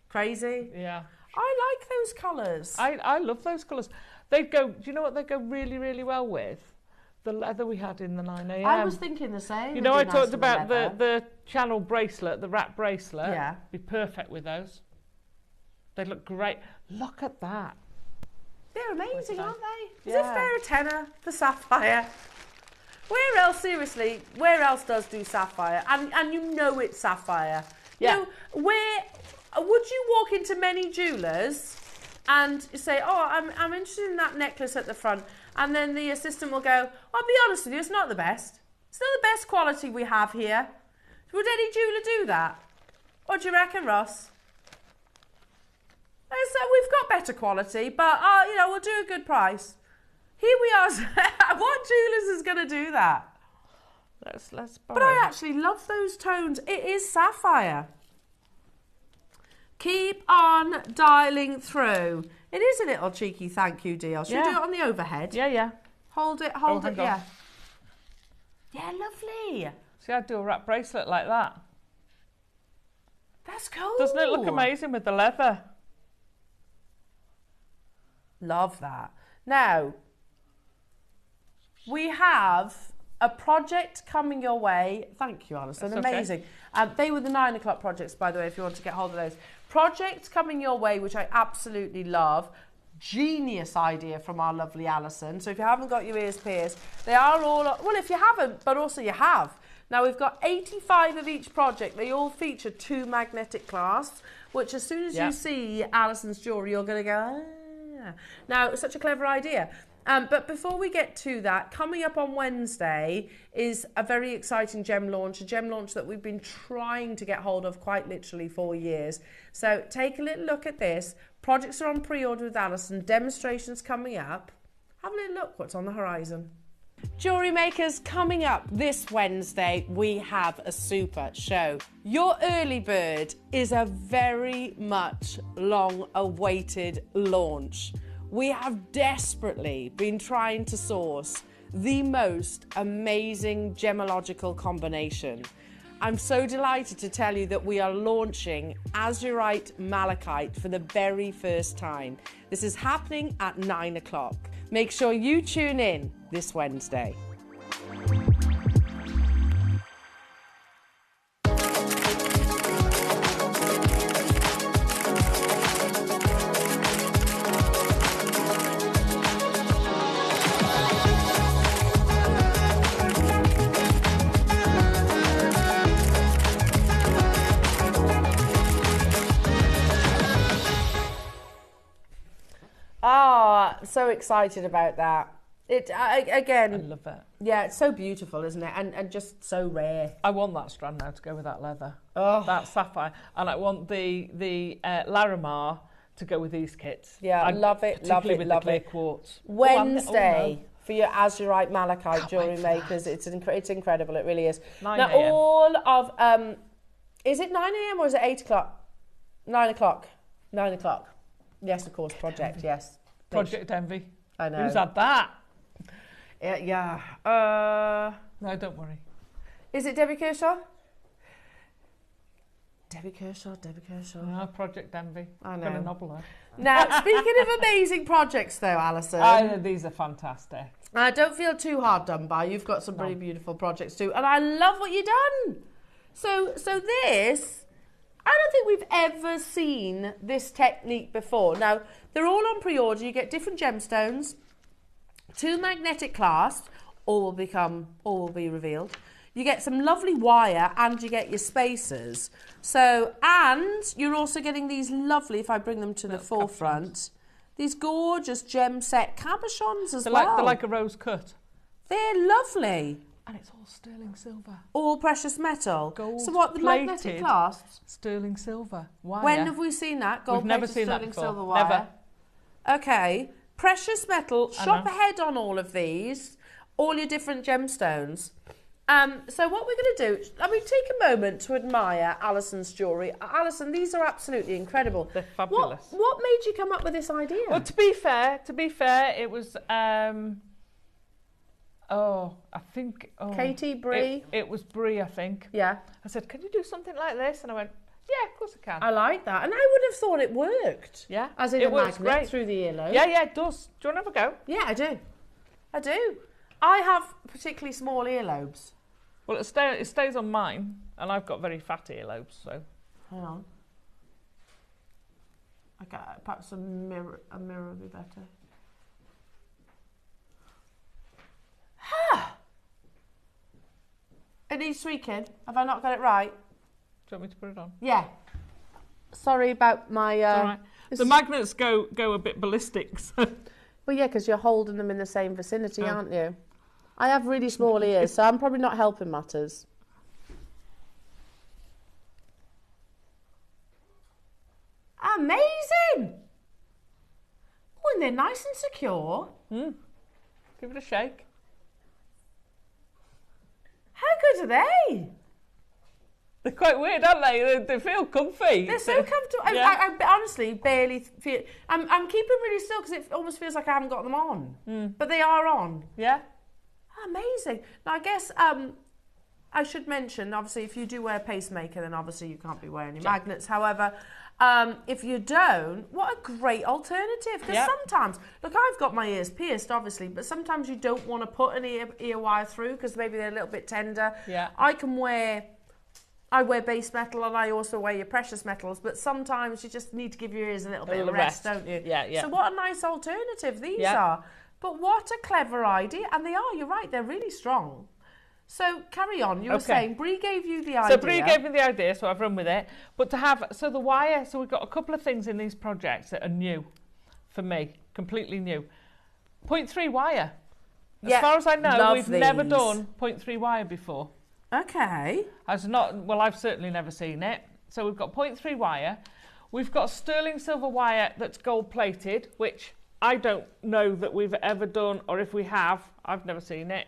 Crazy? Yeah. I like those colours. I love those colours. They go... Do you know what they go really, really well with? The leather we had in the 9am. I was thinking the same. You know, I talked about the channel bracelet, the wrap bracelet. Yeah. Be perfect with those. They look great. Look at that. They're amazing, aren't they? As Yeah. if they're a tenner for sapphire. Where else, seriously, where else does do sapphire? And you know it's sapphire. Yeah. You know, where would you walk into many jewellers and say, oh, I'm interested in that necklace at the front, and then the assistant will go, I'll be honest with you, it's not the best. It's not the best quality we have here. Would any jeweller do that? What do you reckon, Ross? So we've got better quality, but you know, we'll do a good price. Here we are. What jewellers is going to do that? Let's buy. But I actually love those tones. It is sapphire. Keep on dialing through. It is a little cheeky thank you, DL. Should we do it on the overhead? Yeah. Hold it, hang on. yeah. Yeah, lovely. See, I'd do a wrap bracelet like that. That's cool. Doesn't it look amazing with the leather? Love that. Now, we have a project coming your way. Thank you, Alison. That's amazing. Okay. They were the 9 o'clock projects, by the way, if you want to get hold of those. Projects coming your way, which I absolutely love. genius idea from our lovely Alison. So if you haven't got your ears pierced, they are all, well, if you haven't, but also you have. Now we've got 85 of each project. They all feature 2 magnetic clasps, which as soon as you see Alison's jewellery, you're going to go, ah. Now, it's such a clever idea. But before we get to that, coming up on Wednesday is a very exciting gem launch, a gem launch that we've been trying to get hold of quite literally for years. So take a little look at this. Projects are on pre-order with Alison, demonstrations coming up. Have a little look what's on the horizon. Jewellery Makers, coming up this Wednesday, we have a super show. Your early bird is a very much long-awaited launch. We have desperately been trying to source the most amazing gemological combination. I'm so delighted to tell you that we are launching azurite malachite for the very first time. This is happening at 9 o'clock. Make sure you tune in this Wednesday. So excited about that. Again, I love it. Yeah, it's so beautiful, isn't it? And just so rare. I want that strand now to go with that leather. Oh, that sapphire, and I want the Laramar to go with these kits. Yeah, I love it, love it, with love the clear it. Quartz. Wednesday for your azurite malachite jewellery makers. It's incredible. It really is. 9 now a.m. all of is it 9 a.m. or is it 8 o'clock? 9 o'clock. 9 o'clock. Yes, of course. Project. Yes. Project Envy. I know. Who's had that? Yeah. No, don't worry. Is it Debbie Kershaw? Debbie Kershaw. No, Project Envy. I know. Got a novel there. Now, speaking of amazing projects, though, Alison, These are fantastic. Don't feel too hard done by. You've got some really beautiful projects too, and I love what you've done. So this, I don't think we've ever seen this technique before. Now, they're all on pre-order. You get different gemstones, 2 magnetic clasps, all will be revealed. You get some lovely wire and you get your spacers. So, and you're also getting these lovely, if I bring them to the forefront, these gorgeous gem set cabochons as well. They're like a rose cut. They're lovely. And it's all sterling silver. All precious metal. Gold so what, the magnetic clasps? Sterling silver wire. When have we seen that? Gold We've never plated seen that sterling before. silver wire. Never. Okay. Precious metal. Shop ahead on all of these. All your different gemstones. So what we're going to do, take a moment to admire Alison's jewellery. Alison, these are absolutely incredible. They're fabulous. What made you come up with this idea? Well, to be fair, it was, Katie, Bree? It was Bree, I think. Yeah. I said, can you do something like this? And I went, yeah, of course I can. I like that. And I would have thought it worked. Yeah. As in it a works magnet great. through the earlobe. Yeah, it does. Do you want to have a go? Yeah, I do. I have particularly small earlobes. Well, it stays on mine, and I've got very fat earlobes, so. Hang on. Okay, perhaps a mirror would be better. It needs tweaking. Have I not got it right? Do you want me to put it on? Yeah. Sorry about my... It's all right. The magnets go a bit ballistic, so... Well, yeah, because you're holding them in the same vicinity, aren't you? I have really small ears, so I'm probably not helping matters. Amazing! Oh, and they're nice and secure. Give it a shake. How good are they? They're quite weird, aren't they? They feel comfy. They're so comfortable. Yeah. I honestly barely feel... I'm keeping really still because it almost feels like I haven't got them on. But they are on. Yeah. Amazing. Now, I guess I should mention, obviously, if you do wear a pacemaker, then obviously you can't be wearing your magnets. However, if you don't, what a great alternative. Because sometimes, look, I've got my ears pierced, obviously, but sometimes you don't want to put an ear wire through because maybe they're a little bit tender. Yeah. I can wear I wear base metal and I also wear your precious metals, but sometimes you just need to give your ears a little bit of rest, don't you? Yeah, yeah. So what a nice alternative these are. But what a clever idea. And they are, you're right, they're really strong. So carry on. You were saying Bree gave you the idea. So Bree gave me the idea, so I've run with it. But to have, so the wire, so we've got a couple of things in these projects that are new for me, completely new. 0.3 wire. As far as I know, we've never done 0.3 wire before. Okay. I've certainly never seen it. So we've got 0.3 wire. We've got sterling silver wire that's gold plated, which I don't know that we've ever done, or if we have, I've never seen it.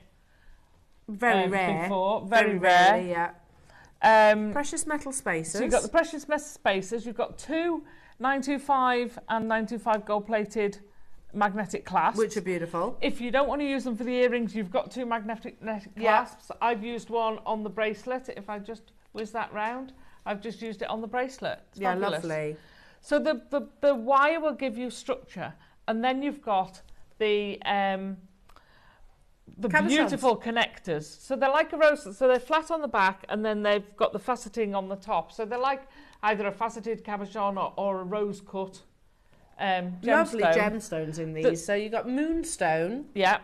Very rare. Before. Very rare. Rarely, yeah. Precious metal spacers. So you've got the precious metal spacers. You've got two 925 and 925 gold plated magnetic clasps. Which are beautiful. If you don't want to use them for the earrings, you've got two magnetic clasps. I've used one on the bracelet. If I just whiz that round, I've just used it on the bracelet. It's fabulous. Lovely. So the wire will give you structure, and then you've got the beautiful connectors. So they're like a rose, so they're flat on the back, and then they've got the faceting on the top. So they're like either a faceted cabochon or a rose cut gemstone. Lovely gemstones in these. So you've got moonstone. Yeah.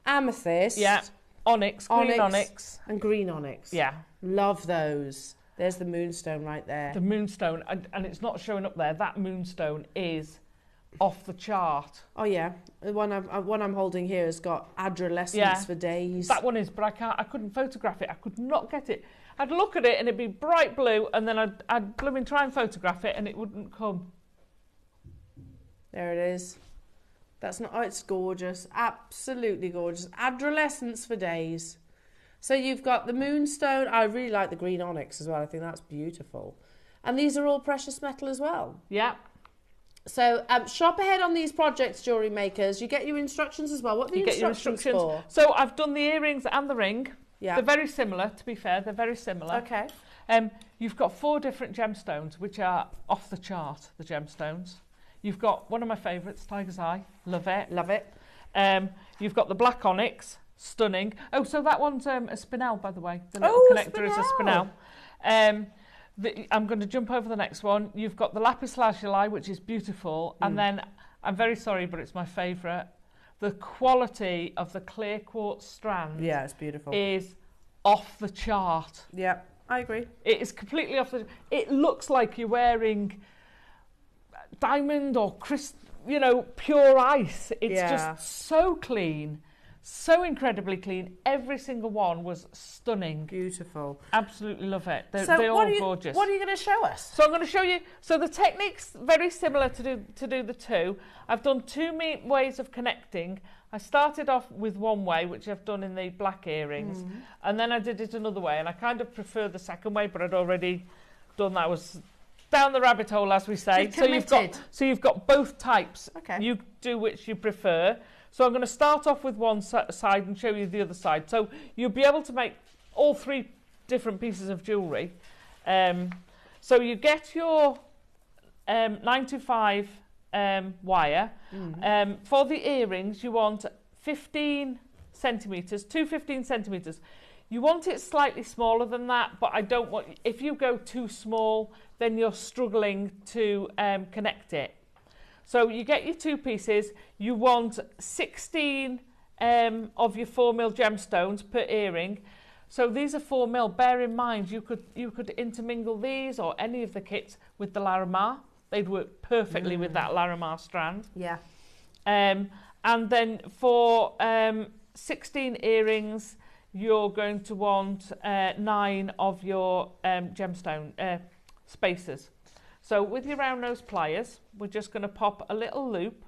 Amethyst. Yeah. Onyx, green onyx. And green onyx. Yeah. Love those. There's the moonstone right there. The moonstone, and it's not showing up there. That moonstone is off the chart. Oh yeah, the one I'm holding here has got adolescence for days. That one is, but I couldn't photograph it. I could not get it. I'd look at it and it'd be bright blue, and then I'd blooming try and photograph it, and it wouldn't come. There it is. That's not. Oh, it's gorgeous. Absolutely gorgeous. Adolescence for days. So you've got the moonstone. I really like the green onyx as well. I think that's beautiful. And these are all precious metal as well. Yeah. So shop ahead on these projects, jewellery makers. You get your instructions as well. What are the instructions for? So I've done the earrings and the ring. Yeah. They're very similar, to be fair. They're very similar. Okay. You've got 4 different gemstones, which are off the chart, the gemstones. You've got one of my favourites, Tiger's Eye. Love it. Love it. You've got the black onyx. Stunning. Oh, so that one's a spinel, by the way. The little connector is a spinel. I'm going to jump over the next one. You've got the lapis lazuli, which is beautiful. And then, I'm very sorry, but it's my favourite. The quality of the clear quartz strand it's beautiful. Is off the chart. Yeah, I agree. It is completely off the... It looks like you're wearing diamond or pure ice. It's just so clean. So incredibly clean. Every single one was stunning. Beautiful. Absolutely love it. They're all gorgeous. What are you going to show us? So I'm going to show you. So the technique's very similar to do the two. I've done 2 ways of connecting. I started off with one way, which I've done in the black earrings, and then I did it another way. And I kind of prefer the second way, but I'd already done that. I was down the rabbit hole, as we say. So you've got both types. Okay. You do which you prefer. So I'm going to start off with one side and show you the other side. So you'll be able to make all 3 different pieces of jewellery. So you get your 925 wire. For the earrings, you want 15 centimetres, 15 centimetres. You want it slightly smaller than that, but I don't want... If you go too small, then you're struggling to connect it. So you get your 2 pieces. You want 16 of your 4mm gemstones per earring. So these are 4mm. Bear in mind, you could intermingle these or any of the kits with the Laramar. They'd work perfectly with that Laramar strand. Yeah. And then for 16 earrings, you're going to want 9 of your gemstone spacers. So with your round nose pliers, we're just going to pop a little loop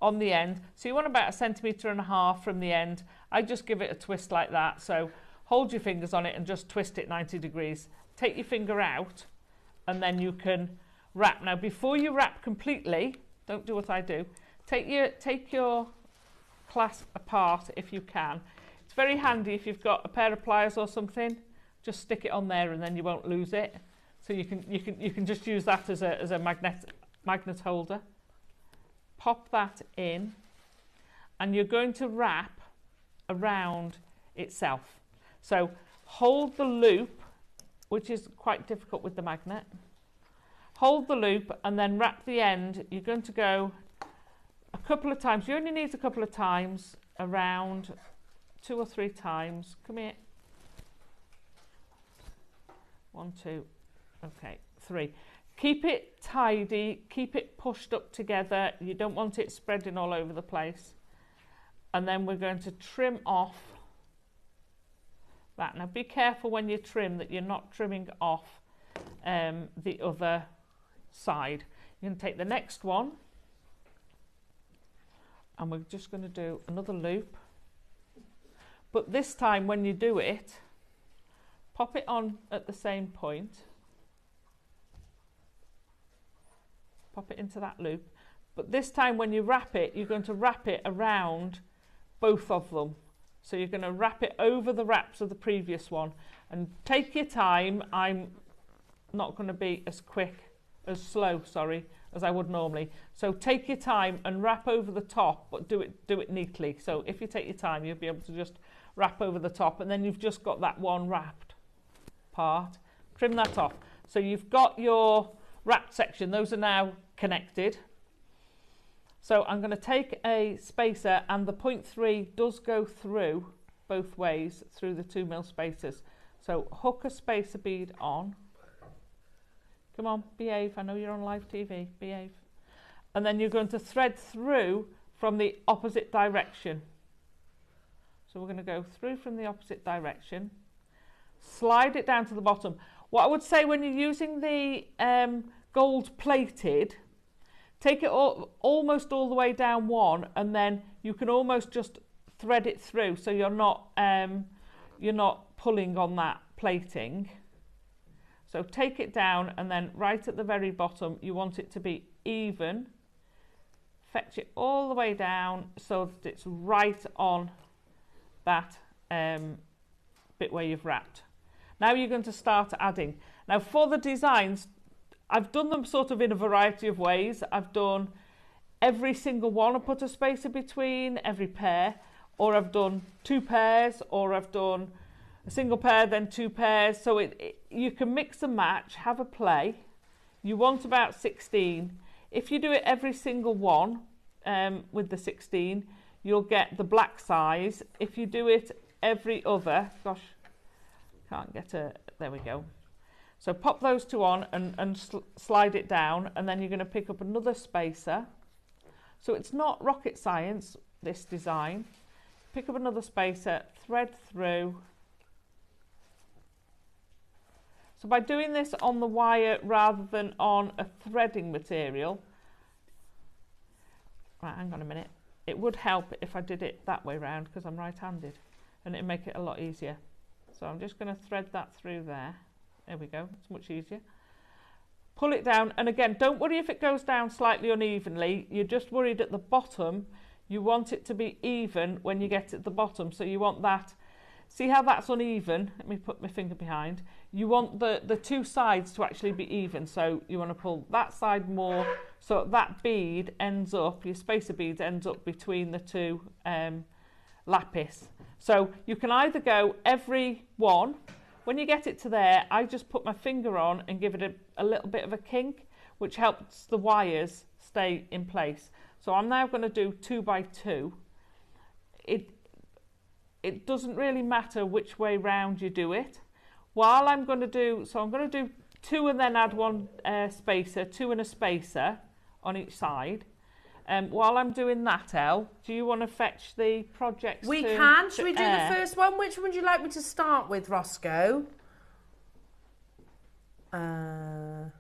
on the end. So you want about 1.5 centimetres from the end. I just give it a twist like that. So hold your fingers on it and just twist it 90 degrees. Take your finger out and then you can wrap. Now before you wrap completely, don't do what I do. Take your clasp apart if you can. It's very handy if you've got a pair of pliers or something. Just stick it on there and then you won't lose it. So you can just use that as a magnet holder. Pop that in, and you're going to wrap around itself. So hold the loop which is quite difficult with the magnet. Hold the loop and then wrap the end. You're going to go a couple of times. You only need a couple of times, around 2 or 3 times. Come here. 1, 2, okay, 3. Keep it tidy, keep it pushed up together. You don't want it spreading all over the place. And then we're going to trim off that. Now be careful when you trim that you're not trimming off the other side. You're going to take the next one and we're just going to do another loop. But this time when you do it, pop it on at the same point. Pop it into that loop. But this time when you wrap it, you're going to wrap it around both of them. So you're going to wrap it over the wraps of the previous one. And take your time. I'm not going to be as slow, as I would normally. So take your time and wrap over the top, but do it neatly. So if you take your time, you'll be able to just wrap over the top, and then you've just got that one wrapped part. Trim that off. So you've got your wrapped section. Those are now connected. So I'm going to take a spacer, and the 0.3 does go through both ways through the 2mm spacers. So hook a spacer bead on. Come on, behave. I know you're on live TV. Behave. And then you're going to thread through from the opposite direction. So we're going to go through from the opposite direction. Slide it down to the bottom. What I would say when you're using the gold plated, take it almost all the way down one, and then you can almost just thread it through, so you're not pulling on that plating. So take it down, and then right at the very bottom, you want it to be even. Fetch it all the way down so that it's right on that bit where you've wrapped. Now you're going to start adding. Now for the designs, I've done them sort of in a variety of ways. I've done every single one, I put a spacer between every pair, or I've done 2 pairs, or I've done a single pair, then 2 pairs. So you can mix and match, have a play. You want about 16. If you do it every single one with the 16, you'll get the black size. If you do it every other, gosh, can't get there we go. So pop those 2 on and slide it down, and then you're going to pick up another spacer. So it's not rocket science, this design. Pick up another spacer, thread through. So by doing this on the wire rather than on a threading material, right, hang on a minute, it would help if I did it that way round because I'm right-handed, and it'd make it a lot easier. So I'm just going to thread that through there. There we go, it's much easier. Pull it down, and again, don't worry if it goes down slightly unevenly. You're just worried at the bottom. You want it to be even when you get at the bottom. So you want that, see how that's uneven? Let me put my finger behind. You want the 2 sides to actually be even. So you want to pull that side more so that bead ends up, your spacer bead ends up between the 2 lapis. So you can either go every one. When you get it to there, I just put my finger on and give it a little bit of a kink, which helps the wires stay in place. So I'm now going to do 2 by 2. It doesn't really matter which way round you do it. While I'm going to do, so I'm going to do 2 and then add 1 spacer, 2 and a spacer on each side. While I'm doing that, Elle, do you want to fetch the projects? We can. Should we do the first one? Which one would you like me to start with, Roscoe? Oh,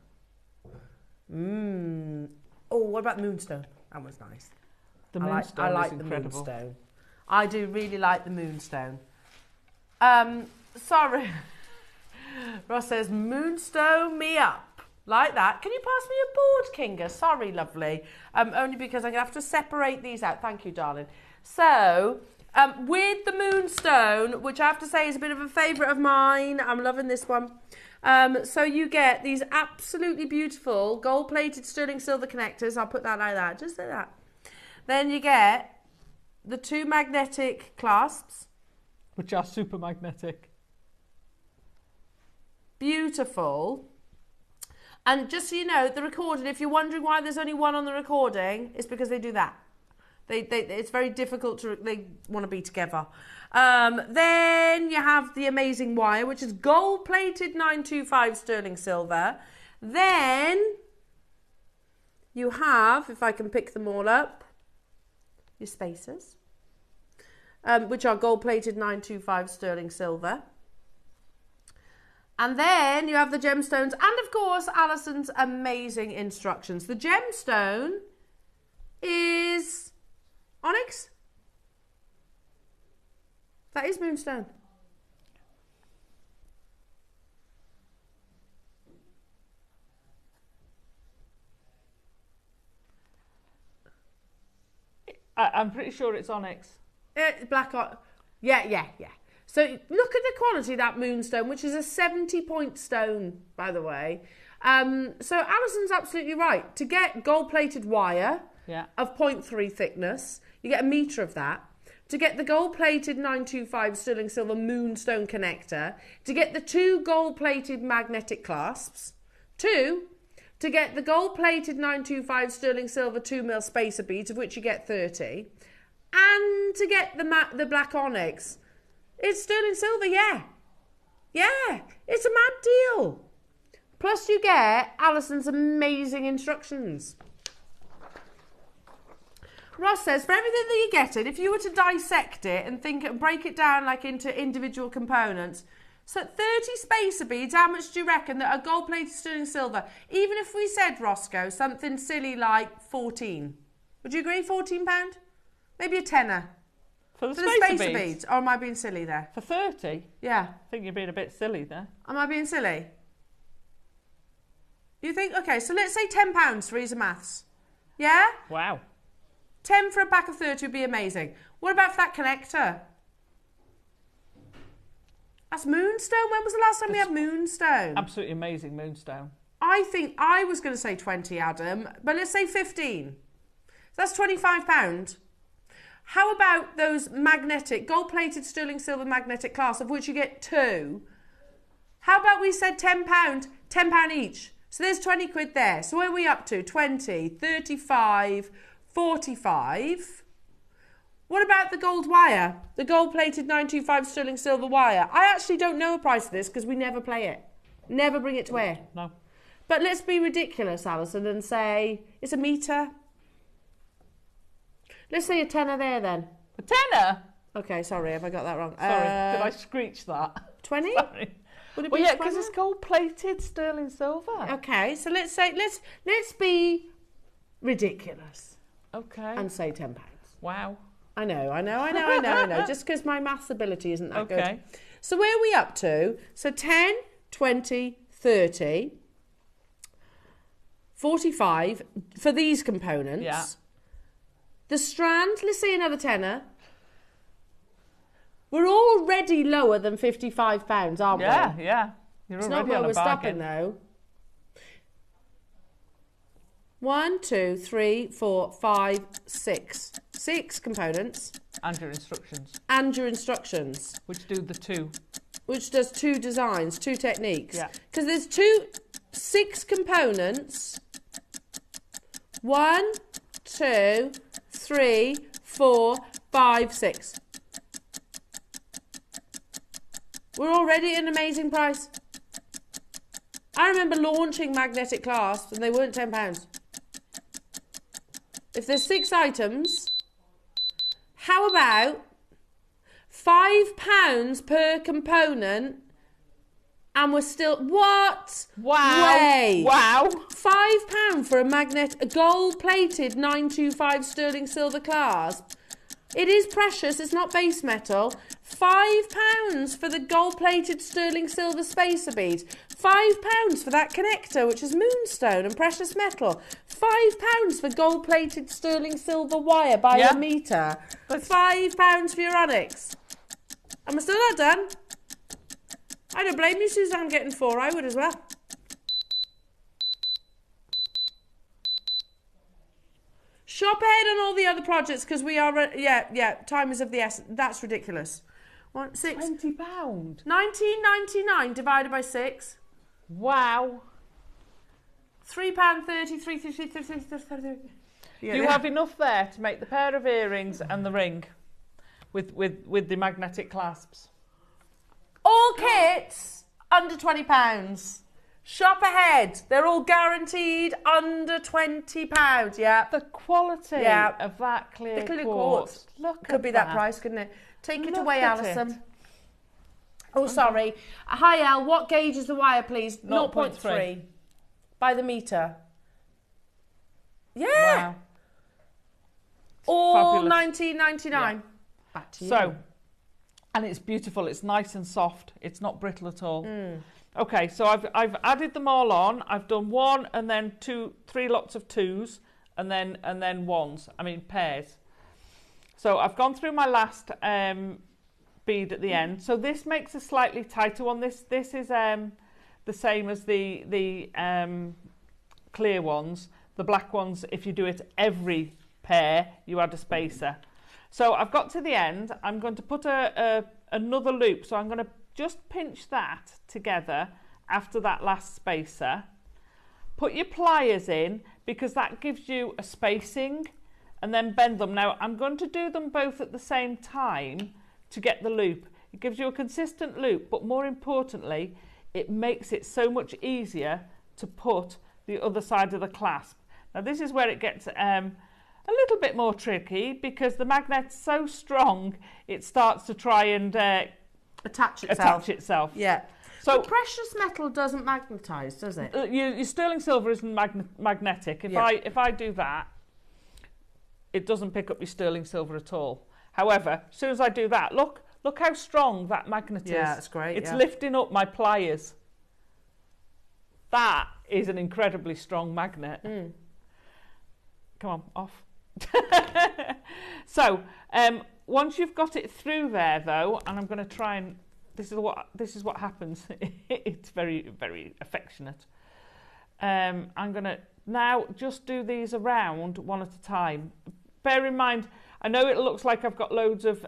what about the moonstone? That was nice. The moonstone I like is the incredible. moonstone. I do really like the moonstone. Sorry. Ross says, moonstone me up. Like that. Can you pass me a board, Kinga? Sorry, lovely. Only because I'm going to have to separate these out. Thank you, darling. So, with the moonstone, which I have to say is a bit of a favourite of mine. I'm loving this one. So you get these absolutely beautiful gold-plated sterling silver connectors. I'll put that like that, just like that. Then you get the 2 magnetic clasps. Which are super magnetic. beautiful. And just so you know, the recording, if you're wondering why there's only one on the recording, it's because they do that. It's very difficult they want to be together. Then you have the amazing wire, which is gold-plated 925 sterling silver. Then you have, if I can pick them all up, your spacers, which are gold-plated 925 sterling silver. And then you have the gemstones and, of course, Alison's amazing instructions. The gemstone is onyx. That is moonstone. I'm pretty sure it's onyx. Black on. Yeah. So look at the quality of that moonstone, which is a 70-point stone, by the way. So Alison's absolutely right. To get gold-plated wire of 0.3 thickness, you get a metre of that. To get the gold-plated 925 sterling silver moonstone connector, to get the 2 gold-plated magnetic clasps, 2, to get the gold-plated 925 sterling silver 2mm spacer beads, of which you get 30, and to get the black onyx. It's sterling silver, yeah. It's a mad deal. Plus you get Alison's amazing instructions. Ross says, for everything that you're getting, if you were to dissect it and break it down like into individual components, so 30 spacer beads, how much do you reckon that are gold-plated sterling silver? Even if we said, Roscoe, something silly like 14. Would you agree, £14? Maybe a tenner. For the spacer beads? Or am I being silly there? For 30? Yeah. I think you're being a bit silly there. Am I being silly? You think? Okay, so let's say £10 for ease of maths. Yeah? Wow. 10 for a pack of 30 would be amazing. What about for that connector? That's moonstone. When was the last time we had moonstone? Absolutely amazing moonstone. I think I was going to say 20, Adam, but let's say 15. That's £25. How about those magnetic, gold-plated sterling silver magnetic clasps, of which you get 2? How about we said £10, £10 each? So there's 20 quid there. So where are we up to? 20, 35, 45. What about the gold wire? The gold-plated 925 sterling silver wire. I actually don't know the price of this because we never play it. Never bring it to air. No. But let's be ridiculous, Alison, and say it's a metre. Let's say a tenner there then. A tenner? Okay, sorry, have I got that wrong? Sorry, did I screech that? 20? Sorry. Would it Well, be yeah, 20? because it's gold-plated sterling silver. Okay, so let's say let's be ridiculous. Okay. And say £10. Wow. I know. Just because my maths ability isn't that good. So where are we up to? So 10, 20, 30, 45 for these components. Yeah. The strand, let's say another tenner. We're already lower than £55, aren't we? Yeah. You're it's already not where on a we're stopping bargain. though. 1, 2, 3, 4, 5, 6. 6 components. And your instructions. And your instructions. Which do the 2. Which does 2 designs, 2 techniques. Yeah. Because there's 6 components. 1, 2, 3, 4, 5, 6. We're already at an amazing price. I remember launching magnetic clasps and they weren't £10. If there's 6 items, how about £5 per component and we're still... What? Wow. Way. Wow. £5 for a gold-plated 925 sterling silver clasp. It is precious, it's not base metal. £5 for the gold-plated sterling silver spacer bead. £5 for that connector, which is moonstone and precious metal. £5 for gold-plated sterling silver wire by a metre. £5 for your onyx. Am I still not done? I don't blame you, Suzanne, getting 4. I would as well. Shop ahead on all the other projects because we are, time is of the essence. That's ridiculous. £6. £20. 19.99 divided by 6. Wow. £3.30. You have enough there to make the pair of earrings and the ring with the magnetic clasps. All kits under £20. Shop ahead. They're all guaranteed under £20. Yeah. The quality of that clear quartz. Look could at be that price, couldn't it? Take it Look away, at Alison. it. Oh, sorry. Hi, Elle. What gauge is the wire, please? 0.3. 0.3 by the metre. Yeah. Wow. All Fabulous. $19.99. Yeah. Back to you. So, and it's beautiful. It's nice and soft. It's not brittle at all. Okay, so I've added them all on. I've done one and then three lots of twos and then ones. I mean pairs. So I've gone through my last bead at the end. So this makes a slightly tighter one. This is the same as the clear ones. The black ones, if you do it every pair, you add a spacer. So I've got to the end. I'm going to put another loop. So I'm going to just pinch that together after that last spacer. Put your pliers in because that gives you a spacing, and then bend them. Now I'm going to do them both at the same time to get the loop. It gives you a consistent loop, but more importantly, it makes it so much easier to put the other side of the clasp. Now this is where it gets a little bit more tricky because the magnet's so strong it starts to try and attach itself. Yeah. So but precious metal doesn't magnetise, does it? Your sterling silver isn't magnetic. If I do that, it doesn't pick up your sterling silver at all. However, as soon as I do that, look how strong that magnet is. Yeah, it's great. It's lifting up my pliers. That is an incredibly strong magnet. Come on, off. So, once you've got it through there, though, and I'm going to try and this is what happens. It's very, very affectionate. I'm going to now just do these around one at a time. Bear in mind, I know it looks like I've got loads of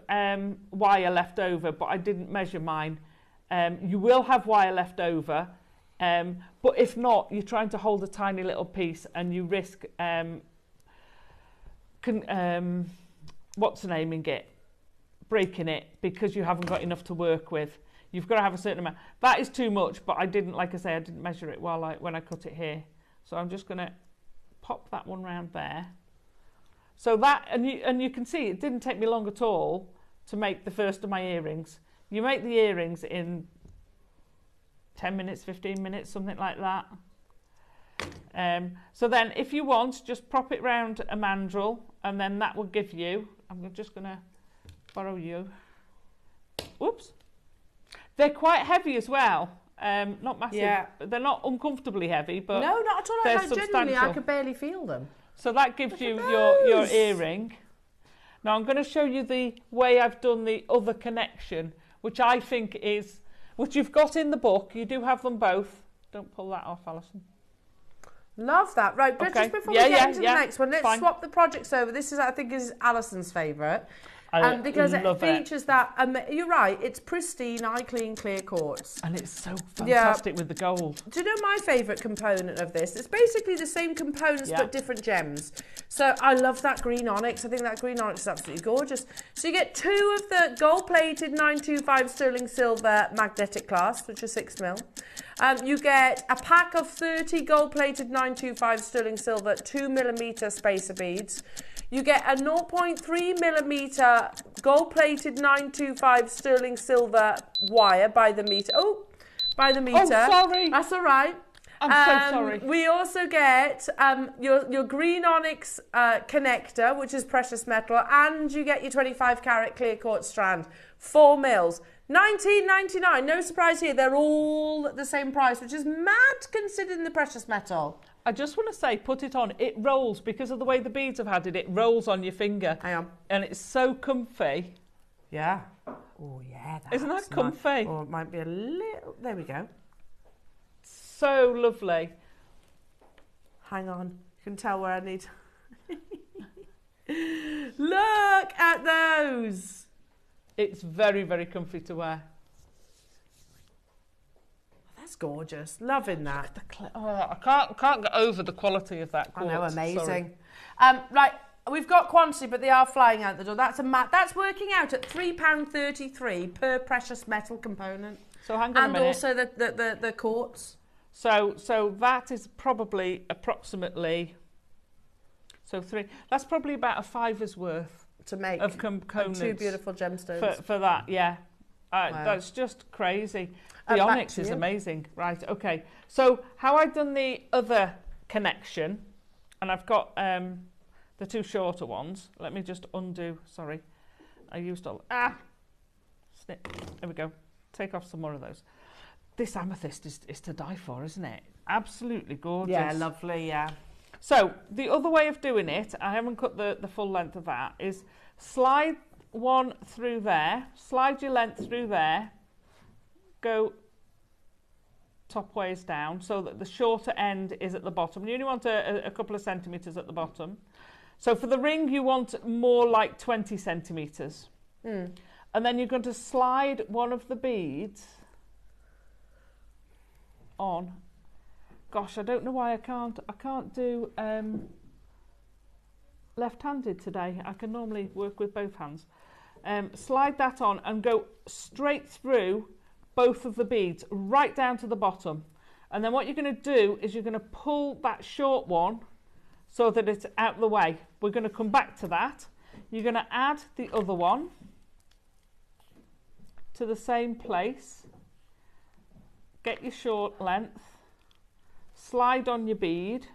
wire left over, but I didn't measure mine. You will have wire left over, but if not, you're trying to hold a tiny little piece and you risk breaking it because you haven't got enough to work with. You've got to have a certain amount. That is too much, but I didn't, like I say, I didn't measure it when I cut it here. So I'm just going to pop that one round there. So that, and you can see it didn't take me long at all to make the first of my earrings. You make the earrings in 10 minutes, 15 minutes, something like that. So then if you want, just prop it round a mandrel, and then that will give you, I'm just going to borrow you. Whoops. They're quite heavy as well. Not massive. Yeah. They're not uncomfortably heavy, but no, not at all. They're like, genuinely, I could barely feel them. So that gives you your earring. Now I'm going to show you the way I've done the other connection, which I think is, which you've got in the book. You do have them both. Don't pull that off, Alison. Love that. Right, but just before we get into the next one, let's swap the projects over. This is, I think, is Alison's favourite. Because it features that, you're right, it's pristine, eye clean, clear quartz. And it's so fantastic with the gold. Do you know my favourite component of this? It's basically the same components but different gems. So I love that green onyx. I think that green onyx is absolutely gorgeous. So you get 2 of the gold-plated 925 sterling silver magnetic clasps, which are 6mm. You get a pack of 30 gold-plated 925 sterling silver 2mm spacer beads. You get a 0.3mm gold-plated 925 sterling silver wire by the metre. Oh, by the metre. Oh, sorry. That's all right. I'm so sorry. We also get your green onyx connector, which is precious metal, and you get your 25 carat clear quartz strand, 4 mils. $19.99. No surprise here. They're all the same price, which is mad considering the precious metal. I just want to say, put it on. It rolls because of the way the beads have had it. It rolls on your finger. I am. And it's so comfy. Yeah. Oh, yeah. Isn't that comfy? Nice. Or it might be a little... There we go. So lovely. Hang on. You can tell where I need... Look at those. It's very, very comfy to wear. That's gorgeous. Loving that. I can't get over the quality of that quartz. I know, amazing. Sorry. Right, we've got quantity, but they are flying out the door. That's that's working out at £3.33 per precious metal component. So hang on a minute. And also the quartz. So that is probably approximately, that's probably about a £5's worth to make of components. 2 beautiful gemstones. For that, yeah. Wow. That's just crazy. The onyx is amazing. Right, okay. So how I've done the other connection, and I've got the 2 shorter ones. Let me just undo, sorry. I used all, snip. There we go. Take off some more of those. This amethyst is to die for, isn't it? Absolutely gorgeous. Yeah, lovely, yeah. So the other way of doing it, I haven't cut the full length of that, is slide one through there, slide your length through there, go top ways down so that the shorter end is at the bottom. You only want a couple of centimetres at the bottom. So for the ring, you want more like 20 centimetres. And then you're going to slide one of the beads on. Gosh, I don't know why I can't do left-handed today. I can normally work with both hands. Slide that on and go straight through both of the beads right down to the bottom. And then what you're going to do is you're going to pull that short one so that it's out the way. We're going to come back to that. You're going to add the other one to the same place. Get your short length, slide on your bead,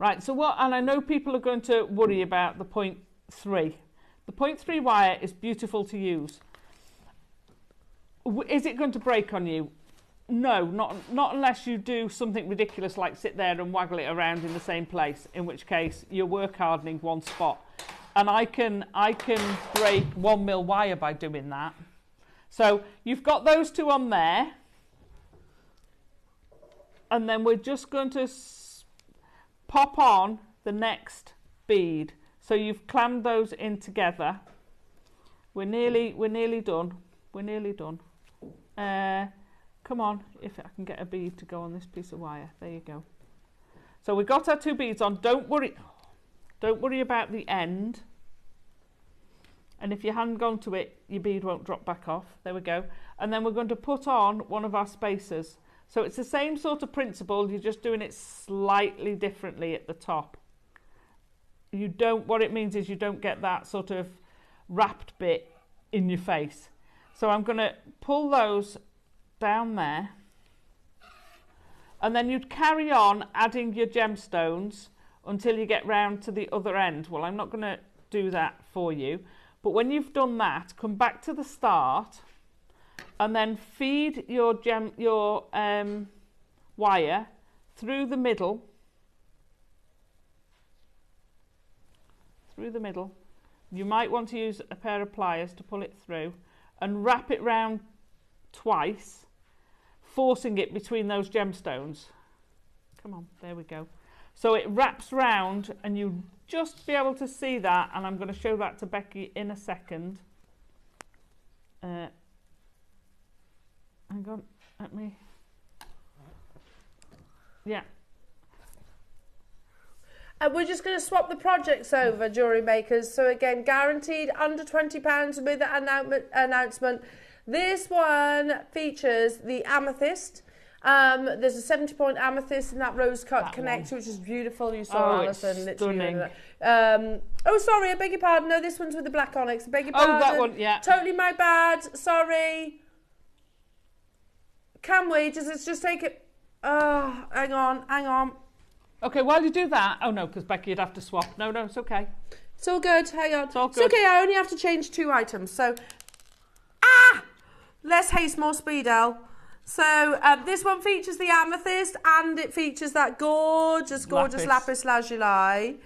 right, so and I know people are going to worry about the 0.3. The 0.3 wire is beautiful to use. Is it going to break on you? No, not unless you do something ridiculous like sit there and waggle it around in the same place, in which case you're work hardening one spot. And I can break 1mm wire by doing that. So you've got those 2 on there. And then we're just going to pop on the next bead. So you've clammed those in together. We're nearly done. We're nearly done. Come on, if I can get a bead to go on this piece of wire. There you go. So we've got our 2 beads on. Don't worry about the end. And if you hadn't gone to it, your bead won't drop back off. There we go. And then we're going to put on one of our spacers. So it's the same sort of principle, you're just doing it slightly differently at the top. What it means is you don't get that sort of wrapped bit in your face. So I'm going to pull those down there. And then you'd carry on adding your gemstones until you get round to the other end. Well, I'm not going to do that for you. But when you've done that, come back to the start and then feed your wire through the middle. Through the middle. You might want to use a pair of pliers to pull it through and wrap it round twice, forcing it between those gemstones. Come on, there we go. So it wraps round and you just be able to see that, and I'm going to show that to Becky in a second. Hang on, let me... Yeah. And we're just going to swap the projects over, jewellery makers. So again, guaranteed under £20 with the announcement. This one features the amethyst. There's a 70-point amethyst in that rose cut connector, which is beautiful. You saw Alison literally. Oh, sorry, I beg your pardon. No, this one's with the black onyx. I beg your pardon. Oh, that one, yeah. Totally my bad. Sorry. Can we just take it? Oh, hang on. Okay, while you do that, oh no, because Becky, you'd have to swap. No, it's okay. It's all good. Hang on. It's all good. It's okay. I only have to change 2 items. So, less haste, more speed, Elle. So this one features the amethyst and it features that gorgeous lapis lazuli.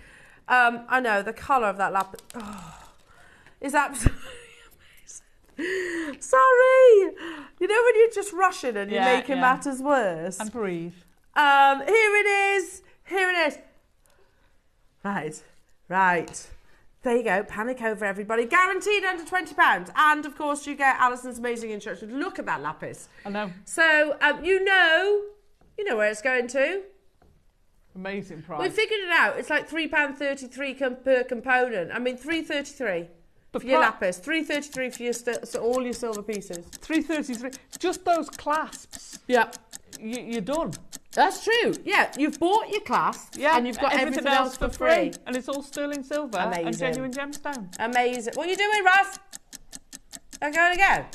I know the colour of that lapis is absolutely amazing. Sorry, you know when you're just rushing and you're making matters worse. And breathe. Here it is. Right. There you go, panic over everybody. Guaranteed under £20. And of course you get Alison's amazing instructions. Look at that lapis. I know. So you know where it's going to. Amazing price. We figured it out. It's like £3.33 per component. I mean, £3.33 for your lapis, £3.33 for your all your silver pieces. £3.33. Just those clasps. Yeah. You're done. That's true. Yeah, you've bought your clasp and you've got everything else for free. And it's all sterling silver and genuine gemstone. Amazing. What are you doing, Russ? I'm going again.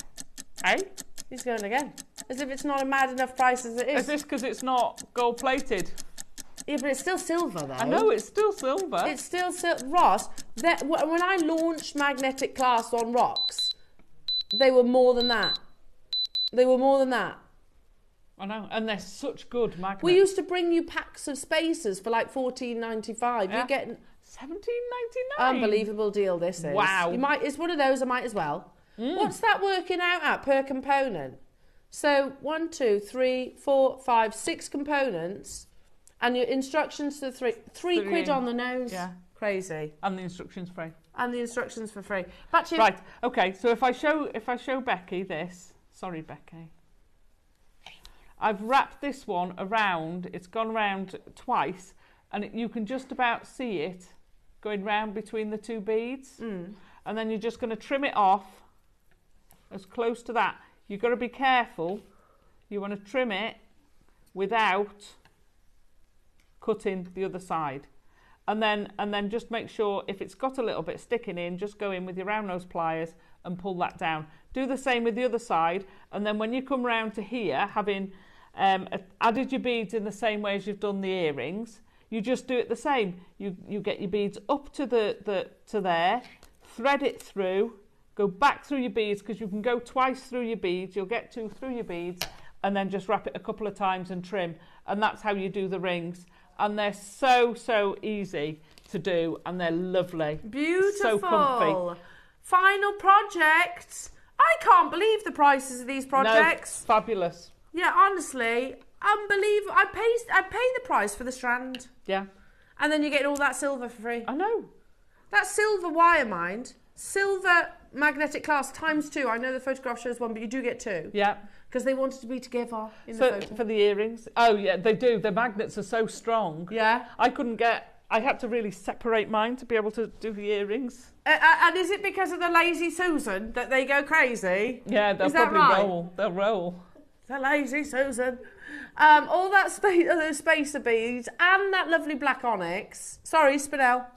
Hey? He's going again. As if it's not a mad enough price as it is. Is this because it's not gold plated? Yeah, but it's still silver though. I know, it's still silver. It's still silver. Ross, when I launched magnetic clasps on rocks, they were more than that. They were more than that. I know, and they're such good magnets. We used to bring you packs of spacers for like $14.95. You're getting $17.99. Unbelievable deal. This is. Wow. It's one of those. I might as well. What's that working out at per component? So 1, 2, 3, 4, 5, 6 components, and your instructions to three quid on the nose. Yeah. Crazy. And the instructions free. And the instructions for free. Back to you. Right. Okay. So if I show Becky this, sorry Becky. I've wrapped this one around, it's gone around twice, and you can just about see it going round between the two beads. And then you're just going to trim it off as close to that. You've got to be careful. You want to trim it without cutting the other side. And then just make sure if it's got a little bit sticking in, just go in with your round nose pliers and pull that down. Do the same with the other side, and then when you come round to here, having added your beads in the same way as you've done the earrings, you just do it the same. You get your beads up to to there, thread it through, go back through your beads, because you can go twice through your beads, you'll get 2 through your beads, and then just wrap it a couple of times and trim. And that's how you do the rings. And they're so easy to do, and they're lovely. Beautiful. So comfy. Final project. I can't believe the prices of these projects. No, fabulous. Yeah, honestly, unbelievable. I pay the price for the strand. Yeah. And then you get all that silver for free. I know. That silver wire mind, silver magnetic clasp ×2. I know the photograph shows 1, but you do get 2. Yeah. Because they wanted to be together in the photo. For the earrings. Oh yeah, they do. The magnets are so strong. Yeah. I had to really separate mine to be able to do the earrings. And is it because of the lazy Susan that they go crazy? Yeah, they'll probably roll. They'll roll. The lazy Susan. All that those spacer beads and that lovely black onyx. Sorry, Spinel.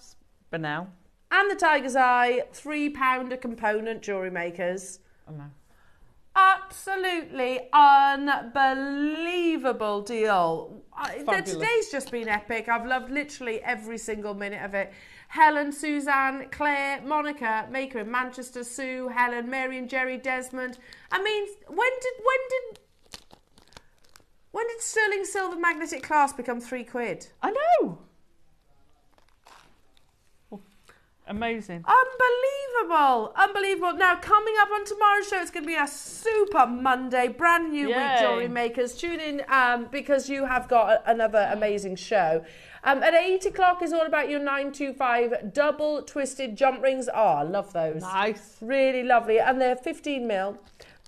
Spinel. And the tiger's eye, £3 a component, jewellery makers. I know. Absolutely unbelievable deal. Today's just been epic. I've loved literally every single minute of it. Helen, Suzanne, Claire, Monica, Maker in Manchester, Sue, Helen, Mary and Jerry, Desmond. I mean, when did sterling silver magnetic clasp become £3? I know. Amazing. Unbelievable. Now, coming up on tomorrow's show, it's going to be a super Monday, brand new week, jewellery makers. Tune in because you have got another amazing show. At 8 o'clock is all about your 925 double twisted jump rings. Oh, I love those. Nice. Really lovely. And they're 15 mil.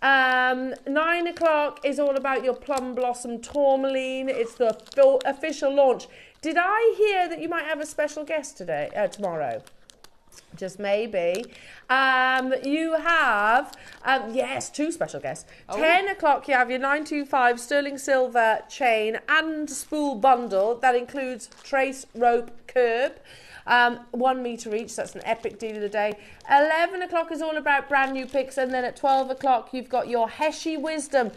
9 o'clock is all about your plum blossom tourmaline. It's the official launch. Did I hear that you might have a special guest tomorrow? Just maybe. You have, yes, 2 special guests. 10 o'clock, you have your 925 sterling silver chain and spool bundle. That includes trace, rope, curb. 1 metre each, so that's an epic deal of the day. 11 o'clock is all about brand new picks, and then at 12 o'clock you've got your Heshy Wisdom.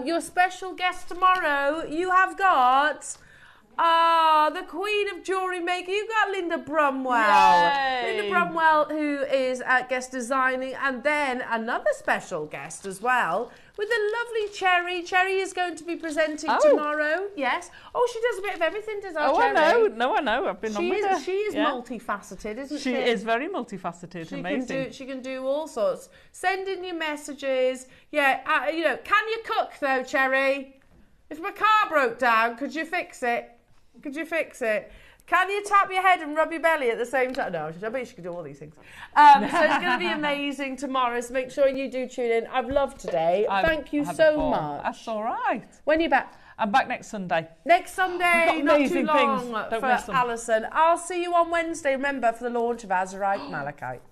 Your special guest tomorrow, you have got... the Queen of Jewellery Maker. You've got Linda Brumwell. Yay. Linda Brumwell, who is guest designing, and then another special guest as well with the lovely Cherry. Cherry is going to be presenting tomorrow. Yes. Oh, she does a bit of everything, does our Cherry? I know. No, I know. I've been on with her. She is multifaceted, isn't she? She is very multifaceted. Amazing. She can do all sorts. Send in your messages. Yeah, can you cook though, Cherry? If my car broke down, could you fix it? Can you tap your head and rub your belly at the same time? No, I bet you could do all these things. So it's going to be amazing tomorrow, so make sure you do tune in. I've loved today. Thank you so much. That's all right. When are you back? I'm back next Sunday. Next Sunday, We've got not too amazing long things. for Alison. I'll see you on Wednesday, remember, for the launch of Azurite Malachite.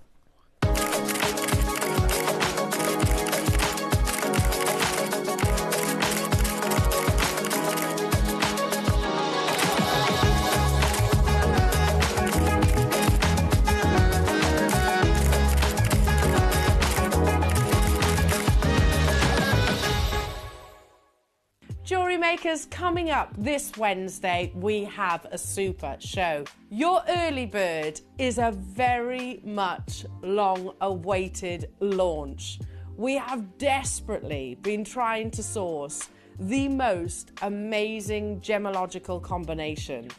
Jewellery Makers, coming up this Wednesday, we have a super show. Your early bird is a very much long-awaited launch. We have desperately been trying to source the most amazing gemological combination.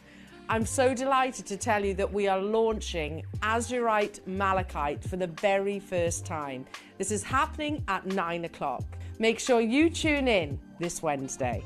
I'm so delighted to tell you that we are launching Azurite Malachite for the very first time. This is happening at 9 o'clock. Make sure you tune in this Wednesday.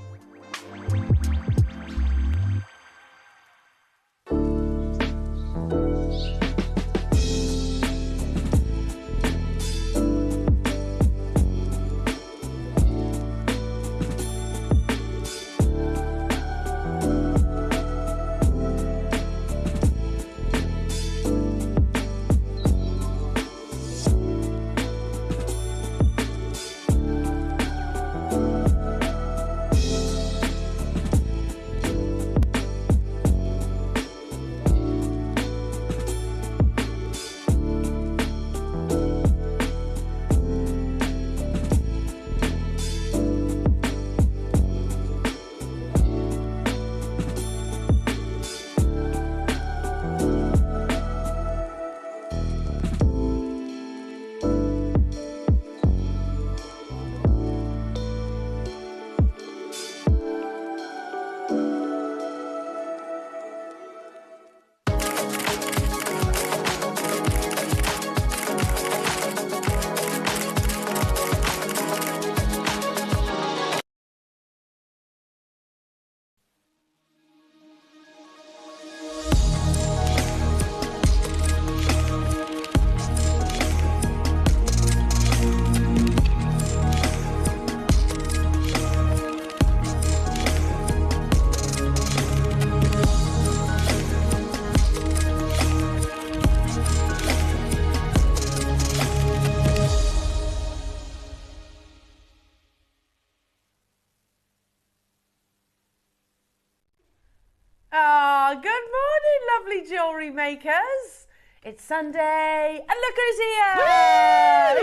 Good morning, lovely jewellery makers. It's Sunday, and look who's here!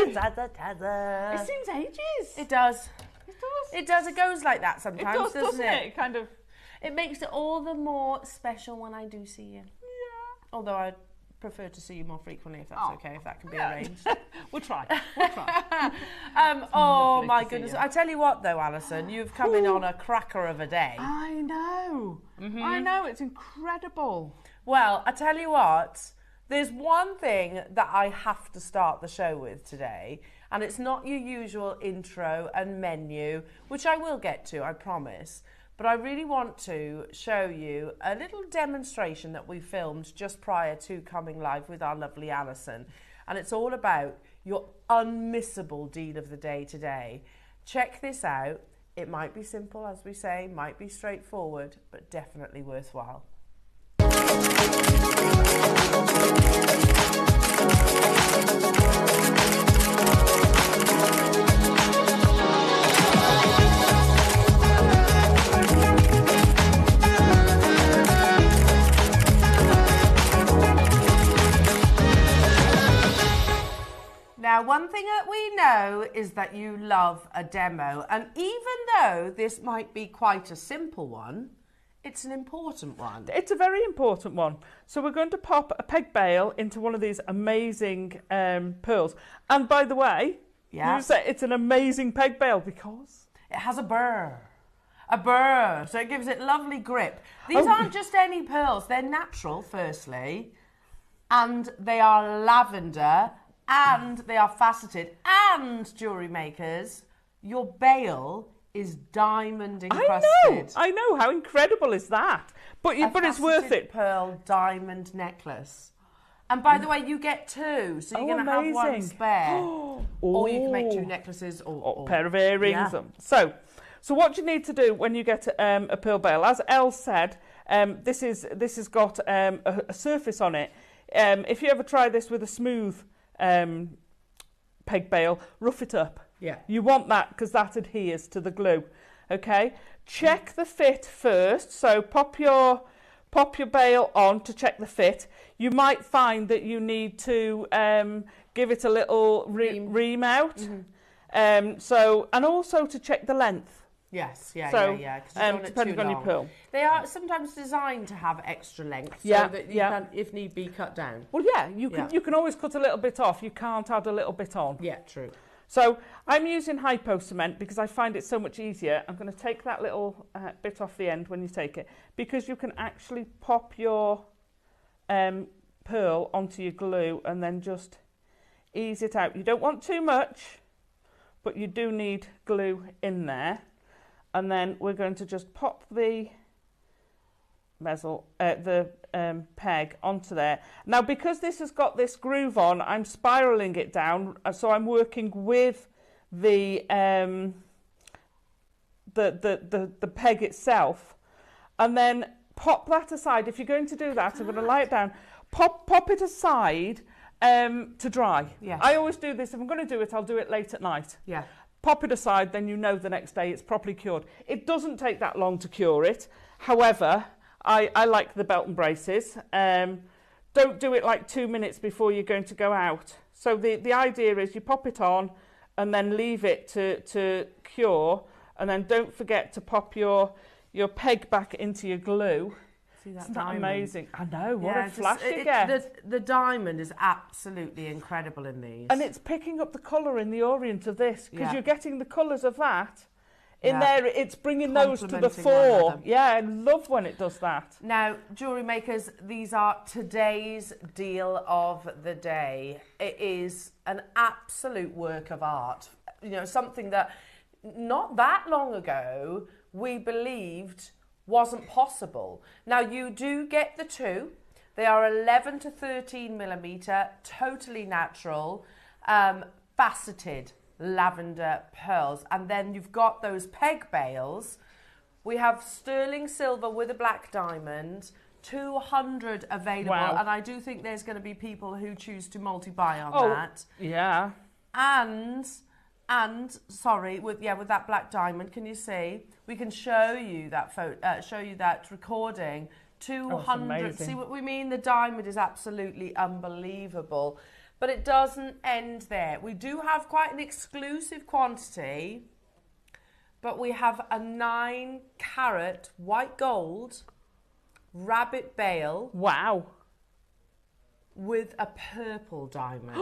It's Tazza. It seems ages. It does. It does. It does. It goes like that sometimes, doesn't it? Kind of. It makes it all the more special when I do see you. Yeah. Although I'd prefer to see you more frequently, if that's okay, if that can be arranged. We'll try. We'll try. Oh my goodness! I tell you what, though, Alison, you've come in on a cracker of a day. I know. I know. It's incredible. Well, I tell you what. There's one thing that I have to start the show with today, and it's not your usual intro and menu, which I will get to, I promise. But I really want to show you a little demonstration that we filmed just prior to coming live with our lovely Alison. And it's all about your unmissable deal of the day today. Check this out. It might be simple, as we say, might be straightforward, but definitely worthwhile. Now, one thing that we know is that you love a demo, and even though this might be quite a simple one, it's an important one. It's a very important one. So we're going to pop a peg bail into one of these amazing pearls. And by the way, you say it's an amazing peg bail because it has a burr. A burr, so it gives it lovely grip. These aren't just any pearls, they're natural, firstly, and they are lavender, and they are faceted, and jewellery makers, your bail is diamond encrusted. I know. How incredible is that? But it's worth it. Pearl diamond necklace. And by the way, you get two, so you're going to have one spare. Or you can make two necklaces or a pair of earrings. Yeah. So what you need to do when you get a pearl bail, as Elle said, this has got a surface on it. If you ever try this with a smooth peg bail, rough it up. Yeah. You want that because that adheres to the glue. Okay. Check the fit first. So pop your bail on to check the fit. You might find that you need to give it a little ream out. And also to check the length. Yes, yeah. Depending on your pearl. They are sometimes designed to have extra length so that you can, if need be, cut down. Well, you can always cut a little bit off. You can't add a little bit on. Yeah, true. So I'm using hypo cement because I find it so much easier. I'm going to take that little bit off the end when you take it, because you can actually pop your pearl onto your glue and then just ease it out. You don't want too much, but you do need glue in there. And then we're going to just pop the peg onto there. Now, because this has got this groove on, I'm spiraling it down, so I'm working with the peg itself, and then pop that aside. If you're going to do that, I'm going to lie it down. Pop it aside to dry. Yeah. I always do this. If I'm going to do it, I'll do it late at night. Yeah. Pop it aside, then you know the next day it's properly cured. It doesn't take that long to cure it. However, I like the belt and braces. Don't do it like 2 minutes before you're going to go out. So the idea is you pop it on and then leave it to cure, and then don't forget to pop your peg back into your glue. See that Isn't diamond? That amazing? I know, what a flash you get. The diamond is absolutely incredible in these. And it's picking up the colour in the orient of this, because you're getting the colours of that in there. It's bringing those to the fore. Yeah, I love when it does that. Now, jewellery makers, these are today's deal of the day. It is an absolute work of art. You know, something that not that long ago we believed wasn't possible. Now, you do get the two. They are 11 to 13 millimetre, totally natural, faceted lavender pearls. And then you've got those peg bails. We have sterling silver with a black diamond, 200 available. Wow. And I do think there's going to be people who choose to multi-buy on that. Yeah. And sorry, with that black diamond, can you see? We can show you that show you that recording. 200. See what we mean? The diamond is absolutely unbelievable. But it doesn't end there. We do have quite an exclusive quantity, but we have a 9-carat white gold rabbit bail. Wow. With a purple diamond.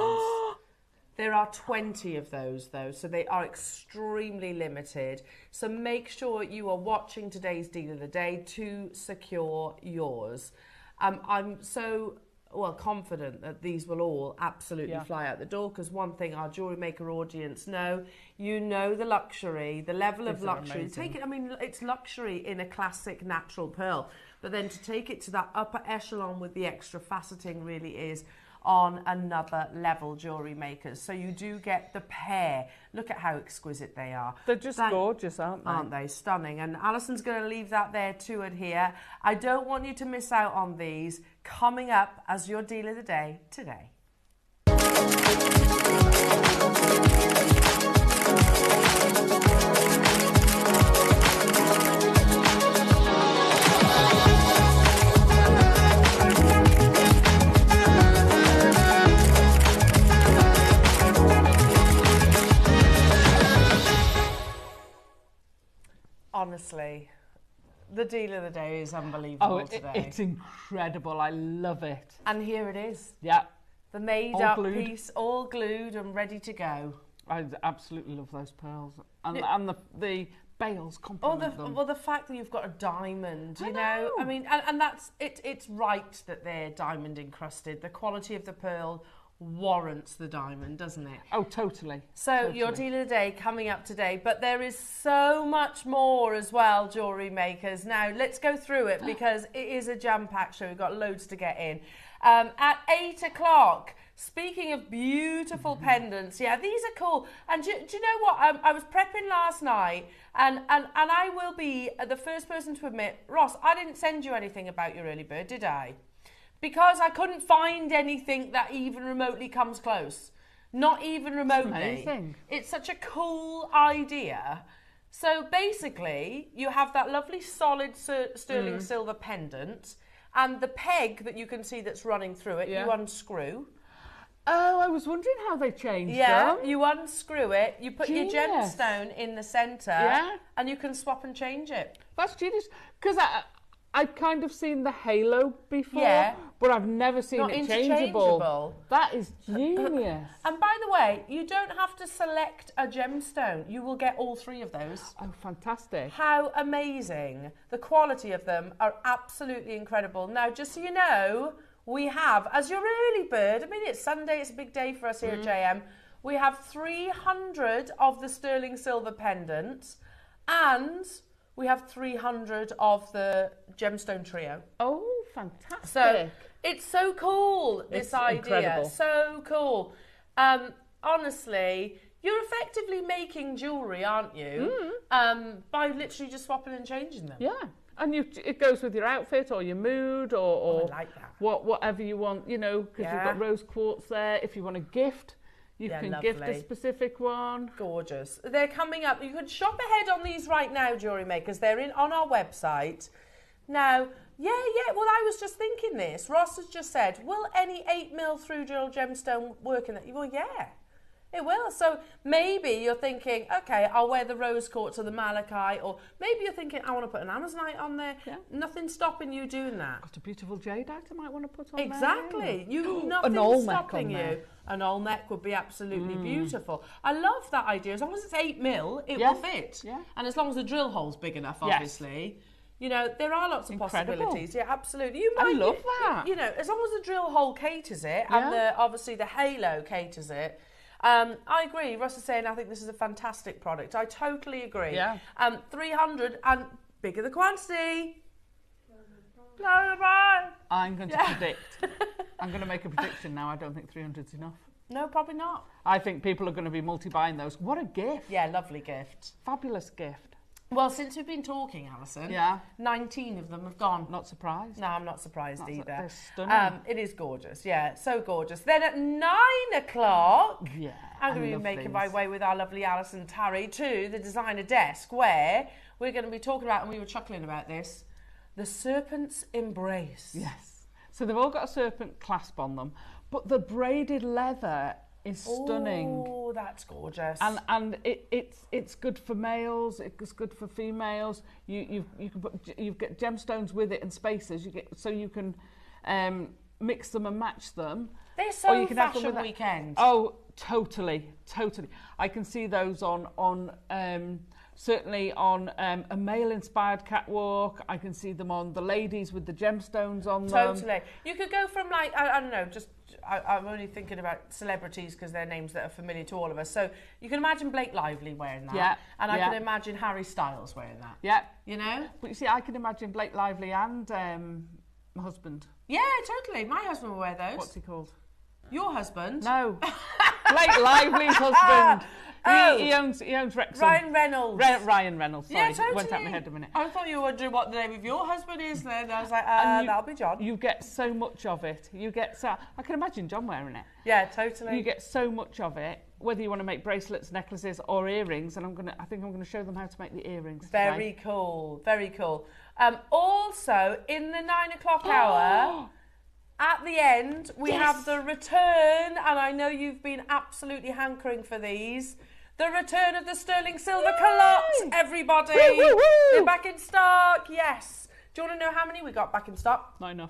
There are 20 of those, though, so they are extremely limited. So make sure you are watching today's deal of the day to secure yours. I'm so confident that these will all absolutely fly out the door, because one thing our jewellery maker audience know, the luxury, the level of luxury. Take it, I mean, it's luxury in a classic natural pearl, but then to take it to that upper echelon with the extra faceting really is on another level, jewellery makers. So you do get the pair. Look at how exquisite they are. They're just gorgeous, aren't they? Aren't they? Stunning. And Alison's going to leave that there to adhere. I don't want you to miss out on these coming up as your deal of the day today. Honestly, the deal of the day is unbelievable today. It's incredible. I love it. And here it is. Yeah. The made-up piece, all glued and ready to go. I absolutely love those pearls. And the bails complement them. Well, the fact that you've got a diamond, you know. I mean, and that's it. It's right that they're diamond encrusted. The quality of the pearl warrants the diamond, doesn't it? Oh, totally. So totally. Your deal of the day coming up today, but there is so much more as well, jewellery makers. Now let's go through it because it is a jam-packed show. We've got loads to get in. At 8 o'clock, speaking of beautiful pendants, yeah, these are cool. And do you know what? I was prepping last night, and I will be the first person to admit, Ross, I didn't send you anything about your early bird, did I? Because I couldn't find anything that even remotely comes close. Not even remotely. That's amazing. It's such a cool idea. So basically, you have that lovely solid sterling silver pendant, and the peg that you can see that's running through it, you unscrew. Oh, I was wondering how they changed Yeah, them. you unscrew it, you put Genius. your gemstone in the centre, and you can swap and change it. That's genius. Because I've kind of seen the halo before, Yeah. but I've never seen Not it changeable. That is genius. And by the way, you don't have to select a gemstone. You will get all three of those. Oh, fantastic. How amazing. The quality of them are absolutely incredible. Now, just so you know, we have, as your early bird, I mean, it's Sunday, it's a big day for us here at JM, we have 300 of the sterling silver pendants, and we have 300 of the gemstone trio. Oh, fantastic. So it's so cool, this It's idea. incredible. So cool. Honestly, you're effectively making jewellery, aren't you? By literally just swapping and changing them. Yeah. And it goes with your outfit or your mood or I like that. whatever you want, you know, because you've got rose quartz there. If you want a gift, you can gift a lovely. specific one. Gorgeous. They're coming up. You can shop ahead on these right now, jewellery makers. They're on our website. Now, well, I was just thinking this. Ross has just said, will any 8mm through drill gemstone work in that? Well, yeah, it will. So maybe you're thinking, okay, I'll wear the rose quartz or the malachite, or maybe you're thinking, I want to put an amazonite on there. Yeah. Nothing's stopping you doing that. Got a beautiful jadeite I might want to put on Exactly. there. Nothing's all neck stopping on you. there. An all neck would be absolutely beautiful. I love that idea. As long as it's 8mm, it will fit. Yeah. And as long as the drill hole's big enough, obviously. You know, there are lots of Incredible. possibilities. Yeah, absolutely. I love that. You know, as long as the drill hole caters it, and obviously the halo caters it. I agree. Russ is saying I think this is a fantastic product. I totally agree. Yeah. 300 and bigger the quantity. I'm going to predict. I'm going to make a prediction now. I don't think 300's enough. No, probably not. I think people are going to be multi-buying those. What a gift. Yeah, lovely gift. Fabulous gift. Well, since we've been talking, Alison, 19 of them have gone. Not surprised. No, I'm not surprised either. They're stunning. It is gorgeous, yeah, so gorgeous. Then at 9 o'clock, I'm going to be making my way with our lovely Alison Tarry to the designer desk, where we're going to be talking about, and we were chuckling about this, the serpent's embrace. Yes. So they've all got a serpent clasp on them, but the braided leather is stunning. Oh, that's gorgeous. And it's good for males. It's good for females. You get gemstones with it and spaces. You can mix them and match them. They're so fashion weekend. Oh, totally. I can see those on certainly on a male-inspired catwalk. I can see them on the ladies with the gemstones on them. Totally. You could go from like, I don't know, just, I'm only thinking about celebrities because they're names that are familiar to all of us. So you can imagine Blake Lively wearing that. Yeah. And I can imagine Harry Styles wearing that. Yeah. You know? But you see, I can imagine Blake Lively and my husband. Yeah, totally. My husband will wear those. What's he called? Your husband? No. Blake Lively's husband. He owns Wrexham. Ryan Reynolds. Ryan Reynolds, sorry. Yeah, totally. Went out my head a minute. I thought you were wondering what the name of your husband is then. I was like, that'll be John. You get so much of it. I can imagine John wearing it. Yeah, totally. You get so much of it, whether you want to make bracelets, necklaces or earrings, and I think I'm going to show them how to make the earrings Very cool, very cool. Also, in the 9 o'clock hour... At the end, we have the return, and I know you've been absolutely hankering for these, the return of the sterling silver culottes, everybody. They're back in stock, yes. Do you want to know how many we got back in stock? Not enough.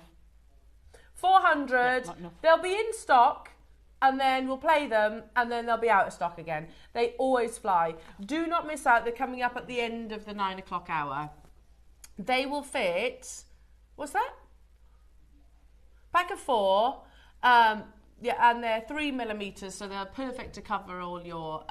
400. Yeah, not enough. They'll be in stock, and then we'll play them, and then they'll be out of stock again. They always fly. Do not miss out. They're coming up at the end of the 9 o'clock hour. They will fit... What's that? Pack of 4. Yeah, and they're 3mm, so they're perfect to cover all your...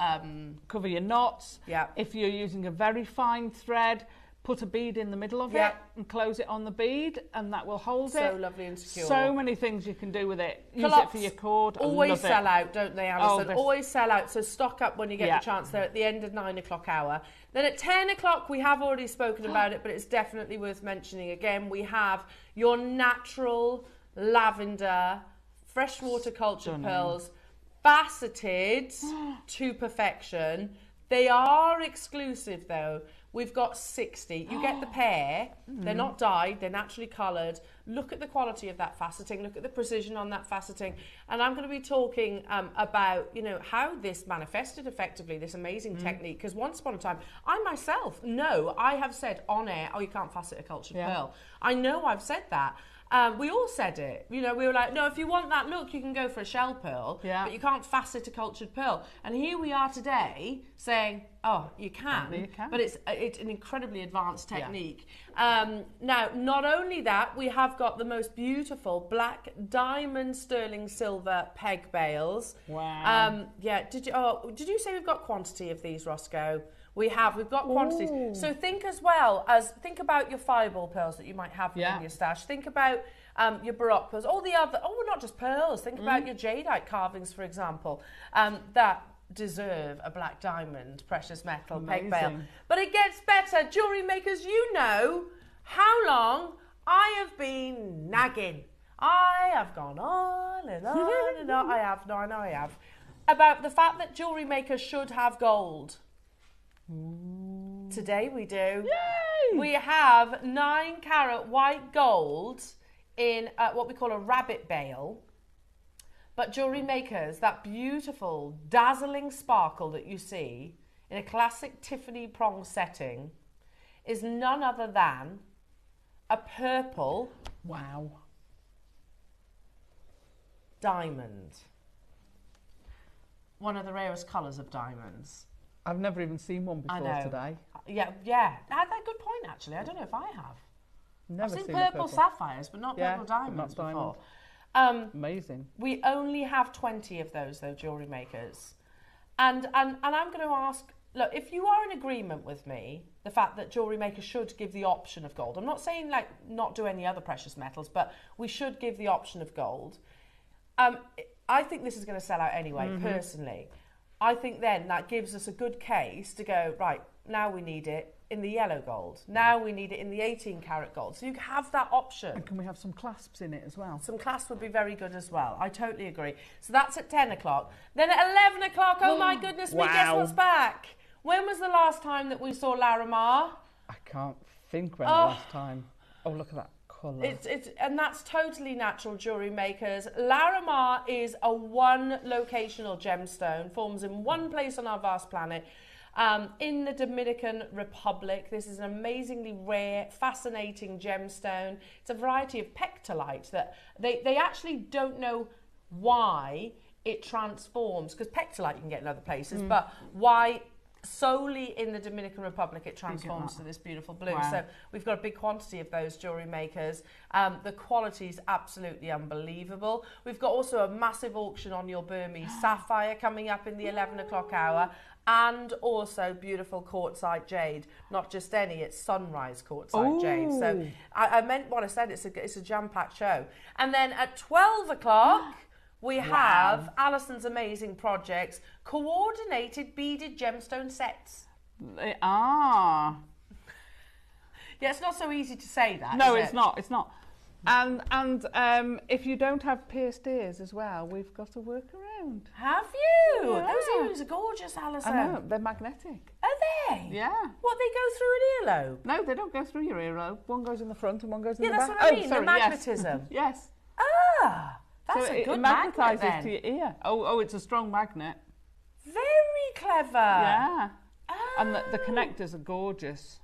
Cover your knots. Yeah. If you're using a very fine thread, put a bead in the middle of it and close it on the bead, and that will hold it. So lovely and secure. So many things you can do with it. Use Culottes it for your cord. always sell out, don't they, Alison? Oh, always sell out, so stock up when you get the chance. They're at the end of 9 o'clock hour. Then at 10 o'clock, we have already spoken about it, but it's definitely worth mentioning again. We have your natural lavender freshwater cultured pearls, faceted to perfection. They are exclusive though. We've got 60. You get the pair. They're not dyed. They're naturally coloured. Look at the quality of that faceting. Look at the precision on that faceting. And I'm going to be talking about, you know, how this manifested effectively, this amazing technique. Because once upon a time, I myself know I have said on air, oh, you can't facet a cultured pearl. I know I've said that. We all said it. You know, we were like, no, if you want that look, you can go for a shell pearl, but you can't facet a cultured pearl. And here we are today saying, oh, you can. But it's an incredibly advanced technique. Now, not only that, we have got the most beautiful black diamond sterling silver peg bales. Wow. Yeah. Did you say we've got quantity of these, Roscoe? We've got quantities. Ooh. So think about your fireball pearls that you might have in your stash. Think about your baroque pearls, all the other, not just pearls. Think about your jadeite carvings, for example, that deserve a black diamond, precious metal, peg bale. But it gets better. Jewellery makers, you know how long I have been nagging. I have gone on and on and on. I know I have. About the fact that jewellery makers should have gold. Today we do. Yay! We have 9 carat white gold in what we call a rabbit bale. But jewellery makers, that beautiful, dazzling sparkle that you see in a classic Tiffany prong setting is none other than a purple diamond. One of the rarest colours of diamonds. I've never even seen one before today. Yeah. That's a good point, actually. I don't know if I have. Never I've seen seen purple sapphires, but not purple diamonds before. Amazing. We only have 20 of those, though, jewellery makers. And I'm going to ask, look, if you are in agreement with me, the fact that jewellery makers should give the option of gold. I'm not saying, like, not do any other precious metals, but we should give the option of gold. I think this is going to sell out anyway, personally. I think then that gives us a good case to go, right, now we need it in the yellow gold. Now we need it in the 18 karat gold. So you have that option. And can we have some clasps in it as well? Some clasps would be very good as well. I totally agree. So that's at 10 o'clock. Then at 11 o'clock, oh my goodness me, guess what's back? When was the last time that we saw Laramar? I can't think when the last time. Oh, look at that colour. And that's totally natural, jewellery makers. Laramar is a one locational gemstone, forms in one place on our vast planet. In the Dominican Republic. This is an amazingly rare, fascinating gemstone. It's a variety of pectolite that they actually don't know why it transforms, because pectolite you can get in other places, but why solely in the Dominican Republic it transforms to this beautiful blue. So we've got a big quantity of those, jewellery makers. The quality is absolutely unbelievable. We've got also a massive auction on your Burmese sapphire coming up in the 11 o'clock hour. And also beautiful quartzite jade, not just any, it's sunrise quartzite jade. So I meant what I said, it's a jam-packed show. And then at 12 o'clock, we have Alison's amazing projects, coordinated beaded gemstone sets. They are. Yeah, it's not so easy to say that. No, is it's not. It's not. And if you don't have pierced ears as well, we've got a workaround. Have you? Yeah. Those earrings are gorgeous, Alison. I know, they're magnetic. Are they? Yeah. What, they go through an earlobe? No, they don't go through your earlobe. One goes in the front and one goes in the back. Yeah, that's what I mean, sorry, the magnetism. Yes. Ah, that's so a good it magnet magnetises then. to your ear. Oh, it's a strong magnet. Very clever. Yeah. Ah. And the connectors are gorgeous.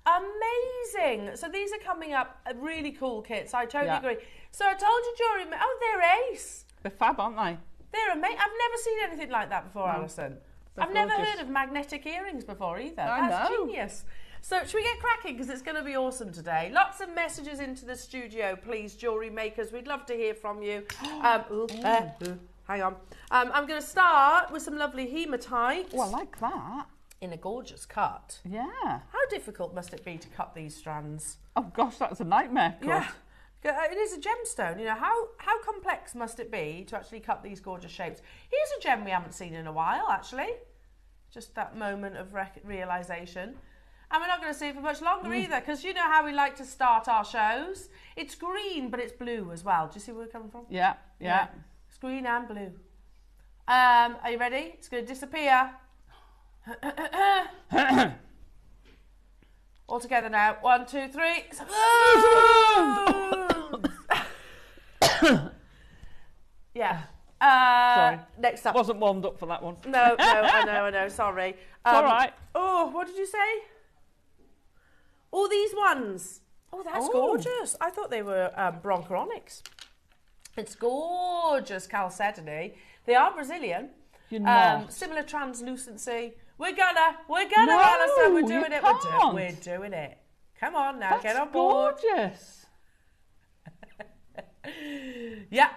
Amazing. So these are coming up, really cool kits. I totally agree. So I told you, jewellery, they're ace. They're fab, aren't they? They're amazing. I've never seen anything like that before, Alison. I've never heard of magnetic earrings before either. That's genius. So should we get cracking, because it's going to be awesome today. Lots of messages into the studio, please, jewellery makers. We'd love to hear from you. Hang on. I'm going to start with some lovely hematite. Oh, I like that. In a gorgeous cut. Yeah. How difficult must it be to cut these strands? Oh gosh, that's a nightmare cut. Yeah. It is a gemstone. You know, how complex must it be to actually cut these gorgeous shapes? Here's a gem we haven't seen in a while, actually. Just that moment of realisation. And we're not going to see it for much longer either, because you know how we like to start our shows. It's green, but it's blue as well. Do you see where we're coming from? Yeah. It's green and blue. Are you ready? It's going to disappear. All together now. 1, 2, 3. Yeah. Sorry. Next up. Wasn't warmed up for that one. No, I know. Sorry. It's all right. Oh, what did you say? All these ones. Oh, that's gorgeous. I thought they were bronchoronics. It's gorgeous chalcedony. They are Brazilian. You're not. Similar translucency. We're gonna, Alistair. We're doing it. We're doing it. Come on now, get on board. Gorgeous. Yeah.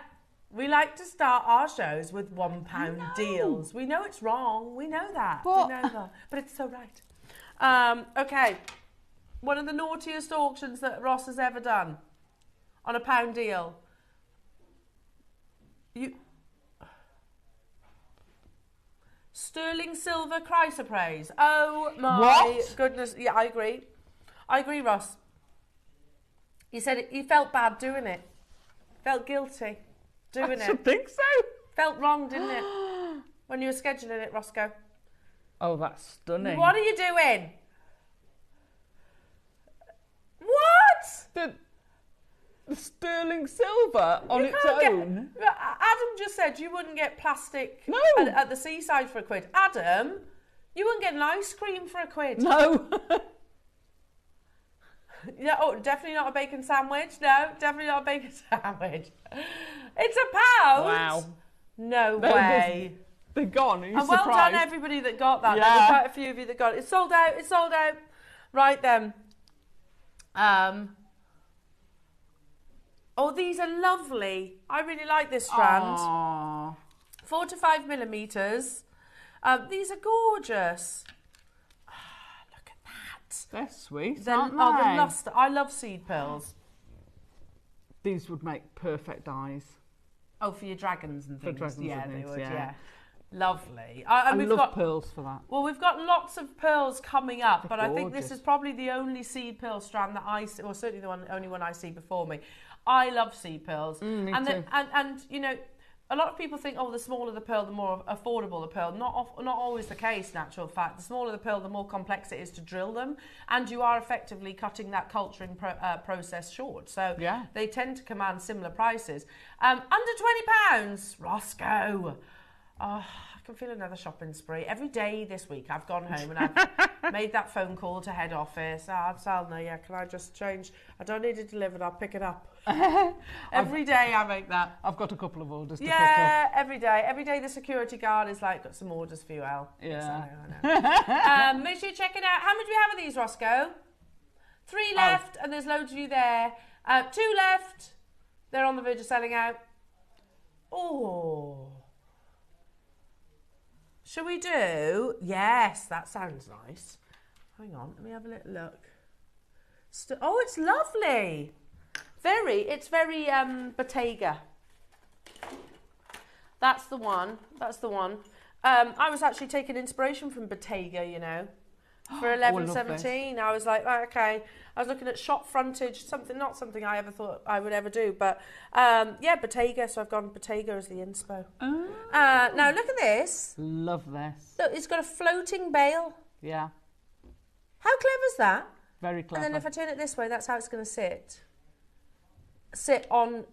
We like to start our shows with £1 deals. We know it's wrong. We know that. But it's so right. Okay. One of the naughtiest auctions that Ross has ever done on a £1 deal. Sterling silver chrysoprase. Oh my goodness. Yeah, I agree. I agree, Ross. He said he felt bad doing it. Felt guilty doing it. I should think so. Felt wrong, didn't it? When you were scheduling it, Roscoe. Oh, that's stunning. What are you doing? What? The sterling silver on its own. Adam just said you wouldn't get plastic at the seaside for £1. Adam, you wouldn't get an ice cream for £1. No. Yeah, oh, definitely not a bacon sandwich. No, definitely not a bacon sandwich. It's £1. Wow. No way. They're gone. Are you and surprised? Well done, everybody that got that. Yeah. There were quite a few of you that got it. It's sold out. It's sold out. Right then. Oh, these are lovely. I really like this strand. Aww. 4 to 5 millimetres. These are gorgeous. Look at that. They're sweet, They're, aren't they? Oh, the luster. I love seed pearls. These would make perfect eyes. Oh, for your dragons and things. For dragons yeah, and they things, would, yeah. Lovely. I we've love got pearls for that. Well, we've got lots of pearls coming up, They're but I think this gorgeous. is probably the only seed pearl strand that I see, or certainly the only one I see before me. I love seed pearls. Me and too. And you know, a lot of people think, oh, the smaller the pearl, the more affordable the pearl. Not always the case, in actual fact. The smaller the pearl, the more complex it is to drill them, and you are effectively cutting that culturing process short. So they tend to command similar prices. Under £20, Roscoe. Oh, I can feel another shopping spree. Every day this week I've gone home and I've made that phone call to head office. Salna, yeah, can I just change? I don't need it delivered, I'll pick it up. Every day I make that. I've got a couple of orders to pick up. Yeah, every day. Every day the security guard is like, got some orders for you, Al. Yeah. So, I know. Make sure you check it out. How many do we have of these, Roscoe? 3 left, and there's loads of you there. 2 left. They're on the verge of selling out. Oh. Shall we do? Yes, that sounds nice. Hang on, let me have a little look. Oh, it's lovely. It's very Bottega. That's the one. That's the one. I was actually taking inspiration from Bottega, you know, for 11.17. I was like, oh, okay. I was looking at shop frontage, not something I ever thought I would ever do, but yeah, Bottega. So I've gone Bottega as the inspo. Oh. Now look at this. Love this. Look, it's got a floating bail. Yeah. How clever is that? Very clever. And then if I turn it this way, that's how it's going to sit. Sit on.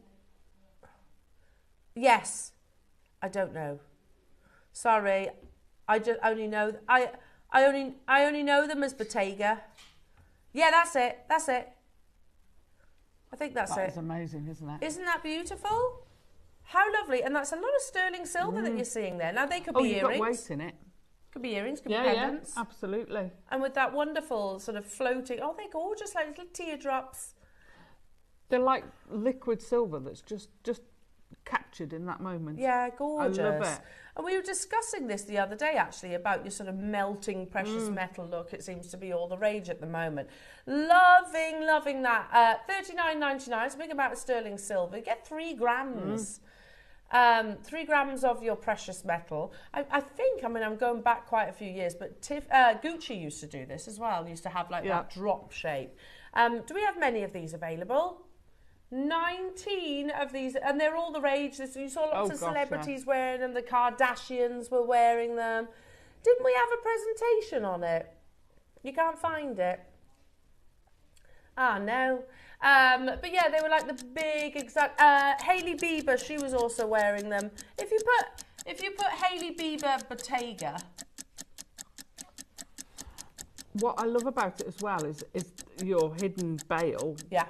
Yes. I don't know. Sorry. I just only know. I only know them as Bottega. Yeah, that's it. That's it. I think that's it. That is amazing, isn't it? Isn't that beautiful? How lovely. And that's a lot of sterling silver that you're seeing there. Now, they could be you've earrings. got weight in it. Could be earrings, could be pendants. Yeah, absolutely. And with that wonderful sort of floating, oh, they're gorgeous, like little teardrops. They're like liquid silver that's just captured in that moment. Yeah, gorgeous. I love it. And we were discussing this the other day, actually, about your sort of melting precious metal look. It seems to be all the rage at the moment. Loving that. $39.99, it's a big amount of sterling silver. You get 3 grams. 3 grams of your precious metal. I think, I mean, I'm going back quite a few years, but Gucci used to do this as well. Used to have like that drop shape. Do we have many of these available? 19 of these, and they're all the rage. You saw lots of celebrities wearing them. The Kardashians were wearing them. Didn't we have a presentation on it? You can't find it. Ah, no. But yeah, they were like the big exact. Hailey Bieber, she was also wearing them. If you put Hailey Bieber Bottega. What I love about it as well is your hidden bail. Yeah.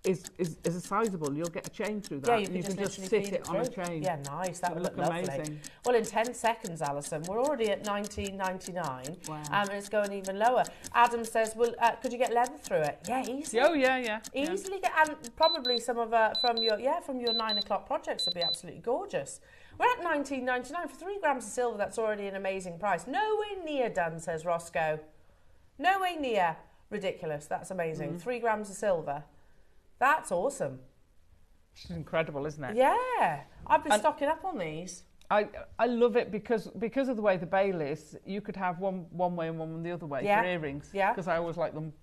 Is a sizable. You'll get a chain through that. Yeah, you can just sit it on a chain. Yeah, nice. That would look amazing. lovely. Well, in 10 seconds, Alison, we're already at $19.99. Wow. And it's going even lower. Adam says, "Well, could you get leather through it?" Yeah, easily. Oh, yeah. Easily get, and probably some of from your 9 o'clock projects would be absolutely gorgeous. We're at $19.99 for 3 grams of silver. That's already an amazing price. Nowhere near done, says Roscoe. Nowhere near. Ridiculous. That's amazing. 3 grams of silver. That's awesome. It's incredible, isn't it? Yeah. I've been stocking up on these. I love it because of the way the bail is. You could have one way and one the other way for earrings. Yeah. Because I always like them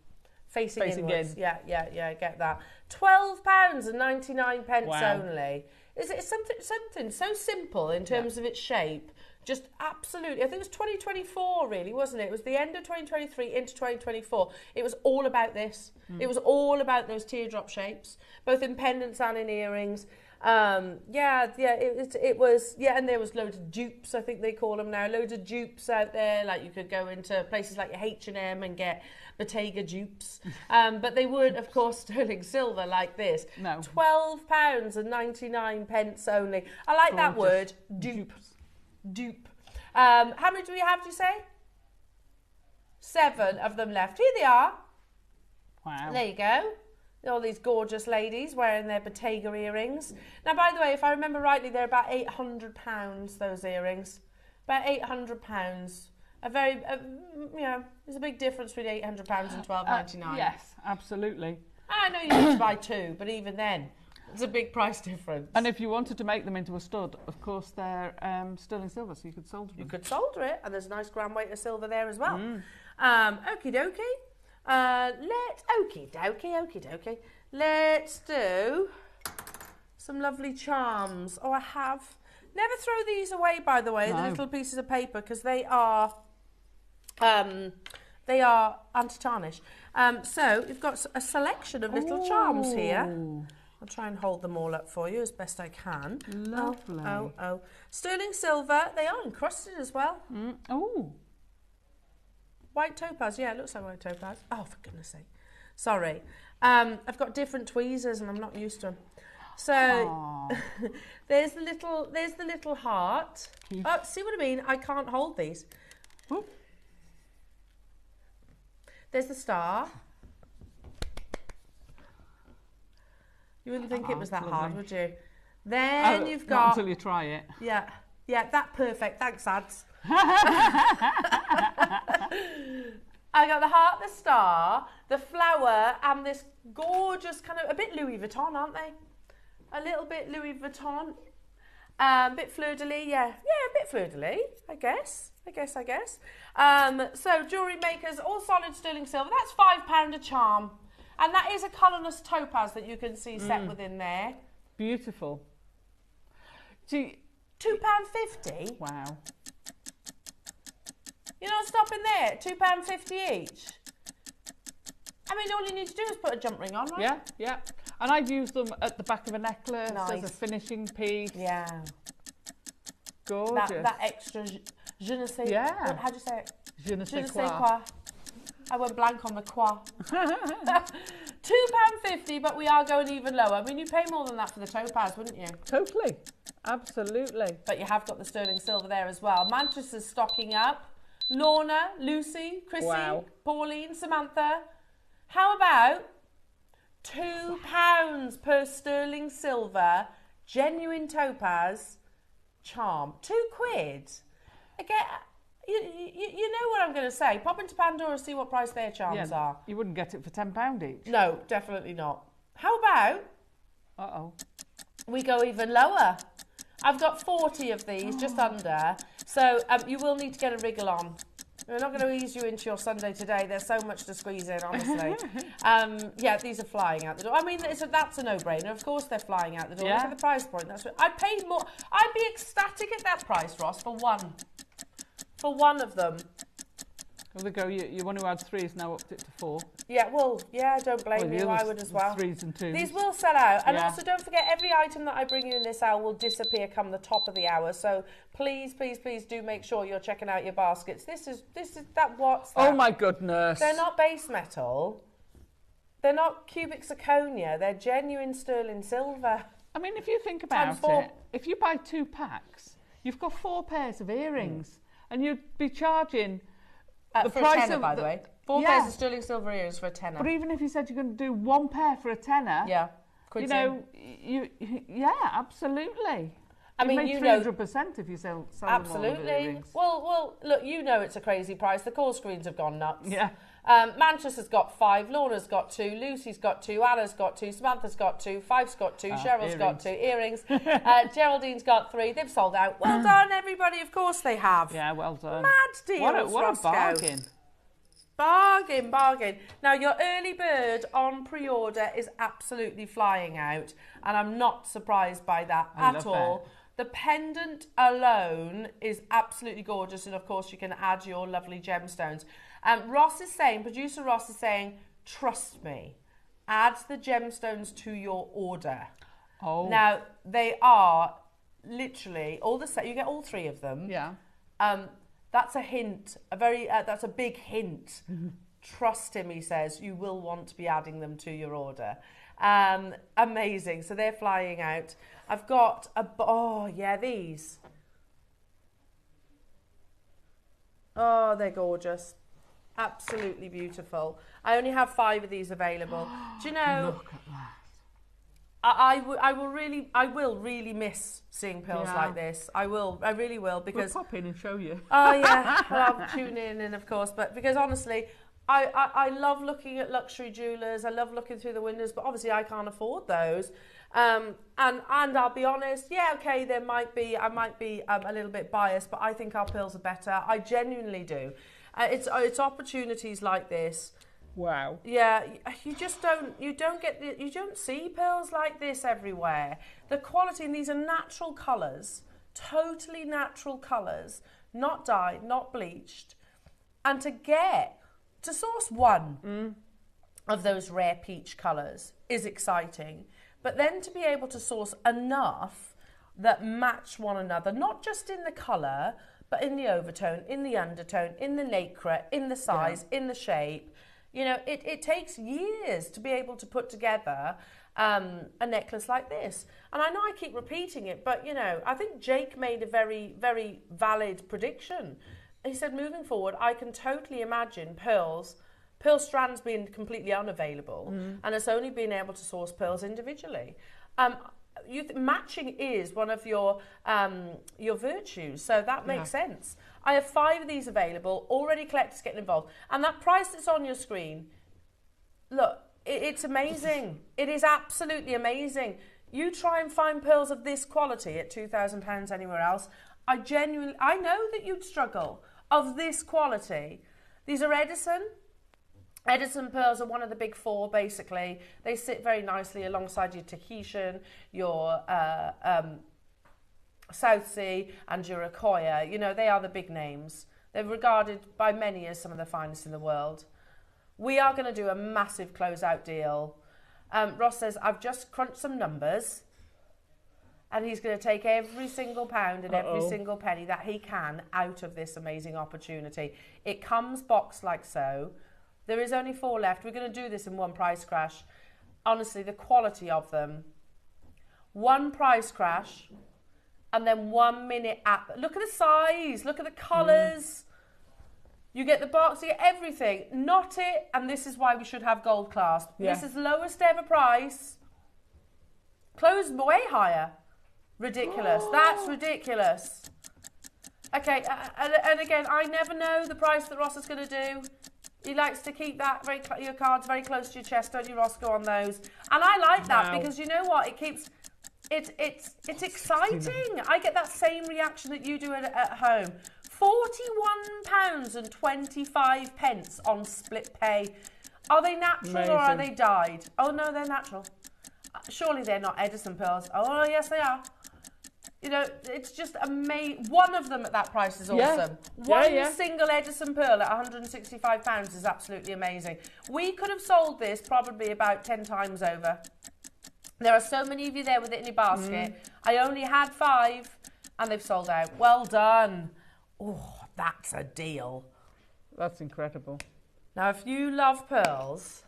facing inwards. in. Yeah, get that. £12.99 only. Is it something so simple in terms of its shape? Just absolutely, I think it was 2024 really, wasn't it? It was the end of 2023 into 2024. It was all about this. It was all about those teardrop shapes, both in pendants and in earrings. It was, and there was loads of dupes, I think they call them now, loads of dupes out there. Like you could go into places like H&M and get Bottega dupes. But they weren't, of course, sterling silver like this. No. £12.99 only. I like that word, dupe. How many do we have, do you say? 7 of them left. Here they are. Wow. There you go. All these gorgeous ladies wearing their Bottega earrings. Now, by the way, if I remember rightly, they're about £800, those earrings. About £800. There's a big difference between £800 and £12.99. Yes, absolutely. I know you need to buy 2, but even then, it's a big price difference. And if you wanted to make them into a stud, of course, they're sterling silver, so you could solder them. You could solder it, and there's a nice gram weight of silver there as well. Okie dokie. Okie dokie. Let's do some lovely charms. Oh, I have. Never throw these away, by the way, the little pieces of paper, because they are anti-tarnish. So you've got a selection of little charms here. I'll try and hold them all up for you as best I can. Lovely. Oh. Sterling silver. They are encrusted as well. Oh. White topaz. Yeah, it looks like white topaz. Oh, for goodness sake. Sorry. I've got different tweezers and I'm not used to them. So there's the little heart. Oh, see what I mean? I can't hold these. Ooh. There's the star. You wouldn't think it was that hard, would you? Then you've got... Not until you try it. Yeah, that perfect. Thanks, Ads. I got the heart, the star, the flower, and this gorgeous kind of... A bit Louis Vuitton, aren't they? A little bit Louis Vuitton. A bit fleur-de-lis, yeah. Yeah, a bit fleur-de-lis, I guess. So, jewellery makers, all solid sterling silver. That's £5 a charm. And that is a colourless topaz that you can see set within there. Beautiful. See, £2.50? wow. You're not stopping there. £2.50 each. I mean, all you need to do is put a jump ring on, right? Yeah. And I've used them at the back of a necklace as a finishing piece. Yeah. Gorgeous. That extra je ne sais... Yeah. How do you say it? Je ne sais quoi. I went blank on the qua. £2.50, but we are going even lower. I mean, you pay more than that for the topaz, wouldn't you? Totally. Absolutely. But you have got the sterling silver there as well. Manchester's stocking up. Lorna, Lucy, Chrissy, Wow. Pauline, Samantha. How about £2 per sterling silver, genuine topaz charm? £2. Again, you know what I'm going to say. Pop into Pandora, see what price their charms are. You wouldn't get it for £10 each. No, definitely not. How about we go even lower? I've got 40 of these, just under. So you will need to get a wriggle on. We're not going to ease you into your Sunday today. There's so much to squeeze in, honestly. Yeah, these are flying out the door. I mean, that's a no-brainer. Of course they're flying out the door. Yeah. Look at the price point. That's what I'd pay more. I'd be ecstatic at that price, Ross, for one. For one of them. Well, there go. You one who had 3 is now upped it to 4. Yeah, well, yeah, don't blame you. I would as well. 3s and 2s. These will sell out. And also, don't forget, every item that I bring you in this hour will disappear come the top of the hour. So please, please, please do make sure you're checking out your baskets. What's that? Oh, my goodness. They're not base metal. They're not cubic zirconia. They're genuine sterling silver. I mean, if you think about it, if you buy 2 packs, you've got 4 pairs of earrings. And you'd be charging... the for price a tenner, by the way. 4 pairs of sterling silver earrings for a tenner. But even if you said you're going to do 1 pair for a tenner, you know, absolutely. I mean, you know, 300% if you sell absolutely. Them all earrings. Well, look, you know it's a crazy price. The call screens have gone nuts. Yeah. Manchester's got 5, Lorna's got 2, Lucy's got 2, Anna's got 2, Samantha's got 2, Fife's got 2, Cheryl's got 2, earrings. Geraldine's got 3. They've sold out. Well done, everybody. Of course they have. Yeah, well done. Mad deals, what a bargain. Bargain. Now, your early bird on pre-order is absolutely flying out, and I'm not surprised by that at all. The pendant alone is absolutely gorgeous, and of course you can add your lovely gemstones. Producer Ross is saying, trust me, add the gemstones to your order. Oh. Now, they are literally, you get all 3 of them. Yeah. That's a hint, that's a big hint. Trust him, he says, you will want to be adding them to your order. Amazing. So they're flying out. I've got these. Oh, they're gorgeous. Absolutely beautiful. I only have 5 of these available. Do you know? Look at that. I will really miss seeing pearls like this. I really will, because we'll pop in and show you. Oh yeah, I'll tune in, of course, but because honestly, I love looking at luxury jewellers. I love looking through the windows, but obviously I can't afford those. And I'll be honest, I might be a little bit biased, but I think our pearls are better. I genuinely do. It's opportunities like this. Wow. Yeah, you don't see pearls like this everywhere. The quality, and these are natural colours, totally natural colours, not dyed, not bleached. And to source one of those rare peach colours is exciting. But then to be able to source enough that match one another, not just in the colour, but in the overtone, in the undertone, in the nacre, in the size, in the shape. You know, it takes years to be able to put together a necklace like this. And I know I keep repeating it, but, you know, I think Jake made a very, very valid prediction. He said, moving forward, I can totally imagine pearl strands being completely unavailable, and us only being able to source pearls individually. Matching is one of your virtues, so that makes sense. I have 5 of these available, already collectors getting involved. And that price that's on your screen, look, it's amazing. It is absolutely amazing. You try and find pearls of this quality at £2,000 anywhere else. I know that you'd struggle. Of this quality. These are Edison. Edison pearls are one of the big 4, basically. They sit very nicely alongside your Tahitian, your South Sea, and your Iroquois. You know, they are the big names. They're regarded by many as some of the finest in the world. We are going to do a massive closeout deal. Ross says, I've just crunched some numbers, and he's going to take every single pound and every single penny that he can out of this amazing opportunity. It comes boxed like so. There is only 4 left. We're going to do this in one price crash. Honestly, the quality of them. One price crash, and then 1 minute at... Look at the size. Look at the colours. You get the box, you get everything. Not it, and this is why we should have gold clasp. Yeah. This is lowest ever price. Close way higher. Ridiculous. That's ridiculous. Okay, and again, I never know the price that Ross is going to do. He likes to keep that your cards very close to your chest, don't you, Roscoe, on those? And I like that because you know what? It keeps it's exciting. I get that same reaction that you do at home. £41.25 on split pay. Are they natural or are they dyed? Oh no, they're natural. Surely they're not Edison pearls. Oh yes, they are. You know, it's just amazing. One of them at that price is awesome. One single Edison pearl at £165 is absolutely amazing. We could have sold this probably about 10 times over. There are so many of you there with it in your basket. I only had 5 and they've sold out. Well done. Oh, that's a deal. That's incredible. Now, if you love pearls,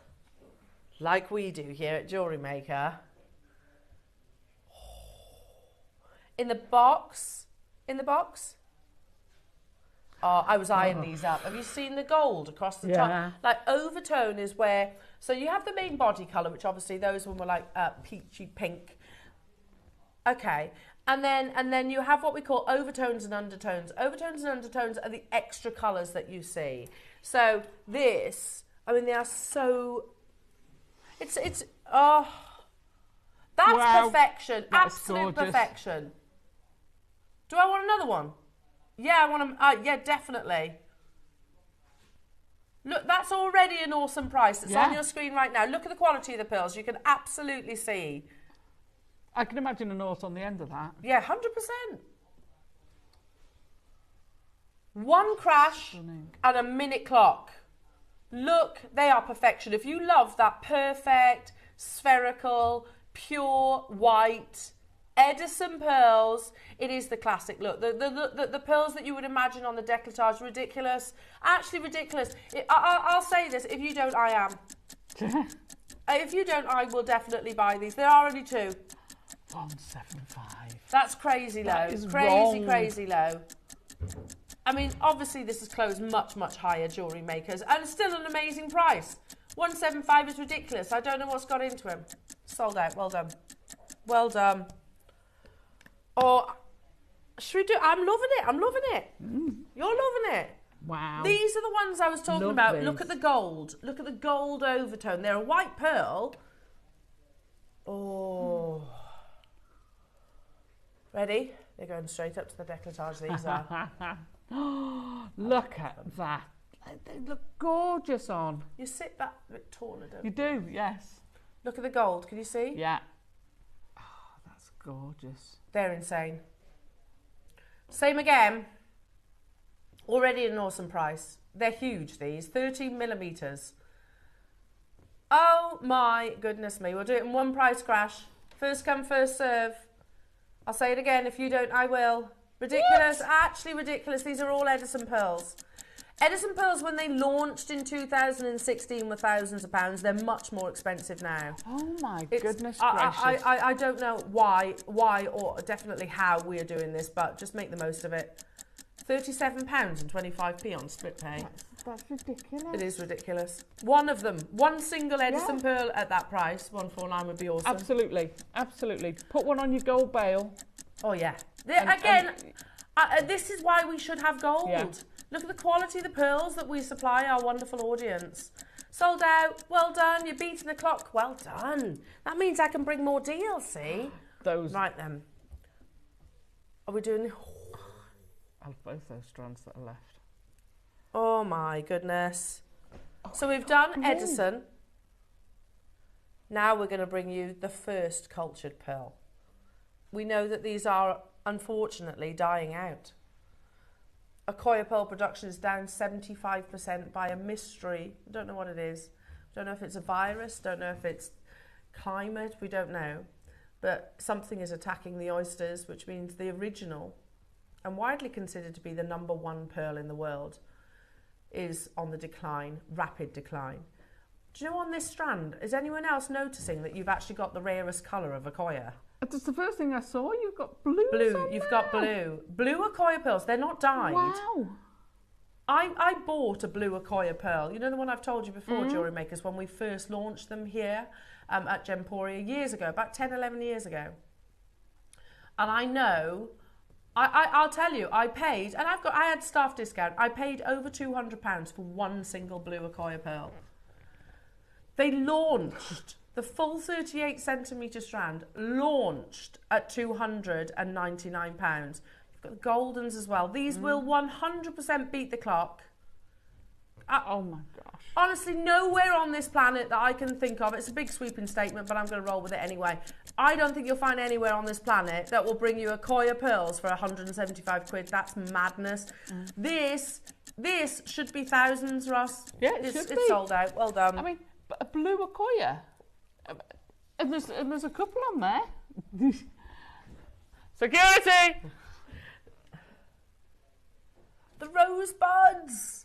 like we do here at JewelleryMaker, in the box, oh, I was eyeing these up. Have you seen the gold across the top? Like overtone is where, so you have the main body colour, which obviously those one were like peachy pink. Okay, and then you have what we call overtones and undertones. Overtones and undertones are the extra colours that you see. So this, I mean, they are so, it's oh, that's perfection, absolute perfection. Do I want another one? Yeah, I want them. Yeah, definitely. Look, that's already an awesome price. It's on your screen right now. Look at the quality of the pearls. You can absolutely see. I can imagine a note on the end of that. Yeah, 100%. One crash and a minute clock. Look, they are perfection. If you love that perfect, spherical, pure white Edison pearls, it is the classic look. The pearls that you would imagine on the décolletage, ridiculous. Actually ridiculous. I'll say this, if you don't, I am. If you don't, I will definitely buy these. There are only 2. 175. That's crazy low. That is crazy low. I mean, obviously this is closed much higher, Jewellery Makers, and still an amazing price. 175 is ridiculous. I don't know what's got into him. Sold out. Well done. Well done. Oh, should we do? I'm loving it. You're loving it. Wow. These are the ones I was talking about. Look at the gold. Look at the gold overtone. They're a white pearl. Oh. Ready? They're going straight up to the décolletage, these are. Look at that. They look gorgeous on. You sit that a bit taller, don't you? You do, yes. Look at the gold. Can you see? Yeah. Oh, that's gorgeous. They're insane. Same again. Already an awesome price. They're huge, these. 13 millimetres. Oh my goodness me. We'll do it in one price crash. First come, first serve. I'll say it again. If you don't, I will. Ridiculous. What? Actually ridiculous. These are all Edison pearls. Edison pearls, when they launched in 2016, were thousands of pounds. They're much more expensive now. Oh my goodness gracious. I don't know why or definitely how we are doing this, but just make the most of it. £37.25 on split pay. That's ridiculous. It is ridiculous. One of them, one single Edison pearl at that price, 149 would be awesome. Absolutely, absolutely. Put one on your gold bail. Oh yeah. This is why we should have gold. Yeah. Look at the quality of the pearls that we supply our wonderful audience. Sold out. Well done. You're beating the clock. Well done. That means I can bring more deals, see? Those. Right then. Are we doing... I'll have both those strands that are left. Oh my goodness. So we've done Edison. Now we're going to bring you the first cultured pearl. We know that these are unfortunately dying out. Akoya pearl production is down 75% by a mystery. I don't know what it is. Don't know if it's a virus. Don't know if it's climate. We don't know. But something is attacking the oysters, which means the original, and widely considered to be the #1 pearl in the world, is on the decline, rapid decline. Do you know on this strand, is anyone else noticing that you've actually got the rarest colour of Akoya? That's the first thing I saw. You've got blue. You've got blue. Blue Akoya pearls. They're not dyed. Wow. I bought a blue Akoya pearl. You know the one I've told you before, Jewellery Makers, when we first launched them here at Gemporia years ago, about 10, 11 years ago. And I know, I'll tell you, I paid, and I had staff discount, I paid over £200 for one single blue Akoya pearl. They launched, the full 38 centimetre strand, launched at £299. You've got the goldens as well. These will 100% beat the clock. Oh my gosh. Honestly, nowhere on this planet that I can think of, it's a big sweeping statement, but I'm going to roll with it anyway. I don't think you'll find anywhere on this planet that will bring you Akoya pearls for 175 quid. That's madness. This should be thousands, Ross. Yeah, it's sold out. Well done. I mean, a blue Akoya. And there's a couple on there. Security! The rosebuds.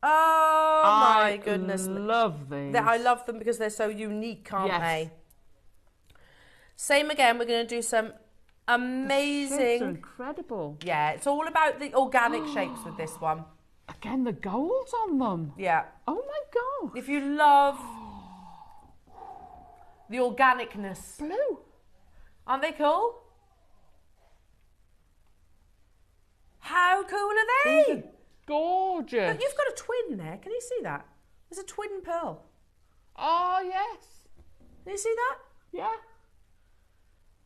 Oh my goodness. I love these. I love them because they're so unique, aren't they? Same again, we're going to do some amazing... Shapes are incredible. Yeah, it's all about the organic shapes with this one. Again, the golds on them. Yeah. Oh my God. If you love the organicness. Blue. Aren't they cool? How cool are they? These are gorgeous. But you've got a twin there. Can you see that? There's a twin pearl. Oh, yes. Can you see that? Yeah.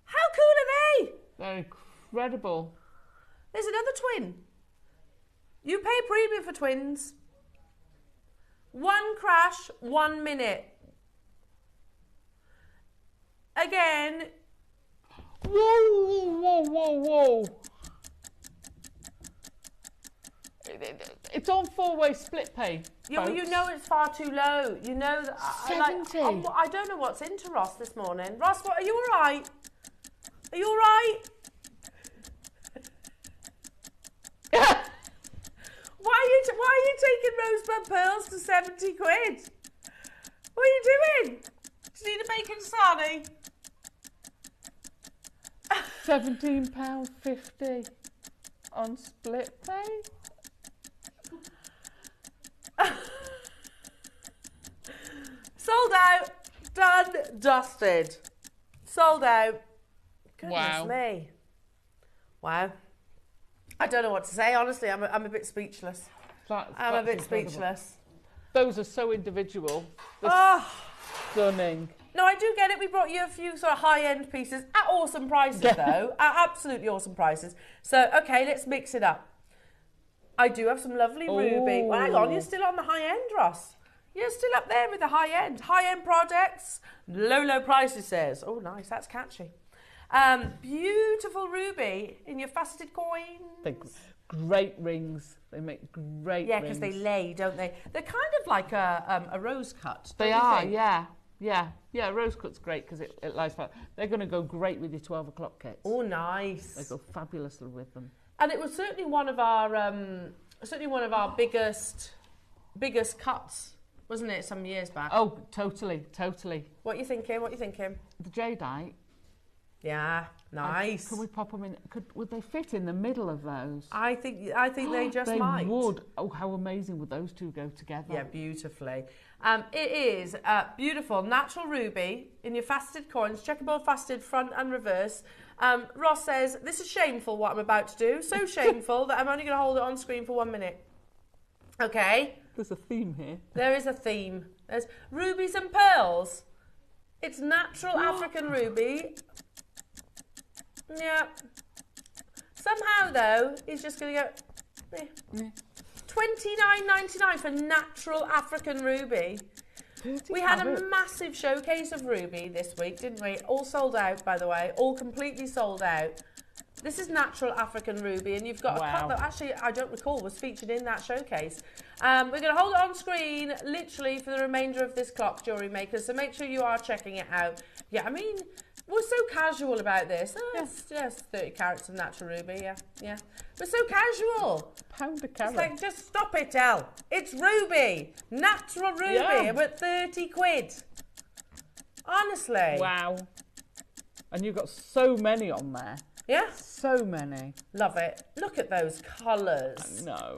How cool are they? They're incredible. There's another twin. You pay a premium for twins. One crash, 1 minute. Again. Whoa, whoa, whoa, whoa. It's on four-way split pay. Yeah, well, you know it's far too low. You know that. 70. I don't know what's into Ross this morning. Ross, are you all right? Are you all right? Why are you taking rosebud pearls to 70 quid? What are you doing? Do you need a bacon sarnie? £17.50 on split pay. Sold out, done, dusted. Sold out. Goodness me. Wow. I don't know what to say, honestly. I'm a bit speechless. I'm a bit speechless. Those are so individual. Stunning. No, I do get it. We brought you a few sort of high-end pieces at awesome prices, though. At absolutely awesome prices. So, okay, let's mix it up. I do have some lovely ruby. Well, hang on, you're still on the high end, Ross. You're still up there with the high end. High-end projects, low prices, says. Oh, nice, that's catchy. Beautiful ruby in your faceted coin. Great rings. They make great rings. Yeah, because they lay, don't they? They're kind of like a rose cut. They are, yeah. Yeah, rose cut's great because it lies flat. They're going to go great with your 12 o'clock kits. Oh, nice. They go fabulously with them. And it was certainly one of our biggest cuts, wasn't it, some years back? Oh, totally. What are you thinking? The jadeite. Yeah, nice. Can we pop them in? Would they fit in the middle of those? I think they just might. They would. Oh, how amazing would those two go together? Yeah, beautifully. It is beautiful natural ruby in your faceted coins, checkerboard faceted front and reverse. Ross says, this is shameful what I'm about to do. So shameful that I'm only going to hold it on screen for 1 minute. Okay. There's a theme here. There is a theme. There's rubies and pearls. It's natural African ruby. Yeah. Somehow, though, he's just going to go... $29.99 for natural African ruby. We had a massive showcase of ruby this week, didn't we? All sold out, by the way. All completely sold out. This is natural African ruby, and you've got a cut that actually, I don't recall, was featured in that showcase. We're going to hold it on screen, literally, for the remainder of this clock, Jewellery Makers, so make sure you are checking it out. Yeah, I mean, we're so casual about this. It's just 30 carats of natural ruby, yeah. We're so casual. Pound a carat. It's like, just stop it, Elle. It's ruby. Natural ruby. And we're at 30 quid. Honestly. Wow. And you've got so many on there. Yeah. So many. Love it. Look at those colours. No.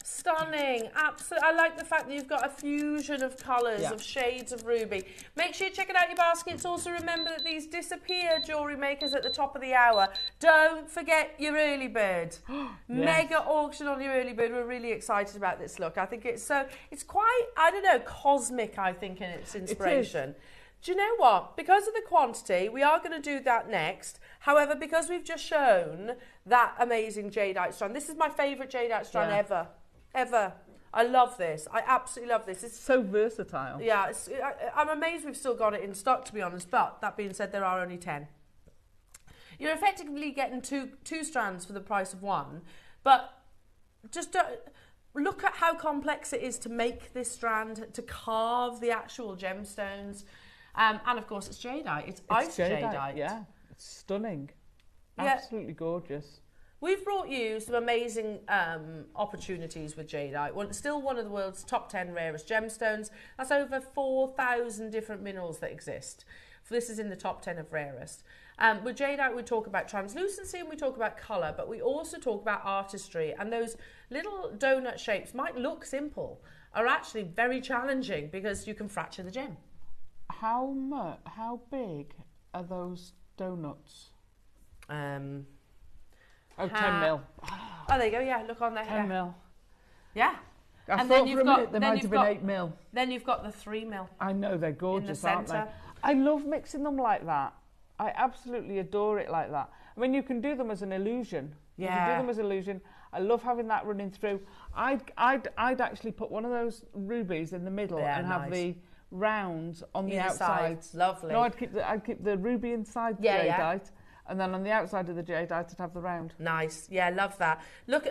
Stunning. Absolutely. I like the fact that you've got a fusion of colours, of shades of ruby. Make sure you check it out your baskets. Also remember that these disappear, jewellery makers, at the top of the hour. Don't forget your early bird. Mega auction on your early bird. We're really excited about this look. I think it's quite, I don't know, cosmic, I think, in its inspiration. It is. Do you know what? Because of the quantity, we are going to do that next. However, because we've just shown that amazing jadeite strand, this is my favourite jadeite strand ever. Ever. I love this. I absolutely love this. It's so versatile. Yeah, I'm amazed we've still got it in stock, to be honest. But that being said, there are only 10. You're effectively getting two strands for the price of one. But just look at how complex it is to make this strand, to carve the actual gemstones. And of course, it's jadeite. It's ice jadeite. Yeah, it's stunning. Absolutely gorgeous. We've brought you some amazing opportunities with jadeite. Still one of the world's top 10 rarest gemstones. That's over 4,000 different minerals that exist. This is in the top 10 of rarest. With jadeite, we talk about translucency and we talk about colour, but we also talk about artistry. And those little donut shapes might look simple, are actually very challenging because you can fracture the gem. How big are those donuts? 10 mil. Oh, there you go. Yeah, look on there. 10 mil. Yeah. I thought for a minute there might have been 8 mil. Then you've got the 3 mil. I know, they're gorgeous, aren't they? centre. I love mixing them like that. I absolutely adore it like that. I mean, you can do them as an illusion. Yeah. You can do them as an illusion. I love having that running through. I'd actually put one of those rubies in the middle and have the rounds on the outside. Lovely. No, I'd keep the ruby inside the jadeite. And then on the outside of the jadeite, I'd have the round. Nice. Yeah, love that. Look,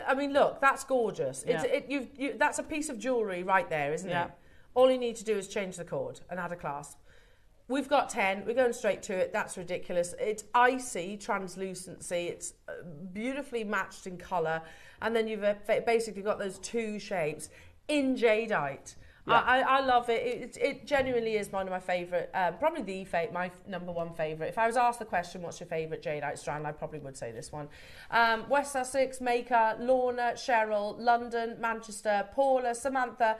that's gorgeous. Yeah. That's a piece of jewellery right there, isn't it? All you need to do is change the cord and add a clasp. We've got 10. We're going straight to it. That's ridiculous. It's icy translucency. It's beautifully matched in colour. And then you've basically got those two shapes in jadeite. Yeah. I love it. It genuinely is one of my favourite, probably my number one favourite. If I was asked the question, what's your favourite jadeite strand, I probably would say this one. West Sussex, Maker, Lorna, Cheryl, London, Manchester, Paula, Samantha,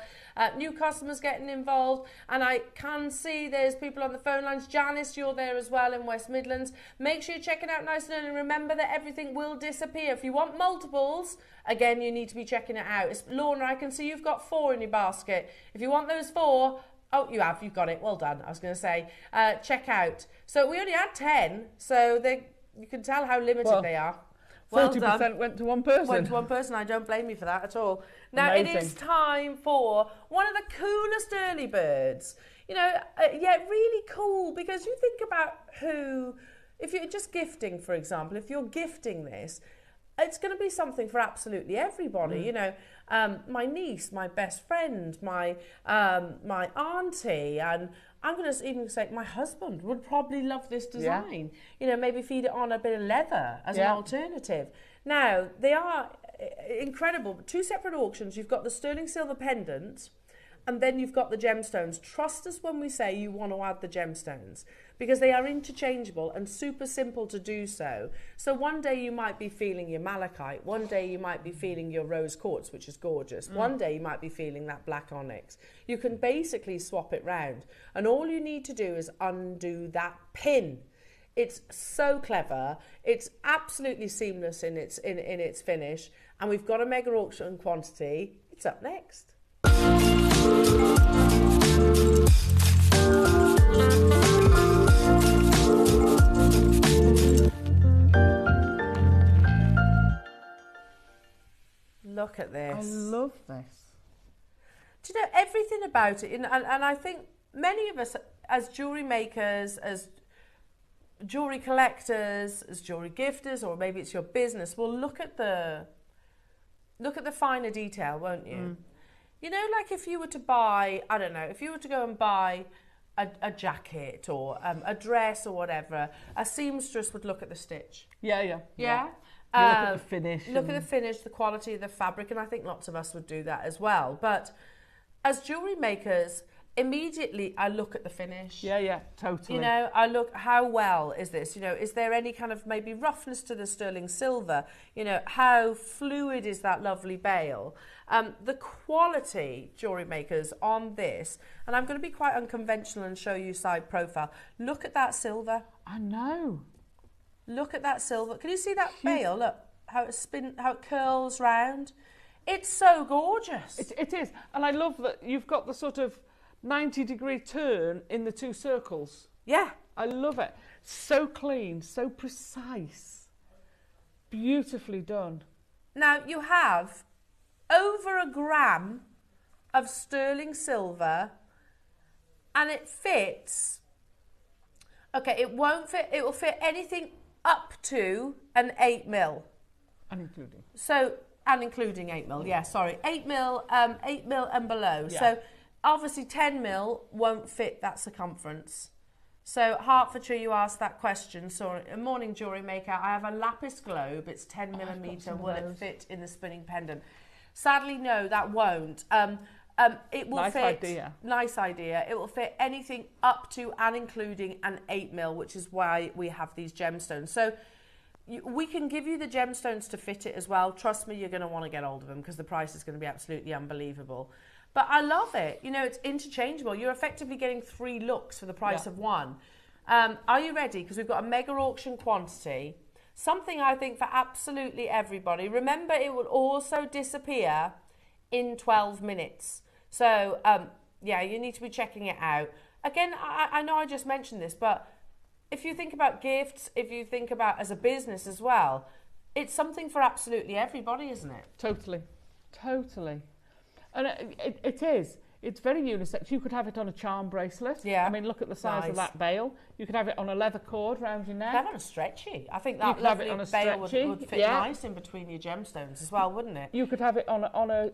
new customers getting involved. And I can see there's people on the phone lines. Janice, you're there as well in West Midlands. Make sure you check it out nice and early. Remember that everything will disappear. If you want multiples, again, you need to be checking it out. Lorna, I can see you've got 4 in your basket. If you want those 4, you've got it. Well done, I was going to say. Check out. So we only had 10, so you can tell how limited they are. Well 40% went to one person. Went to one person. I don't blame you for that at all. Now, It is time for one of the coolest early birds. Really cool, because you think about if you're just gifting, for example, if you're gifting this, it's going to be something for absolutely everybody. My niece, my best friend, my auntie, and I'm going to even say my husband would probably love this design. Maybe feed it on a bit of leather as an alternative. Now, they are incredible. 2 separate auctions. You've got the sterling silver pendant, and then you've got the gemstones. Trust us when we say you want to add the gemstones, because they are interchangeable and super simple to do so. So one day you might be feeling your malachite, one day you might be feeling your rose quartz, which is gorgeous, one day you might be feeling that black onyx. You can basically swap it round, and all you need to do is undo that pin. It's so clever, it's absolutely seamless in its finish, and we've got a mega auction quantity. It's up next. Look at this. I love this. Do you know everything about it? And I think many of us, as jewellery makers, as jewellery collectors, as jewellery gifters, or maybe it's your business, will look at the finer detail, won't you? Like if you were to buy, I don't know, if you were to go and buy a jacket or a dress or whatever, a seamstress would look at the stitch. Yeah. You look at the finish. Look at the finish, the quality of the fabric, and I think lots of us would do that as well. But as jewellery makers, immediately I look at the finish. Yeah, totally. You know, I look, how well is this? You know, is there any kind of maybe roughness to the sterling silver? You know, how fluid is that lovely bail? The quality, jewellery makers, on this, and I'm going to be quite unconventional and show you side profile. Look at that silver. I know. Look at that silver. Can you see that bail? Look how it curls round. It's so gorgeous. It is, and I love that you've got the sort of 90-degree turn in the two circles. Yeah. I love it. So clean, so precise. Beautifully done. Now, you have over a gram of sterling silver, and it fits. Okay, it won't fit. It will fit anything up to an 8mm. And including. So, and including 8mm, yeah, sorry. 8mm, 8mm and below. Yeah. So, obviously 10mm won't fit that circumference. So Hertfordshire, you asked that question. So a morning jewellery maker, I have a lapis globe. It's 10mm. Will it fit in the spinning pendant? Sadly, no, that won't. It will nice fit. Idea. Nice idea. It will fit anything up to and including an 8mm, which is why we have these gemstones. So we can give you the gemstones to fit it as well. Trust me, you're going to want to get hold of them because the price is going to be absolutely unbelievable. But I love it. You know, it's interchangeable. You're effectively getting 3 looks for the price of 1. Are you ready? Because we've got a mega auction quantity. Something I think for absolutely everybody. Remember, it will also disappear in 12 minutes. So, yeah, you need to be checking it out. Again, I know I just mentioned this, but if you think about gifts, if you think about as a business as well, it's something for absolutely everybody, isn't it? Totally. Totally. And it is. It's very unisex. You could have it on a charm bracelet. Yeah. I mean, look at the size of that bail. You could have it on a leather cord round your neck. You could have it on a stretchy. I think that lovely bail would fit nice in between your gemstones as well, wouldn't it? You could have it on a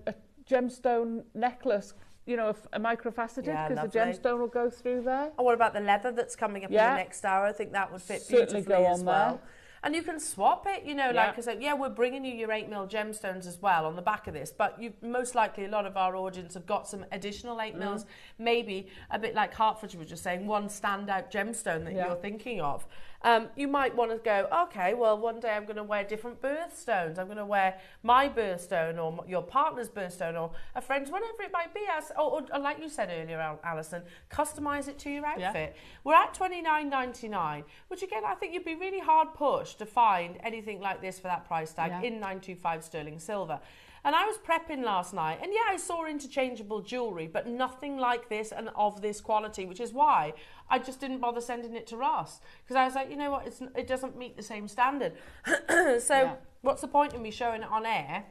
gemstone necklace, you know, a microfaceted, because the gemstone will go through there. And what about the leather that's coming up in the next hour? I think that would fit beautifully as well. There. And you can swap it, you know, like I said, yeah, we're bringing you your 8mm gemstones as well on the back of this, but you most likely, a lot of our audience have got some additional 8mm, maybe a bit like Hertfordshire was just saying, one standout gemstone that you're thinking of. You might want to go, okay, well, one day I'm going to wear different birthstones. I'm going to wear my birthstone or your partner's birthstone or a friend's, whatever it might be. Or like you said earlier, Alison, customise it to your outfit. We're at $29.99, which again, I think you'd be really hard pushed to find anything like this for that price tag in 925 sterling silver. And I was prepping last night, and yeah, I saw interchangeable jewellery, but nothing like this and of this quality, which is why I just didn't bother sending it to Ross. Because I was like, you know what, it doesn't meet the same standard. What's the point in me showing it on air?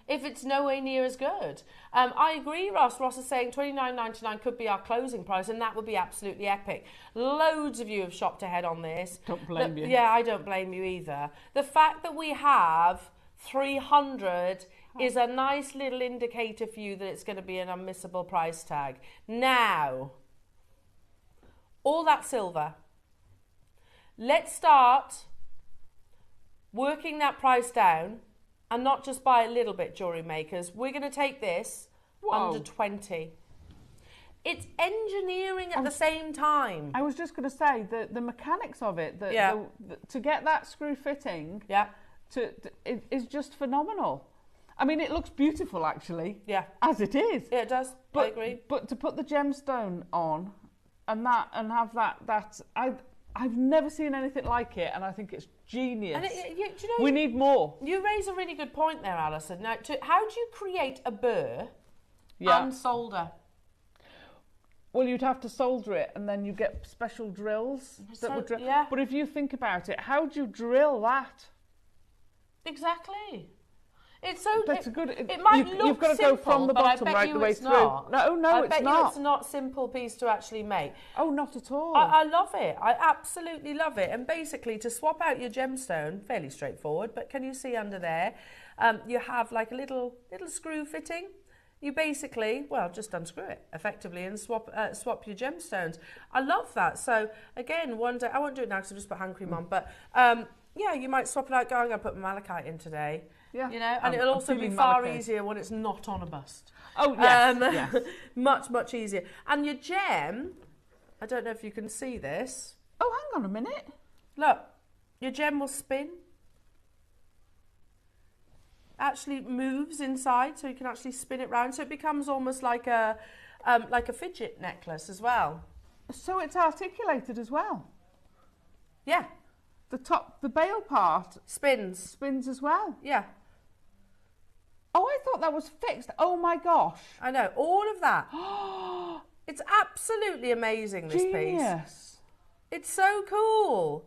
If it's nowhere near as good. I agree, Ross. Ross is saying $29.99 could be our closing price, and that would be absolutely epic. Loads of you have shopped ahead on this. Don't blame you. Yeah, I don't blame you either. The fact that we have 300 is a nice little indicator for you that it's going to be an unmissable price tag. Now, all that silver. Let's start working that price down, and not just by a little bit, jewellery makers. We're going to take this under 20. It's engineering at the same time. I was just going to say, the mechanics of it, to get that screw fitting, it is just phenomenal. I mean, it looks beautiful, actually. Yeah. As it is. Yeah, it does. I agree. But to put the gemstone on and have that I've never seen anything like it, and I think it's genius. And do you know, we need more. You raise a really good point there, Alison. Now, how do you create a burr and solder? Well, you'd have to solder it, and then you get special drills that would drill. Yeah. But if you think about it, how do you drill that? Exactly. It's so. That's good. It might look you've got to simple, go from the bottom right the way through. No, it's not. I bet you it's not a simple piece to actually make. Oh, not at all. I love it. I absolutely love it. And basically, to swap out your gemstone, fairly straightforward. But can you see under there? You have like a little screw fitting. You basically, well, just unscrew it effectively and swap your gemstones. I love that. So again, one day I won't do it now because I've just put hand cream on. But yeah, you might swap it out. Go, I'm going to put my malachite in today. Yeah. You know, and it'll also be far easier when it's not on a bust. Oh, yes, yes. Much, much easier. And your gem, I don't know if you can see this. Oh, hang on a minute. Look, your gem will spin. Actually moves inside, so you can actually spin it round. So it becomes almost like a fidget necklace as well. So it's articulated as well. Yeah. The bail part spins as well. Yeah. Oh, I thought that was fixed. Oh my gosh. I know, all of that. It's absolutely amazing, this piece. It's so cool.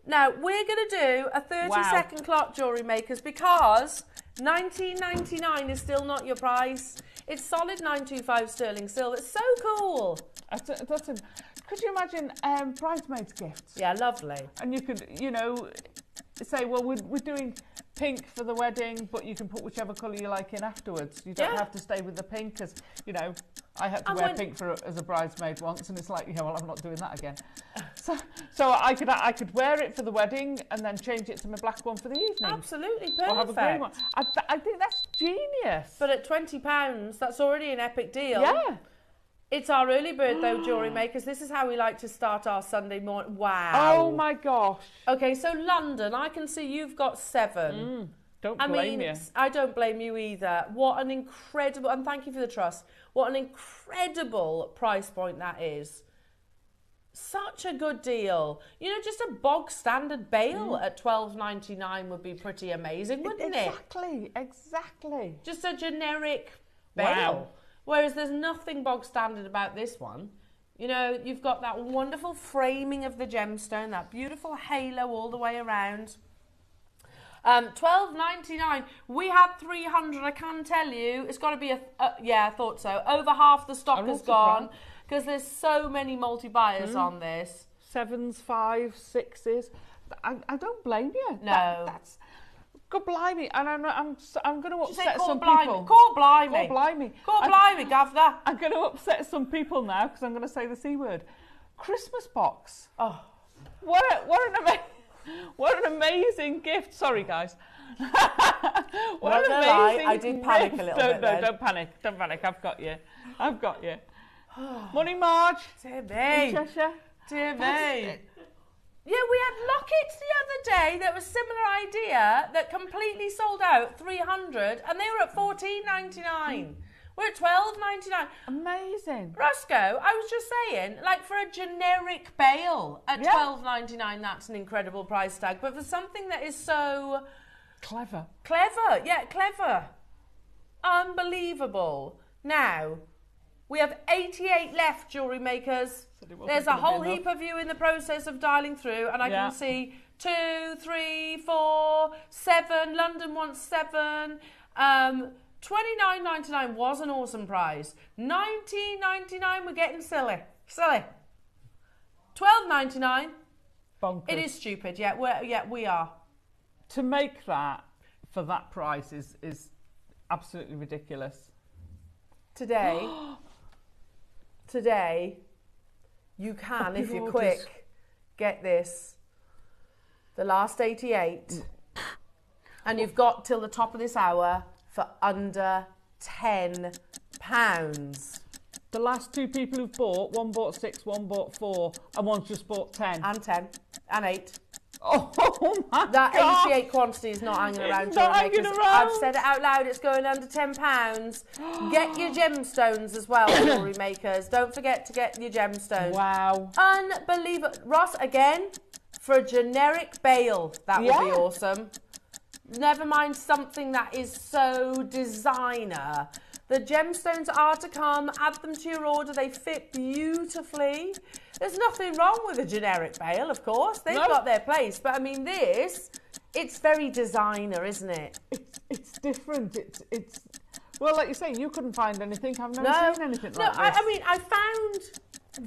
Now, we're going to do a 30-second clock, Jewellery Makers, because $19.99 is still not your price. It's solid 925 sterling silver. It's so cool. Could you imagine bridesmaids' gifts? Yeah, lovely. And you could, you know, say, well, we're doing pink for the wedding, but you can put whichever colour you like in afterwards. You don't have to stay with the pink, because, you know, I had to wear pink as a bridesmaid once, and it's like, yeah, well, I'm not doing that again. So I could wear it for the wedding and then change it to my black one for the evening. Absolutely perfect. Or have a grey one. I think that's genius. But at £20, that's already an epic deal. Yeah. It's our early bird, though, Jewellery Makers. This is how we like to start our Sunday morning. Wow. Oh, my gosh. Okay, so London, I can see you've got 7. Don't blame you. I don't blame you either. What an incredible, and thank you for the trust, what an incredible price point that is. Such a good deal. You know, just a bog standard bail at $12.99 would be pretty amazing, wouldn't it? Exactly. Just a generic bail. Wow. Whereas there's nothing bog standard about this one. You know, you've got that wonderful framing of the gemstone, that beautiful halo all the way around. $12.99. We had 300. I can tell you, it's got to be yeah, I thought so. Over half the stock has gone because there's so many multi-buyers on this. 7s, 5s, 6s. I don't blame you. No. That's God blimey, and I'm going to upset some blimey. people. Call blimey. Call blimey. Call blimey, Governor. I'm going to upset some people now because I'm going to say the C word. Christmas box. Oh, what an amazing gift. Sorry, guys. What an amazing I did panic a little bit. No, don't panic. Don't panic. I've got you. Money Marge. Dear me. Cheshire. Dear me. Yeah, we had lockets the other day that was similar idea that completely sold out, 300, and they were at $14.99. We're at $12.99. Amazing. Roscoe, I was just saying, like for a generic bail at $12.99, that's an incredible price tag. But for something that is so clever, unbelievable. Now, we have 88 left, Jewellery Makers. There's a whole heap of you in the process of dialing through, and I can see 2, 3, 4, 7. London wants 7. $29.99 was an awesome price. $19.99, we're getting silly. $12.99. Bonkers. It is stupid. We are. To make that for that price is absolutely ridiculous. Today, you can, if you're quick, get this. The last 88. And you've got till the top of this hour for under £10. The last 2 people who've bought, one bought 6, one bought 4, and one's just bought 10. And 10. And 8. Oh my God. That 88 quantity is not hanging around. I've said it out loud, it's going under £10. Get your gemstones as well, Jewellery Makers. Don't forget to get your gemstones. Wow. Unbelievable. Ross, again, for a generic bail, that would be awesome. Never mind something that is so designer. The gemstones are to come. Add them to your order. They fit beautifully. There's nothing wrong with a generic bail, of course. They've got their place. But, I mean, this, it's very designer, isn't it? It's different. It's well, like you say, you couldn't find anything. I've never seen anything like this. I mean, I found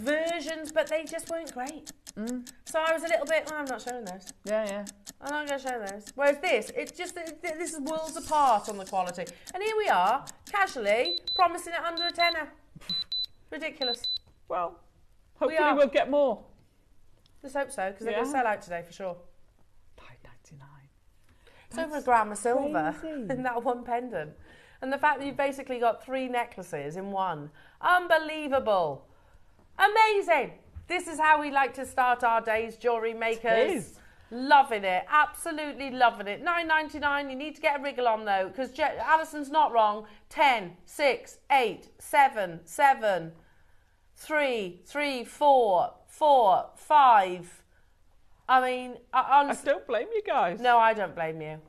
versions, but they just weren't great. So I was a little bit, I'm not showing those. Yeah. I'm not going to show those. Whereas this, it's just, this is worlds apart on the quality. And here we are, casually, promising it under a tenner. Ridiculous. Well, hopefully we'll get more. Let's hope so, because they're going to sell out today for sure. $5.99. It's over a gram of silver in that one pendant. And the fact that you've basically got 3 necklaces in one. Unbelievable. Amazing. This is how we like to start our days, jewellery makers. It is. Loving it. Absolutely loving it. $9.99. You need to get a wriggle on though, because Alison's not wrong. 10, 6, 8, 7, 7, 3, 3, 4, 4, 5. I mean, I don't blame you guys. No, I don't blame you.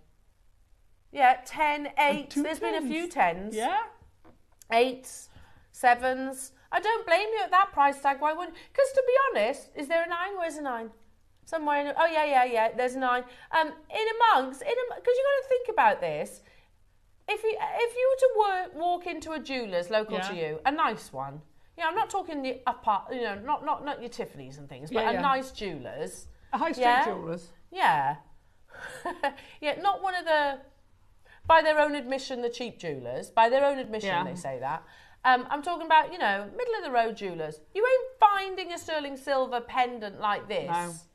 Yeah, 10, 8. There's been a few 10s. Yeah. 8s, 7s. I don't blame you at that price tag. Why wouldn't? Because to be honest, is there a 9? Where's a 9? Somewhere in. Oh yeah. There's a 9. Because you got to think about this. If you were to walk into a jeweller's local to you, a nice one. You know, I'm not talking the upper. You know, not your Tiffany's and things, but a nice jeweller's. A high street jewellers. Yeah. Yeah, not one of the, by their own admission, the cheap jewellers. By their own admission, they say that. I'm talking about, middle of the road jewellers. You ain't finding a sterling silver pendant like this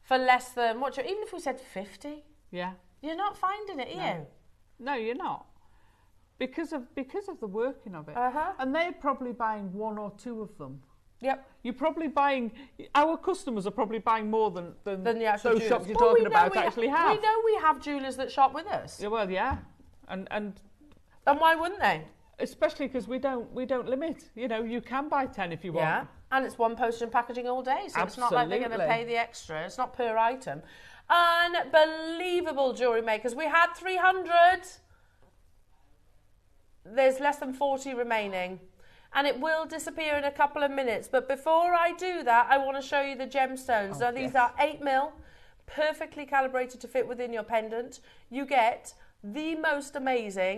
for less than, even if we said 50? Yeah. You're not finding it, are you? No, you're not. Because of the working of it. Uh-huh. And they're probably buying 1 or 2 of them. Yep. You're probably buying, our customers are probably buying more than the actual those jewellers. shops you're talking about actually have. We know we have jewellers that shop with us. Yeah, well, yeah. And why wouldn't they? Especially because we don't limit. You can buy 10 if you want. Yeah, and it's one postage and packaging all day, so it's not like they're going to pay the extra. It's not per item. Unbelievable, jewellery makers. We had 300. There's less than 40 remaining. And it will disappear in a couple of minutes. But before I do that, I want to show you the gemstones. Now, these are 8mm, perfectly calibrated to fit within your pendant. You get the most amazing